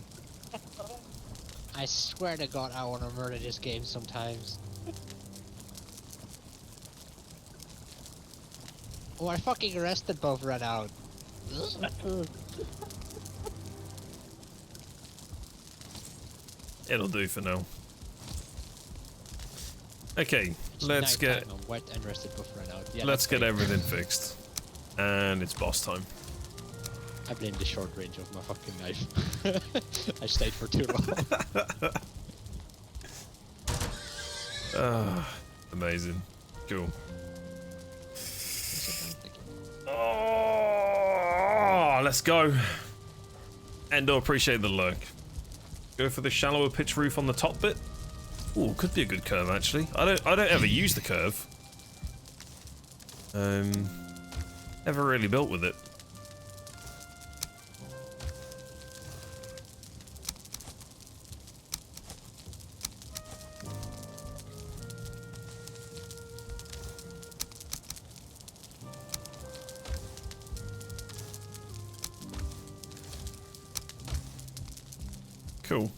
I swear to God, I want to murder this game sometimes. Oh, I fucking arrested both ran out. It'll do for now. Okay, It's let's get nighttime, I'm wet and rested both ran out. Yeah, let's that's get great. everything fixed, and it's boss time. I blame the short range of my fucking knife. I stayed for too long. Amazing, cool. Thank you. Oh, let's go. Endo, appreciate the lurk. Go for the shallower pitch roof on the top bit. Ooh, could be a good curve actually. I don't ever use the curve. Never really built with it. Cool.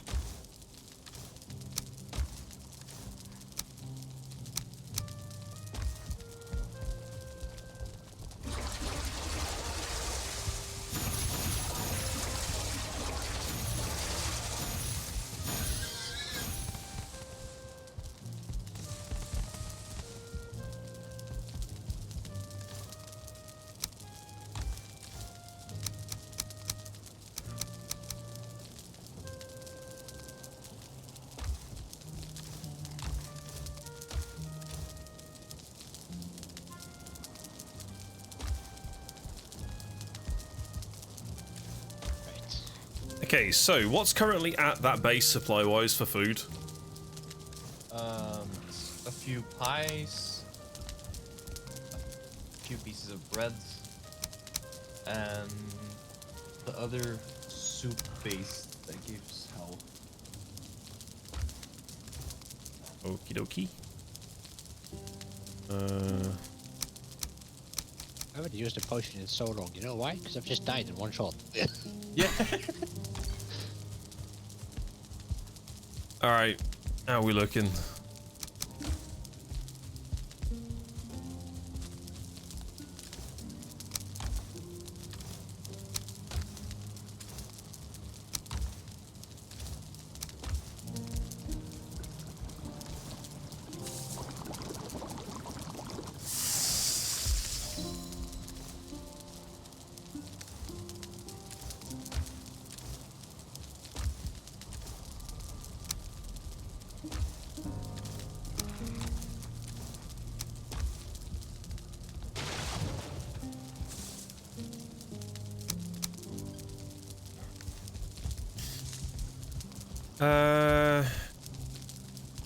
Okay, so what's currently at that base supply-wise for food? A few pies, a few pieces of bread, and the other soup base that gives health. Okie dokie. I haven't used a potion in so long. You know why? Because I've just died in one shot. Yeah. Alright, how are we looking?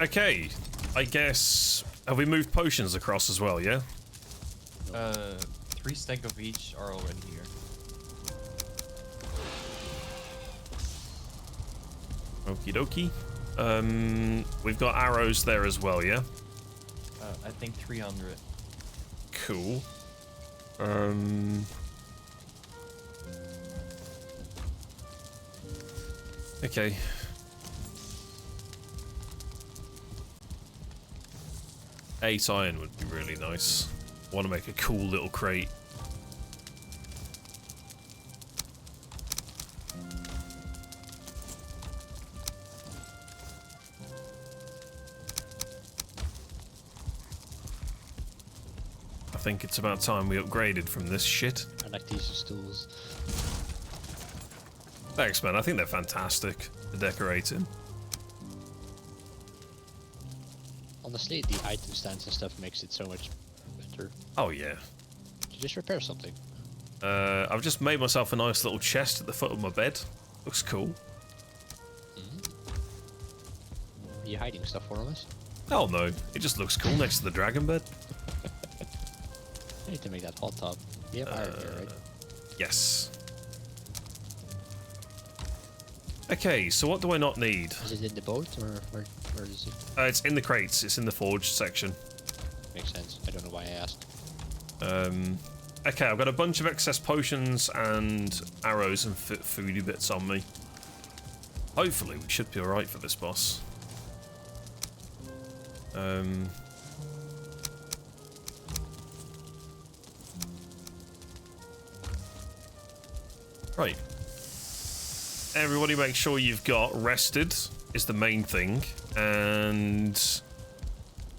Okay, I guess, have we moved potions across as well, yeah? 3 stack of each are already here. Okie dokie. We've got arrows there as well, yeah? I think 300. Cool. Okay. Eight iron would be really nice. I want to make a cool little crate. I think it's about time we upgraded from this shit. I like these stools. Thanks, man. I think they're fantastic for decorating. Honestly, the item stands and stuff makes it so much better. Oh, yeah. Did you just repair something? I've just made myself a nice little chest at the foot of my bed. Looks cool. Are you hiding stuff from us? Oh no, it just looks cool next to the dragon bed. I need to make that hot tub. We have iron here, right? Yes. Okay, so what do I not need? Is it in the boat or where? Where is it? It's in the crates. It's in the forge section. Makes sense. I don't know why I asked. Okay, I've got a bunch of excess potions and arrows and foodie bits on me. Hopefully, we should be alright for this boss. Right. Everybody make sure you've got rested is the main thing. And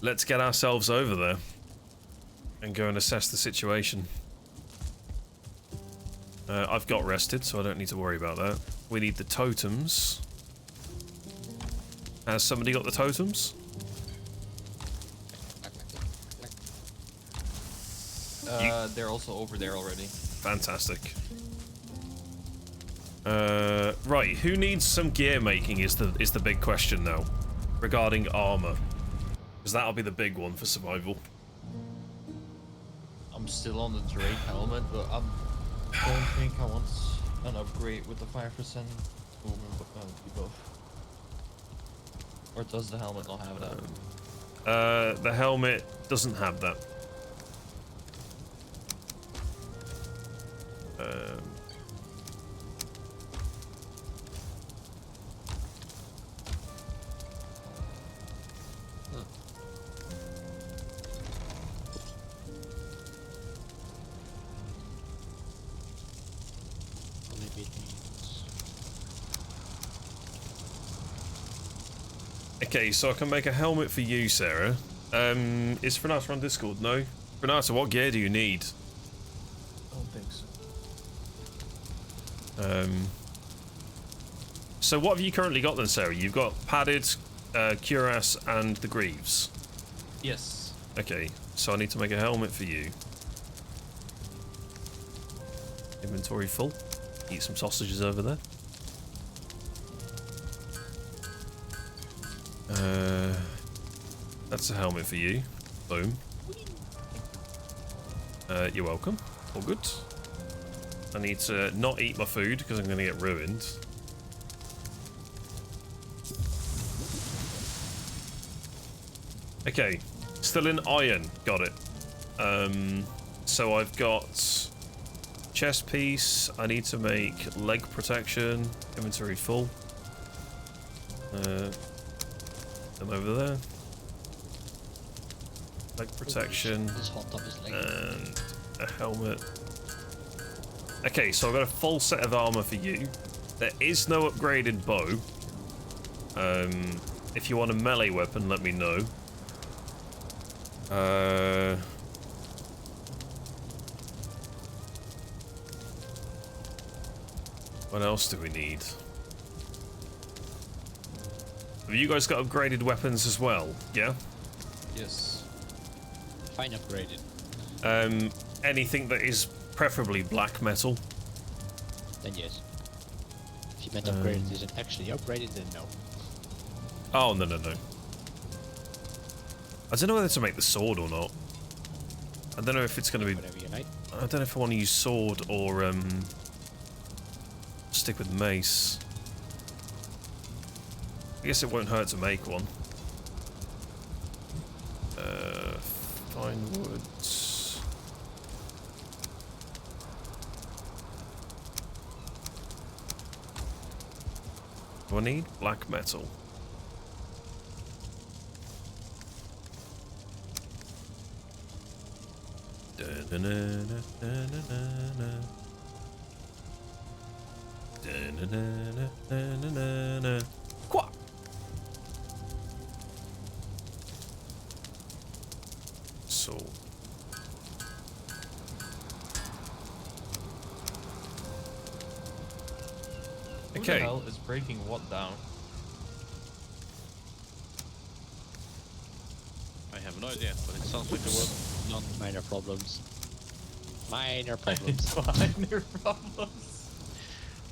let's get ourselves over there and go and assess the situation. I've got rested, so I don't need to worry about that. We need the totems. Has somebody got the totems? They're also over there already. Fantastic. Right, who needs some gear making is the big question now, regarding armor, because that'll be the big one for survival. I'm still on the Drake helmet, but I don't think I want an upgrade with the 5% movement debuff. Or does the helmet not have that? The helmet doesn't have that. Okay, so I can make a helmet for you, Sarah. Is Renata on Discord? No? Renata, what gear do you need? I don't think so. So what have you currently got then, Sarah? You've got padded, cuirass, and the greaves. Yes. Okay, so I need to make a helmet for you. Inventory full. Eat some sausages over there. That's a helmet for you. Boom. You're welcome. All good. I need to not eat my food because I'm going to get ruined. Okay, still in iron. Got it. So I've got chest piece. I need to make leg protection. Inventory full. And over there. Leg protection. And a helmet. Okay, so I've got a full set of armor for you. There is no upgraded bow. If you want a melee weapon, let me know. What else do we need? Have you guys got upgraded weapons as well? Yeah? Yes. Fine upgraded. Anything that is preferably black metal? Then yes. If you meant upgraded isn't actually upgraded, then no. Oh, no. I don't know whether to make the sword or not. I don't know if it's going to be... Whatever you like. I don't know if I want to use sword or stick with mace. I guess it won't hurt to make one. Fine wood. Do I need black metal? Qua. So Who okay. the hell is breaking what down? I have no idea, but it sounds like there was none. Minor problems. Minor problems. Minor problems.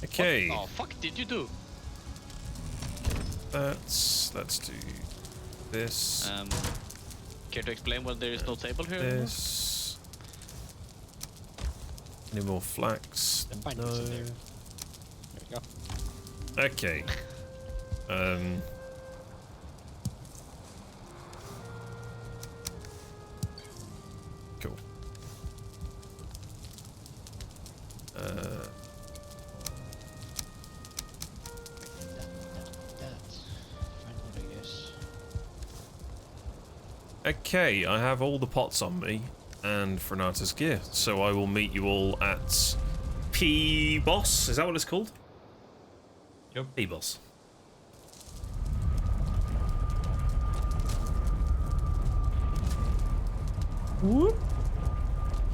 Okay. What the fuck did you do? Let's do this. Care to explain why there is no table here anymore? This. Any more flax? Fine, No. it's in there. There we go. Okay. Okay, I have all the pots on me and Frenata's gear, so I will meet you all at P-Boss. Is that what it's called? Yep. P-Boss. Whoop.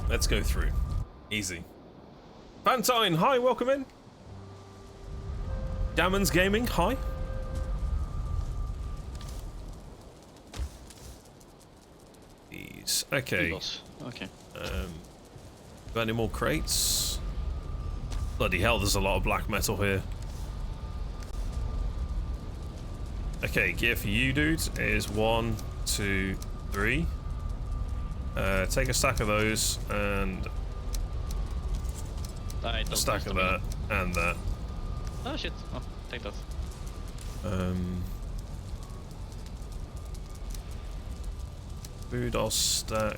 Let's go through. Easy. Fantine, hi, welcome in. Damon's Gaming, hi. These. Okay. Okay. Got any more crates? Bloody hell, there's a lot of black metal here. Okay, gear for you dudes is 1, 2, 3. Take a stack of those and a stack of that and that. Oh shit. Oh, take that. Food I'll stack.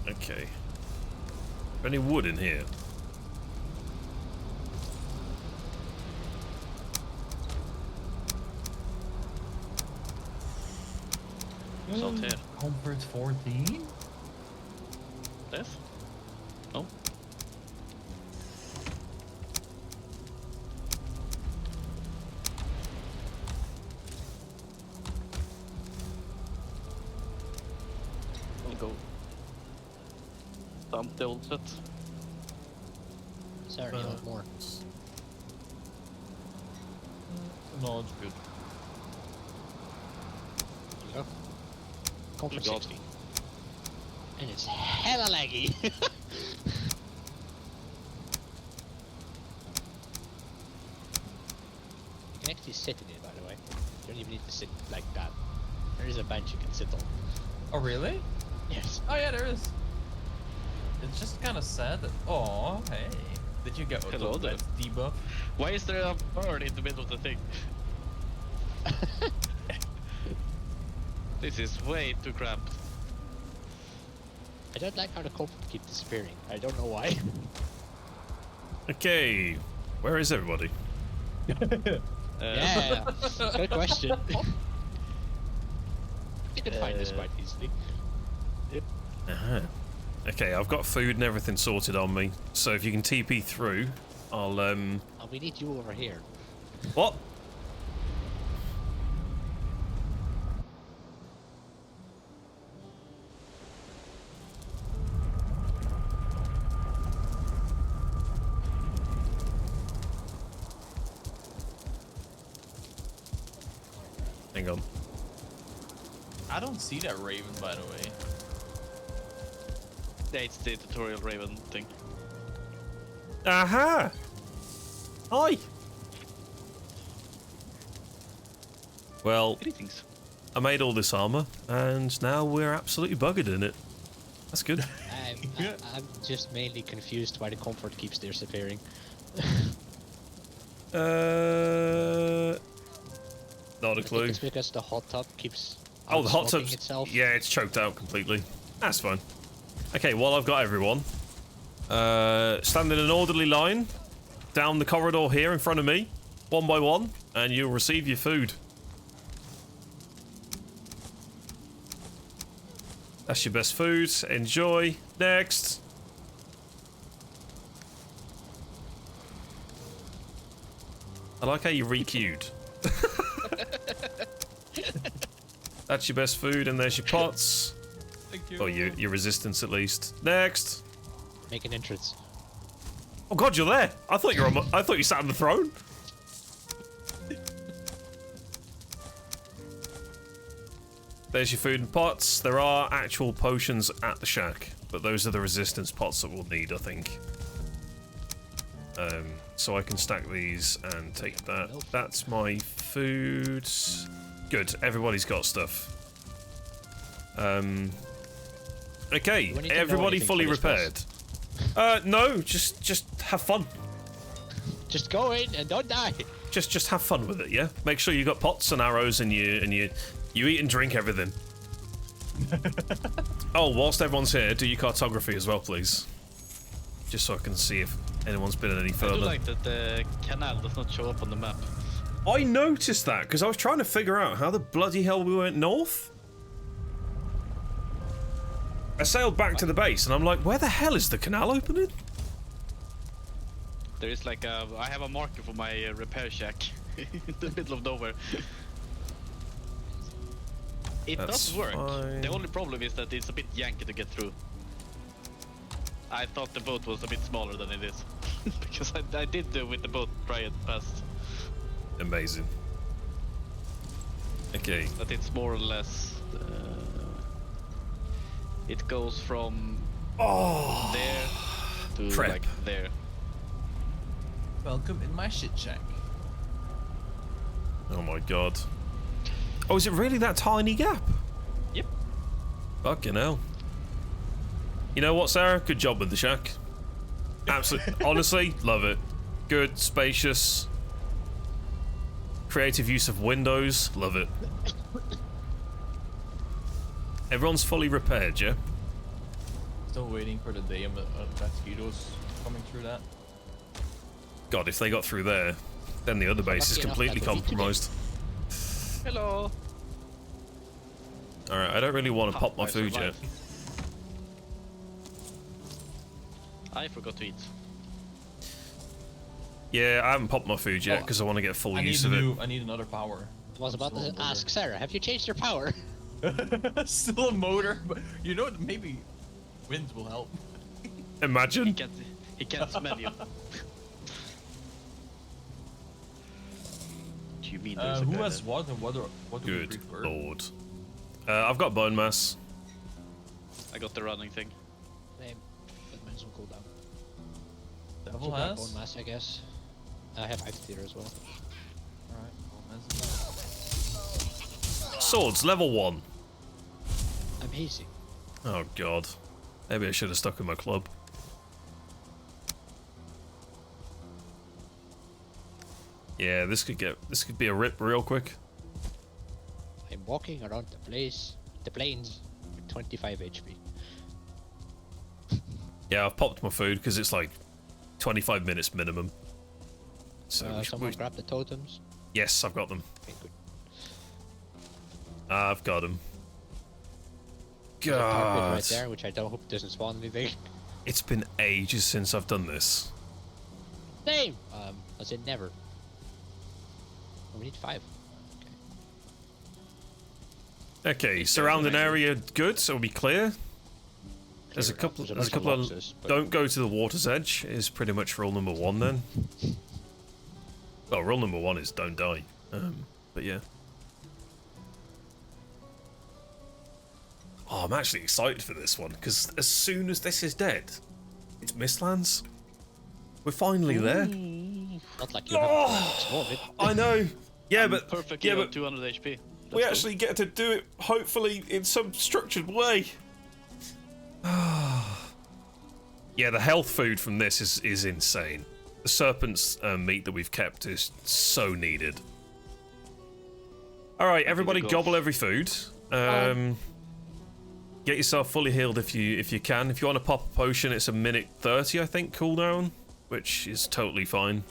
Okay. Any wood in here? Salt here. Comfort 14? Death? No? I'll go. Dump the old set. Sorry, you want more. No, it's good. There you go. Comfort God. 60. And it's hella laggy. You can actually sit in it, by the way. You don't even need to sit like that. There is a bench you can sit on. Oh, really? Yes. Oh, yeah, there is. It's just kind of sad that. Oh, hey. Did you get Hello there. debuff? Why is there a bird in the middle of the thing? This is way too cramped. I don't like how the comfort keeps disappearing. I don't know why. Okay. Where is everybody? Yeah, good question. You can find this quite easily. Uh-huh. Okay, I've got food and everything sorted on me. So if you can TP through, I'll Oh, we need you over here. What? Hang on. I don't see that Raven, by the way. Yeah, it's the tutorial Raven thing. Aha! Hi! Well, Greetings. I made all this armor, and now we're absolutely buggered in it. That's good. I'm just mainly confused why the comfort keeps disappearing. Not a I think clue. it's because the hot tub keeps Oh, the hot outsmoking tub's... itself. Yeah, it's choked out completely. That's fine. Okay, well, I've got everyone. Stand in an orderly line down the corridor here in front of me, one by one, and you'll receive your food. That's your best food. Enjoy. Next. I like how you re-queued. That's your best food, and there's your pots. Thank you. Or your resistance, at least. Next. Make an entrance. Oh God, you're there. I thought you were. I thought you sat on the throne. There's your food and pots. There are actual potions at the shack, but those are the resistance pots that we'll need, I think. So I can stack these and take that. That's my food. Good. Everybody's got stuff. Okay. Do we need to know Everybody anything fully for this repaired. No. Just have fun. Just go in and don't die. Just have fun with it, yeah? Make sure you got pots and arrows and you eat and drink everything. Oh, whilst everyone's here, do your cartography as well, please. Just so I can see if anyone's been any I further. do like that the canal does not show up on the map. I noticed that because I was trying to figure out how the bloody hell we went north. I sailed back to the base and I'm like, where the hell is the canal opening? There is like a... I have a marker for my repair shack in the middle of nowhere. It That's does work. fine. The only problem is that it's a bit yanky to get through. I thought the boat was a bit smaller than it is. Because I did with the boat try it past. Amazing. Okay. But it's more or less... it goes from there to Prep. like there. Welcome in my shit shack. Oh my god. Oh, is it really that tiny gap? Yep. Fucking hell. You know what, Sarah? Good job with the shack. Absolutely. Honestly, love it. Good, spacious. Creative use of windows. Love it. Everyone's fully repaired, yeah? Still waiting for the day of mosquitoes coming through that. God, if they got through there, then the other base is completely compromised. Hello. Alright, I don't really want to pop my I food yet. survived. I forgot to eat. Yeah, I haven't popped my food yet because I want to get full use of it. I need another power. I was about to ask Sarah, have you changed your power? Still a motor, but you know what? Maybe wind will help. Imagine. He can't smell you. Do you mean there's a Who guy has there? what and what do we Good prefer? lord. I've got bone mass. I got the running thing. Same. But mine's will cool down. Devil So grab has? bone mass, I guess. I have ice theater as well. Alright, well, Swords, level 1. Amazing. Oh god. Maybe I should have stuck with my club. Yeah, this could be a rip real quick. I'm walking around the plains with 25 HP. Yeah, I've popped my food because it's like 25 minutes minimum. So Someone grab the totems. yes, I've got them. Okay, good. I've got them. There's a tar pit God, right there, which I don't hope doesn't spawn anything. it's been ages since I've done this. Same. I said never. Oh, we need 5. Okay, surrounding area good, so we'll be clear. There's a Clear couple. enough. There's a couple of. boxes, but- Don't go to the water's edge is pretty much rule number 1 then. Well, rule number 1 is don't die. But yeah. Oh, I'm actually excited for this one because as soon as this is dead, it's Mistlands. We're finally there. Not like you have to explore it. I know. Yeah, but Perfectly yeah, on but 200 HP. we Let's go. actually get to do it hopefully in some structured way. Yeah, the health food from this is insane. The serpent's meat that we've kept is so needed. All right, everybody, go. gobble every food. Get yourself fully healed if you can. If you want to pop a potion, it's a minute 30, I think, cooldown, which is totally fine.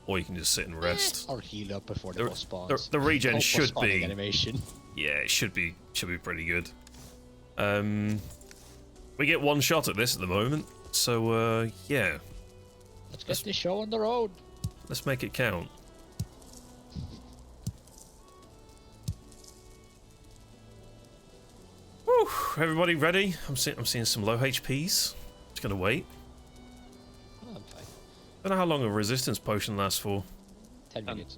Or you can just sit and rest. Or heal up before the boss spawns. The regen Hope for should spawning be. animation. Yeah, it should be pretty good. We get one shot at this at the moment, so yeah, Let's get this show on the road. let's make it count. Whew, everybody ready? I'm seeing some low HPs. Just gonna wait. Oh, I'm fine. Don't know how long a resistance potion lasts for. 10 minutes.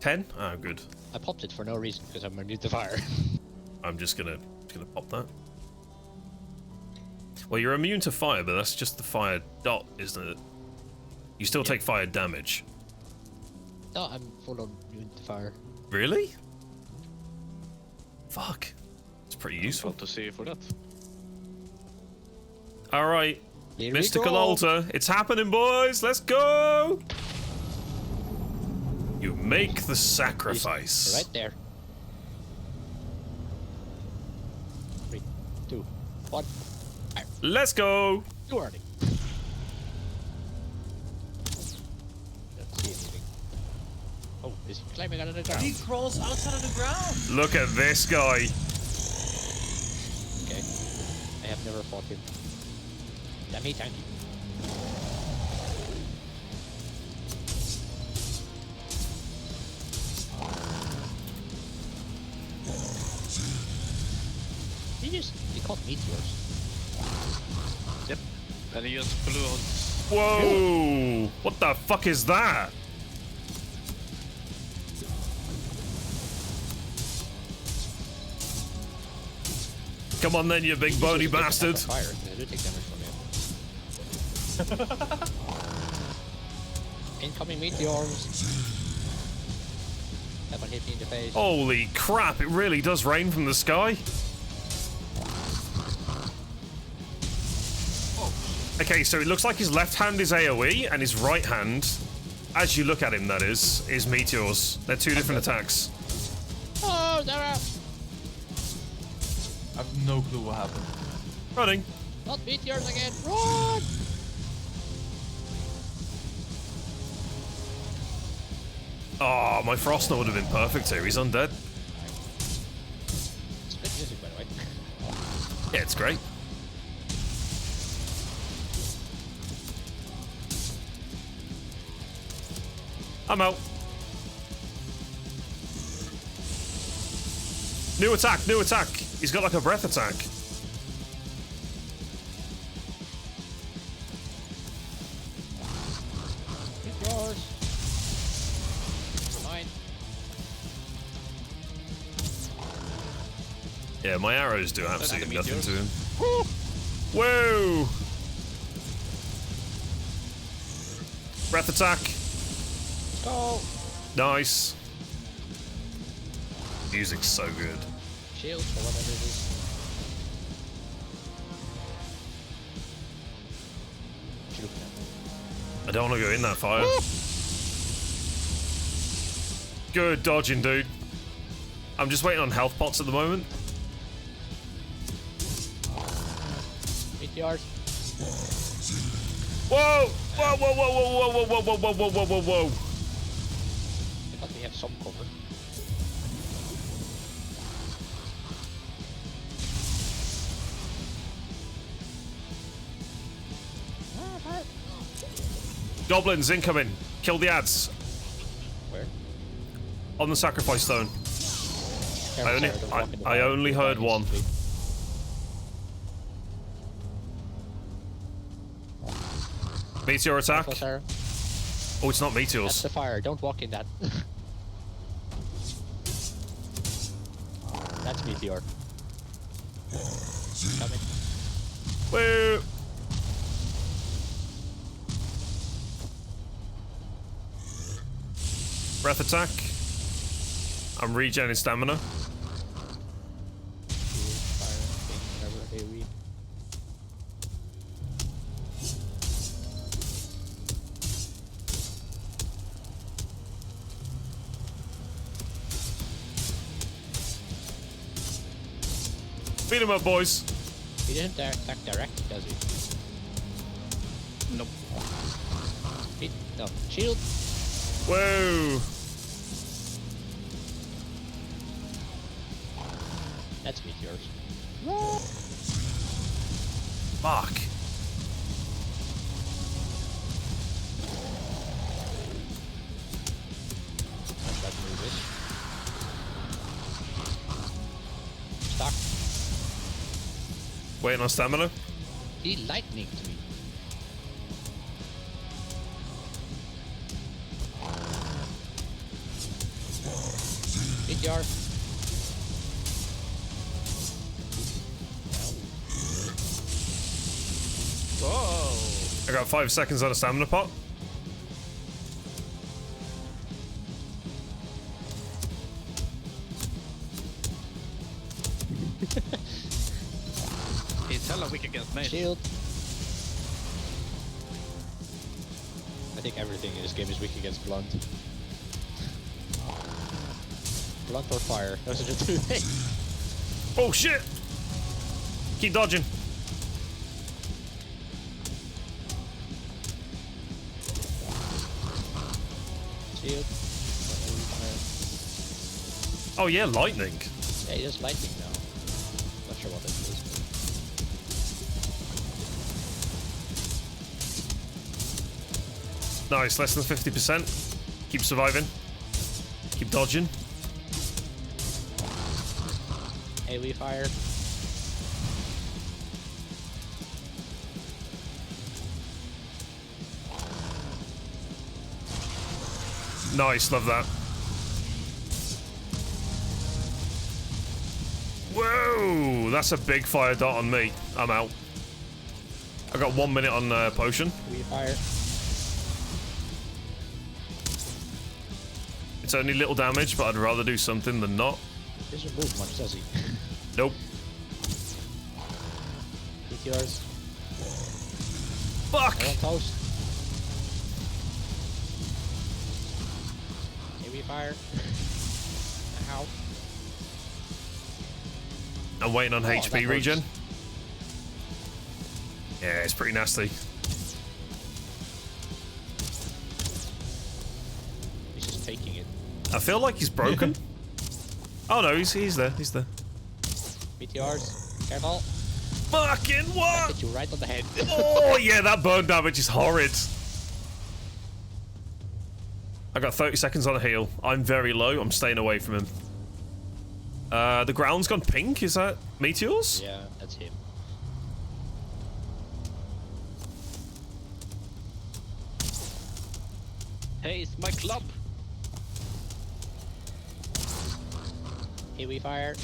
10? Ah, good. I popped it for no reason because I'm immune to fire. I'm just gonna pop that. Well, you're immune to fire, but that's just the fire dot, isn't it? You still take fire damage. No, I'm full on immune to fire. Really? Fuck. It's pretty useful. Want to see for that. All right, Here we mystical go. altar. It's happening, boys. Let's go. You make the sacrifice. Right there. 3, 2, 1. Let's go. Too early. Don't see anything. Oh, this He's climbing out of the ground. He crawls outside of the ground. Look at this guy. Okay. I have never fought him. Damn it, tiny. He caught meteors. Yep. And he just flew on. Whoa! What the fuck is that? Come on then, you big bony bastard. Fire. They do take damage from him. Incoming meteors. That one hit me in the face. Holy crap, it really does rain from the sky. Okay, so it looks like his left hand is AoE and his right hand, as you look at him that is meteors. They're two different attacks. Oh, they're out. I have no clue what happened. Running. Not meteors again. Run! Oh, my Frostner would have been perfect here. He's undead. It's good music, by the way. Yeah, it's great. I'm out. New attack, new attack. He's got like a breath attack. Meteors. Mine. Yeah, my arrows do absolutely That's nothing to him. Woo! Whoa! Breath attack. Go! Nice. Music's so good. Shield or whatever it is. Shoot him. I don't want to go in that fire. Good dodging, dude. I'm just waiting on health pots at the moment. Meteors. Whoa! Whoa, whoa, whoa, whoa, whoa, whoa, whoa, whoa, whoa, whoa, whoa, whoa. I thought we have some cover. Goblins incoming. Kill the ads. Where? On the sacrifice stone. I only heard one. Meteor attack. Sarah. Oh, it's not That's meteors. the fire. Don't walk in that. That's meteor. Coming. Woo! Breath attack. I'm regenerating stamina. Fire. Whatever. AoE. Beat him up, boys. He didn't attack direct, does he? Nope. No. Shield. Whoa! That's meteors. Fuck. That's that move is. Stuck. Waiting on stamina. He lightning to me. Meteor. I got 5 seconds on a stamina pot. He's hella weak against mace. Shield. I think everything in this game is weak against blunt. Blunt or fire. Those are the two things. Oh shit! Keep dodging. Shield. Oh yeah, lightning. Yeah, he does lightning now. Not sure what it is. Nice, less than 50%. Keep surviving. Keep dodging. AoE fire. Nice, love that. Whoa, that's a big fire dot on me. I'm out. I got 1 minute on potion. AoE fire. It's only little damage, but I'd rather do something than not. He doesn't move much, does he? Nope. Meteors. Fuck! I want toast. AoE fire. Ow. I'm waiting on that HP hurts. regen. Yeah, it's pretty nasty. He's just taking it. I feel like he's broken. Oh no, he's there. He's there. Meteors. Careful. Fucking what? Hit you right on the head. Oh yeah, that burn damage is horrid. I got 30 seconds on a heal. I'm very low. I'm staying away from him. The ground's gone pink. Is that meteors? Yeah, that's him. Hey, it's my club. AoE fire.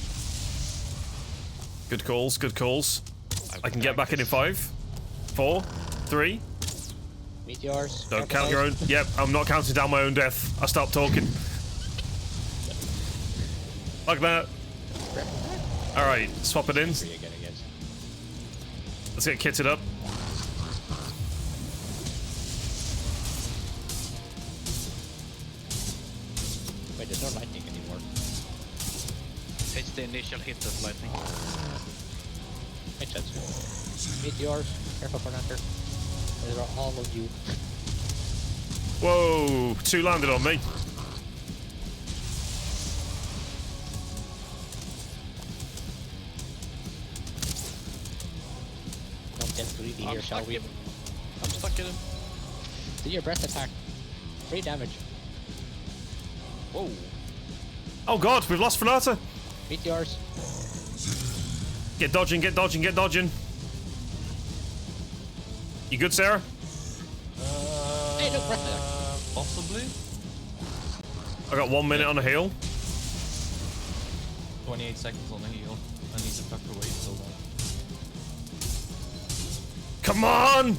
Good calls. Good calls. I can get back in 5, 4, 3. Meteors. Don't Careful count your own. Yep, I'm not counting down my own death. I stopped talking. Like that. Alright, swap it in. Free again, I guess. Let's get kitted up. Wait, there's no lightning anymore. It's the initial hit of lightning. Makes sense. Meteors. Careful, Fernando. These are all of you. Whoa, 2 landed on me. Don't get greedy here, shall we? I'm stuck in him. Do your breath attack. 3 damage. Whoa. Oh god, we've lost Fernata. Meteors. Get dodging, get dodging, get dodging. You good, Sarah? Hey, look, breath attack. Possibly. I got 1 minute on a heal. 28 seconds on the heal. I need to tuck away so long. Come on!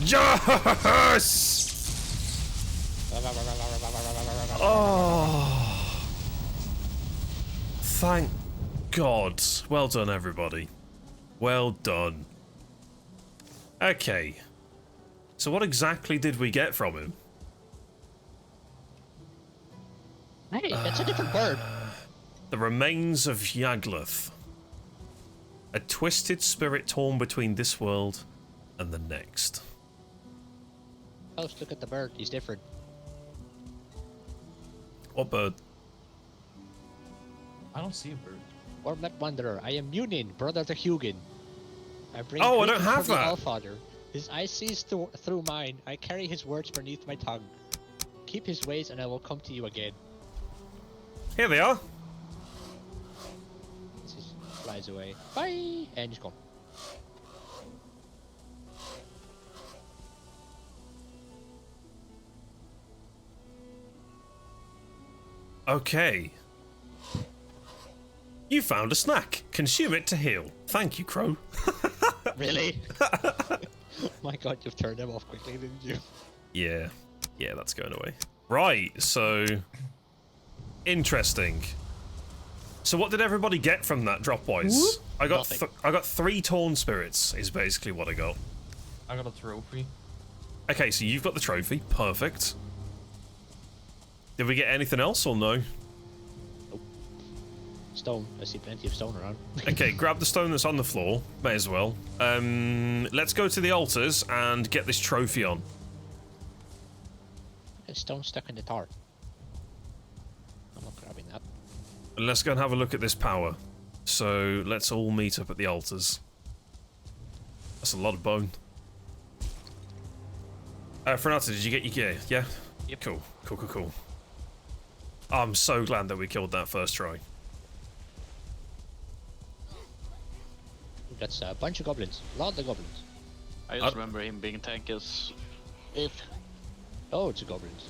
Yes! Oh. Thank God. Well done, everybody. Well done. Okay. So what exactly did we get from him? Hey, that's a different bird. The remains of Yagluth. A twisted spirit torn between this world and the next. Oh, look at the bird. He's different. What bird? I don't see a bird. Wormlet Wanderer. I am Munin, brother to Hugin. I bring Oh, I don't greetings have from the that. Allfather. His eyes sees through mine. I carry his words beneath my tongue. Keep his ways, and I will come to you again. Here they are. This is, flies away. Bye, and he's gone. Okay. You found a snack. Consume it to heal. Thank you, Crow. Really? My God, you've turned them off quickly, didn't you? Yeah. Yeah, that's going away. Right, so... Interesting. So what did everybody get from that drop-wise? I got Nothing. 3 torn spirits, is basically what I got. I got a trophy. Okay, so you've got the trophy. Perfect. Did we get anything else or no? Stone. I see plenty of stone around. Okay, grab the stone that's on the floor. May as well. Let's go to the altars and get this trophy on. There's stone stuck in the tar. I'm not grabbing Let's go and have a look at this power. So let's all meet up at the altars. That's a lot of bone. Fernata, did you get your gear? Yeah? Yep. Cool. Cool. I'm so glad that we killed that first try. That's a bunch of goblins. A lot of goblins. I just remember him being tank as if. Oh, it's a goblins.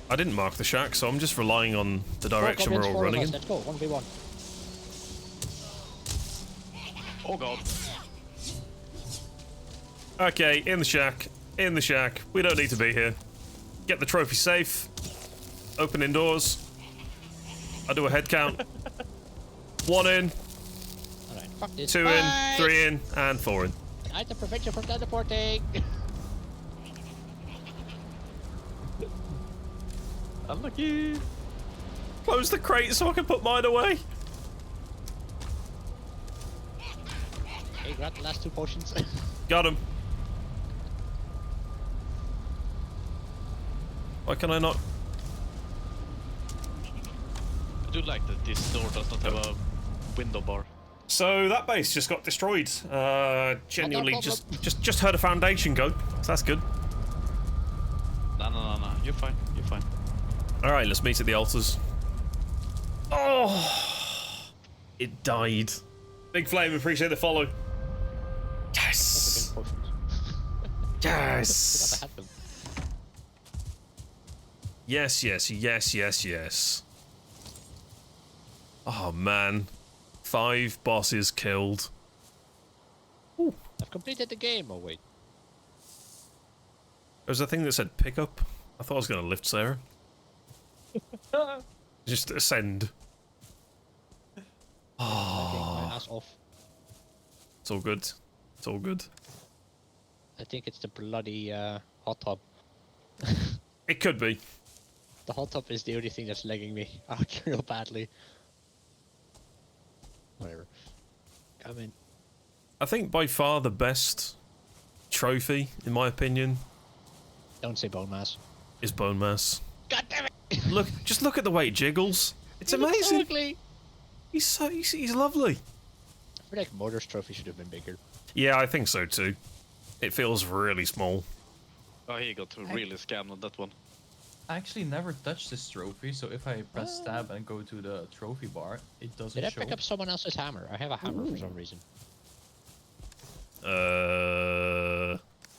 I didn't mark the shack, so I'm just relying on the direction we're all running in. Let's go, 1v1. Oh god. Okay, in the shack. In the shack. We don't need to be here. Get the trophy safe. Open indoors. I do a head count. 1 in, Alright, fuck this. 2 in, 3 in, and 4 in. An item prevents you from teleporting. Unlucky. Close the crate so I can put mine away. Hey, grab the last 2 potions. Got him. Why can I not? I do like that this door does not have a window bar. So that base just got destroyed. Genuinely, Not our just heard a foundation go. So that's good. No. You're fine. You're fine. All right, let's meet at the altars. Oh, it died. Big Flame, appreciate the follow. Yes. Yes. Yes. Oh man, 5 bosses killed. Ooh. I've completed the game. Oh wait. There was a thing that said pick up. I thought I was going to lift Sarah. Just ascend. My ass off. It's all good. It's all good. I think it's the bloody hot tub. It could be. The hot tub is the only thing that's lagging me out real badly. Whatever. Come in. I think by far the best trophy, in my opinion, Don't say bone mass. is bone mass. God damn it! Just look at the way it jiggles. It's He looks so amazing. ugly. He's lovely. I feel like Mother's trophy should have been bigger. Yeah, I think so too. It feels really small. Oh, he got really scammed on that one. I actually never touched this trophy, so if I press tab and go to the trophy bar, it doesn't Did I show. pick up someone else's hammer? I have a hammer for some reason.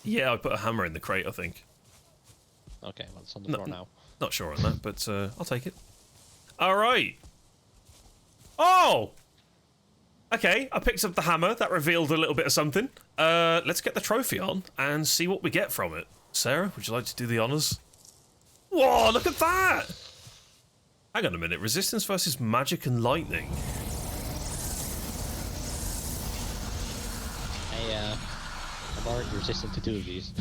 Yeah, I put a hammer in the crate, I think. Okay, well it's on the floor now. Not sure on that, but I'll take it. All right. Oh! Okay, I picked up the hammer. That revealed a little bit of something. Let's get the trophy on and see what we get from it. Sarah, would you like to do the honors? Whoa, look at that! Hang on a minute. Resistance versus magic and lightning. I'm already resistant to 2 of these.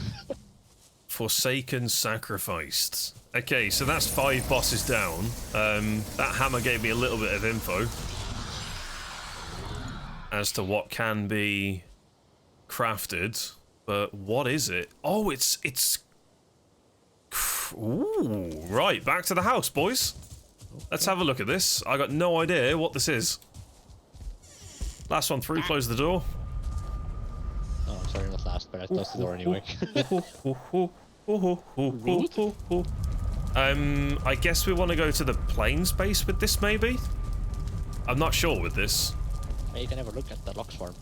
Forsaken, sacrificed. Okay, so that's 5 bosses down. That hammer gave me a little bit of info as to what can be crafted, but what is it? Oh, it's... Ooh, right, back to the house, boys. Let's have a look at this. I got no idea what this is. Last one through, close the door. Oh, I'm sorry, not last, but I closed the door anyway. I guess we want to go to the plains base with this, maybe? I'm not sure with this. Hey, you can have a look at the Lox farm.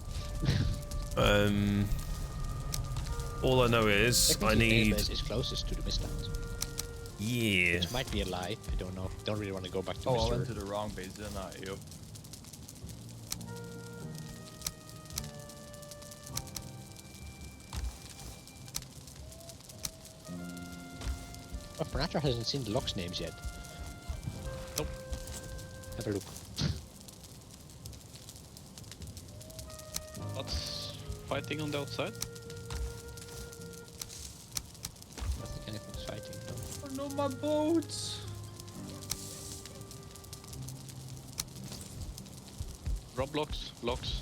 All I know is I need... The is closest to the Mistlands. Yeah. Which might be a lie, I don't know. Don't really want to go back to Oh, I Mr. went to the wrong base, didn't I? Yep. Oh, Fernatra hasn't seen the Lox names yet. Nope. Have a look. What's fighting on the outside? I think anything's fighting though. Oh no, my boats! Roblox, locks,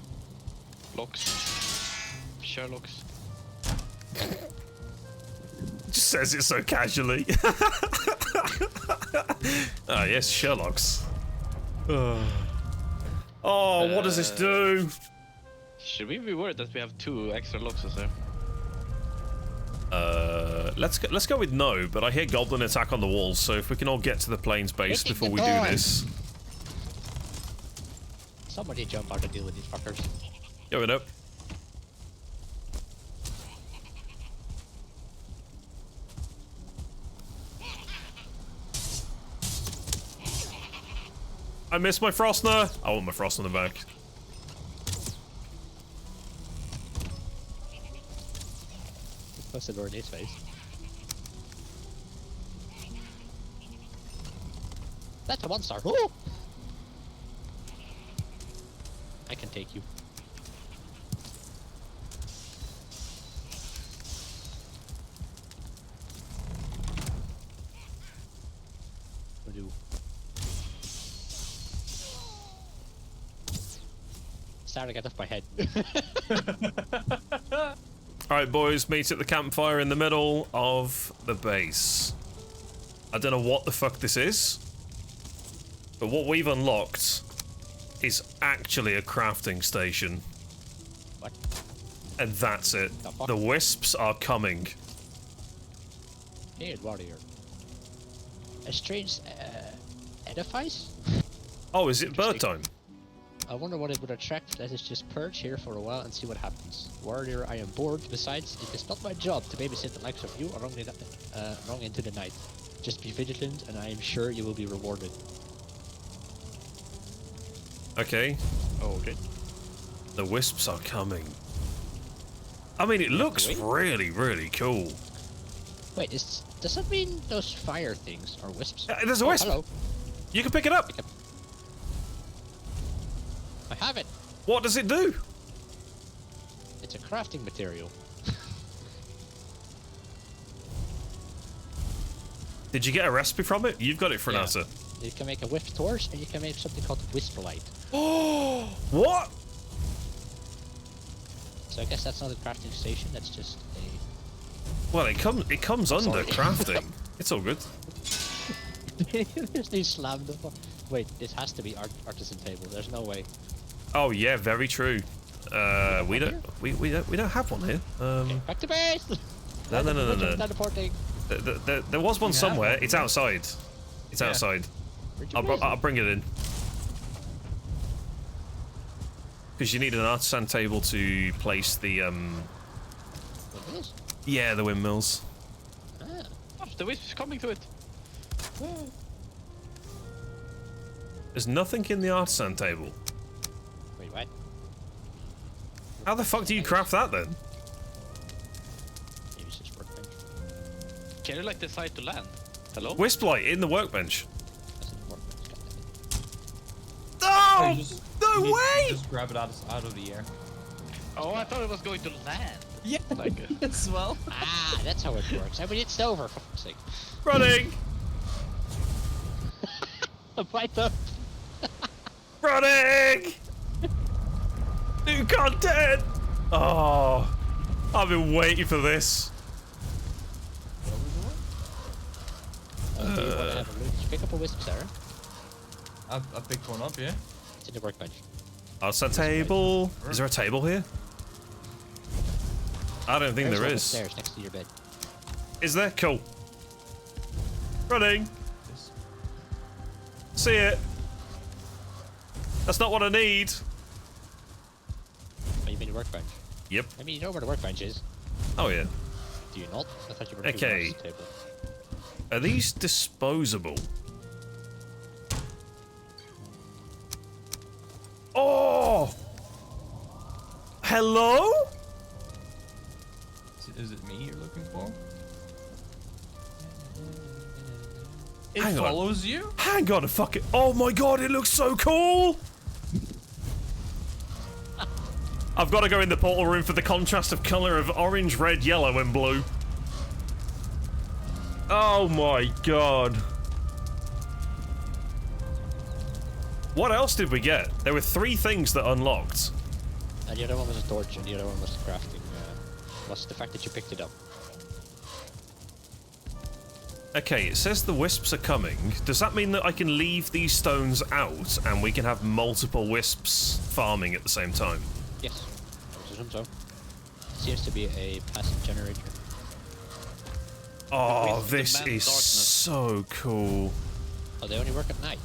Sherlocks. Just says it so casually. Ah, yes, Sherlock's. Oh, what does this do? Should we be worried that we have 2 extra loxes there? Let's go with no, but I hear goblin attack on the walls, so if we can all get to the plains base before we do this. Somebody jump out to deal with these fuckers. Going up. I missed my Frostner. I want my Frostner back. Close the door in his face. That's a 1-star. Ooh! I can take you. What do? Starting to get off my head. Alright, boys, meet at the campfire in the middle of the base. I don't know what the fuck this is, but what we've unlocked is actually a crafting station. What? And that's it. The fuck? The wisps are coming. Hey, warrior. A strange edifice? Oh, is it bird time? I wonder what it would attract. Let us just perch here for a while and see what happens. Warrior, I am bored. Besides, it is not my job to babysit the likes of you long into the night. Just be vigilant, and I am sure you will be rewarded. Okay. Oh, okay. The wisps are coming. I mean, it looks really, really cool. Wait, does that mean those fire things are wisps? There's a wisp. Hello. You can pick it up. I have it. What does it do? It's a crafting material. Did you get a recipe from it? You've got it, Frenata. You can make a wisp torch, and you can make something called wisp light. Oh, what? So I guess that's not a crafting station. That's just a. Well, it comes under Sorry. crafting. It's all good. They slammed the. Wait, this has to be artisan table. There's no way. Oh yeah, very true. We don't have one here. Back to base. No. Teleporting. There was one somewhere. It's outside. It's Yeah. outside. Where'd you place it? I'll bring it in. Because you need an artisan table to place the What is? Yeah, the windmills. Ah. Oh, the wisp is coming to it. There's nothing in the artisan table. Wait, what? How the fuck do you craft that then? Maybe it's just workbench. Can you like decide to land? Hello? Wisp light in the workbench. That's in the workbench. Oh! Or you just- No you need to way! Just grab it out of the air. Oh, I thought it was going to land. Yeah, Like as well. Ah, that's how it works. I mean, it's over, for fuck's sake. Running! Fight up! Running! New content! Oh, I've been waiting for this. Do you want to have a look? Did you pick up a wisp, Sarah? I picked one up, yeah. It's in the workbench. Artisan table. Is there a table here? I don't think There's there one is. upstairs next to your bed. Is there? Cool. Running. Yes. See it. That's not what I need. Oh, you mean the workbench? Yep. I mean, you know where the workbench is. Oh yeah. Do you not? I thought you were Okay. doing the table. Are these disposable? Oh! Hello? Is it me you're looking for? It Hang on. follows you? Hang on a fucking. Oh my god, it looks so cool! I've got to go in the portal room for the contrast of colour of orange, red, yellow, and blue. Oh my god. What else did we get? There were 3 things that unlocked. And the other one was a torch, and the other one was crafting. Was the fact that you picked it up. Okay, it says the wisps are coming. Does that mean that I can leave these stones out and we can have multiple wisps farming at the same time? Yes, I assume so. Seems to be a passive generator. Oh, wisps this demand is darkness. so cool. Oh, they only work at night.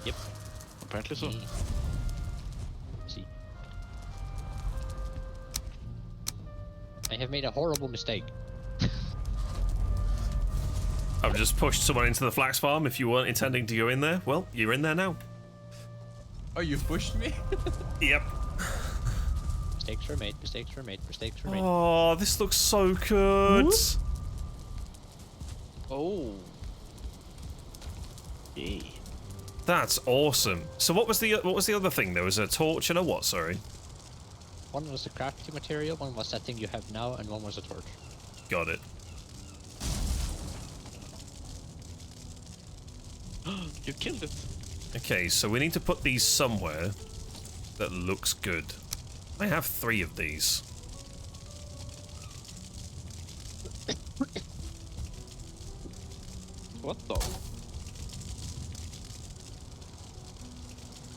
Yep. Apparently so. See. I have made a horrible mistake. I've just pushed someone into the flax farm. If you weren't intending to go in there, well, you're in there now. Oh, you pushed me? Yep. Mistakes were made, mistakes were made, mistakes were made. Oh, this looks so good. Oh. Yeah. That's awesome. So what was the other thing? There was a torch and a what? Sorry. One was the crafting material, one was that thing you have now, and one was a torch. Got it. You killed it. Okay, so we need to put these somewhere that looks good. I have 3 of these. What the?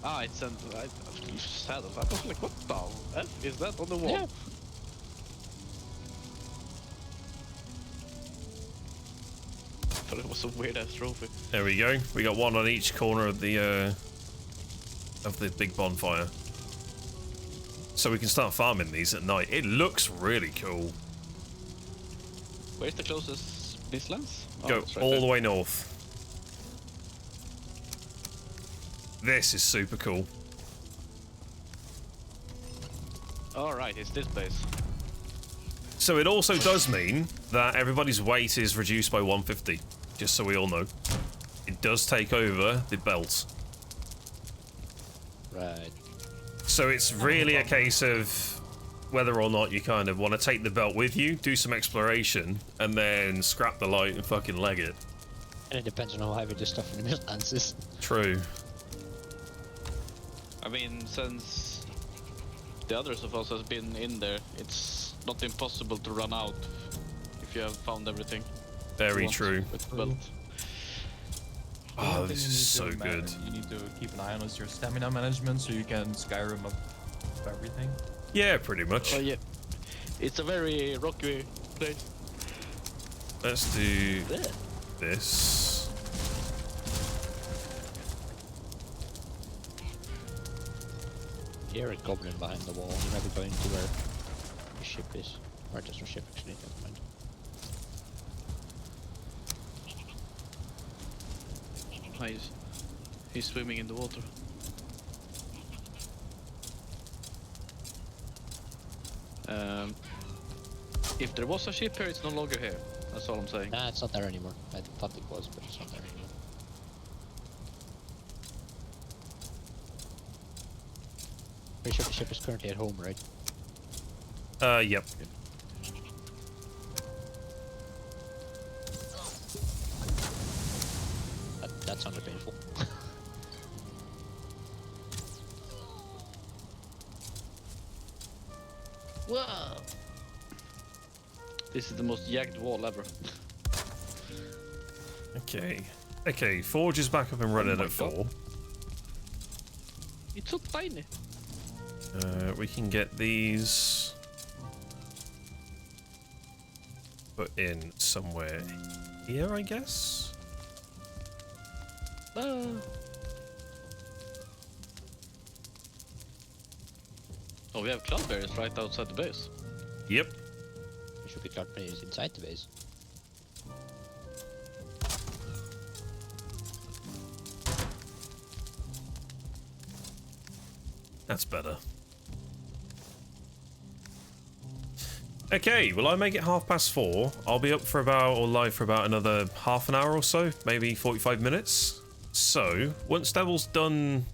Ah, it's an. I was like, what the F is that on the wall? Yeah. I thought it was a weird ass trophy. There we go. We got one on each corner of the big bonfire. So we can start farming these at night. It looks really cool. Where's the closest Mistlands? Oh, Go it's right all there. the way north. This is super cool. Alright, it's this base. So it also does mean that everybody's weight is reduced by 150, just so we all know. It does take over the belt. Right. So it's really a case of whether or not you kind of want to take the belt with you, do some exploration, and then scrap the light and fucking leg it. And it depends on how heavy the stuff in the Mistlands is. True. I mean, since the others of us has been in there, it's not impossible to run out if you have found everything. Very you want true. with the belt. Oh, One this thing is so you need to good. You need to keep an eye on is your stamina management, so you can Skyrim up everything. Yeah, pretty much. Well, yeah, it's a very rocky place. Let's do There. this. Here a goblin behind the wall. You might be going to where the ship is. Or there's no ship actually, never mind. He's swimming in the water. If there was a ship here, it's no longer here. That's all I'm saying. Nah, it's not there anymore. I thought it was, but it's not there anymore. Pretty sure the ship is currently at home, right? Yep. That sounded painful. Whoa! This is the most jagged wall ever. Okay. Okay, Forge is back up and running my at 4. It's so tiny. We can get these put in somewhere here, I guess. Oh, we have cloudberries right outside the base. Yep. There should be cloud players inside the base. That's better. Okay, well I make it 4:30. I'll be up for about, or live for about another half an hour or so, maybe 45 minutes. So, once Devil's done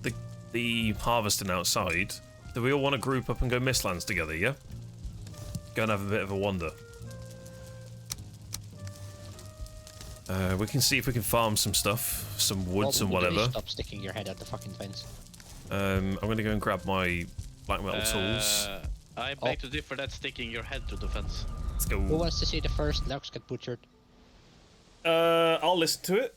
the harvesting outside, do we all want to group up and go Mistlands together, yeah? Go and have a bit of a wander. We can see if we can farm some stuff, some woods and whatever. Stop sticking your head out the fucking fence. I'm gonna go and grab my black metal tools. I beg to differ. That's sticking your head to the fence. Let's go. Who wants to see the first logs get butchered? I'll listen to it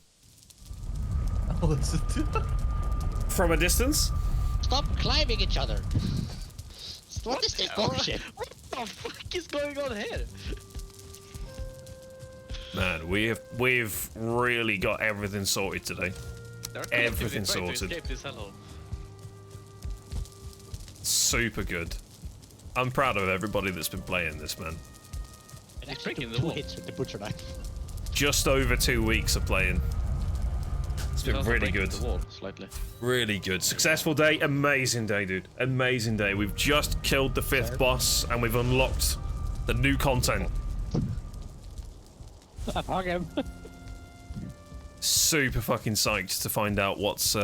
I'll listen to it. from a distance. Stop climbing each other. What is this bullshit? What the fuck is going on here? Man, we've really got everything sorted today. They're Everything collectively trying to sorted. escape this hellhole. Super good. I'm proud of everybody that's been playing this, man. It actually breaking took the 2 wall. hits with the butcher knife. Just over 2 weeks of playing. It's been Also really breaking good. The wall slightly. Really good. Successful day. Amazing day, dude. Amazing day. We've just killed the 5th boss and we've unlocked the new content. I hug him. Super fucking psyched to find out what's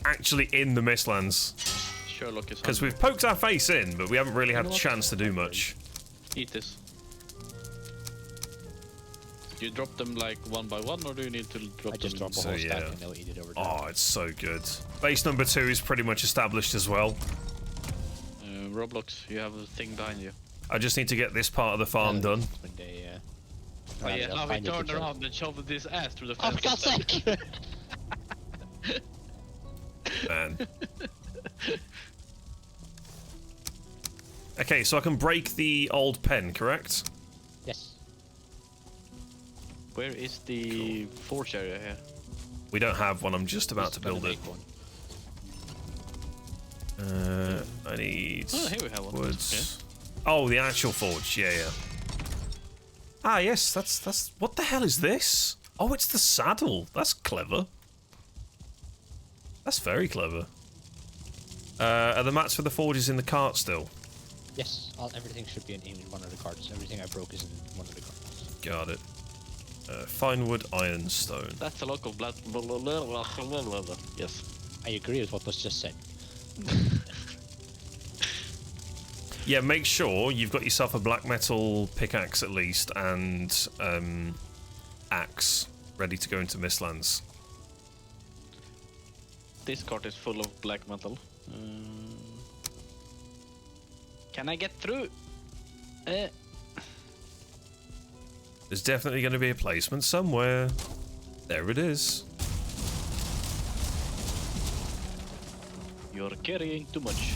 actually in the Mistlands. Sherlock is Because hungry. we've poked our face in, but we haven't really had a chance to do much. Eat this. Do you drop them like one by one, or do you need to drop I just them? drop a whole So, stack yeah. and they'll eat it over time. Oh, it's so good. Base number 2 is pretty much established as well. Roblox, you have a thing behind you. I just need to get this part of the farm done. When they, Oh yeah, they'll now we find it turn themselves. around and shove this ass through the Oh, fence. for God's sake! Man. Okay, so I can break the old pen, correct? Yes. Where is the forge area here? We don't have one, I'm just about Just to build gonna it. make one. I need Oh, here we have one. woods. Oh, the actual forge, yeah, yeah. Ah, yes, that's... What the hell is this? Oh, it's the saddle. That's clever. That's very clever. Are the mats for the forges in the cart still? Yes, everything should be in one of the carts. Everything I broke is in one of the carts. Got it. Fine wood, iron, stone. That's a lot of blood. Yes. I agree with what was just said. Yeah, make sure you've got yourself a black metal pickaxe at least, and axe ready to go into Mistlands. This cart is full of black metal. Can I get through? There's definitely going to be a placement somewhere. There it is. You're carrying too much.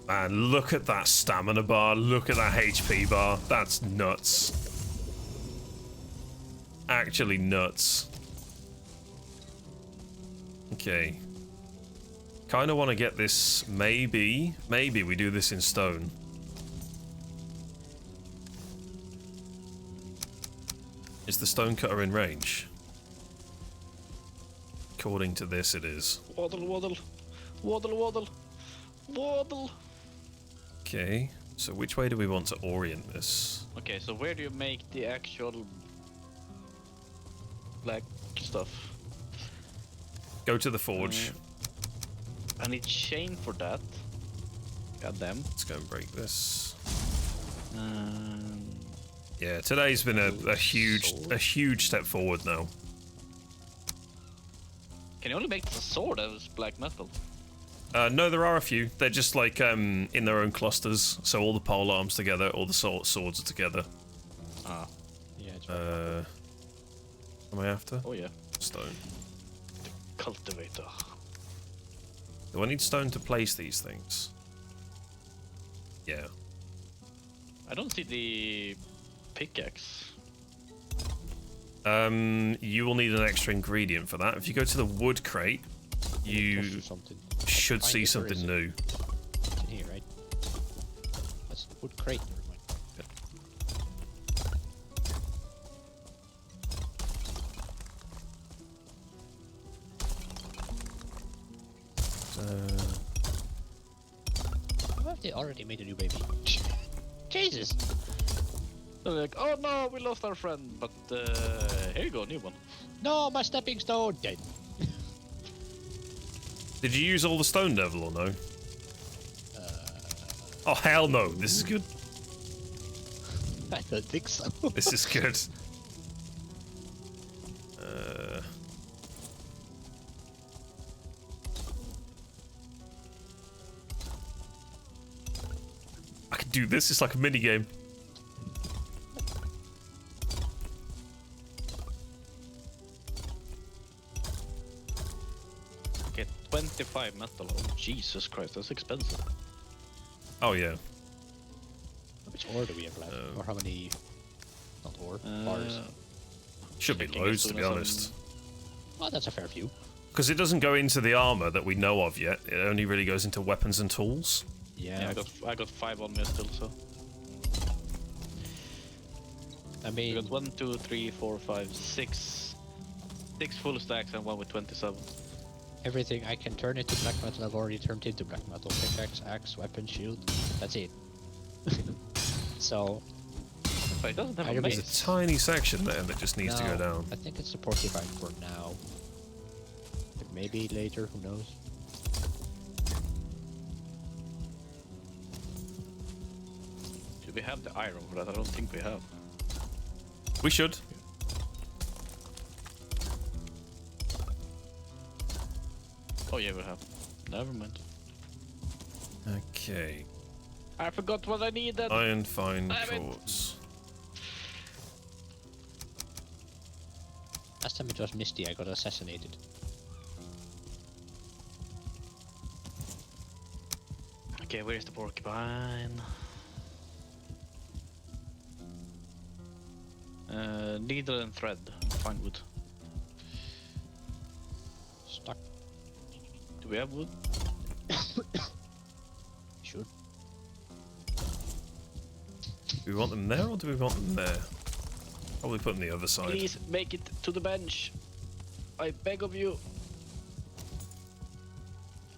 Man, look at that stamina bar. Look at that HP bar. That's nuts. Actually nuts. Okay. Kind of want to get this. Maybe we do this in stone. Is the stone cutter in range? According to this, it is. Waddle, waddle, waddle, waddle, waddle. Okay, so which way do we want to orient this? Okay, so where do you make the actual black stuff? Go to the forge. I need chain for that. God damn. Let's go and break this. Yeah, today's been a huge step forward now. Can you only make the sword out of black metal? No, there are a few. They're just like in their own clusters. So all the pole arms together, all the swords are together. Ah. Yeah, it's right. Am I after? Oh yeah. Stone. Cultivator. Do I need stone to place these things? Yeah. I don't see the pickaxe. You will need an extra ingredient for that. If you go to the wood crate, you Something. should Find see it, where something is it? new. It's in here, right? That's the wood crate. Never mind. How have they already made a new baby? Jesus! They're like, oh no, we lost our friend, but here you go, new one. No, my stepping stone dead. Did you use all the stone devil or no? Oh hell no! This is good. I don't think so. This is good. I can do this. It's like a mini game. Okay, 25 metal. Oh, Jesus Christ, that's expensive. Oh yeah. How much ore do we have left? Or how many... Not ore, bars. Should be Checking loads as to soon be as honest. Oh, that's a fair few. Because it doesn't go into the armor that we know of yet. It only really goes into weapons and tools. Yeah, I got 5 on me still, so. I I mean, got 1, 2, 3, 4, 5, 6. 6 full stacks and 1 with 27. everything I can turn into black metal, I've already turned into black metal. Pickaxe, axe, weapon, shield. That's it. So, But it doesn't have I a don't There's mace. a tiny section there that just needs to go no, down. I think it's the porcupine for now. But maybe later, who knows? Do we have the iron for that? I don't think we have. We should. Oh yeah, we have. Never mind. Okay. I forgot what I needed. Iron fine Damn it. quartz. Last time it was Misty, I got assassinated. Okay, where's the porcupine? Needle and thread. Find wood. Stuck. Do we have wood? Should. Do we want them there or do we want them there? Probably put them the other side. Please make it to the bench. I beg of you.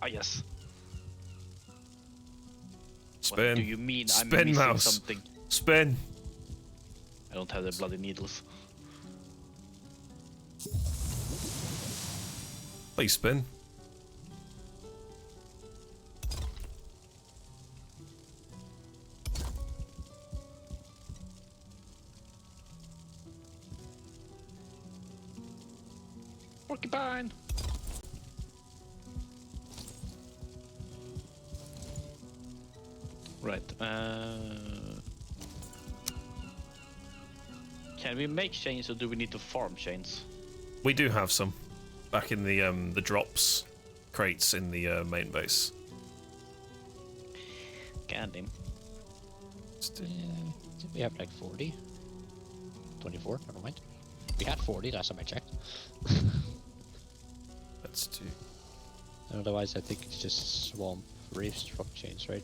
Ah yes. Spin. What do you mean I'm Spin, missing mouse. something? Spin. I don't have the bloody needles. Please spin. Porcupine. Right. Can we make chains or do we need to farm chains? We do have some back in the drops crates in the main base. Candy. Did we have like 40? 24? Never mind. We had 40 last time I checked. Let's do. Otherwise, I think it's just swamp reefs from chains, right?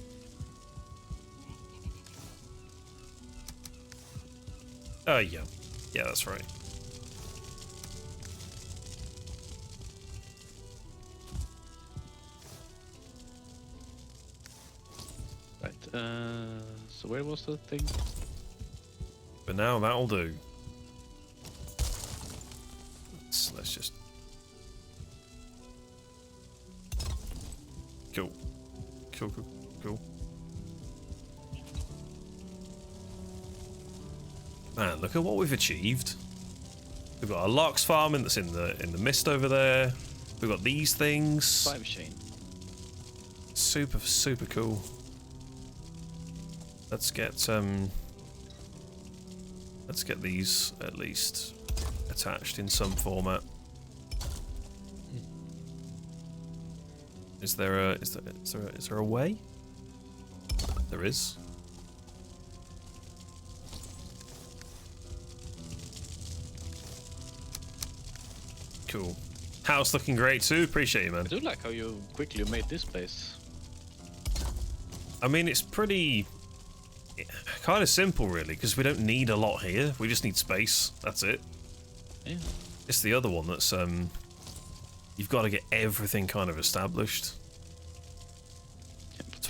Yeah. Yeah, that's right. Right. So where was the thing? But now that'll do. Let's just. Cool. Cool. Man, look at what we've achieved. We've got a lox farm that's in the mist over there. We've got these things. 5 chain. Super cool. Let's get these at least attached in some format. Is there a way? There is. Cool. House looking great too. Appreciate you, man. I do like how you quickly made this place. I mean, it's pretty kind of simple, really, because we don't need a lot here. We just need space. That's it. Yeah. It's the other one that's you've got to get everything kind of established.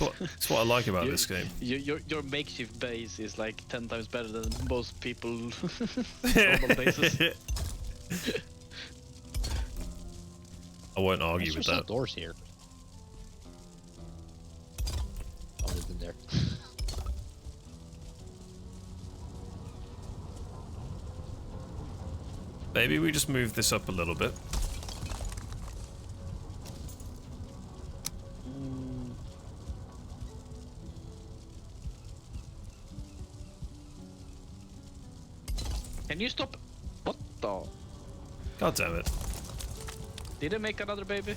It's what I like about this game. Your makeshift base is like 10 times better than most people normal bases. I won't argue There's with some that. doors here. Other than there. Maybe we just move this up a little bit. Can you stop? What the? God damn it. Did I make another baby?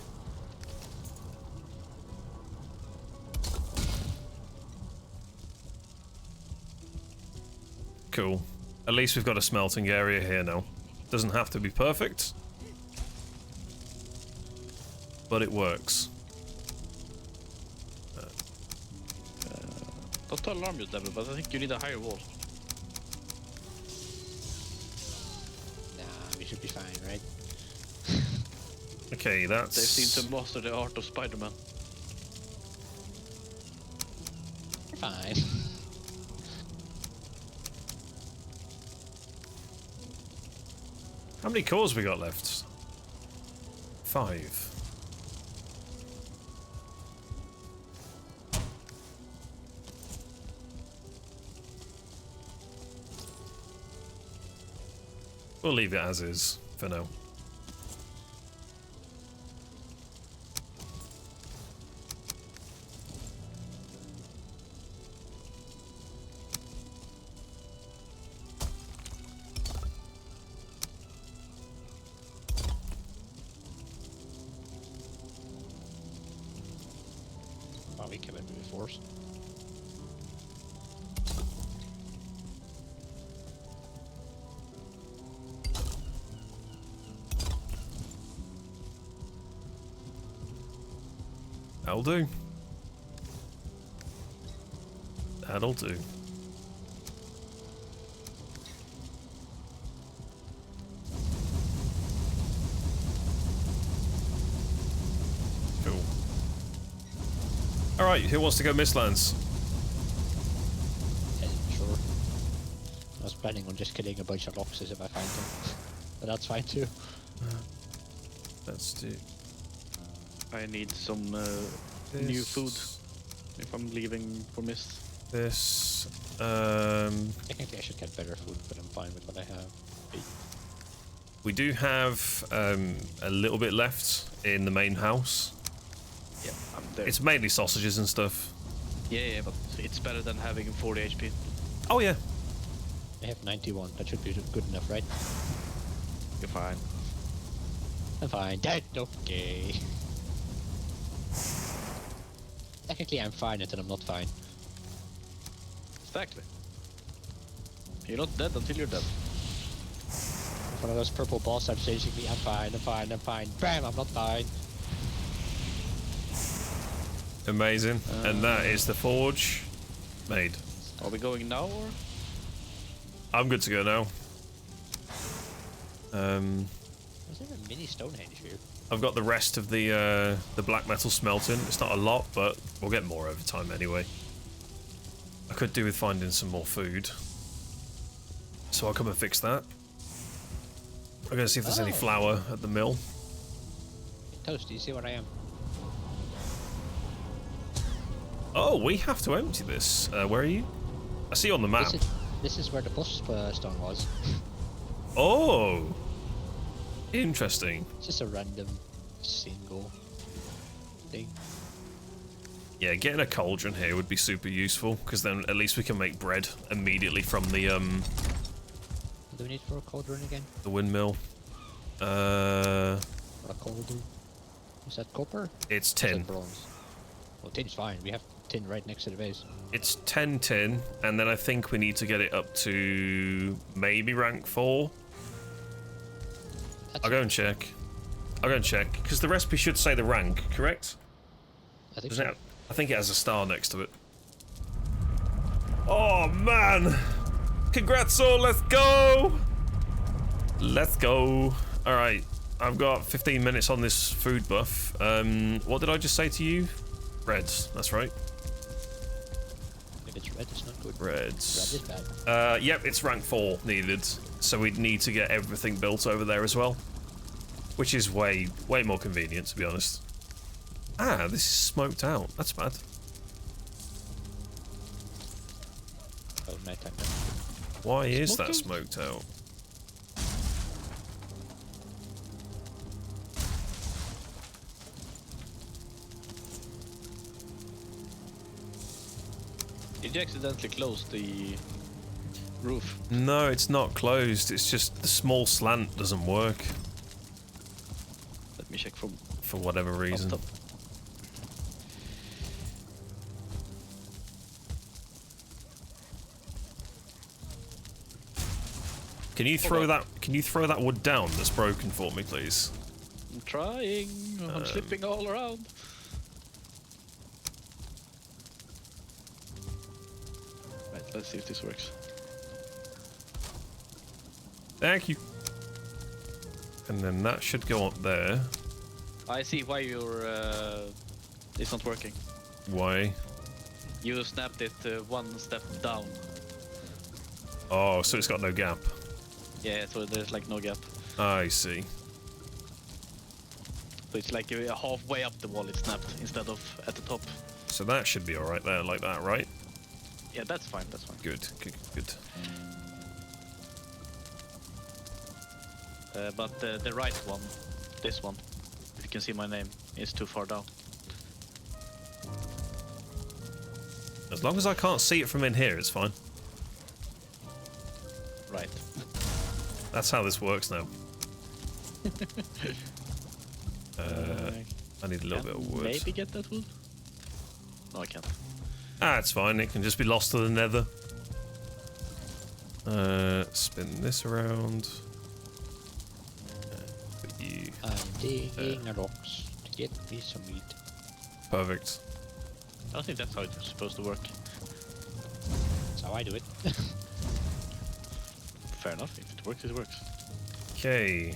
cool. At least we've got a smelting area here now. Doesn't have to be perfect, but it works. Don't alarm you, Devil, but I think you need a higher wall. Nah, we should be fine, right? Okay, that's... They seem to master the art of Spider-Man. We're fine. How many cores we got left? 5. We'll leave it as is for now. Wow, we came in with force. That'll do. That'll do. Cool. Alright, who wants to go Mistlands? Sure. I was planning on just killing a bunch of boxes if I find them. But that's fine too. Let's do I need some new food if I'm leaving for Mist. this. Technically I should get better food, but I'm fine with what I have. We do have a little bit left in the main house. Yeah, I'm there. It's mainly sausages and stuff. Yeah, but it's better than having 40 HP. Oh yeah. I have 91, that should be good enough, right? You're fine. I'm fine. Dead. Okay. Technically, I'm fine until I'm not fine. Exactly. You're not dead until you're dead. If one of those purple balls starts chasing me, I'm fine, I'm fine, I'm fine. Bam, I'm not fine. Amazing. And that is the forge made. Are we going now or? I'm good to go now. Is there a mini Stonehenge here? I've got the rest of the black metal smelting. It's not a lot, but we'll get more over time anyway. I could do with finding some more food, so I'll come and fix that. I'm gonna see if there's any flour at the mill. Toast, do you see what I am? Oh, we have to empty this. Where are you? I see you on the map. This is where the boss stone was. Oh, interesting. It's just a random single thing. Yeah, getting a cauldron here would be super useful, because then at least we can make bread immediately from the What do we need for a cauldron again? the windmill. For a cauldron? Is that copper? It's Or is tin. that bronze? Well, tin's fine. We have tin right next to the base. It's 10 tin, and then I think we need to get it up to maybe rank 4. I'll go and check. Because the recipe should say the rank, correct? I think Doesn't so. it? I think it has a star next to it. Oh man! Congrats all, let's go! Let's go. Alright, I've got 15 minutes on this food buff. What did I just say to you? Reds, that's right. If it's red, it's not good. Reds. Red is bad. Yep, it's rank 4 needed. So we'd need to get everything built over there as well. Which is way more convenient, to be honest. Ah, this is smoked out. That's bad. Oh, nighttime. Why is that Smoked smoked out? Did you accidentally close the roof? No, it's not closed. It's just the small slant doesn't work Let me check from for whatever reason. up top. Can you throw that? Can you throw that wood down that's broken for me, please? I'm trying. I'm slipping all around. Right, let's see if this works. Thank you. And then that should go up there. I see why your it's not working. Why? You snapped it one step down. Oh, so it's got no gap. Yeah, so there's like no gap. I see. So it's like you're halfway up the wall it snapped instead of at the top. So that should be all right there, like that, right? Yeah, that's fine. That's fine. Good, good, good. But the right one, this one, if you can see my name, is too far down. As long as I can't see it from in here, it's fine. Right. That's how this works now. I need a little bit of wood. Maybe get that wood? No, I can't. Ah, it's fine. It can just be lost to the nether. Spin this around. Put you. I'm digging rocks to get me some meat. Perfect. I don't think that's how it's supposed to work. That's how I do it. Fair enough. If it works, it works. Okay.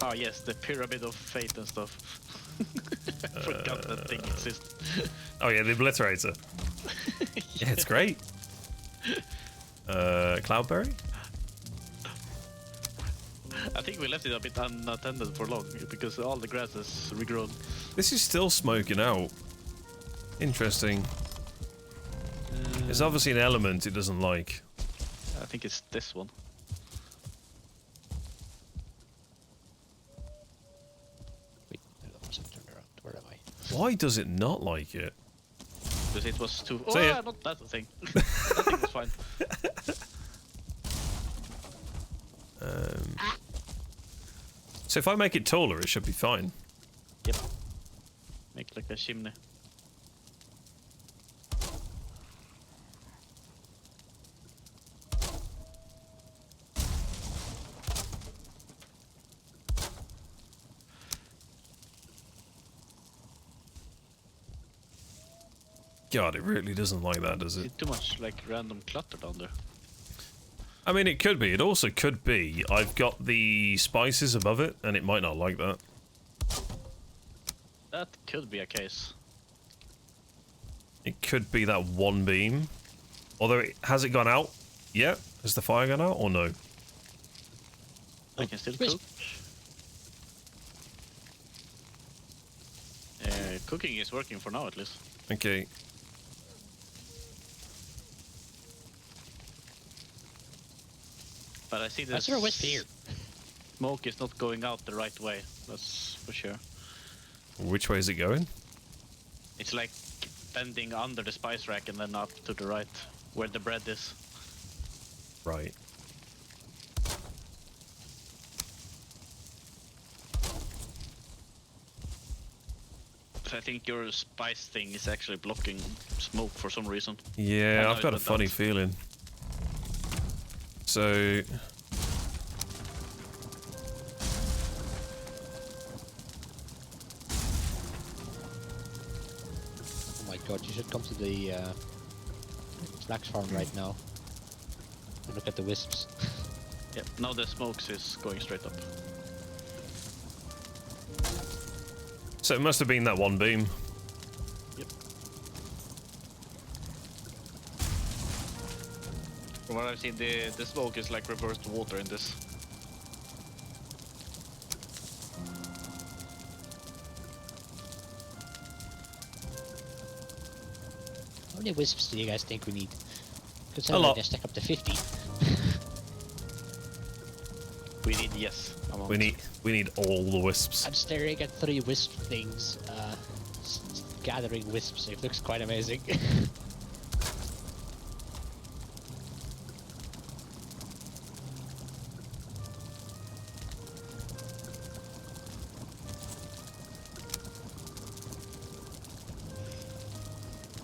Oh yes, the pyramid of fate and stuff. I forgot that thing exists. Oh yeah, the obliterator. Yeah, it's great. Cloudberry? I think we left it a bit unattended for long because all the grass has regrown. This is still smoking out. Interesting. It's obviously an element it doesn't like. I think it's this one. Wait, I must turn around. Where am I? Why does it not like it? Because it was too. Oh, So, yeah. yeah, not that thing. That thing was fine. So if I make it taller, it should be fine. Yep. Make like a chimney. God, it really doesn't like that, does it? It's too much like random clutter down there. I mean, it could be. It also could be I've got the spices above it, and it might not like that. That could be a case. It could be that one beam. Although, has it gone out yet? Has the fire gone out, or no? I can still Wisp. cook. Cooking is working for now at least. Okay. But I see I this saw a wisp here. smoke is not going out the right way. That's for sure. Which way is it going? It's like bending under the spice rack and then up to the right, where the bread is. Right. But I think your spice thing is actually blocking smoke for some reason. Yeah, I I've know got it a funny went out. feeling. So... Oh my god, you should come to the flax farm right now. And look at the wisps. Yep, now the smokes is going straight up. So it must have been that one beam. Yep. From what I've seen, the smoke is like reversed water in this. How many wisps do you guys think we need? Because A lot. I stack up to 50. We need yes. We need all the wisps. I'm staring at 3 wisp things, gathering wisps. It looks quite amazing.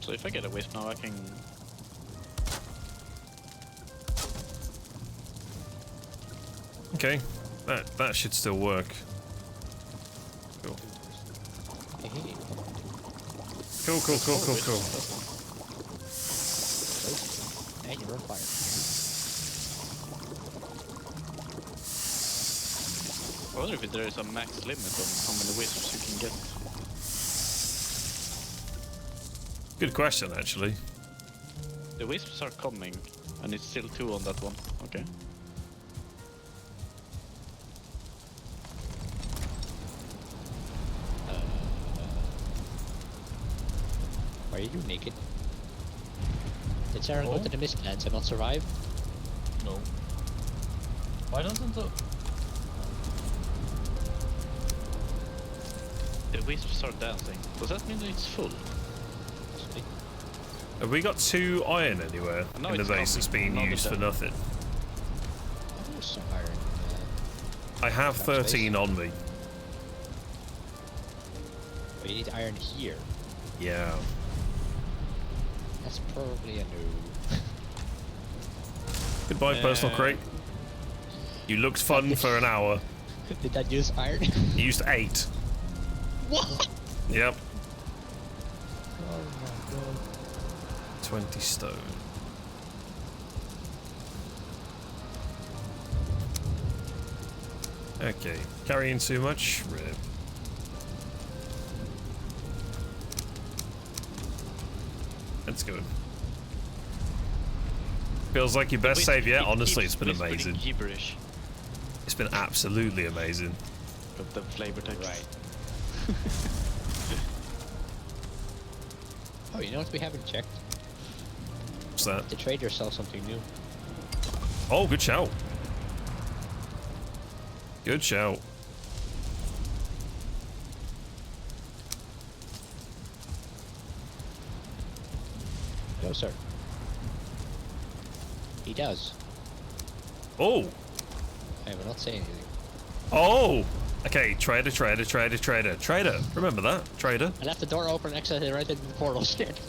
So if I get a wisp now, I can Okay, that should still work. Cool. Hey, hey. Cool. And you're on fire. I wonder if there is a max limit on how many wisps you can get. Good question, actually. The wisps are coming, and it's still 2 on that one. Okay. Why are you naked? Did Sarah go to the Mistlands and not survive? No. Why doesn't the... The wisps are dancing. Does that mean it's full? Possibly. Have we got 2 iron anywhere No, in the it's base that's being coming. used for Another nothing? Oh, there's some iron. I have Trap space. 13 on me. But you need iron here. Yeah. That's probably a no. Goodbye, personal crate. You looked fun for an hour. Did that use iron? You used 8. What? Yep. Oh my god. 20 stone. Okay. Carrying too much? Rip. Let's go. Feels like your best save yet. Honestly, it's been amazing. Gibberish. It's been absolutely amazing. Got the flavor text. Right. Oh, you know what we haven't checked? What's that? The trader sells something new. Oh, good shout. Good shout. No, sir. He does. Oh. I will not say anything. Oh. Okay, trader. Remember that, trader. I left the door open and exited right into the portal shit.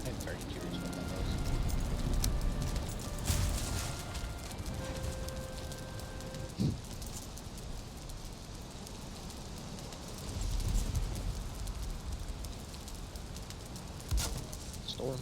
I'm very curious what that was. Storm.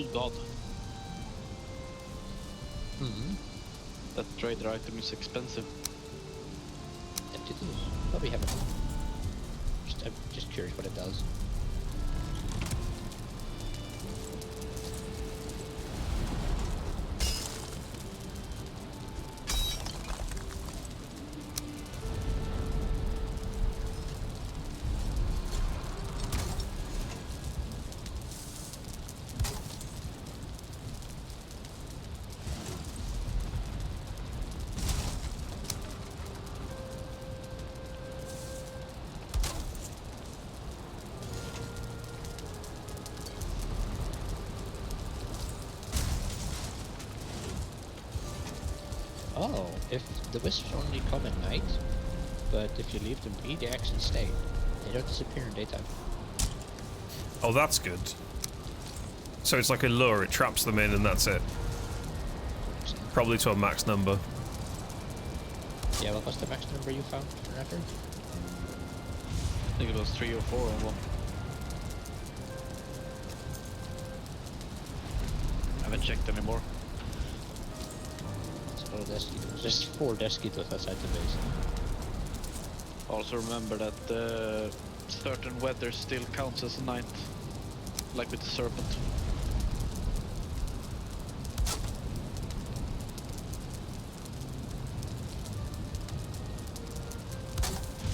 God, Hmm. that trader item is expensive. And it is. Probably have it. I'm just curious what it does. Oh, if the wisps only come at night, but if you leave them be, they actually stay. They don't disappear in daytime. Oh, that's good. So it's like a lure, it traps them in and that's it. Probably to a max number. Yeah, what was the max number you found, Rapper? I think it was 3 or 4 on one. I haven't checked anymore. Oh, Desquitos. There's 4 Desquitos outside the base. Also remember that certain weather still counts as a night, like with the serpent.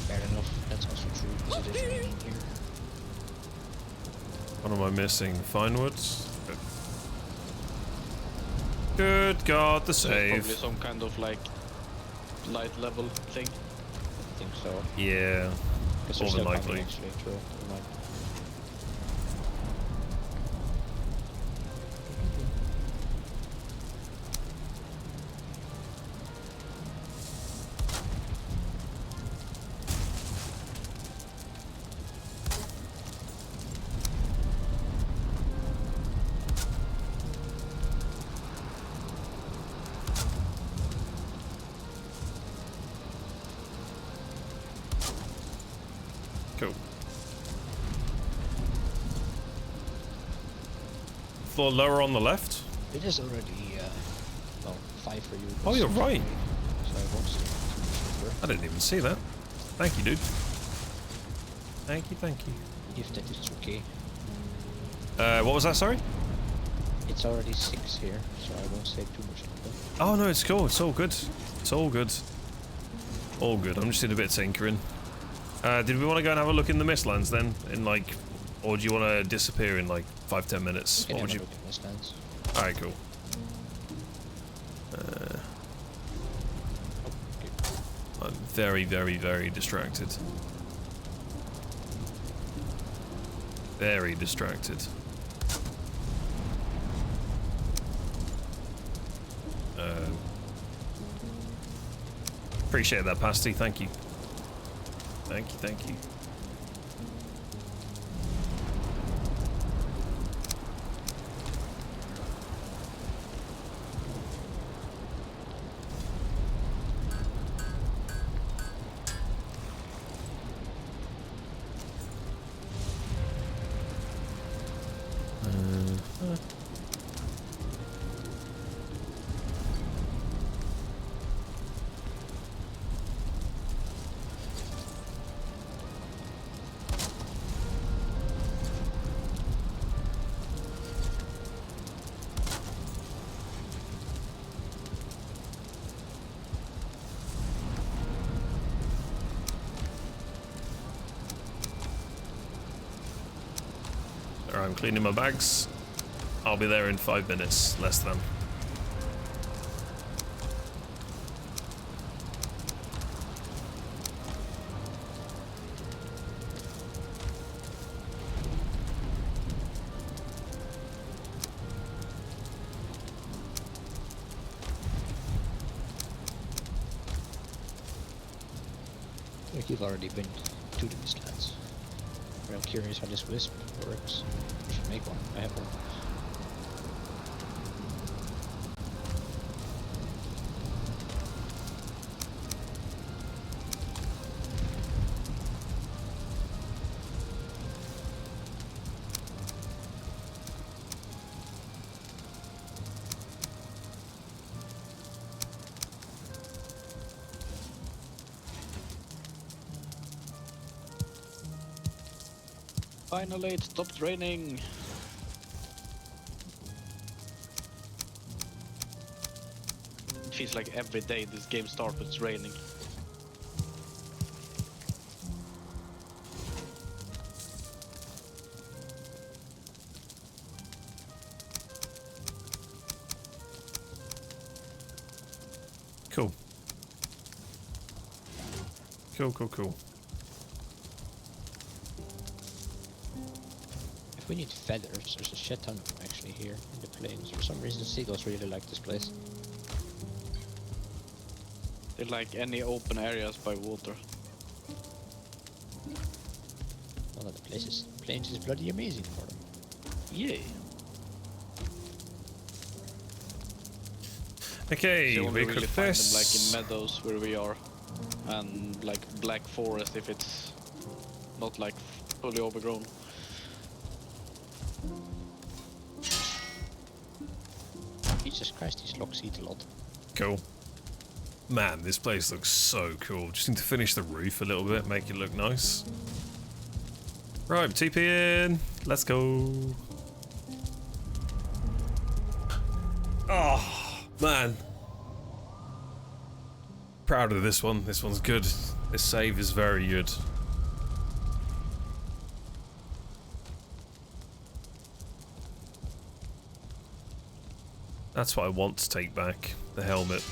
Fair enough. That's also true because it is raining here. What am I missing? Fine woods? Good God, the Probably save. some kind of like light level thing. I think so. Yeah, Because more they're than still coming likely. actually. True. Never mind. Cool. Floor lower on the left? It is already, well, 5 for you. Oh, you're right. So I won't stay too much longer. I didn't even see that. Thank you, dude. Thank you, thank you. If that is okay. What was that, sorry? It's already 6 here, so I won't stay too much longer. Oh, no, it's cool. It's all good. It's all good. All good. I'm just doing a bit of tinkering. Did we want to go and have a look in the Mistlands then? In like, or do you want to disappear in like 5-10 minutes? What would you? All right, cool. I'm very, very, very distracted. Very distracted. Appreciate that, Pasty. Thank you. Thank you, thank you. I'm cleaning my bags. I'll be there in 5 minutes, less than. Like you've already been to the Mistlands. But I'm curious how this wisp works. I should make one. I have one. Finally, it stopped raining. It feels like every day this game starts with raining. Cool. Cool. If we need feathers, there's a shit ton of them actually here in the plains. For some reason, seagulls really like this place. They like any open areas by water. One of the plains is bloody amazing for them. Yay. Okay, You only we really could find this. them like in meadows where we are, and like black forest if it's not like fully overgrown. Jesus Christ, these locks eat a lot. Cool. Man, this place looks so cool. Just need to finish the roof a little bit, make it look nice. Right, TP in. Let's go. Oh, man. Proud of this one. This one's good. This save is very good. That's what I want to take back. The helmet.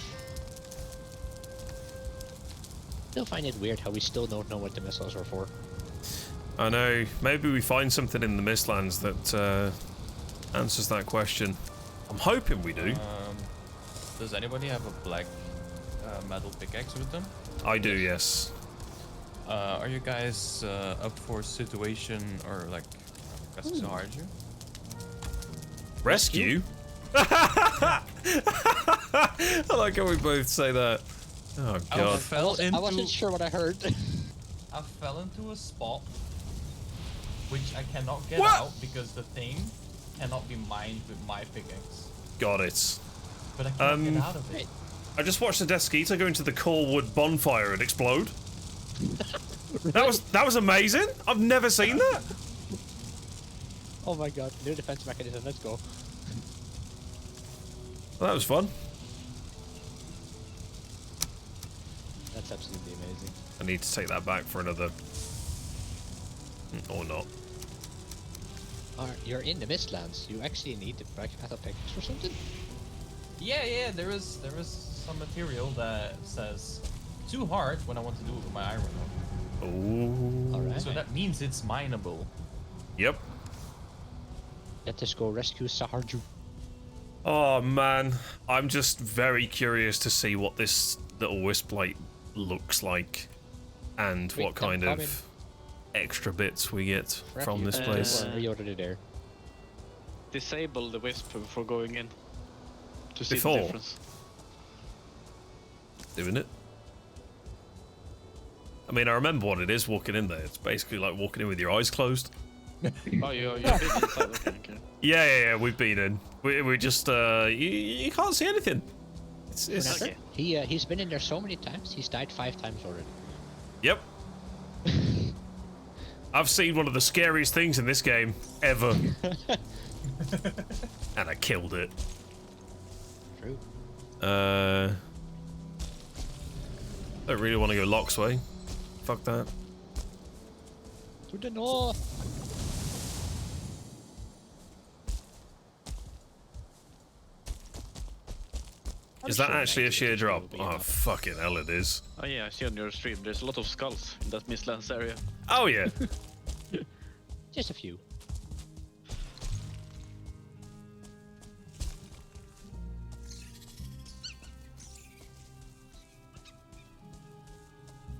Still find it weird how we still don't know what the missiles are for. I know. Maybe we find something in the Mistlands that answers that question. I'm hoping we do. Does anybody have a black metal pickaxe with them? I do, yes. Are you guys up for a situation or like rescue hard you? Rescue? I like how we both say that. Oh god. I wasn't sure what I heard. I fell into a spot which I cannot get What? out because the thing cannot be mined with my pickaxe. Got it. But I can't get out of it. I just watched the Desquita go into the Coalwood bonfire and explode. That was amazing. I've never seen that. Oh my god, new defense mechanism, let's go. Well, that was fun. That's absolutely amazing. I need to take that back for another... or not. You're in the Mistlands. You actually need the metal pickaxe for something? Yeah, there is some material that says too hard when I want to do it with my iron ore. Oh. Alright. So that means it's mineable. Yep. Let us go rescue Saharju. Oh man, I'm just very curious to see what this little wisp light looks like, and Wait, what kind I'm of extra bits we get from this place. We already there. Disable the wisp before going in to see Before? the difference. Doing it. I mean, I remember what it is walking in there. It's basically like walking in with your eyes closed. Oh, you're big inside. Okay. Yeah, we've been in. We just, you can't see anything. It's Okay. He's been in there so many times, he's died 5 times already. Yep. I've seen one of the scariest things in this game ever. And I killed it. True. Don't really want to go Locke's way. Fuck that. To the north! Is that sure actually a sheer 90 drop? will be Oh, enough. fucking hell it is. Oh yeah, I see on your stream. There's a lot of skulls in that Mistlands area. Oh, yeah. Just a few.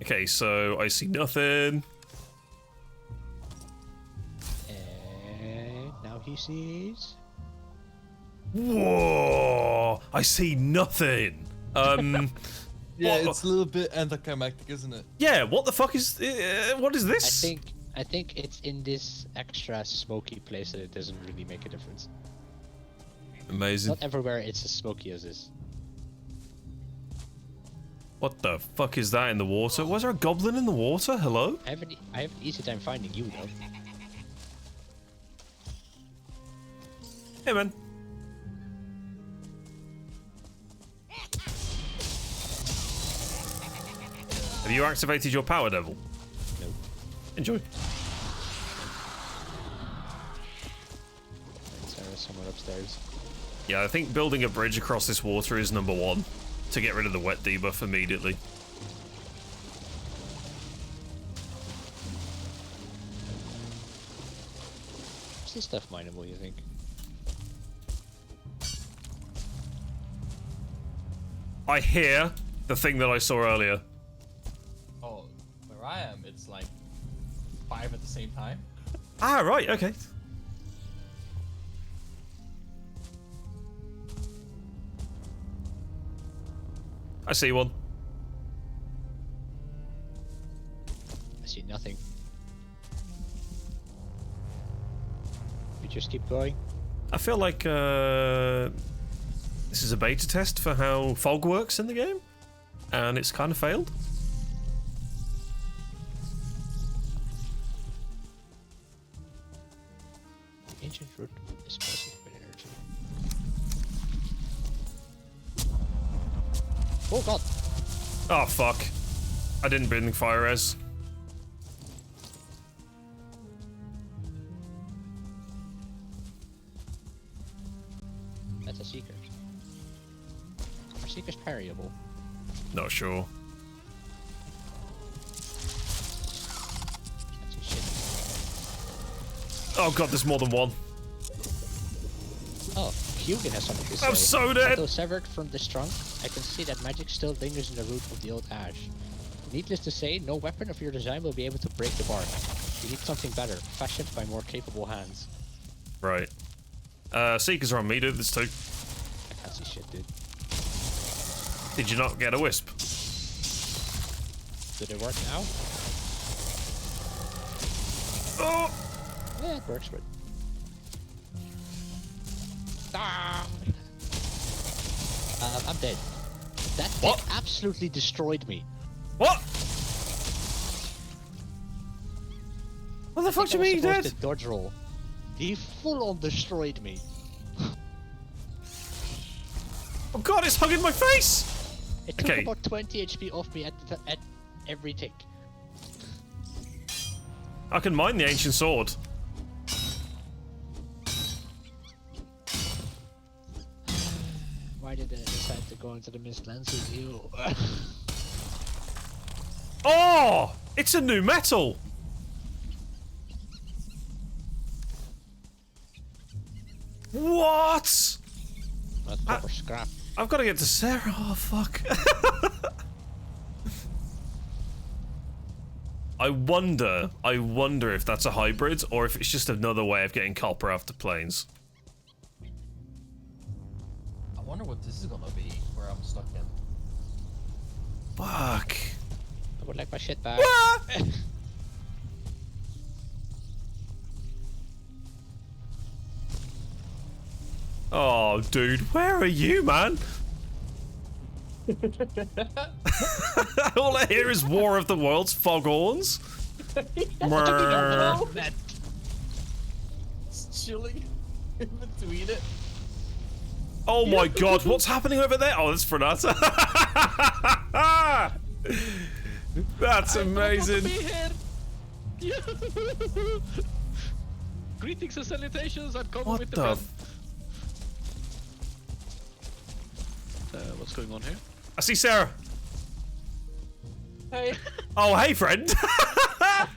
Okay, so I see nothing. And now he sees... Whoa! I see nothing. Yeah, What- it's a little bit anticlimactic, isn't it? Yeah, what the fuck is... what is this? I think it's in this extra smoky place that it doesn't really make a difference. Amazing. Not everywhere it's as smoky as this. What the fuck is that in the water? Was there a goblin in the water? Hello? I have an easy time finding you though. Hey, man. Have you activated your power devil? No. Enjoy. There's someone upstairs. Yeah, I think building a bridge across this water is number one to get rid of the wet debuff immediately. Is this stuff mineable, you think? I hear the thing that I saw earlier. Oh, where I am, it's like 5 at the same time. Ah, right, okay. I see one. I see nothing. You just keep going. I feel like this is a beta test for how fog works in the game, and it's kind of failed. Ancient root is positive with energy. Oh god! Oh fuck! I didn't bring fire res. That's a secret. Are secrets parryable? Not sure. That's a shit. Oh god, there's more than one. Oh, Hugin has something to say. I'm so dead! Although severed from this trunk, I can see that magic still lingers in the root of the old ash. Needless to say, no weapon of your design will be able to break the bark. You need something better, fashioned by more capable hands. Right. Seekers are on me, dude. There's two. I can't see shit, dude. Did you not get a wisp? Did it work now? Oh! Yeah, it works, but... Ah! I'm dead. That What? thing absolutely destroyed me. What? What the fuck do you mean, I was dead? supposed to dodge roll. He full-on destroyed me. Oh god, it's hugging my face! It took Okay. about 20 HP off me at every tick. I can mine the ancient sword. Why did I decide to go into the Mistlands with you? Oh! It's a new metal! What? That's proper scrap. I've got to get to Sarah. Oh, fuck. I wonder if that's a hybrid or if it's just another way of getting copper after planes. I wonder what this is gonna be, where I'm stuck in. Fuck. I would like my shit back. Oh, dude, where are you, man? All I hear is War of the Worlds, foghorns. Brrr. It's chilling in between it. Oh my god, what's happening over there? Oh, that's Frenata. That's amazing. Greetings and salutations. I'm coming What with the the? pen. What's going on here? I see Sarah. Hey. Oh, hey, friend. I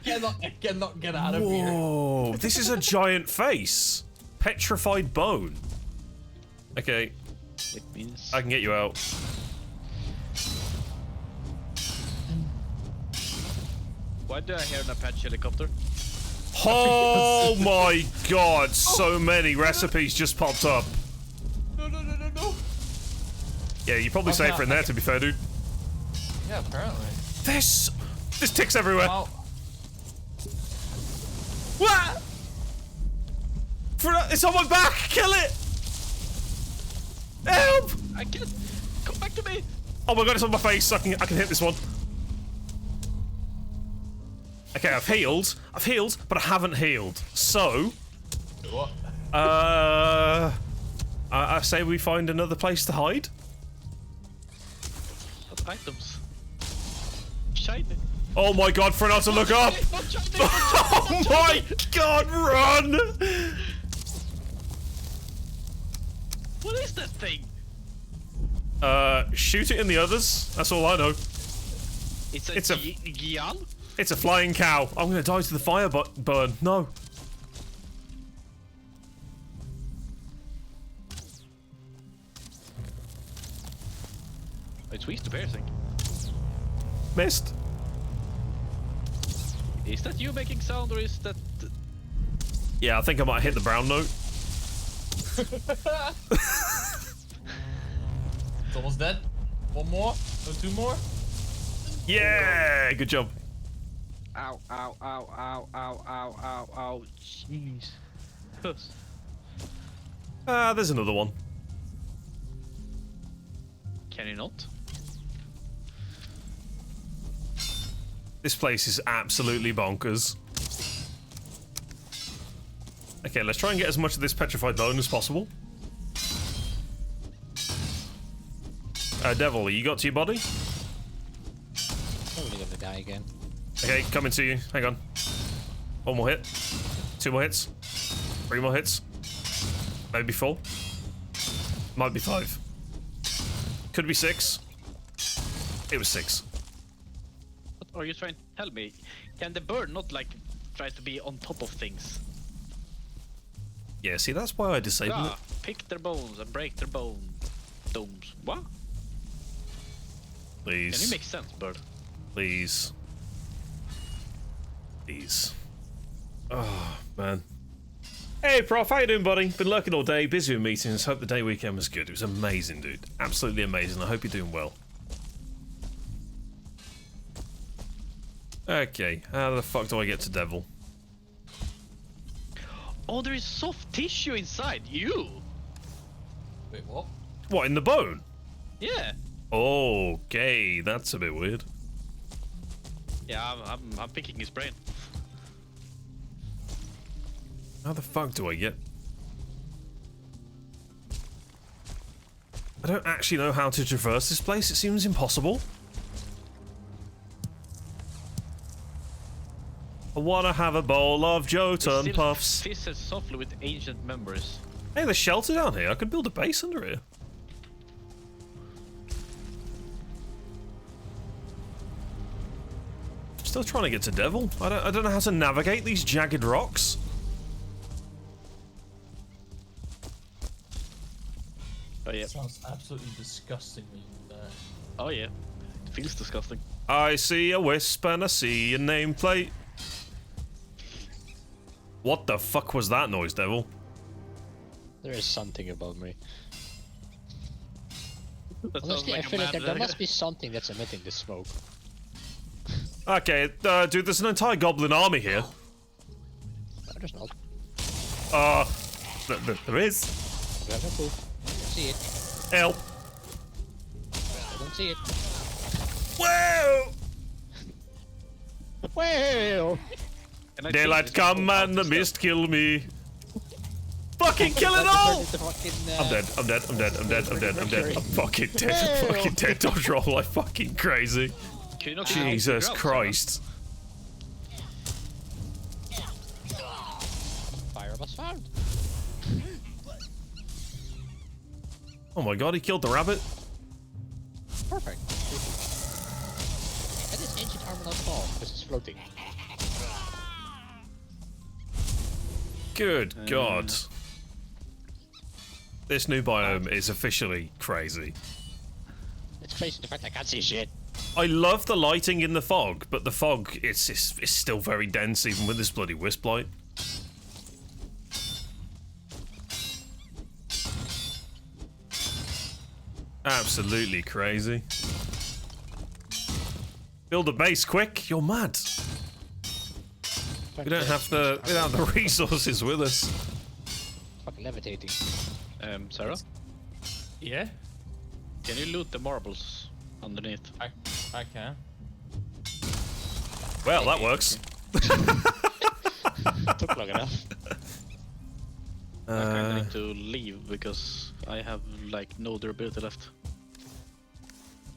cannot get out of here. Whoa, this is a giant face. Petrified bone. Okay, It means I can get you out. why do I hear an Apache helicopter? Oh my god, so many recipes just popped up. No. Yeah, you're probably Okay, safer in there, to be fair, dude. Yeah, apparently. There's ticks everywhere. Well, What? It's on my back. Kill it. Help! I can't. Come back to me. Oh my god, it's on my face. I can hit this one. Okay, I've healed, but I haven't healed. So, what? I say we find another place to hide. What items? Shiny. Oh my god, for now to look up! Oh my god, run! What is that thing? Shoot it in the others. That's all I know. It's a Gian? It's a flying cow. I'm gonna die to the fire burn. No. It's weak to piercing. Missed. Is that you making sound or is that... Yeah, I think I might hit the brown note. It's almost dead. One more? No, two more? Yeah! Good job. Ow, ow, ow, ow, ow, ow, ow, ow. Jeez. There's another one. Can you not? This place is absolutely bonkers. Okay, let's try and get as much of this petrified bone as possible. Devil, you got to your body? Probably gonna die again. Okay, coming to you. Hang on. One more hit. Two more hits. Three more hits. Maybe four. Might be five. Could be six. It was six. What are you trying to tell me? Can the bird not like try to be on top of things? Yeah, see, that's why I disabled it. Pick their bones and break their bones. What? Please. Can you make sense, bird? Please. Please. Oh, man. Hey, Prof, how you doing, buddy? Been lurking all day, busy with meetings. Hope the day weekend was good. It was amazing, dude. Absolutely amazing. I hope you're doing well. Okay, how the fuck do I get to Devil? Oh, there is soft tissue inside you. Wait, what? What, in the bone? Yeah. Okay, that's a bit weird. Yeah, I'm picking his brain. How the fuck do I get? I don't actually know how to traverse this place. It seems impossible. I wanna have a bowl of Jotun puffs. Fizzes softly with ancient memories. Hey, there's shelter down here. I could build a base under here. Still trying to get to Devil. I don't know how to navigate these jagged rocks. Oh yeah. Sounds absolutely disgustingly bad. Oh yeah. It feels disgusting. I see a wisp and I see a nameplate. What the fuck was that noise, Devil? There is something above me. That sounds Honestly, I like a feel like mad- there must be something that's emitting the smoke. Okay, dude, there's an entire goblin army here. No, there's not. There is. I have no proof. I don't see it. Help. I don't see it. Whoa! Well, Can I Daylight change this come to and the stuff? mist kill me. Fucking kill it all! I'm I'm dead, I'm dead, I'm dead, I'm dead, I'm dead, I'm dead. I'm fucking dead, I'm fucking dead. Dodge roll like fucking crazy. Can you not Jesus figure out, Christ. Fire was found. Oh my god, he killed the rabbit. Perfect. And this ancient armor not fall because it's floating. Good god. This new biome is officially crazy. It's crazy the fact I can't see shit. I love the lighting in the fog, but the fog it's still very dense even with this bloody wisp light. Absolutely crazy. Build a base quick, you're mad. We don't have the resources with us. Fucking levitating. Sarah, Yeah, can you loot the marbles underneath? I can. Well, that works. Took long enough. I kinda need to leave because I have like no durability left.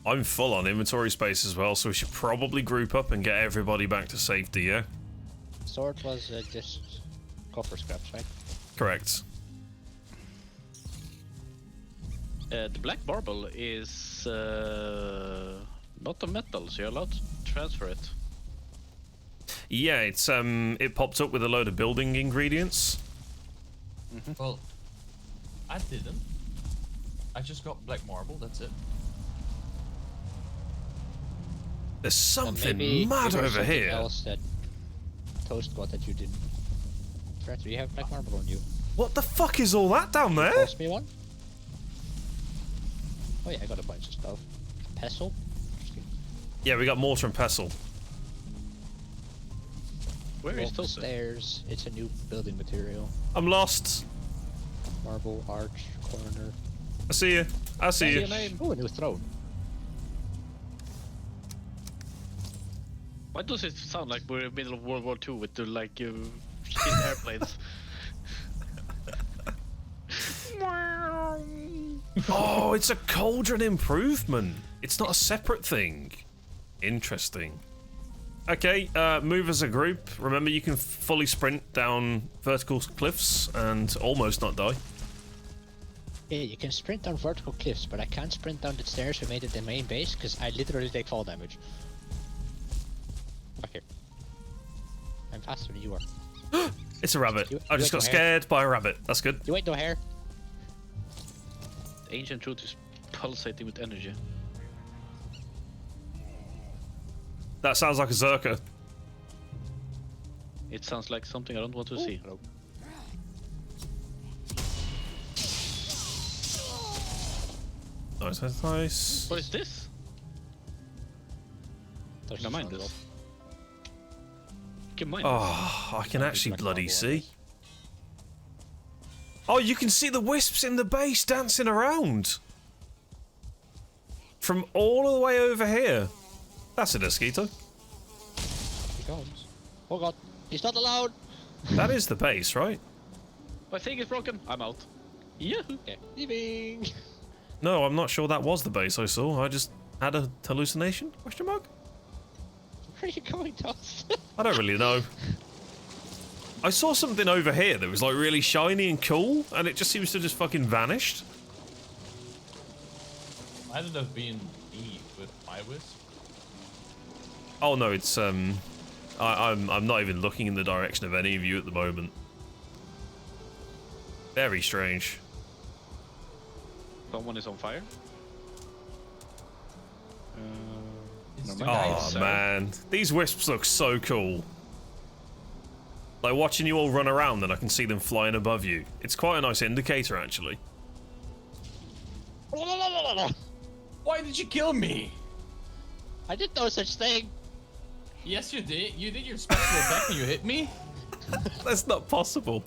I'm full on inventory space as well, so we should probably group up and get everybody back to safety, yeah? Sword was just copper scraps, right? Correct. The black marble is not a metal, so you're allowed to transfer it. Yeah, it's it popped up with a load of building ingredients. Well, I didn't. I just got black marble, that's it. There's something Maybe mad there was over something here. else that Toast got that you didn't. Fred, do you have black marble on you? What the fuck is all that down there? Toss me one. Oh yeah, I got a bunch of stuff. Pestle. Interesting. Yeah, we got mortar and pestle. Where Go is up the Toast? stairs. It's a new building material. I'm lost. Marble, arch, corner. I see you. I see you. Oh, a new throne. Why does it sound like we're in the middle of World War II with the like shit airplanes? Oh, it's a cauldron improvement. It's not a separate thing. Interesting. Okay, move as a group. Remember, you can fully sprint down vertical cliffs and almost not die. Yeah, you can sprint down vertical cliffs, but I can't sprint down the stairs we made at the main base because I literally take fall damage. Back here. I'm faster than you are. It's a rabbit. You I just got wait, no scared by a rabbit. That's good. You ain't no hair. The ancient truth is pulsating with energy. That sounds like a Zerker. It sounds like something I don't want to see. Hello. Nice, nice, nice. What is this? There's Can I mine some this? Can mine Oh, I can actually black bloody marble on see. this. Oh, you can see the wisps in the base dancing around. From all the way over here. That's a mosquito. He comes. Oh god, he's not allowed. That is the base, right? My thing is broken. I'm out. Yahoo! Okay, leaving. No, I'm not sure that was the base I saw. I just had a hallucination? Question mark? Where are you going, Toss? I don't really know. I saw something over here that was like really shiny and cool, and it just seems to just fucking vanished. Might it have been me with my wisp? Oh no, it's I'm not even looking in the direction of any of you at the moment. Very strange. Someone is on fire. It's No, the guy, Oh sir. man, these wisps look so cool. Like watching you all run around and I can see them flying above you. It's quite a nice indicator actually. Why did you kill me? I did no such thing. Yes, you did. You did your special attack and you hit me. That's not possible.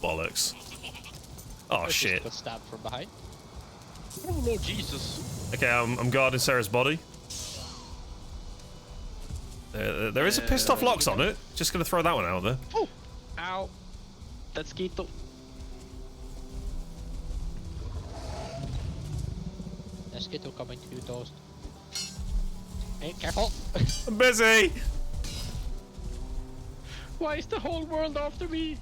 Bollocks. Oh I just shit. got stabbed from behind. Oh Lord Jesus! Okay, I'm guarding Sarah's body. There is a pissed off locks on it. Just gonna throw that one out there. Oh! Ow! That's Skeeto. Mosquito coming to you, Toast. Hey, careful. I'm busy. Why is the whole world after me?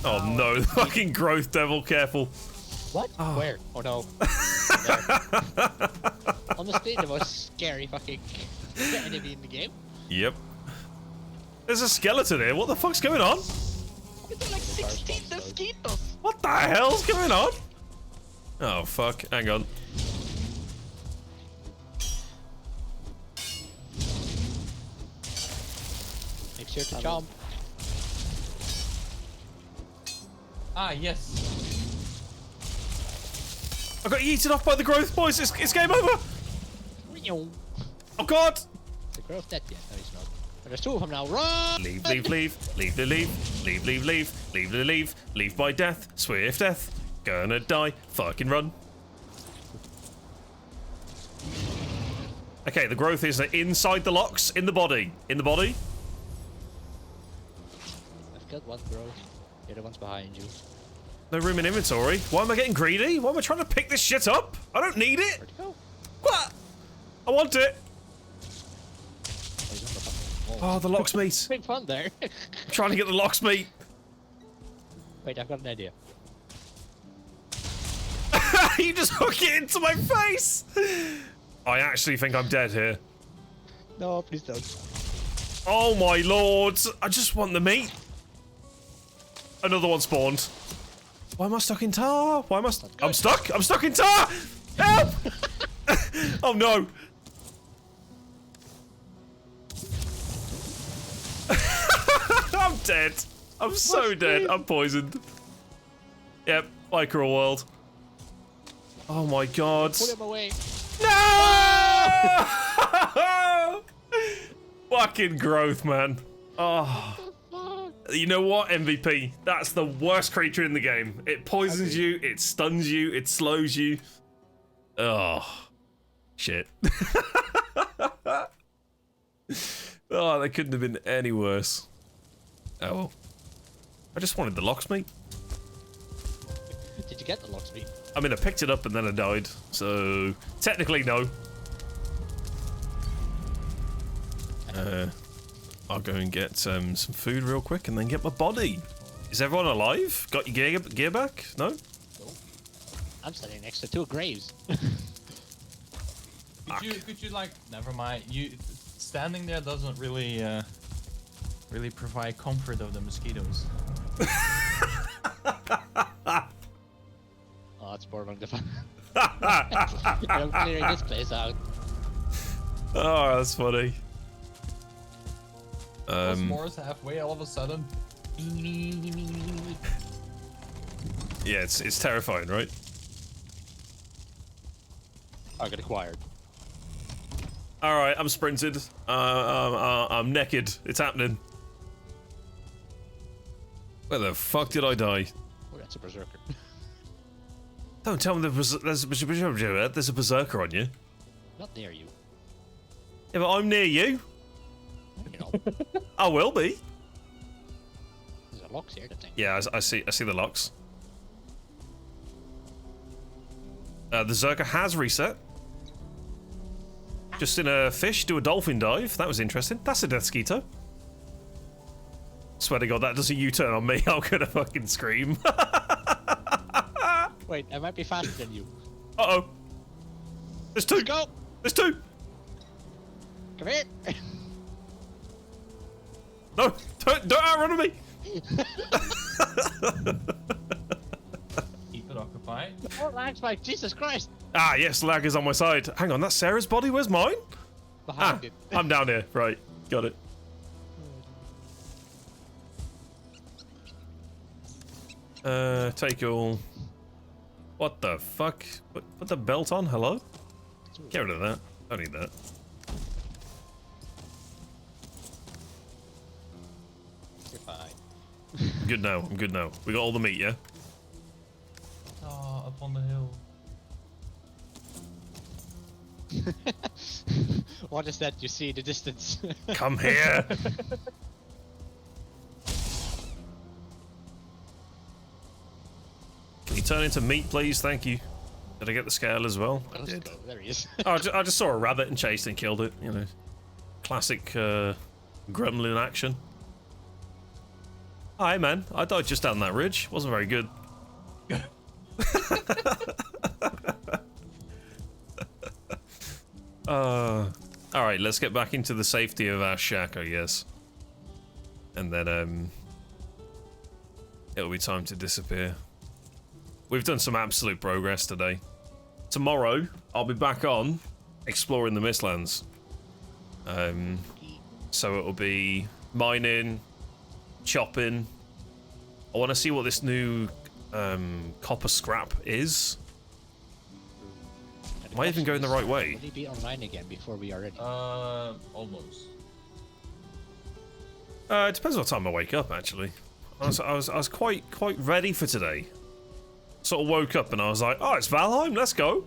Oh no, the fucking growth devil, careful. What? Oh. Where? Oh no. There. Honestly, the most scary fucking enemy in the game. Yep. There's a skeleton here. What the fuck's going on? It's like 16 mosquitoes! What the hell's going on? Oh fuck, hang on. Make sure to jump. Ah, yes. I got yeeted off by the growth, boys. It's game over. Oh god. The growth dead yet? No, he's not. But there's two of them now. Run! Leave, leave, leave, leave, leave, leave, leave, leave, leave, leave, leave, leave, leave by death, swift death. Gonna die. Fucking run. Okay, the growth is inside the locks, in the body. In the body. I've got one growth. The other one's behind you. No room in inventory. Why am I getting greedy? Why am I trying to pick this shit up? I don't need it. Where'd it go? What? I want it. Oh, he's on the button. Oh, the locksmith. Big fun there. I'm trying to get the locksmith. Wait, I've got an idea. You just hook it into my face. I actually think I'm dead here. No, please don't. Oh my lord. I just want the meat. Another one spawned. Why am I stuck in tar? Why am I I'm stuck. I'm stuck in tar. Help. Oh no. I'm dead. I'm so dead. I'm poisoned. Yep, micro world. Oh my god. Put him away. No! Fucking growth, man. Oh. You know what, MVP? That's the worst creature in the game. It poisons you, it stuns you, it slows you. Oh. Shit. Oh, they couldn't have been any worse. Oh well. I just wanted the locksmith. Did you get the locksmith? I mean, I picked it up and then I died, so technically no. I'll go and get some food real quick and then get my body. Is everyone alive? Got your gear back? No? No. I'm standing next to two graves. Could you like? Never mind. You standing there doesn't really really provide comfort of the mosquitoes. Oh, it's more along the fun. I'm clearing this place out. Oh, that's funny. S'mores halfway all of a sudden. Yeah, it's terrifying, right? I got acquired. All right, I'm sprinted. I'm naked. It's happening. Where the fuck did I die? Oh, that's a berserker. Don't tell me there's a berserker on you. Not near you. Yeah, but I'm near you. You know, I will be. there's a locks here, the thing. Yeah, I see the locks. The Zerker has reset. Just in a fish, do a dolphin dive. That was interesting. That's a death skeeto. Swear to God, that does a U-turn on me. I'm gonna fucking scream. Wait, I might be faster than you. Uh-oh. There's two. Let's go! There's two. Come here! No, don't outrun me. Keep it occupied. Oh, lag spike, Jesus Christ! Ah, yes, lag is on my side. Hang on, that's Sarah's body. Where's mine? Behind it. I'm down here. Right, got it. Take all. What the fuck? Put the belt on. Hello? Get rid of that. Don't need that. You're fine. I'm good now. I'm good now. We got all the meat, yeah? Oh, up on the hill. What is that you see in the distance? Come here. Can you turn into meat, please? Thank you. Did I get the scale as well? I did. Oh, there he is. Oh, I just saw a rabbit and chased and killed it. You know, classic gremlin action. Hi, man. I died just down that ridge. Wasn't very good. All right, let's get back into the safety of our shack, I guess. And then it'll be time to disappear. We've done some absolute progress today. Tomorrow, I'll be back on exploring the Mistlands. So it'll be mining, chopping. I want to see what this new copper scrap is. Am I even going the right way? Will he be online again before we are ready? Almost. It depends what time I wake up, actually. I was quite ready for today. Sort of woke up and I was like, oh, it's Valheim, let's go.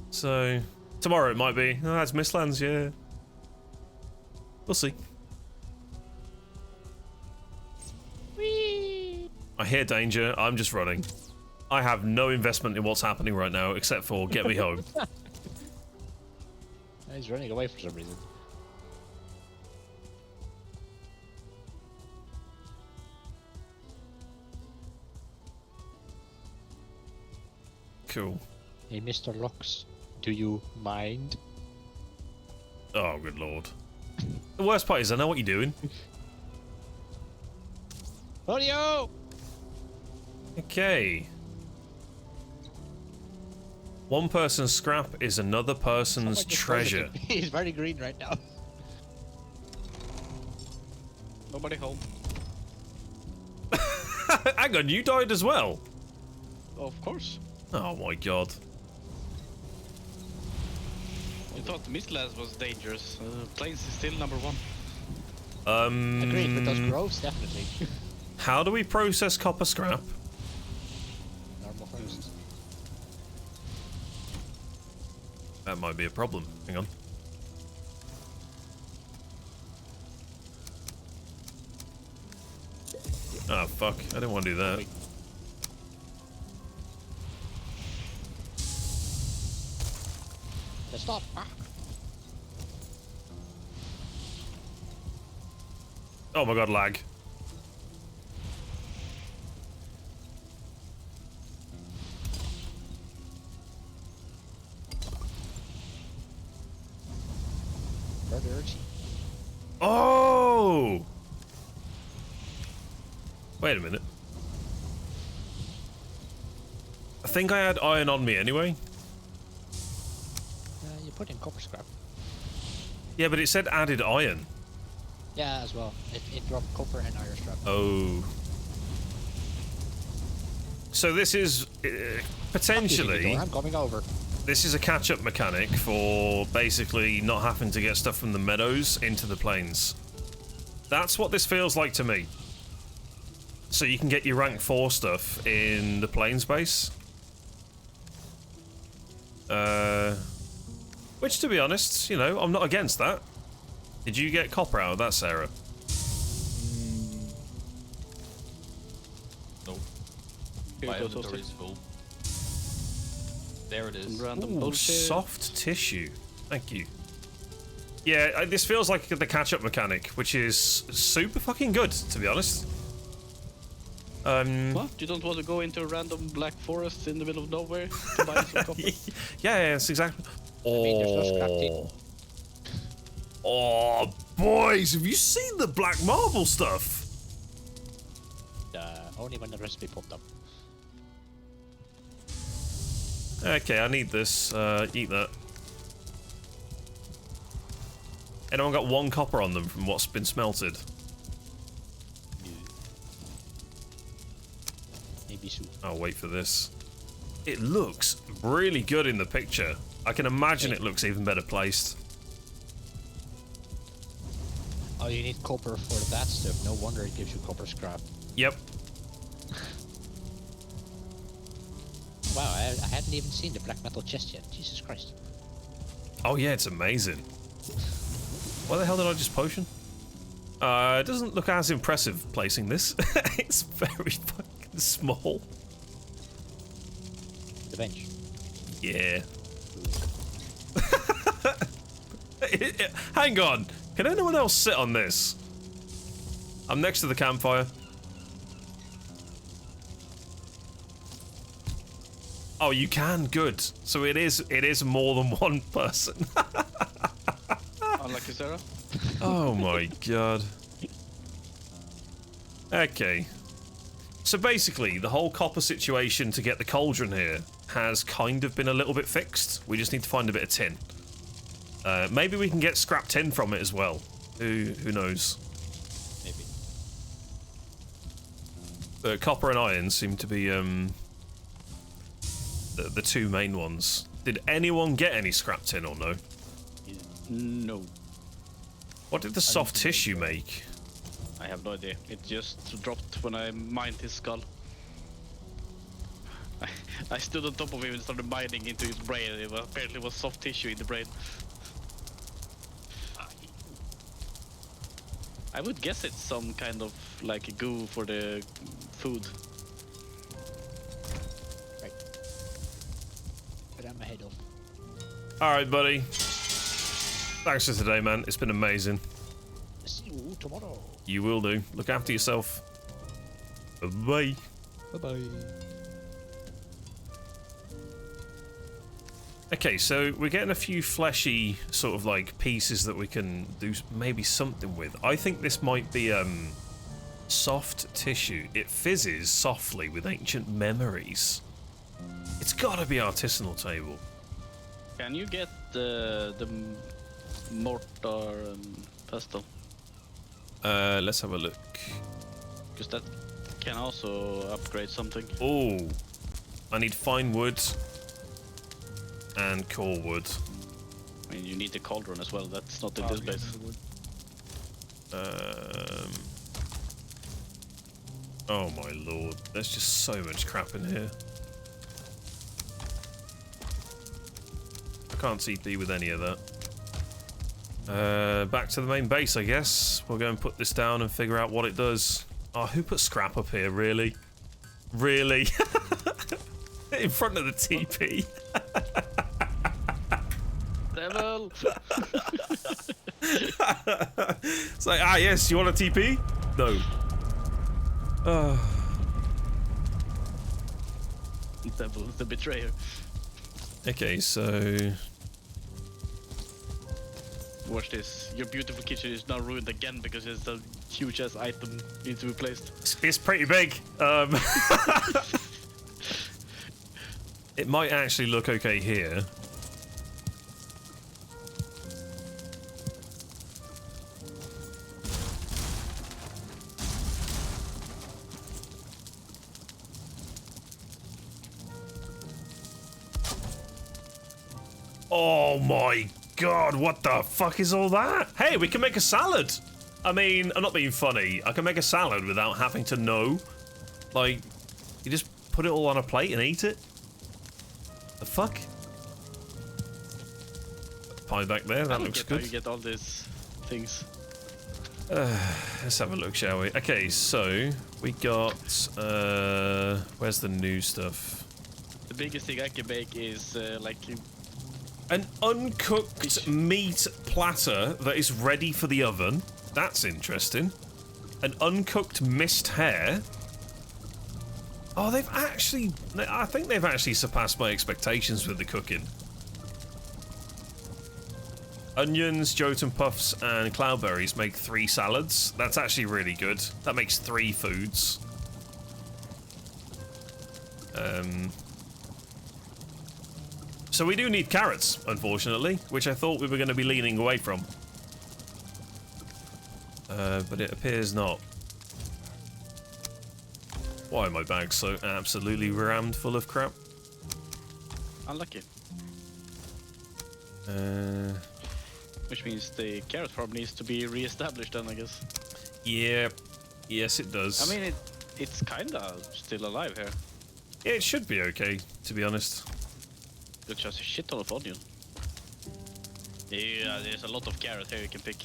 So Tomorrow it might be. Oh, that's Mistlands, yeah. We'll see. Whee! I hear danger. I'm just running. I have no investment in what's happening right now, except for get me home. He's running away for some reason. Cool. Hey, Mr. Lux, do you mind? Oh, good lord. The worst part is I know what you're doing. Audio! Okay. One person's scrap is another person's Someone just treasure. told me to- He's very green right now. Nobody home. Hang on, you died as well? Of course. Oh my god. You thought Mistlands was dangerous. Plains is still number 1. Agreed with those groves, definitely. How do we process copper scrap? Normal first. That might be a problem. Hang on. Oh fuck, I didn't want to do that. Let's stop. Ah. Oh my god, lag. Murderers. Oh! Wait a minute. I think I had iron on me anyway. You put in copper scrap. Yeah, but it said added iron. Yeah, as well. It dropped copper and iron scrap. Oh. So this is potentially, I'm coming over. this is a catch-up mechanic for basically not having to get stuff from the meadows into the plains. That's what this feels like to me. So you can get your rank 4 stuff in the plains base. Which, to be honest, you know, I'm not against that. Did you get copper out of that, Sarah? Nope. Here My you go, inventory Toasty. is full. There it is. Some random Ooh, bullshit. soft tissue. Thank you. Yeah, this feels like the catch-up mechanic, which is super fucking good, to be honest. What? You don't want to go into a random black forest in the middle of nowhere to buy some copper? Yeah, that's exactly. mean, there's no scrap Oh. Oh, boys, have you seen the black marble stuff? Only when the recipe popped up. Okay, I need this. Eat that. Anyone got 1 copper on them from what's been smelted? Maybe so. I'll wait for this. It looks really good in the picture. I can imagine it looks even better placed. Oh, you need copper for that stuff. No wonder it gives you copper scrap. Yep. Wow, I hadn't even seen the black metal chest yet. Jesus Christ. Oh yeah, it's amazing. Why the hell did I just potion? It doesn't look as impressive placing this. It's very fucking small. The bench. Yeah. Hang on. Can anyone else sit on this? I'm next to the campfire. Oh, you can. Good. So it is more than 1 person. Unlucky Sarah. Oh my god. Okay. So basically, the whole copper situation to get the cauldron here has kind of been a little bit fixed. We just need to find a bit of tin. Maybe we can get scrap tin from it as well. Who knows? Maybe. But copper and iron seem to be the 2 main ones. Did anyone get any scrap tin or no? No. What did the soft tissue make? I have no idea. It just dropped when I mined his skull. I stood on top of him and started biting into his brain. It was, apparently was soft tissue in the brain. I would guess it's some kind of like a goo for the food. Right. But I'm ahead of. Alright, buddy. Thanks for today, man. It's been amazing. See you tomorrow. You will do. Look after yourself. Bye-bye. Bye-bye. Okay, so we're getting a few fleshy sort of like pieces that we can do maybe something with. I think this might be soft tissue. It fizzes softly with ancient memories. It's gotta be artisanal table. Can you get the mortar pestle? Let's have a look. Because that can also upgrade something. Oh, I need fine wood and core wood. I mean, you need the cauldron as well. That's not in this base. Oh my lord, there's just so much crap in here. I can't TP with any of that. Back to the main base, I guess. We'll go and put this down and figure out what it does. Oh, who put scrap up here, really? Really? In front of the TP. Devil! It's like, ah yes, you want a TP? No. Devil, the betrayer. Okay, so... Watch this. Your beautiful kitchen is now ruined again because there's a huge ass item needs to be placed. It's pretty big. It might actually look okay here. Oh my god, what the fuck is all that? Hey, we can make a salad! I mean, I'm not being funny. I can make a salad without having to know. Like, you just put it all on a plate and eat it? The fuck? Pie back there, that looks good. How you get all these things. Let's have a look, shall we? Okay, so we got where's the new stuff? The biggest thing I can make is like an uncooked meat platter that is ready for the oven. That's interesting. An uncooked mist hare. Oh, they've actually... I think they've actually surpassed my expectations with the cooking. Onions, Jotun puffs, and cloudberries make 3 salads. That's actually really good. That makes 3 foods. So we do need carrots, unfortunately, which I thought we were going to be leaning away from. But it appears not. Why are my bags so absolutely rammed full of crap? unlucky. Which means the carrot farm needs to be re-established then, I guess. Yeah. Yes, it does. I mean, it's kinda still alive here. Yeah, it should be okay, to be honest. It's just a shit ton of onion. Yeah, there's a lot of carrot here you can pick.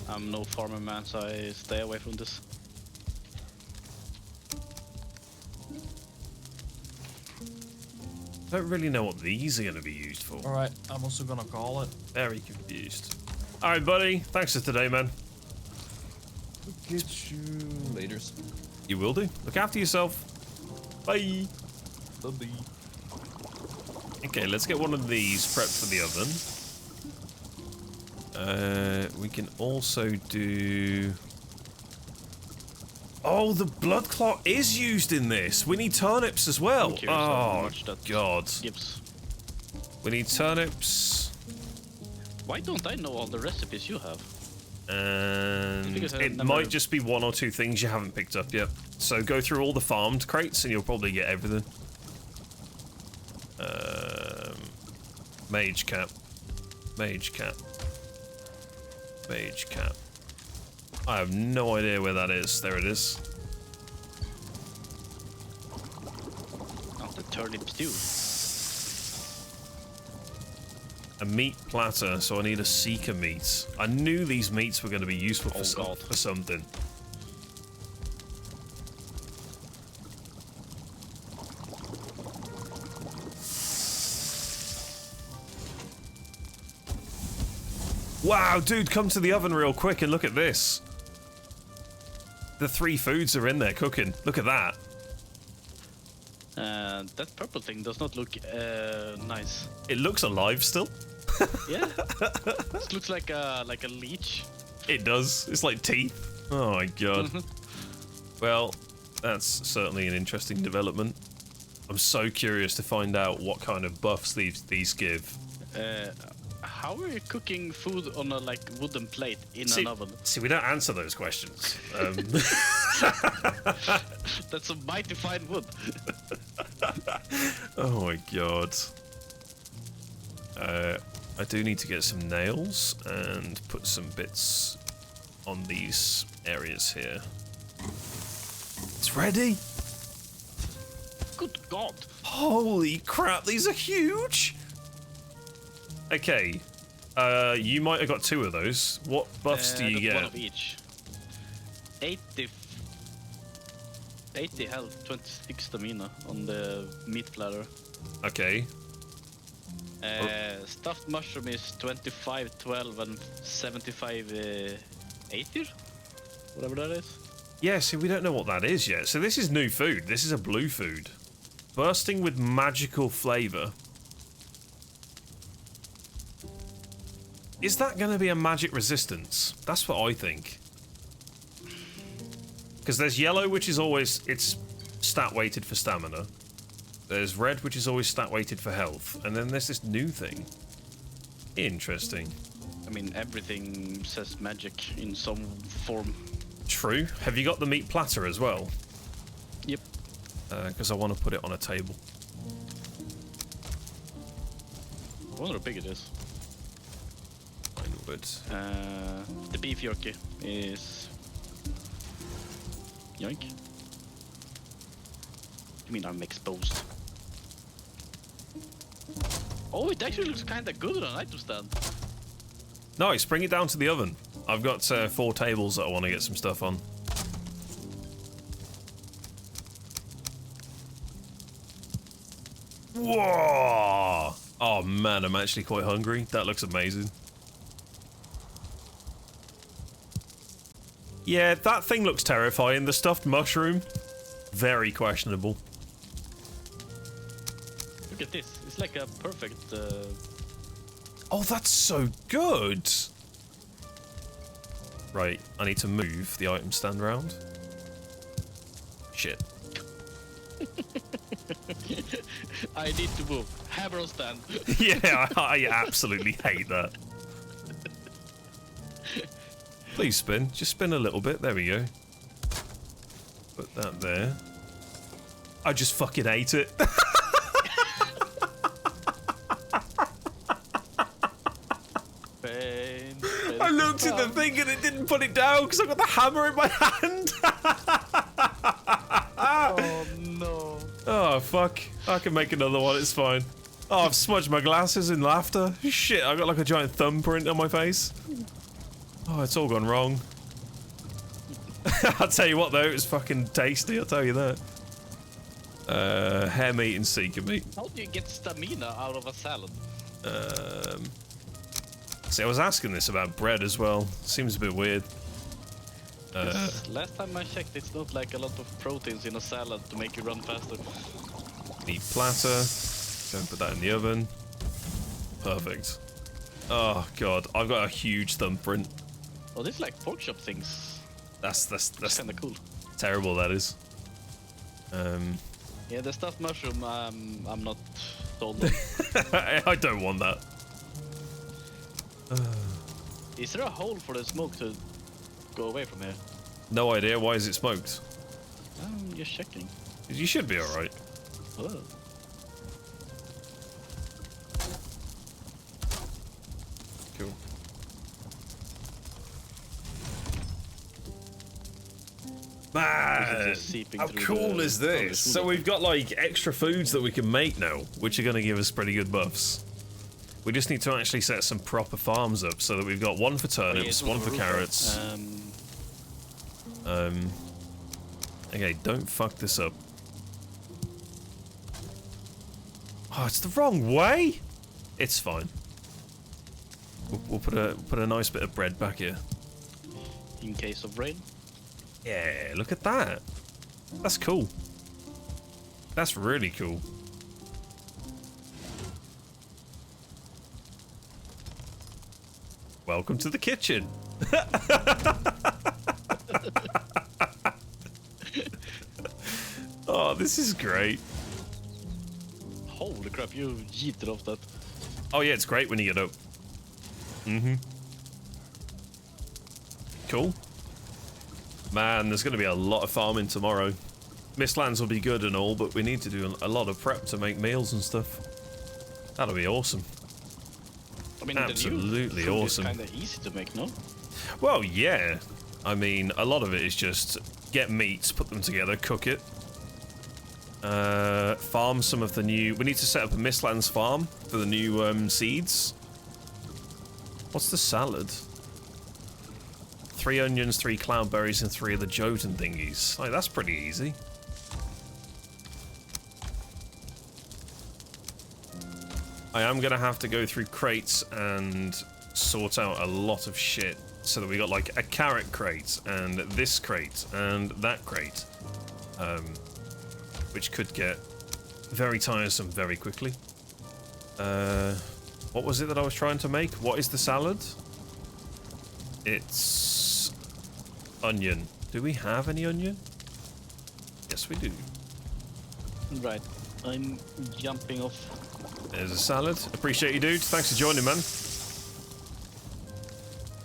I'm no farmer man, so I stay away from this. I don't really know what these are going to be used for. Alright, I'm also gonna call it. Very confused. Alright, buddy. Thanks for today, man. Get you laters. You will do. Look after yourself. Bye. Bye. Okay, let's get one of these prepped for the oven. We can also do... Oh, the blood clot is used in this. We need turnips as well. Oh, God. Gives. We need turnips. Why don't I know all the recipes you have? And it might just be 1 or 2 things you haven't picked up yet. So go through all the farmed crates and you'll probably get everything. Mage cap. Mage cap. Mage cap. I have no idea where that is. There it is. Oh, the turnip stew. A meat platter, so I need a seeker meat. I knew these meats were going to be useful for, for something. Wow, dude, come to the oven real quick and look at this. The 3 foods are in there cooking. Look at that. That purple thing does not look nice. It looks alive still. Yeah. This looks like a leech. It does. It's like teeth. Oh my god. Well, that's certainly an interesting development. I'm so curious to find out what kind of buffs these give. How are you cooking food on a wooden plate in an oven? See, we don't answer those questions. That's a mighty fine wood. Oh my god. I do need to get some nails and put some bits on these areas here. It's ready. Good god. Holy crap, these are huge. Okay. You might have got 2 of those. What buffs do you get? 1 of each. 80 health, 26 stamina on the meat platter. Okay. Stuffed mushroom is 25, 12, and 75, 80? Whatever that is. Yeah, see, we don't know what that is yet. So this is new food. This is a blue food. Bursting with magical flavor. Is that going to be a magic resistance? That's what I think. Because there's yellow, which is always... it's stat weighted for stamina. There's red, which is always stat weighted for health. And then there's this new thing. Interesting. I mean, everything says magic in some form. True. Have you got the meat platter as well? Yep. Because I want to put it on a table. I wonder how big it is. I would. The beef jerky is... Yoink. You mean I'm exposed? Oh, it actually looks kinda good on an item stand. Nice, bring it down to the oven. I've got 4 tables that I want to get some stuff on. Whoa! Oh man, I'm actually quite hungry. That looks amazing. Yeah, that thing looks terrifying. The stuffed mushroom, very questionable. Look at this. It's like a perfect... Oh, that's so good! Right, I need to move the item stand round. Shit. I need to move. Hammer stand. Yeah, I absolutely hate that. Please spin. Just spin a little bit. There we go. Put that there. I just fucking ate it. I looked at the thing and it didn't put it down because I got the hammer in my hand. Oh no. Oh fuck. I can make another one, it's fine. Oh, I've smudged my glasses in laughter. Shit, I got like a giant thumbprint on my face. Oh, it's all gone wrong. I'll tell you what though, it was fucking tasty, I'll tell you that. Hare meat and seeker meat. How do you get stamina out of a salad? See, I was asking this about bread as well. Seems a bit weird. Last time I checked, it's not like a lot of proteins in a salad to make you run faster. Meat platter. Go and put that in the oven. Perfect. Oh god, I've got a huge thumbprint. Oh, this is like pork chop things. That's Kind of cool. terrible. That is. Yeah, the stuffed mushroom. I'm not sold on. I don't want that. Is there a hole for the smoke to go away from here? No idea. Why is it smoked? I'm just checking. You should be all right. Oh. Cool. Man, Just seeping how through cool the- is from the this? food So up. we've got like extra foods that we can make now, which are going to give us pretty good buffs. We just need to actually set some proper farms up so that we've got one for Oh, yeah, turnips, it's one on the for roof, right? carrots. Okay, don't fuck this up. Oh, it's the wrong way. It's fine. We'll put a nice bit of bread back here. In case of rain. Yeah, look at that. That's cool. That's really cool. Welcome to the kitchen. Oh, this is great. Holy crap, you yeeted off that. Oh yeah, it's great when you get up. Mm-hmm. Cool. Man, there's going to be a lot of farming tomorrow. Mistlands will be good and all, but we need to do a lot of prep to make meals and stuff. That'll be awesome. I mean, Absolutely the new food awesome. is kind of easy to make, no? Well, yeah. I mean, a lot of it is just get meats, put them together, cook it. Farm some of the new... We need to set up a Mistlands farm for the new seeds. What's the salad? 3 onions, 3 cloudberries, and 3 of the Jotun thingies. Like, that's pretty easy. I am going to have to go through crates and sort out a lot of shit so that we got like a carrot crate and this crate and that crate, which could get very tiresome very quickly. What was it that I was trying to make? What is the salad? It's onion. Do we have any onion? Yes, we do. Right. I'm jumping off. There's a salad. Appreciate you, dude. Thanks for joining, man.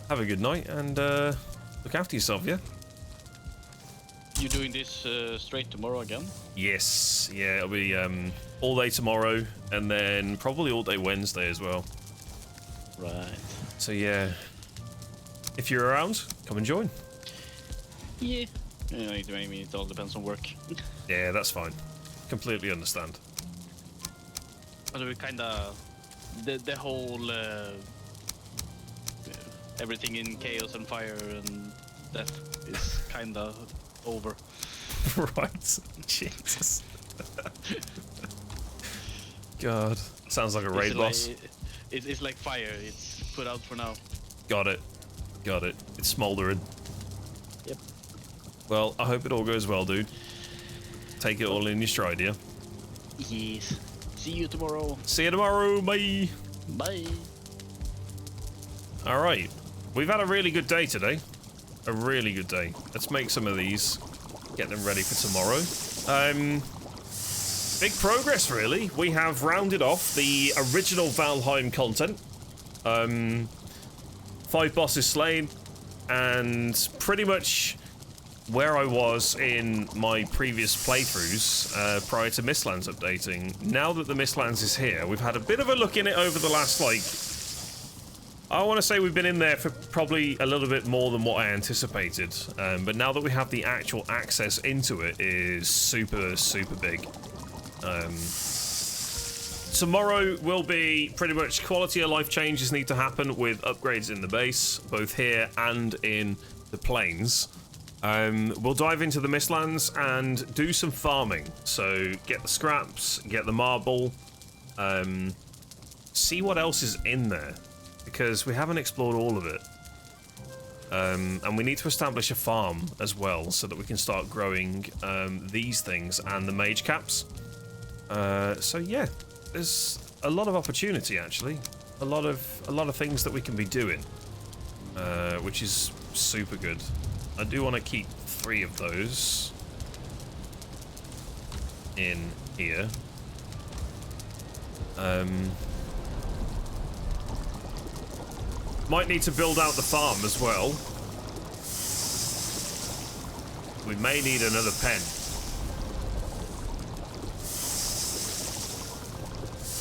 Have a good night and look after yourself, yeah? You doing this straight tomorrow again? Yes. Yeah, it'll be all day tomorrow and then probably all day Wednesday as well. Right. So yeah, if you're around, come and join. Yeah. Yeah, I mean, it all depends on work. Yeah, that's fine. Completely understand. But we kind of the whole everything in chaos and fire and death is kind of over. Right. Jesus. God. Sounds like a raid boss. It's like fire. It's put out for now. Got it. Got it. It's smoldering. Yep. Well, I hope it all goes well, dude. Take it all in your stride, yeah? Yes. See you tomorrow. See you tomorrow, bye! Bye. Alright. We've had a really good day today. A really good day. Let's make some of these. Get them ready for tomorrow. Big progress, really. We have rounded off the original Valheim content. 5 bosses slain. And pretty much where I was in my previous playthroughs prior to Mistlands updating. Now that the Mistlands is here, we've had a bit of a look in it over the last, like... I want to say we've been in there for probably a little bit more than what I anticipated. But now that we have the actual access into it is super, super big. Tomorrow will be pretty much quality of life changes need to happen with upgrades in the base, both here and in the plains. We'll dive into the Mistlands and do some farming. So get the scraps, get the marble, see what else is in there, because we haven't explored all of it. And we need to establish a farm as well so that we can start growing these things and the mage caps. So yeah, there's a lot of opportunity actually, a lot of things that we can be doing, which is super good. I do want to keep 3 of those in here. Might need to build out the farm as well. We may need another pen.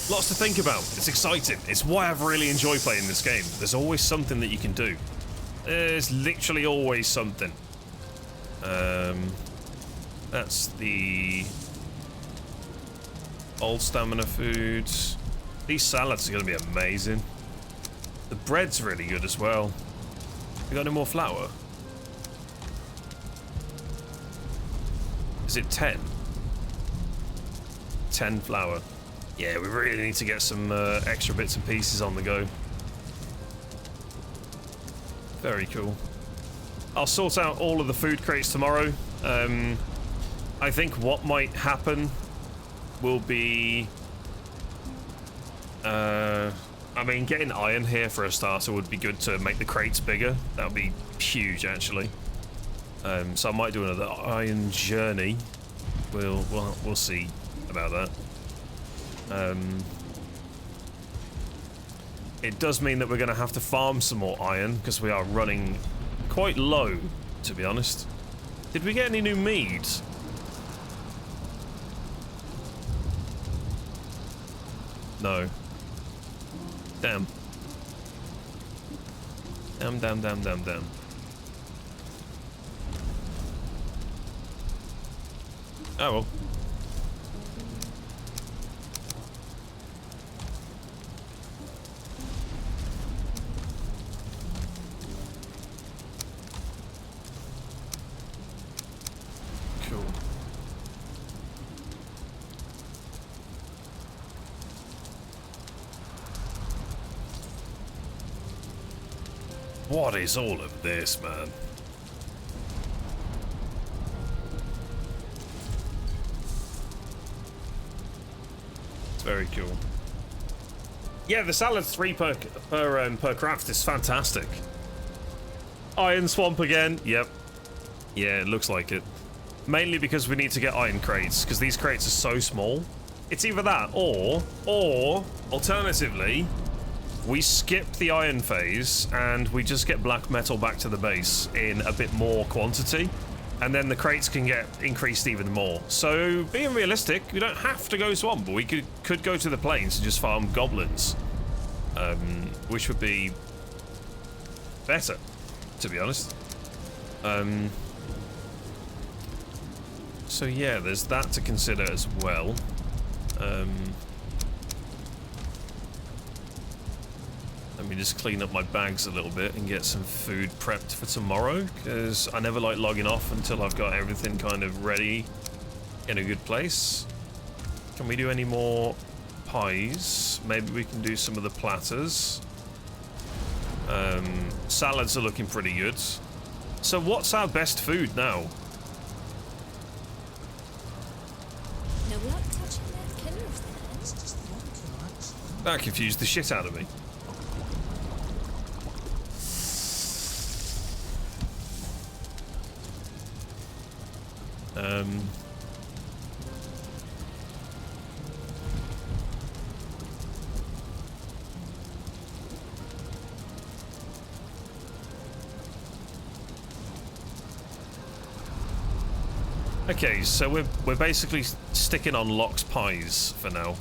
Lots to think about. It's exciting. It's why I've really enjoyed playing this game. There's always something that you can do. There's literally always something. That's the old stamina foods. These salads are going to be amazing. The bread's really good as well. You got any more flour? Is it 10? 10 flour. Yeah, we really need to get some extra bits and pieces on the go. Very cool. I'll sort out all of the food crates tomorrow. I think what might happen will be... I mean, getting iron here for a starter would be good to make the crates bigger. That would be huge, actually. So I might do another iron journey. We'll see about that. It does mean that we're going to have to farm some more iron because we are running quite low, to be honest. Did we get any new mead? No. Damn. Damn. Oh well. Cool. What is all of this, man? It's very cool. Yeah, the salad's 3 per craft is fantastic. Iron swamp again. Yep. Yeah, it looks like it. Mainly because we need to get iron crates, because these crates are so small. It's either that, or alternatively, we skip the iron phase and we just get black metal back to the base in a bit more quantity, and then the crates can get increased even more. So, being realistic, we don't have to go swamp, but we could go to the plains and just farm goblins, which would be better, to be honest. So yeah, there's that to consider as well. Let me just clean up my bags a little bit and get some food prepped for tomorrow, because I never like logging off until I've got everything kind of ready in a good place. Can we do any more pies? Maybe we can do some of the platters. Salads are looking pretty good. So what's our best food now? No luck touching that killer's That confused the shit out of me. Okay, so we're basically sticking on Locke's pies for now.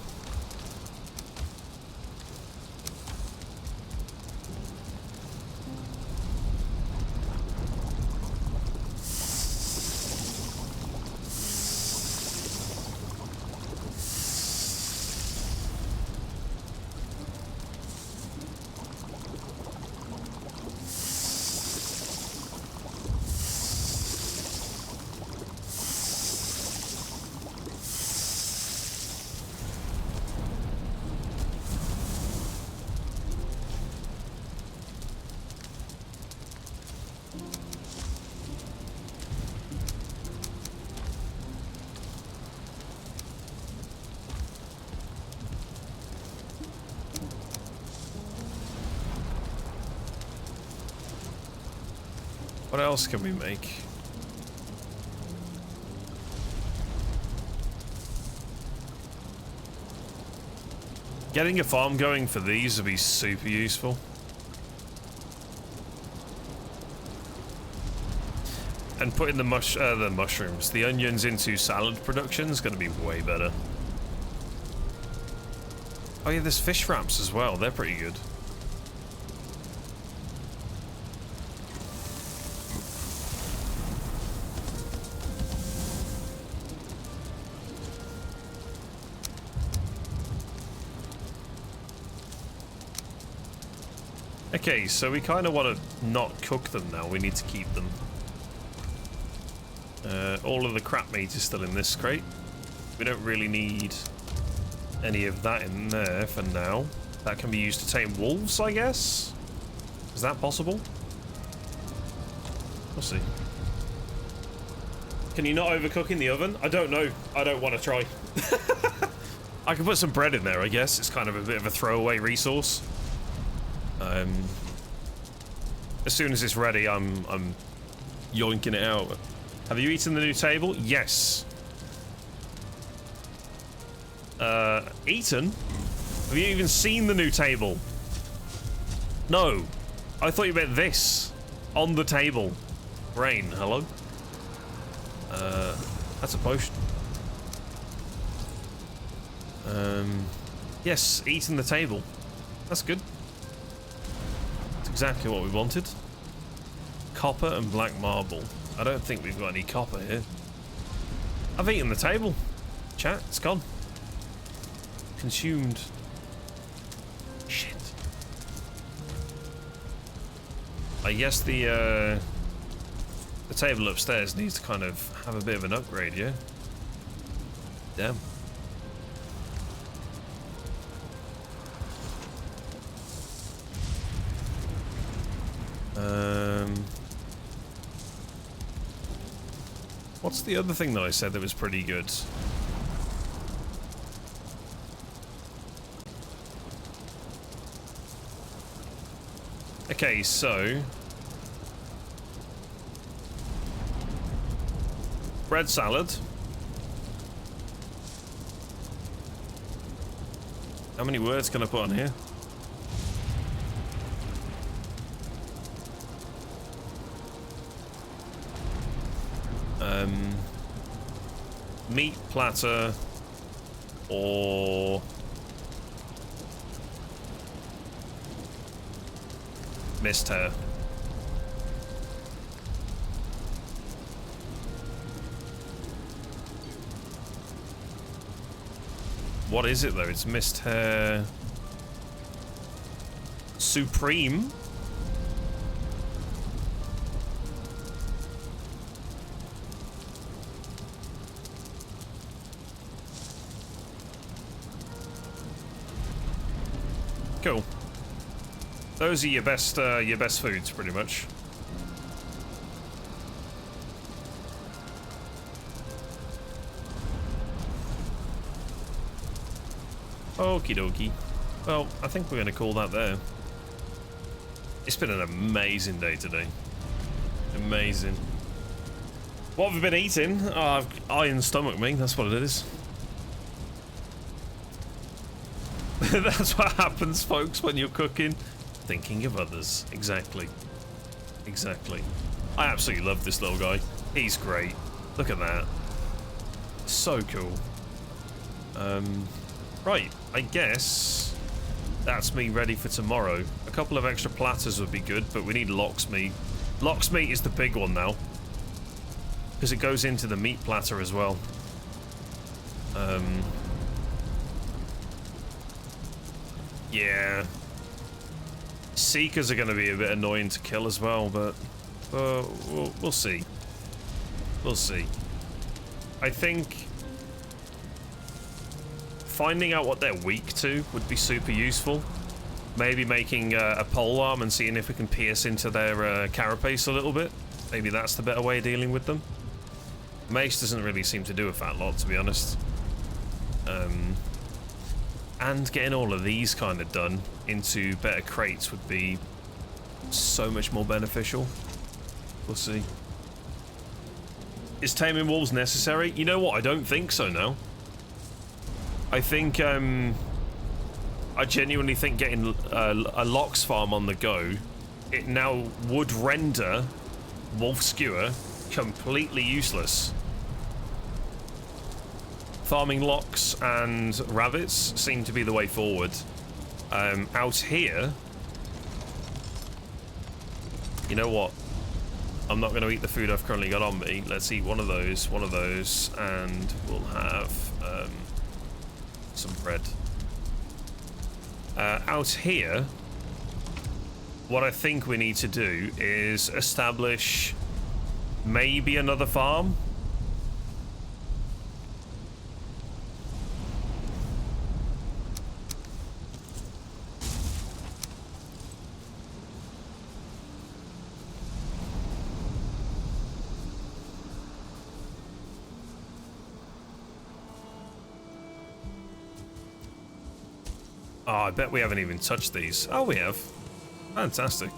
What else can we make? Getting a farm going for these would be super useful. And putting the mushrooms, the onions into salad production is going to be way better. Oh yeah, there's fish wraps as well. They're pretty good. Okay, so we kind of want to not cook them now. We need to keep them. All of the crap meat is still in this crate. We don't really need any of that in there for now. That can be used to tame wolves, I guess? Is that possible? We'll see. Can you not overcook in the oven? I don't know. I don't want to try. I can put some bread in there, I guess. It's kind of a bit of a throwaway resource. As soon as it's ready, I'm yoinking it out. Have you eaten the new table? Yes. Eaten? Have you even seen the new table? No. I thought you meant this. On the table. Rain, hello? That's a potion. Yes, eaten the table. That's good. That's exactly what we wanted. Copper and black marble. I don't think we've got any copper here. I've eaten the table. Chat, it's gone. Consumed. Shit. I guess the table upstairs needs to kind of have a bit of an upgrade, yeah? Damn. What's the other thing that I said that was pretty good? Okay, so bread salad. How many words can I put on here? Meat platter or mist hair. What is it though? It's mist hair supreme. Cool. Those are your best foods, pretty much. Okie dokie. Well, I think we're going to call that there. It's been an amazing day today. Amazing. What have we been eating? Oh, I've iron stomach me. That's what it is. That's what happens, folks, when you're cooking. Thinking of others. Exactly. Exactly. I absolutely love this little guy. He's great. Look at that. So cool. Right. I guess that's me ready for tomorrow. A couple of extra platters would be good, but we need lox meat. Lox meat is the big one now, because it goes into the meat platter as well. Yeah. Seekers are going to be a bit annoying to kill as well, but we'll see. We'll see. I think finding out what they're weak to would be super useful. Maybe making a pole arm and seeing if we can pierce into their carapace a little bit. Maybe that's the better way of dealing with them. Mace doesn't really seem to do a fat lot, to be honest. And getting all of these kind of done into better crates would be so much more beneficial. We'll see. Is taming wolves necessary? You know what? I don't think so now. I think, I genuinely think getting a lox farm on the go, it now would render wolf skewer completely useless. Farming lox and rabbits seem to be the way forward. Out here, you know what? I'm not going to eat the food I've currently got on me. Let's eat one of those, and we'll have some bread. Out here, what I think we need to do is establish maybe another farm. Oh, I bet we haven't even touched these. Oh, we have. Fantastic.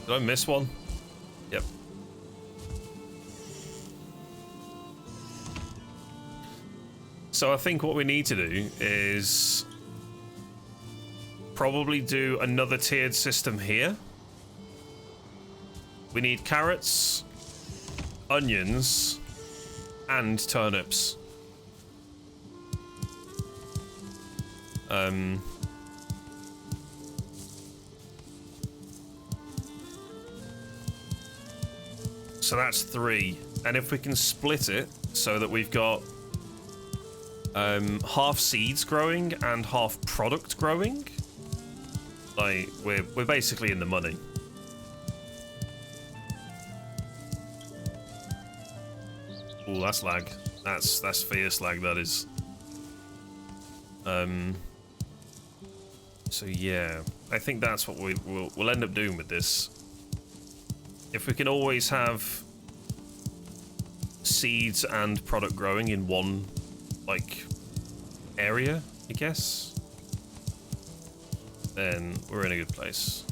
Did I miss one? Yep. So I think what we need to do is probably do another tiered system here. We need carrots, onions, and turnips. So that's 3. And if we can split it so that we've got half seeds growing and half product growing, like we're basically in the money. Oh, that's lag. That's fierce lag, that is. So yeah, I think that's what we'll end up doing with this. If we can always have seeds and product growing in one, like, area, I guess, then we're in a good place.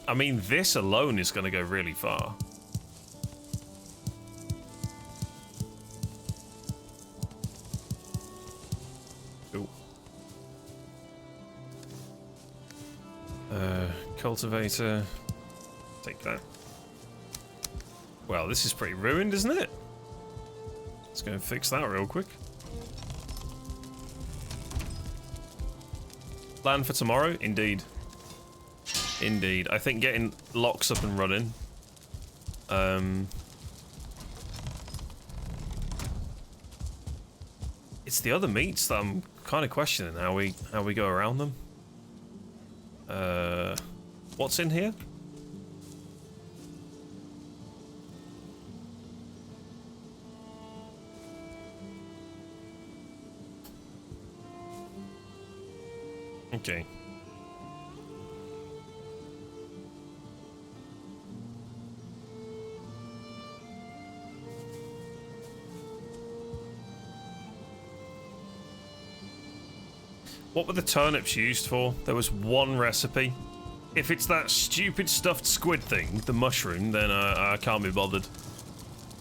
I mean, this alone is going to go really far. Ooh. Cultivator. Take that. Well, this is pretty ruined, isn't it? Let's go and fix that real quick. Plan for tomorrow? Indeed. Indeed. I think getting locks up and running. It's the other meats that I'm kind of questioning how we go around them. What's in here? Okay. What were the turnips used for? There was one recipe. If it's that stupid stuffed squid thing, the mushroom, then I can't be bothered.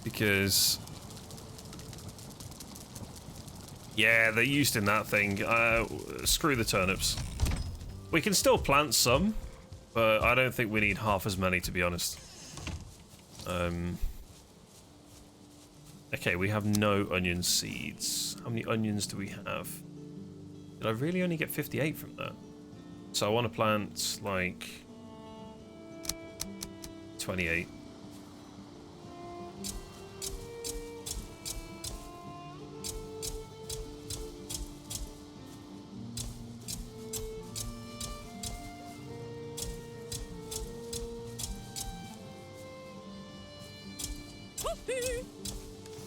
Because... yeah, they're used in that thing. Screw the turnips. We can still plant some, but I don't think we need half as many, to be honest. Okay, we have no onion seeds. How many onions do we have? Did I really only get 58 from that? So I want to plant, like, 28.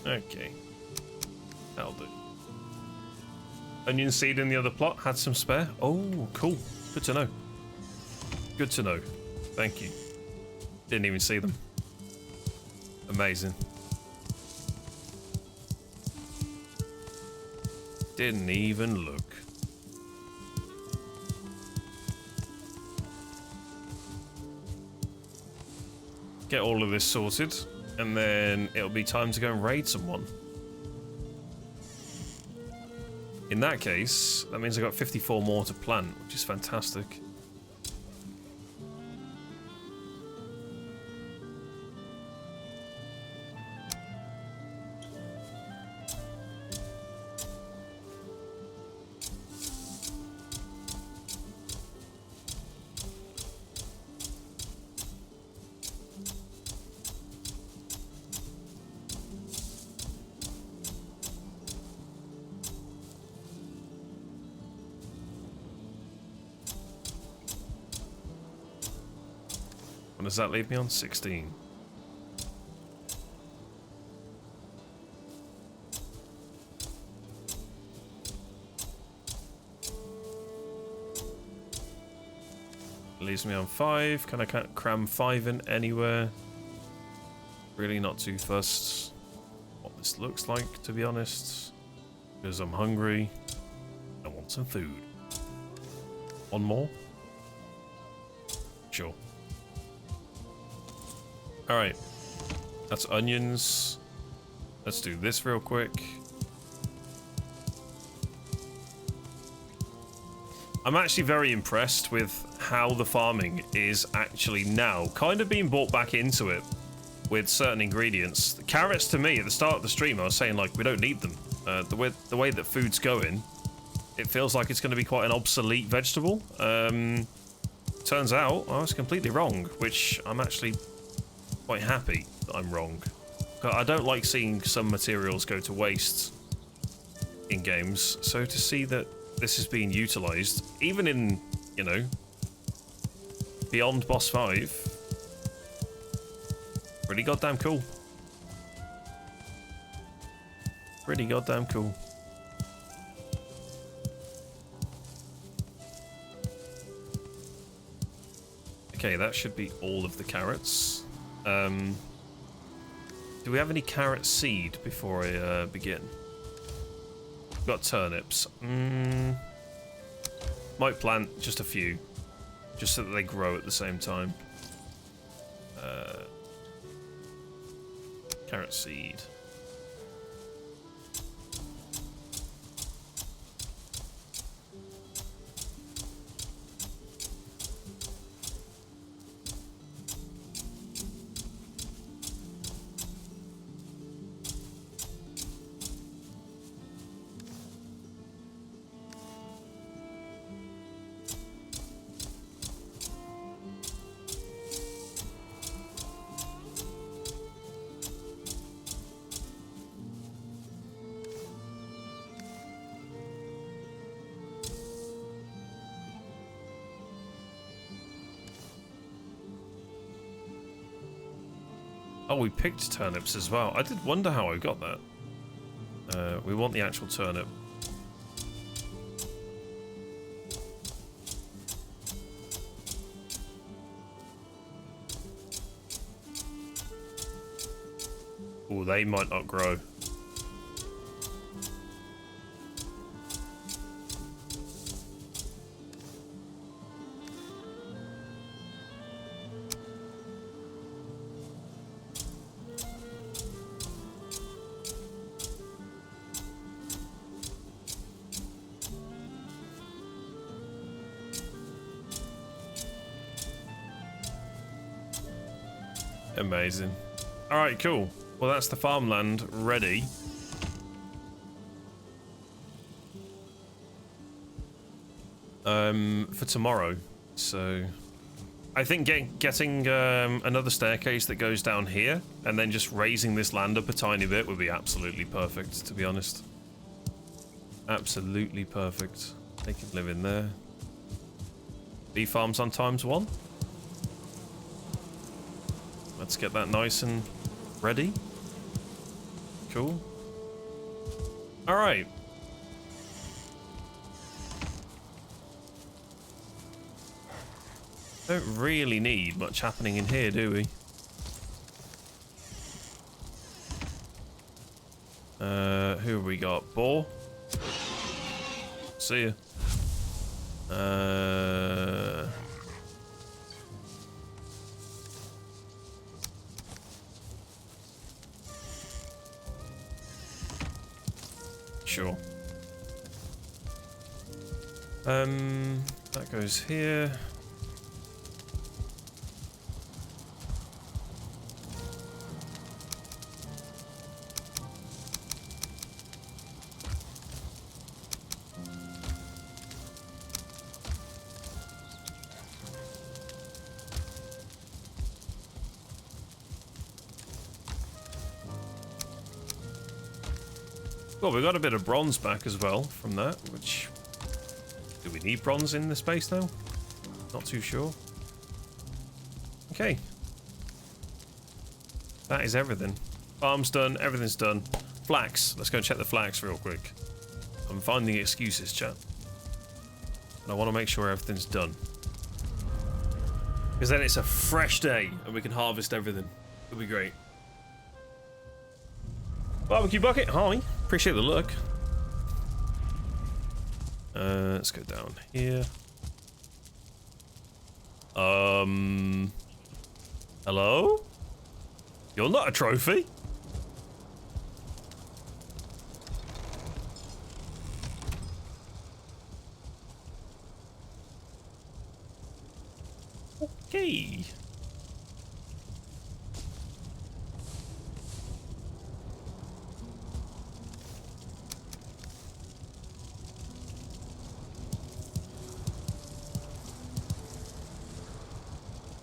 Okay. That'll do. Onion seed in the other plot. Had some spare. Oh, cool. Good to know. Good to know. Thank you. Didn't even see them. Amazing. Didn't even look. Get all of this sorted, and then it'll be time to go and raid someone. In that case, that means I got 54 more to plant, which is fantastic. What does that leave me on? 16. Leaves me on 5. Can I cram 5 in anywhere? Really not too fussed what this looks like, to be honest. Because I'm hungry. I want some food. One more? Sure. Alright. That's onions. Let's do this real quick. I'm actually very impressed with how the farming is actually now kind of being brought back into it with certain ingredients. The carrots, to me, at the start of the stream, I was saying, like, we don't need them. The way that food's going, it feels like it's going to be quite an obsolete vegetable. Turns out I was completely wrong, which I'm actually quite happy that I'm wrong. I don't like seeing some materials go to waste in games, so to see that this is being utilized, even in, you know, beyond boss 5, pretty goddamn cool. Pretty goddamn cool. Okay, that should be all of the carrots. Do we have any carrot seed before I begin? We've got turnips. Might plant just a few, just so that they grow at the same time. Carrot seed. Oh, we picked turnips as well. I did wonder how I got that. We want the actual turnip. Oh, they might not grow. Amazing. Alright, cool. Well, that's the farmland ready. For tomorrow. So I think getting another staircase that goes down here and then just raising this land up a tiny bit would be absolutely perfect, to be honest. Absolutely perfect. They can live in there. Bee farms on ×1. Let's get that nice and ready. Cool. Alright. Don't really need much happening in here, do we? Who have we got? Boar? See ya. Sure. That goes here. Well, we got a bit of bronze back as well from that, which... Do we need bronze in this base now? Not too sure. Okay, That is everything. Farm's done. Everything's done. Flax. Let's go and check the flax real quick. I'm finding excuses, chat. And I want to make sure everything's done. Because then it's a fresh day and we can harvest everything. It'll be great. Barbecue bucket. Hi. Appreciate the look. Let's go down here. Hello? You're not a trophy? Okay.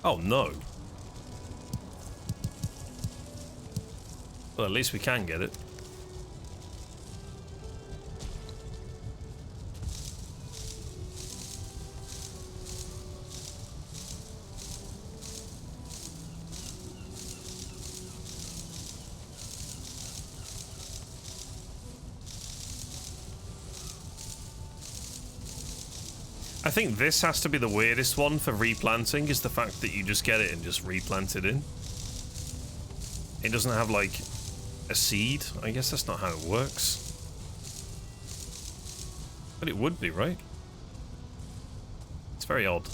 Oh no. Well, at least we can get it. I think this has to be the weirdest one for replanting, is the fact that you just get it and just replant it in. It doesn't have, like, a seed. I guess that's not how it works. But it would be, right? It's very odd.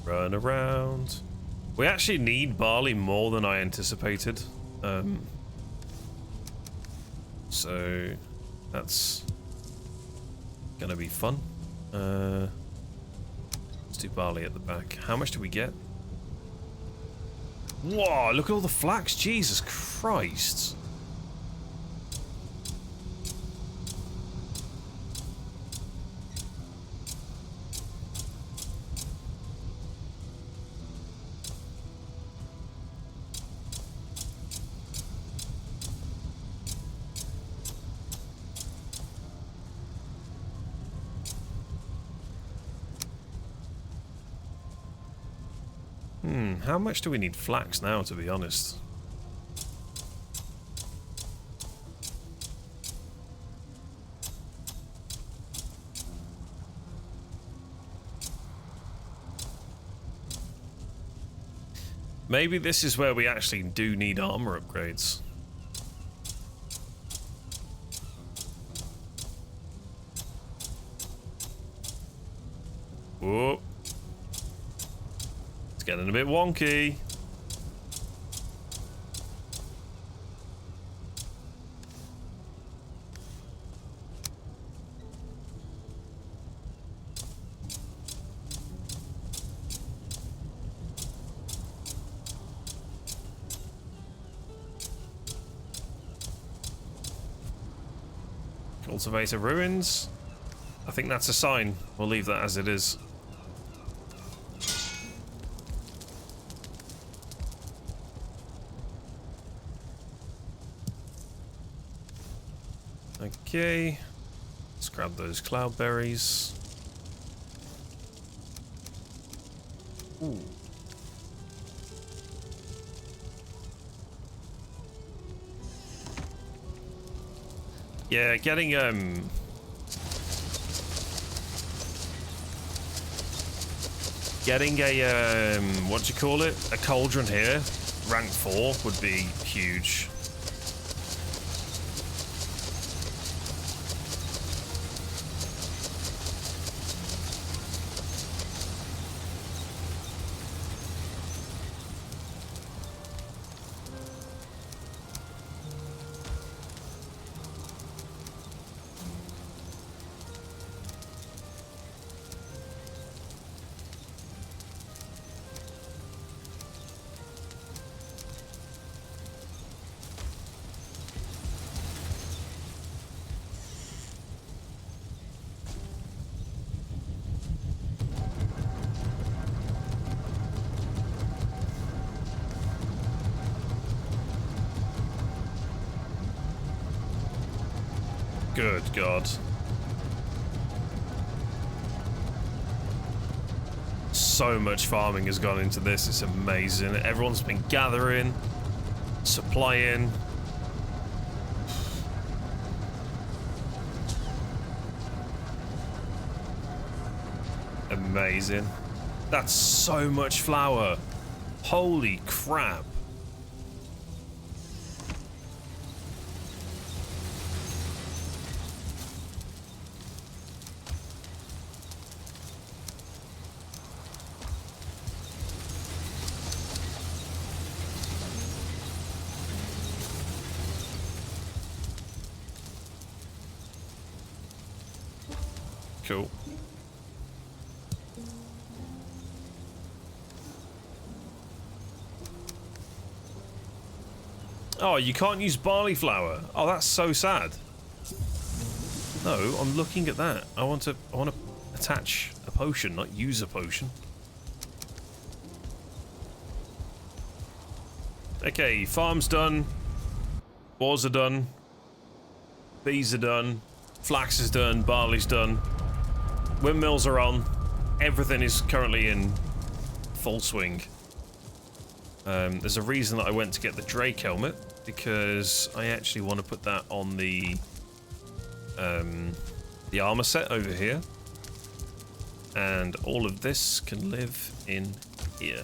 Run around. We actually need barley more than I anticipated. So that's gonna be fun. Let's do barley at the back. How much do we get? Whoa, look at all the flax. Jesus Christ. How much do we need flax now, to be honest? Maybe this is where we actually do need armor upgrades. Whoa. Getting a bit wonky. Cultivator ruins. I think that's a sign. We'll leave that as it is. Okay, let's grab those cloudberries. Ooh. Yeah, getting a what do you call it? A cauldron here, rank 4 would be huge. Good God. So much farming has gone into this, it's amazing. Everyone's been gathering, supplying. Amazing. That's so much flour. Holy crap. Cool. Oh, you can't use barley flour. Oh, that's so sad. No, I'm looking at that. I want to attach a potion, not use a potion. Okay, farm's done. Wars are done. Bees are done. Flax is done. Barley's done. Windmills are on. Everything is currently in full swing. There's a reason that I went to get the Drake helmet, because I actually want to put that on the armor set over here. And all of this can live in here.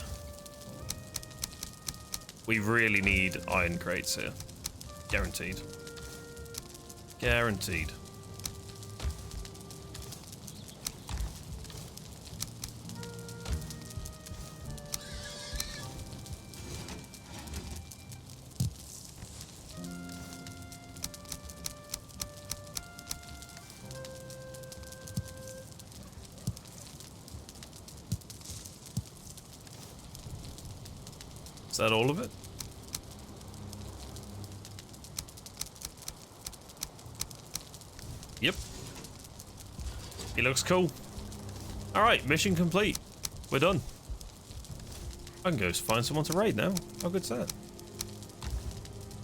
We really need iron crates here. Guaranteed. Guaranteed. Is that all of it? Yep. He looks cool. Alright, mission complete. We're done. I can go find someone to raid now. How good's that?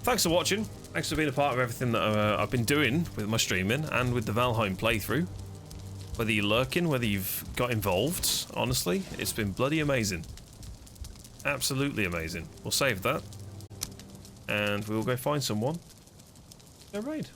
Thanks for watching. Thanks for being a part of everything that I've been doing with my streaming and with the Valheim playthrough. Whether you're lurking, whether you've got involved, honestly, it's been bloody amazing. Absolutely amazing. We'll save that. And we'll go find someone. Go raid.